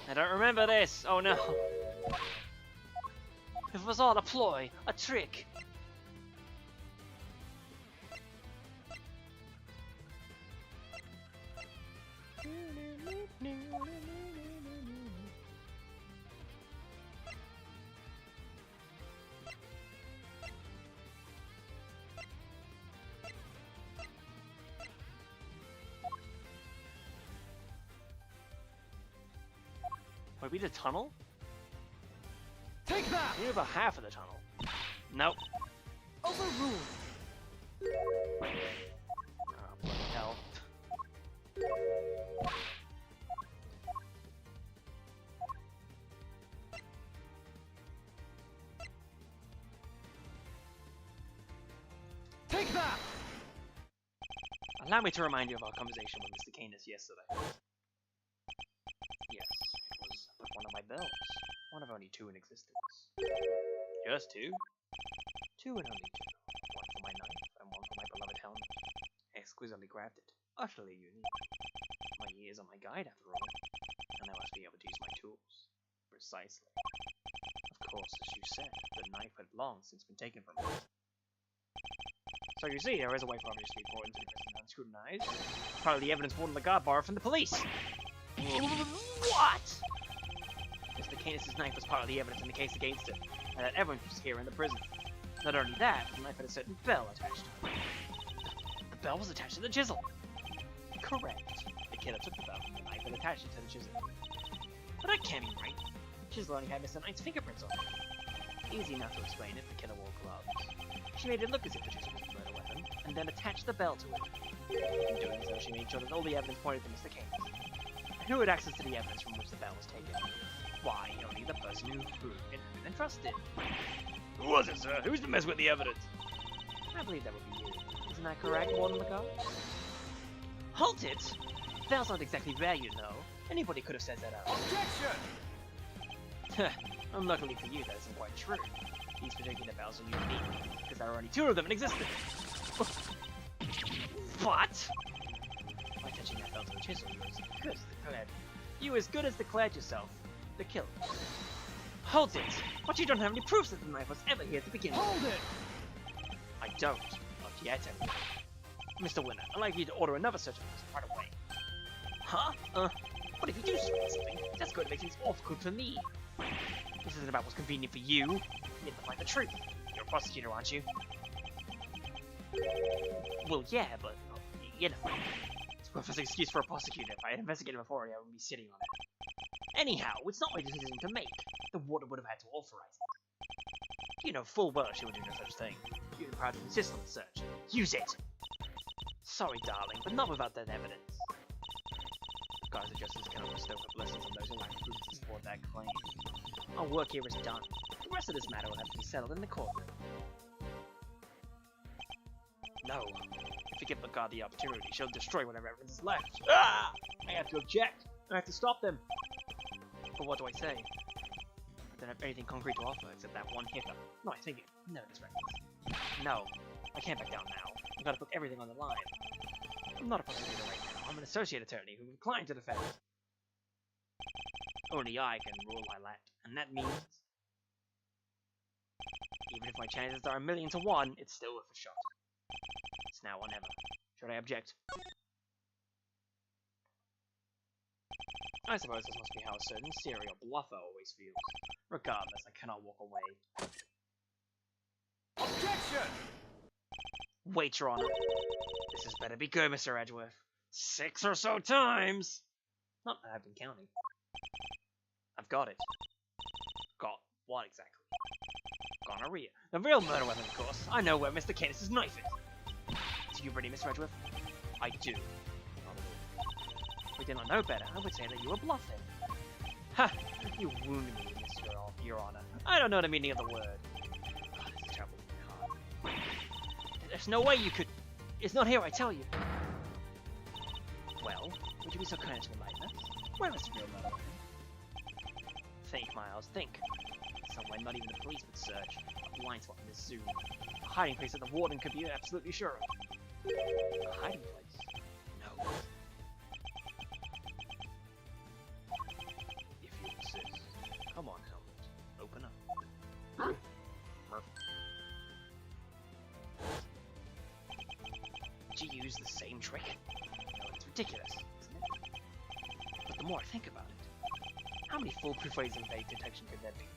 I don't remember this. Oh no. It was all a ploy, a trick. Wait, we did a tunnel? Take that! We did about half of the tunnel. Nope. Overruled! Oh, bloody hell. Take that! Allow me to remind you of our conversation with Mr. Canis yesterday. Yes, it was about one of my bells. One of only two in existence. Just two? Two and only two. One for my knife, and one for my beloved helmet. Exquisitely crafted. Utterly unique. My ears are my guide, after all. And I must be able to use my tools. Precisely. Of course, as you said, the knife had long since been taken from me. So you see, there is a way for objects to be brought into the prison and scrutinized. Part of the evidence brought in the guard bar from the police! What?! Mr. Canis' knife was part of the evidence in the case against him, and that everyone was here in the prison. Not only that, the knife had a certain bell attached to it. The bell was attached to the chisel! Correct. The killer took the bell, and the knife and attached it to the chisel. But that can't be right. The chisel only had Mr. Knight's fingerprints on it. Easy enough to explain if the killer wore gloves. She made it look as if the chisel was a murder weapon, and then attached the bell to it. In doing so, she made sure that all the evidence pointed to Mr. Canis. And who had access to the evidence from which the bell was taken? Why, only the person who had been entrusted. Who was it, sir? Who's been messing with the evidence? I believe that would be you. Isn't that correct, Warden McCall? Halt it! Bells aren't exactly there, you know. Anybody could have said that out. Objection! Unluckily for you, that isn't quite true. These particular bells are unique, because there are only two of them in existence. What? By touching that bell to the chisel, you as good as declared yourself the killer. Hold it! But you don't have any proofs that the knife was ever here to begin with. Hold it! I don't. Not yet, anyway. Mr. Winner, I'd like you to order another search of this right away. Huh? What if you do something? That's going to make things awful good for me. This isn't about what's convenient for you. You need to find the truth. You're a prosecutor, aren't you? Well, yeah, but, you know. It's a perfect excuse for a prosecutor. If I had investigated before, I wouldn't be sitting on it. Anyhow, it's not my decision to make. The warden would have had to authorize it. You know full well she would do no such thing. You'd be proud to insist on the search. Use it! Sorry, darling, but not without that evidence. Guards and justice cannot bestow blessings on those who lack proof to support that claim. Our work here is done. The rest of this matter will have to be settled in the courtroom. No. If we give the guard the opportunity, she'll destroy whatever evidence is left. Ah! I have to object. I have to stop them. But what do I say? I don't have anything concrete to offer except that one hiccup. No, I think it. No, this record. No. I can't back down now. I've got to put everything on the line. I'm not a prosecutor right now. I'm an associate attorney who declined to defend. Only I can rule my land, and that means... even if my chances are 1,000,000 to 1, it's still worth a shot. It's now or never. Should I object? I suppose this must be how a certain serial bluffer always feels. Regardless, I cannot walk away. Objection! Wait, Your Honor. This has better be good, Mr. Edgeworth. 6 or so times! Not that I've been counting. I've got it. Got what exactly? Gonorrhea. The real murder weapon, of course. I know where Mr. Canis' knife is. So you ready, Mr. Edgeworth? I do. Not at all. If we did not know better, I would say that you were bluffing. Ha! You wounded me, Your Honor. I don't know the meaning of the word. God, this is terrible. There's no way you could... It's not here, I tell you. Well, would you be so kind as to enlighten us? Where is the real murder weapon? Think, Miles, think. Somewhere not even the police would search. A blind spot in this zoo. A hiding place that the warden could be absolutely sure of. A hiding place? No. If you insist. Come on, Helmet. Open up. Murph. Did you use the same trick? No, it's ridiculous, isn't it? But the more I think about it, how many foolproof ways of vague detection could there be?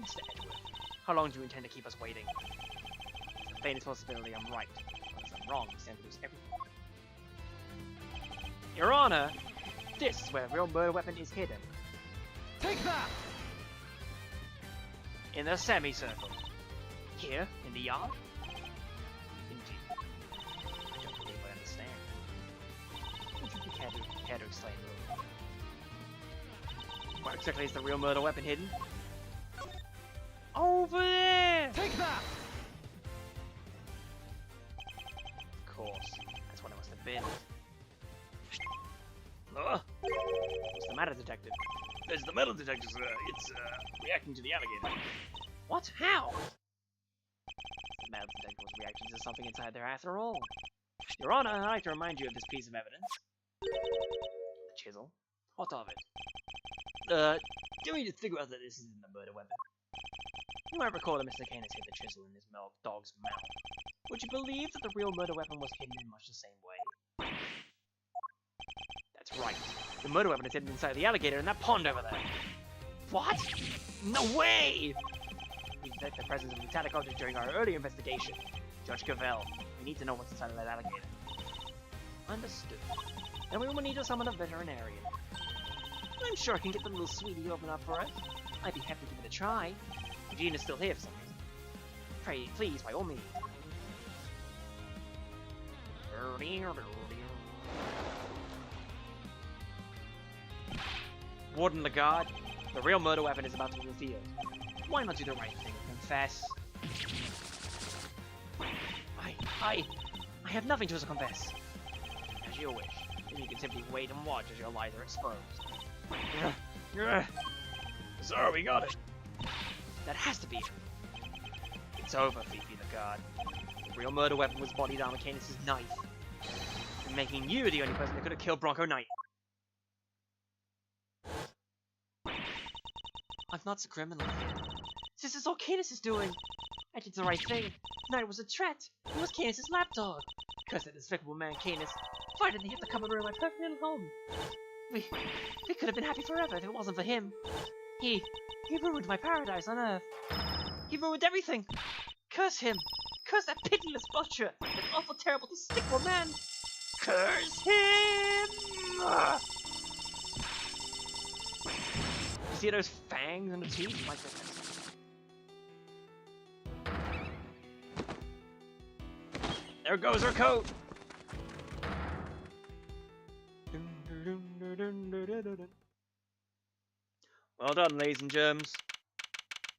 Mr. Edgeworth, how long do you intend to keep us waiting? It's a faintest possibility I'm right. Unless I'm wrong, we stand to lose everything. Your Honor! This is where the real murder weapon is hidden. Take that! In the semicircle. Here, in the yard? Indeed. I don't believe I understand. Would you care to explain a little? Where exactly is the real murder weapon hidden? Over there! Take that! Of course. That's what it must have been. What's the matter, Detective? There's the metal detector, sir. It's reacting to the alligator. What? How? The metal detector was reacting to something inside there after all. Your Honor, I'd like to remind you of this piece of evidence. The chisel? What of it? Do we just figure out that this isn't a murder weapon? You might recall that Mr. Canis hid the chisel in his dog's mouth. Would you believe that the real murder weapon was hidden in much the same way? That's right. The murder weapon is hidden inside the alligator in that pond over there. What? No way! We detected the presence of metallic objects during our earlier investigation. Judge Cavell, we need to know what's inside of that alligator. Understood. Then we will need to summon a veterinarian. I'm sure I can get the little sweetie to open up for us. I'd be happy to give it a try. Eugene is still here for some reason. Pray, please, by all means. Warden Lagarde, the real murder weapon is about to be revealed. Why not do the right thing and confess? I have nothing to confess. As you wish. Then you can simply wait and watch as your lies are exposed. Sir, we got it. That has to be it. It's over, Fifi Lagarde. The real murder weapon was bodied on Canis' knife. And making you the only person that could have killed Bronco Knight. I'm not so criminal here. This is all Canis is doing. I did the right thing. Knight was a threat. He was Canis' lapdog. Because that despicable man Canis, why didn't he hit the common room of my perfect little home? We could have been happy forever if it wasn't for him. He ruined my paradise on Earth. He ruined everything. Curse him. Curse that pitiless butcher. That awful, terrible, despicable man. Curse him! You see those fangs and the teeth? My goodness. There goes her coat! Well done, ladies and germs.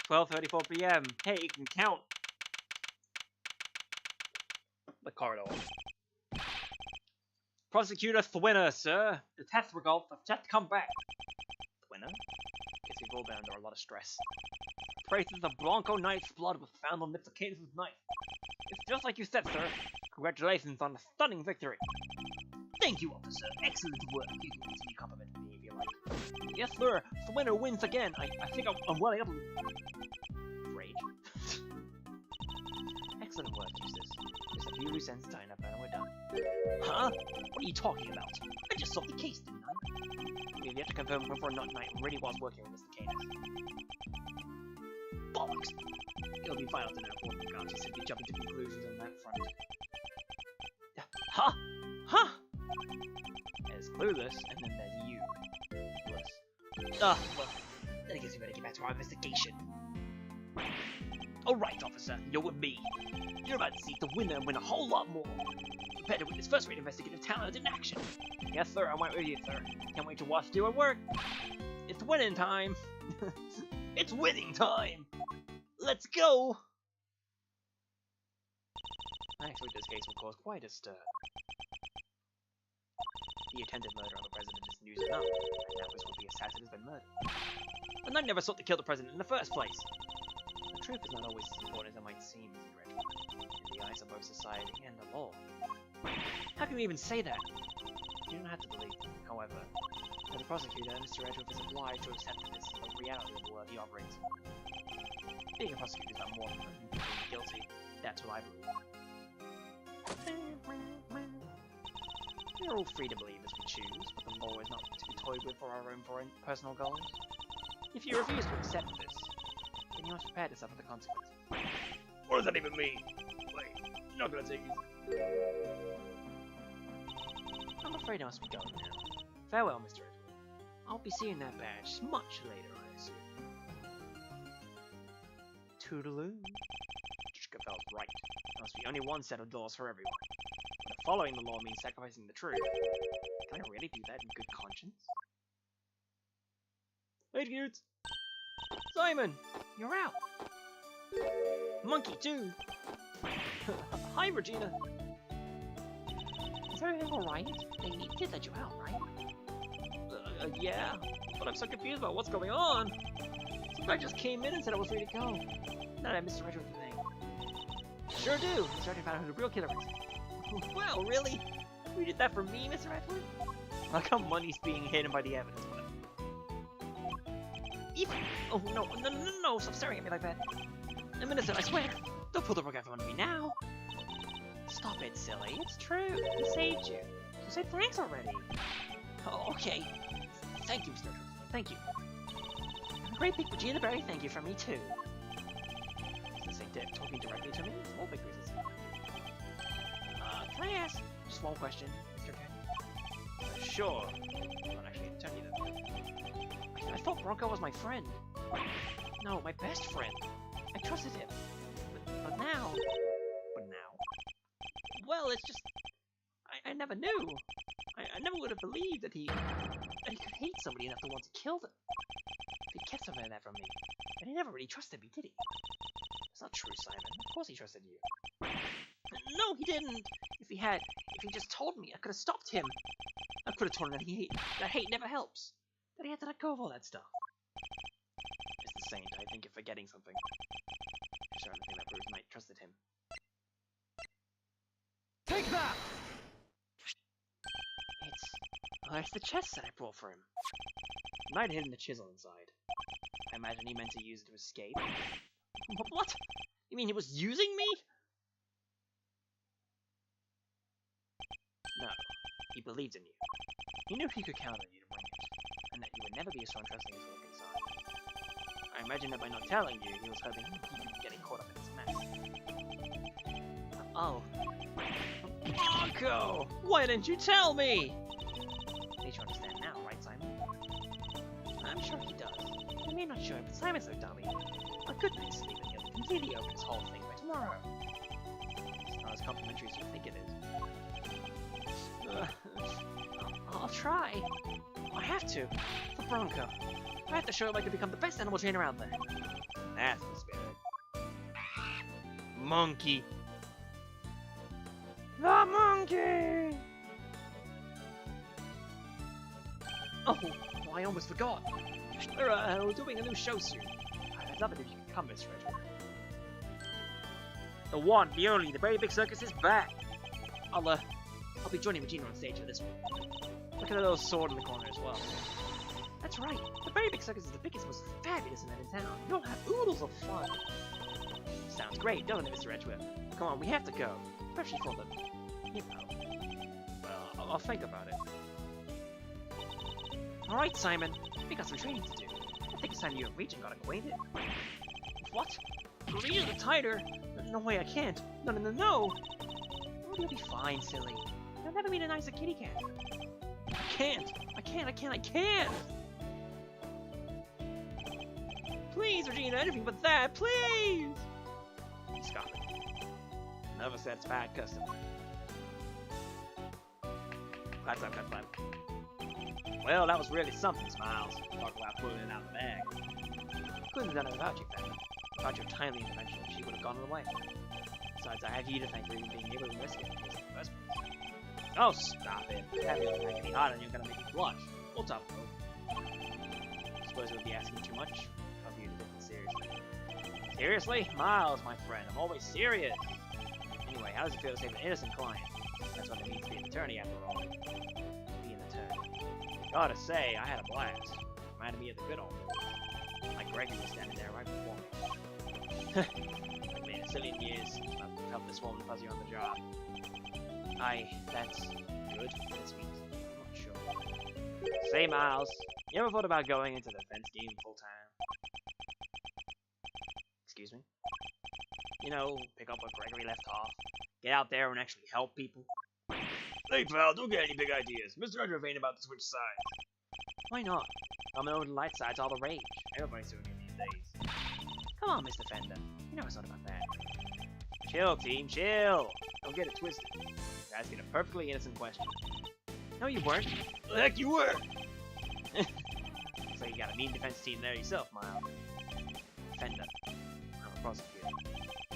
12:34 p.m. Hey, you can count. The corridor. Prosecutor Thwinner, sir. The test results have just come back. Thwinner? Guess we've all been under a lot of stress. Traces of Bronco Knight's blood was found on Mr. Canis' knife. It's just like you said, sir. Congratulations on a stunning victory. Thank you, officer. Excellent work. You can continue compliment me if you like. Yes, sir. Thwinner wins again. I think I'm well able to... Rage. Excellent work, Eustace. Just a few loose ends tying up and we're done. Huh? What are you talking about? I just solved the case, didn't I? We have yet to confirm whether or not Knight really was working with Mr. Canis. Bollocks. It'll be final to know if one can't just simply jump into conclusions on that front. Huh? Huh! There's Clueless, and then there's you. Well, then I guess we better get back to our investigation. Alright, officer, you're with me. You're about to see the winner and win a whole lot more. Prepare to witness first-rate investigative talent in action. Yes, sir, I'm right with you, sir. Can't wait to watch you at work. It's winning time. It's winning time. Let's go. I expect this case will cause quite a stir. The attempted murder of the president is news enough, and now this would be assassin has been murdered. But Knight never sought to kill the president in the first place. The truth is not always as important as it might seem, Gregory, in the eyes of both society and the law. How can you even say that? You don't have to believe me, however. As a prosecutor, Mr. Edgeworth is obliged to accept that this is the reality of the world he operates in. Being a prosecutor is not more than being guilty. That's what I believe. We're all free to believe as we choose, but the law is not to be toyed with for our own personal goals. If you refuse to accept this, then you must prepare to suffer the consequences. What does that even mean? Wait, you're not gonna take it. I'm afraid I must be going now. Farewell, Mr. Edgeworth. I'll be seeing that badge much later, I assume. Toodaloo. Felt right. There must be only one set of laws for everyone. But if following the law means sacrificing the truth, can I really do that in good conscience? Hey, dudes! Simon! You're out! Monkey, too! Hi, Regina! Is everything alright? They did let you out, right? Yeah. But I'm so confused about what's going on. Some guy just came in and said I was free to go. Now that I missed the retro thing. Sure do! He's already found out who the real killer is. Well, really? You did that for me, Mr. Edward? Like how money's being hidden by the evidence. Even... Oh, no, stop staring at me like that. I'm innocent, I swear. Don't pull the rug out from under me now. Stop it, silly. It's true. He saved you. You said thanks already. Oh, okay. Thank you, Mr. Edward. Thank you. And a great big Regina Berry thank you from me, too. Talking directly to me? Small big reasons. Can I ask just one question, Mr. Ken? Sure. Not actually, tell me that. I thought Bronco was my friend. No, my best friend. I trusted him. But now... Well, it's just... I never knew. I never would have believed that he could hate somebody enough to want to kill them. He kept something like that from me. And he never really trusted me, did he? It's not true, Simon. Of course he trusted you. No, he didn't. If he just told me, I could have stopped him. I could have told him that hate never helps. That he had to let go of all that stuff. It's the Saint. I think you're forgetting something. I certainly think that Bruce Knight trusted him. Take that! It's the chest set I brought for him. Knight hidden the chisel inside. I imagine he meant to use it to escape. What? You mean he was using me? No. He believed in you. He knew he could count on you to bring it, and that you would never be so untrusting as to look inside. I imagine that by not telling you, he was hoping you'd be getting caught up in his mess. Oh. Marco! Why didn't you tell me? At least you understand now, right, Simon? I'm sure he does. He may not show it, but Simon's no dummy. A good night's sleep and he'll completely open this whole thing by tomorrow. It's not as complimentary as you think it is. I'll try. I have to. For Bronco. I have to show him I can become the best animal trainer out there. That's the spirit. Monkey. The monkey! Oh, I almost forgot. We're doing a new show soon. I'd love it if you could come, Mr. Edward. The one, the only, the Very Big Circus is back. I'll be joining Regina on stage for this one. Look at the little sword in the corner as well. That's right. The Very Big Circus is the biggest, most fabulous event in town. You'll have oodles of fun. Sounds great, doesn't it, Mr. Edgeworth? Come on, we have to go. Especially for the... you know. Well, I'll think about it. Alright, Simon. We got some training to do. I think it's time you and Regent got acquainted. What? Regent the tighter? No way, I can't. No. Oh, you'll be fine, silly. You'll never meet a nicer kitty cat. I can't! Please, Regina, anything but that, please! Stop it. Never satisfied customer. Clap. Well, that was really something, Smiles. Talk about pulling it out of the bag. Couldn't have done it without you, Fatty. Without your timely intervention, she would have gone away. Besides, I have you to thank for even being able to risk it in the first place. Oh, stop it. Having it any harder and you're gonna make me blush. We'll talk, bro. Suppose it would be asking too much of you to take it seriously. Seriously? Miles, my friend, I'm always serious. Anyway, how does it feel to save an innocent client? That's what it means to be an attorney, after all. Be an attorney. Gotta say, I had a blast. Reminded me of the good old days. Like Gregory was standing there right before me. I've made a zillion years since I've helped this woman fuzzy on the job. That's good. That's sweet. I'm not sure. Say, Miles, you ever thought about going into the defense game full time? Excuse me? You know, pick up where Gregory left off. Get out there and actually help people. Hey, pal, don't get any big ideas. Mr. Edgeworth ain't about to switch sides. Why not? I'm an old light side's all the rage. Everybody's doing it these days. Come on, Mr. Fender. You know it's not about that. Chill, team, chill! Don't get it twisted. You're asking a perfectly innocent question. No, you weren't. The heck you were! So you got a mean defense team there yourself, Miles. Fender. I'm a prosecutor.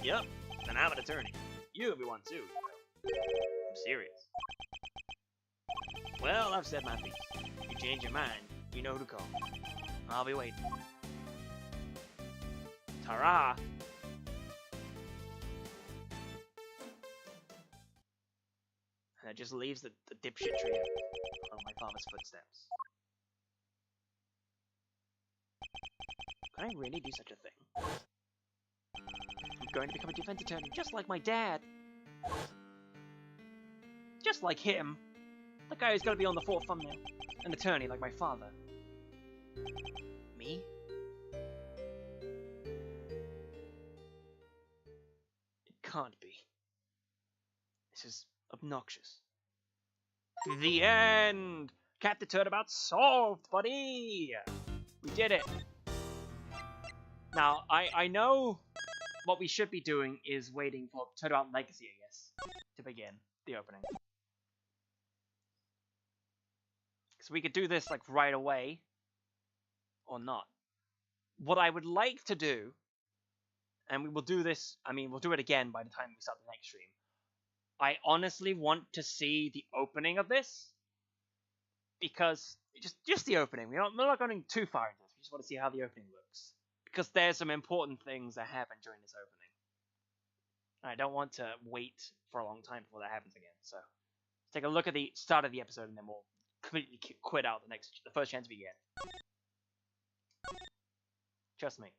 Yep, and I'm an attorney. You could be one too. I'm serious. Well, I've said my piece. If you change your mind, you know who to call. I'll be waiting. Ta-ra! And it just leaves the dipshit trio on my father's footsteps. Could I really do such a thing? I'm going to become a defense attorney just like my dad. Just like him. The guy who's going to be on the fourth thumbnail. An attorney like my father. Me? It can't be. This is obnoxious. The end! Captive Turnabout solved, buddy! We did it! Now, I know what we should be doing is waiting for Turnabout Legacy, I guess, to begin the opening. So we could do this, like, right away, or not. What I would like to do, and we will do this, I mean, we'll do it again by the time we start the next stream. I honestly want to see the opening of this, because, just the opening, we're not going too far into this, we just want to see how the opening looks. Because there's some important things that happen during this opening. I don't want to wait for a long time before that happens again, so let's take a look at the start of the episode and then we'll completely quit out the first chance we get. Trust me.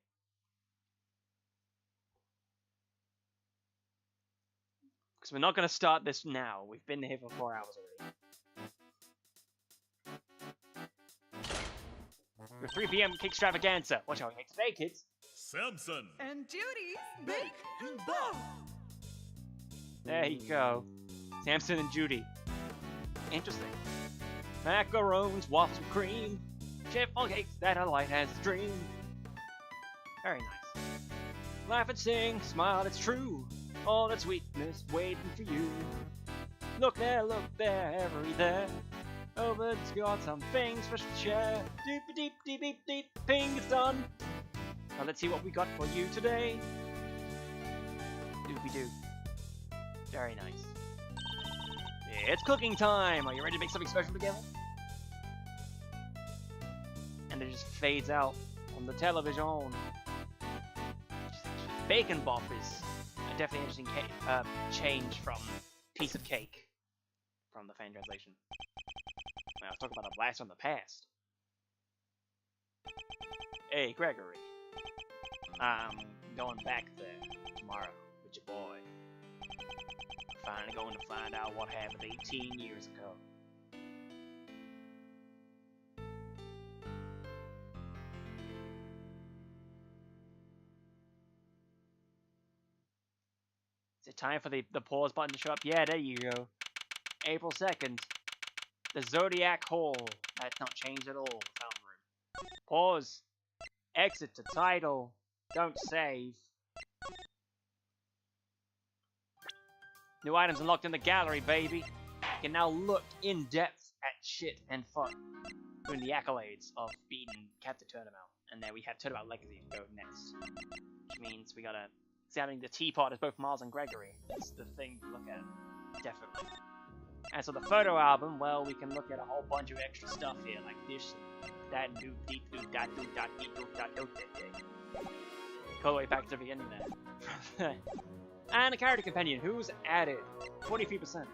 Because we're not going to start this now. We've been here for 4 hours already. The 3 p.m. Kickstravaganza. What shall we make today, kids? Samson And Judy's Bake and Bake. There you go. Samson and Judy. Interesting. Macarons, waffles with cream. Chiffon cakes that are light as a dream. Very nice. Laugh and sing, smile, it's true. All that sweetness waiting for you. Look there, every there. Oh, but it's got some things for to share. Deep, deep, deep, deep, deep, ping, it's done. Now let's see what we got for you today. Doopy-doo. Very nice. It's cooking time! Are you ready to make something special together? And it just fades out on the television. Bacon bop is a definitely interesting change from piece of cake from the fan translation. Now, let's talk about a blast from the past. Hey, Gregory. I'm going back there tomorrow with your boy. Finally going to find out what happened 18 years ago. Is it time for the pause button to show up? Yeah, there you go. April 2nd. The Zodiac Hall. That's not changed at all. Fountain room. Pause. Exit to title. Don't save. New items unlocked in the gallery, baby. You can now look in depth at shit and fun. Doing the accolades of beating Captive Turnabout. And then we have Turnabout Legacy to go next. Which means we gotta examine the teapot as both Miles and Gregory. That's the thing to look at. Definitely. As for the photo album, well, we can look at a whole bunch of extra stuff here, like this, that, and do, deep, do, that, do, that, deep, do, that, do, that. Go all the way back to the beginning there. And a character companion who's added 43%.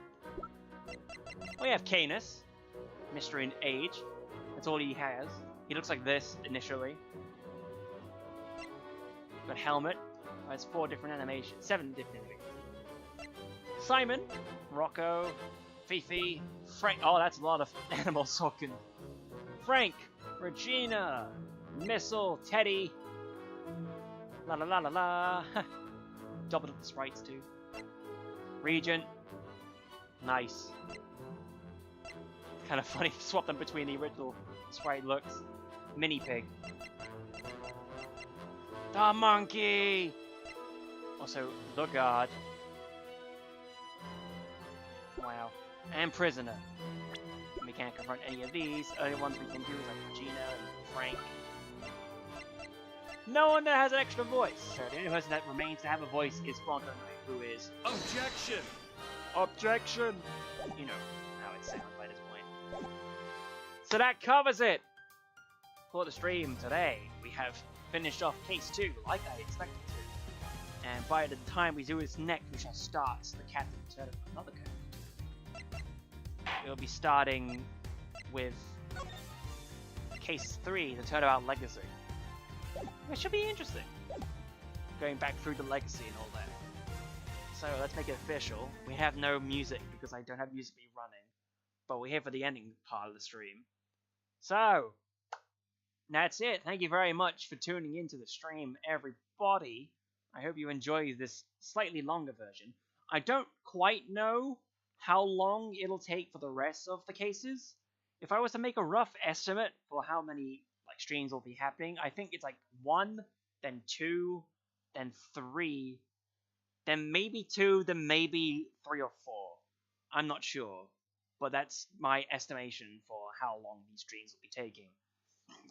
We have Canis, mystery and age. That's all he has. He looks like this initially. Got helmet. Has 4 different animations, 7 different animations. Simon, Rocco, Fifi, Frank. Oh, that's a lot of animals talking. Frank, Regina, Missile, Teddy. La la la la la. Doubled up the sprites too. Regent. Nice. Kind of funny. Swap them between the original sprite looks. Mini pig. The monkey! Also, the guard. Wow. And prisoner. We can't confront any of these. Only ones we can do is like Regina and Frank. No one that has an extra voice. So the only person that remains to have a voice is Bronco Knight, who is Objection! Objection! You know how it sounds by this point. So that covers it for the stream today. We have finished off case 2 like I expected to. And by the time we do this next, we shall start the Captive Turnabout. Another Captive. We'll be starting with case 3, the Turnabout Legacy. Which should be interesting. Going back through the legacy and all that. So let's make it official. We have no music because I don't have music running. But we're here for the ending part of the stream. So, that's it. Thank you very much for tuning into the stream, everybody. I hope you enjoy this slightly longer version. I don't quite know how long it'll take for the rest of the cases. If I was to make a rough estimate for how many streams will be happening, I think it's like 1, then 2, then 3, then maybe 2, then maybe 3 or 4. I'm not sure, but that's my estimation for how long these streams will be taking,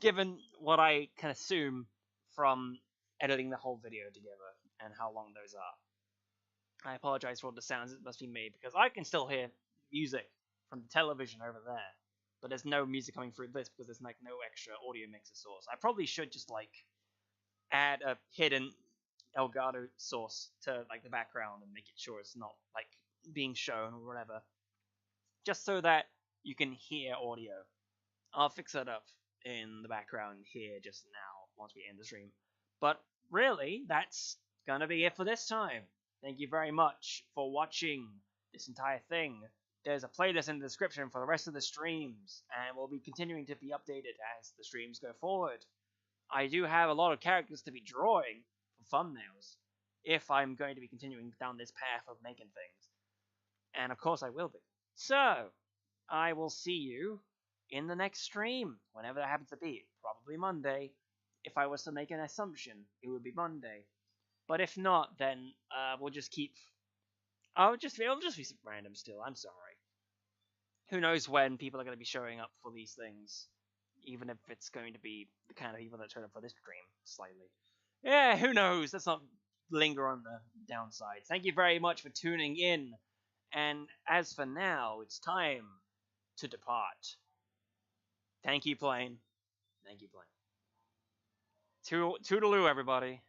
given what I can assume from editing the whole video together and how long those are. I apologize for all the sounds that must be made because I can still hear music from the television over there. But there's no music coming through this because there's like no extra audio mixer source. I probably should just like add a hidden Elgato source to like the background and make it sure it's not like being shown or whatever. Just so that you can hear audio. I'll fix that up in the background here just now once we end the stream. But really, that's gonna be it for this time. Thank you very much for watching this entire thing. There's a playlist in the description for the rest of the streams, and we'll be continuing to be updated as the streams go forward. I do have a lot of characters to be drawing for thumbnails, if I'm going to be continuing down this path of making things. And of course I will be. So, I will see you in the next stream, whenever that happens to be. Probably Monday. If I was to make an assumption, it would be Monday. But if not, then we'll just keep... it'll just be random still, I'm sorry. Who knows when people are going to be showing up for these things, even if it's going to be the kind of people that turn up for this stream, slightly. Yeah, who knows, let's not linger on the downside. Thank you very much for tuning in, and as for now, it's time to depart. Thank you, Plane. Thank you, Plane. Toodaloo, everybody.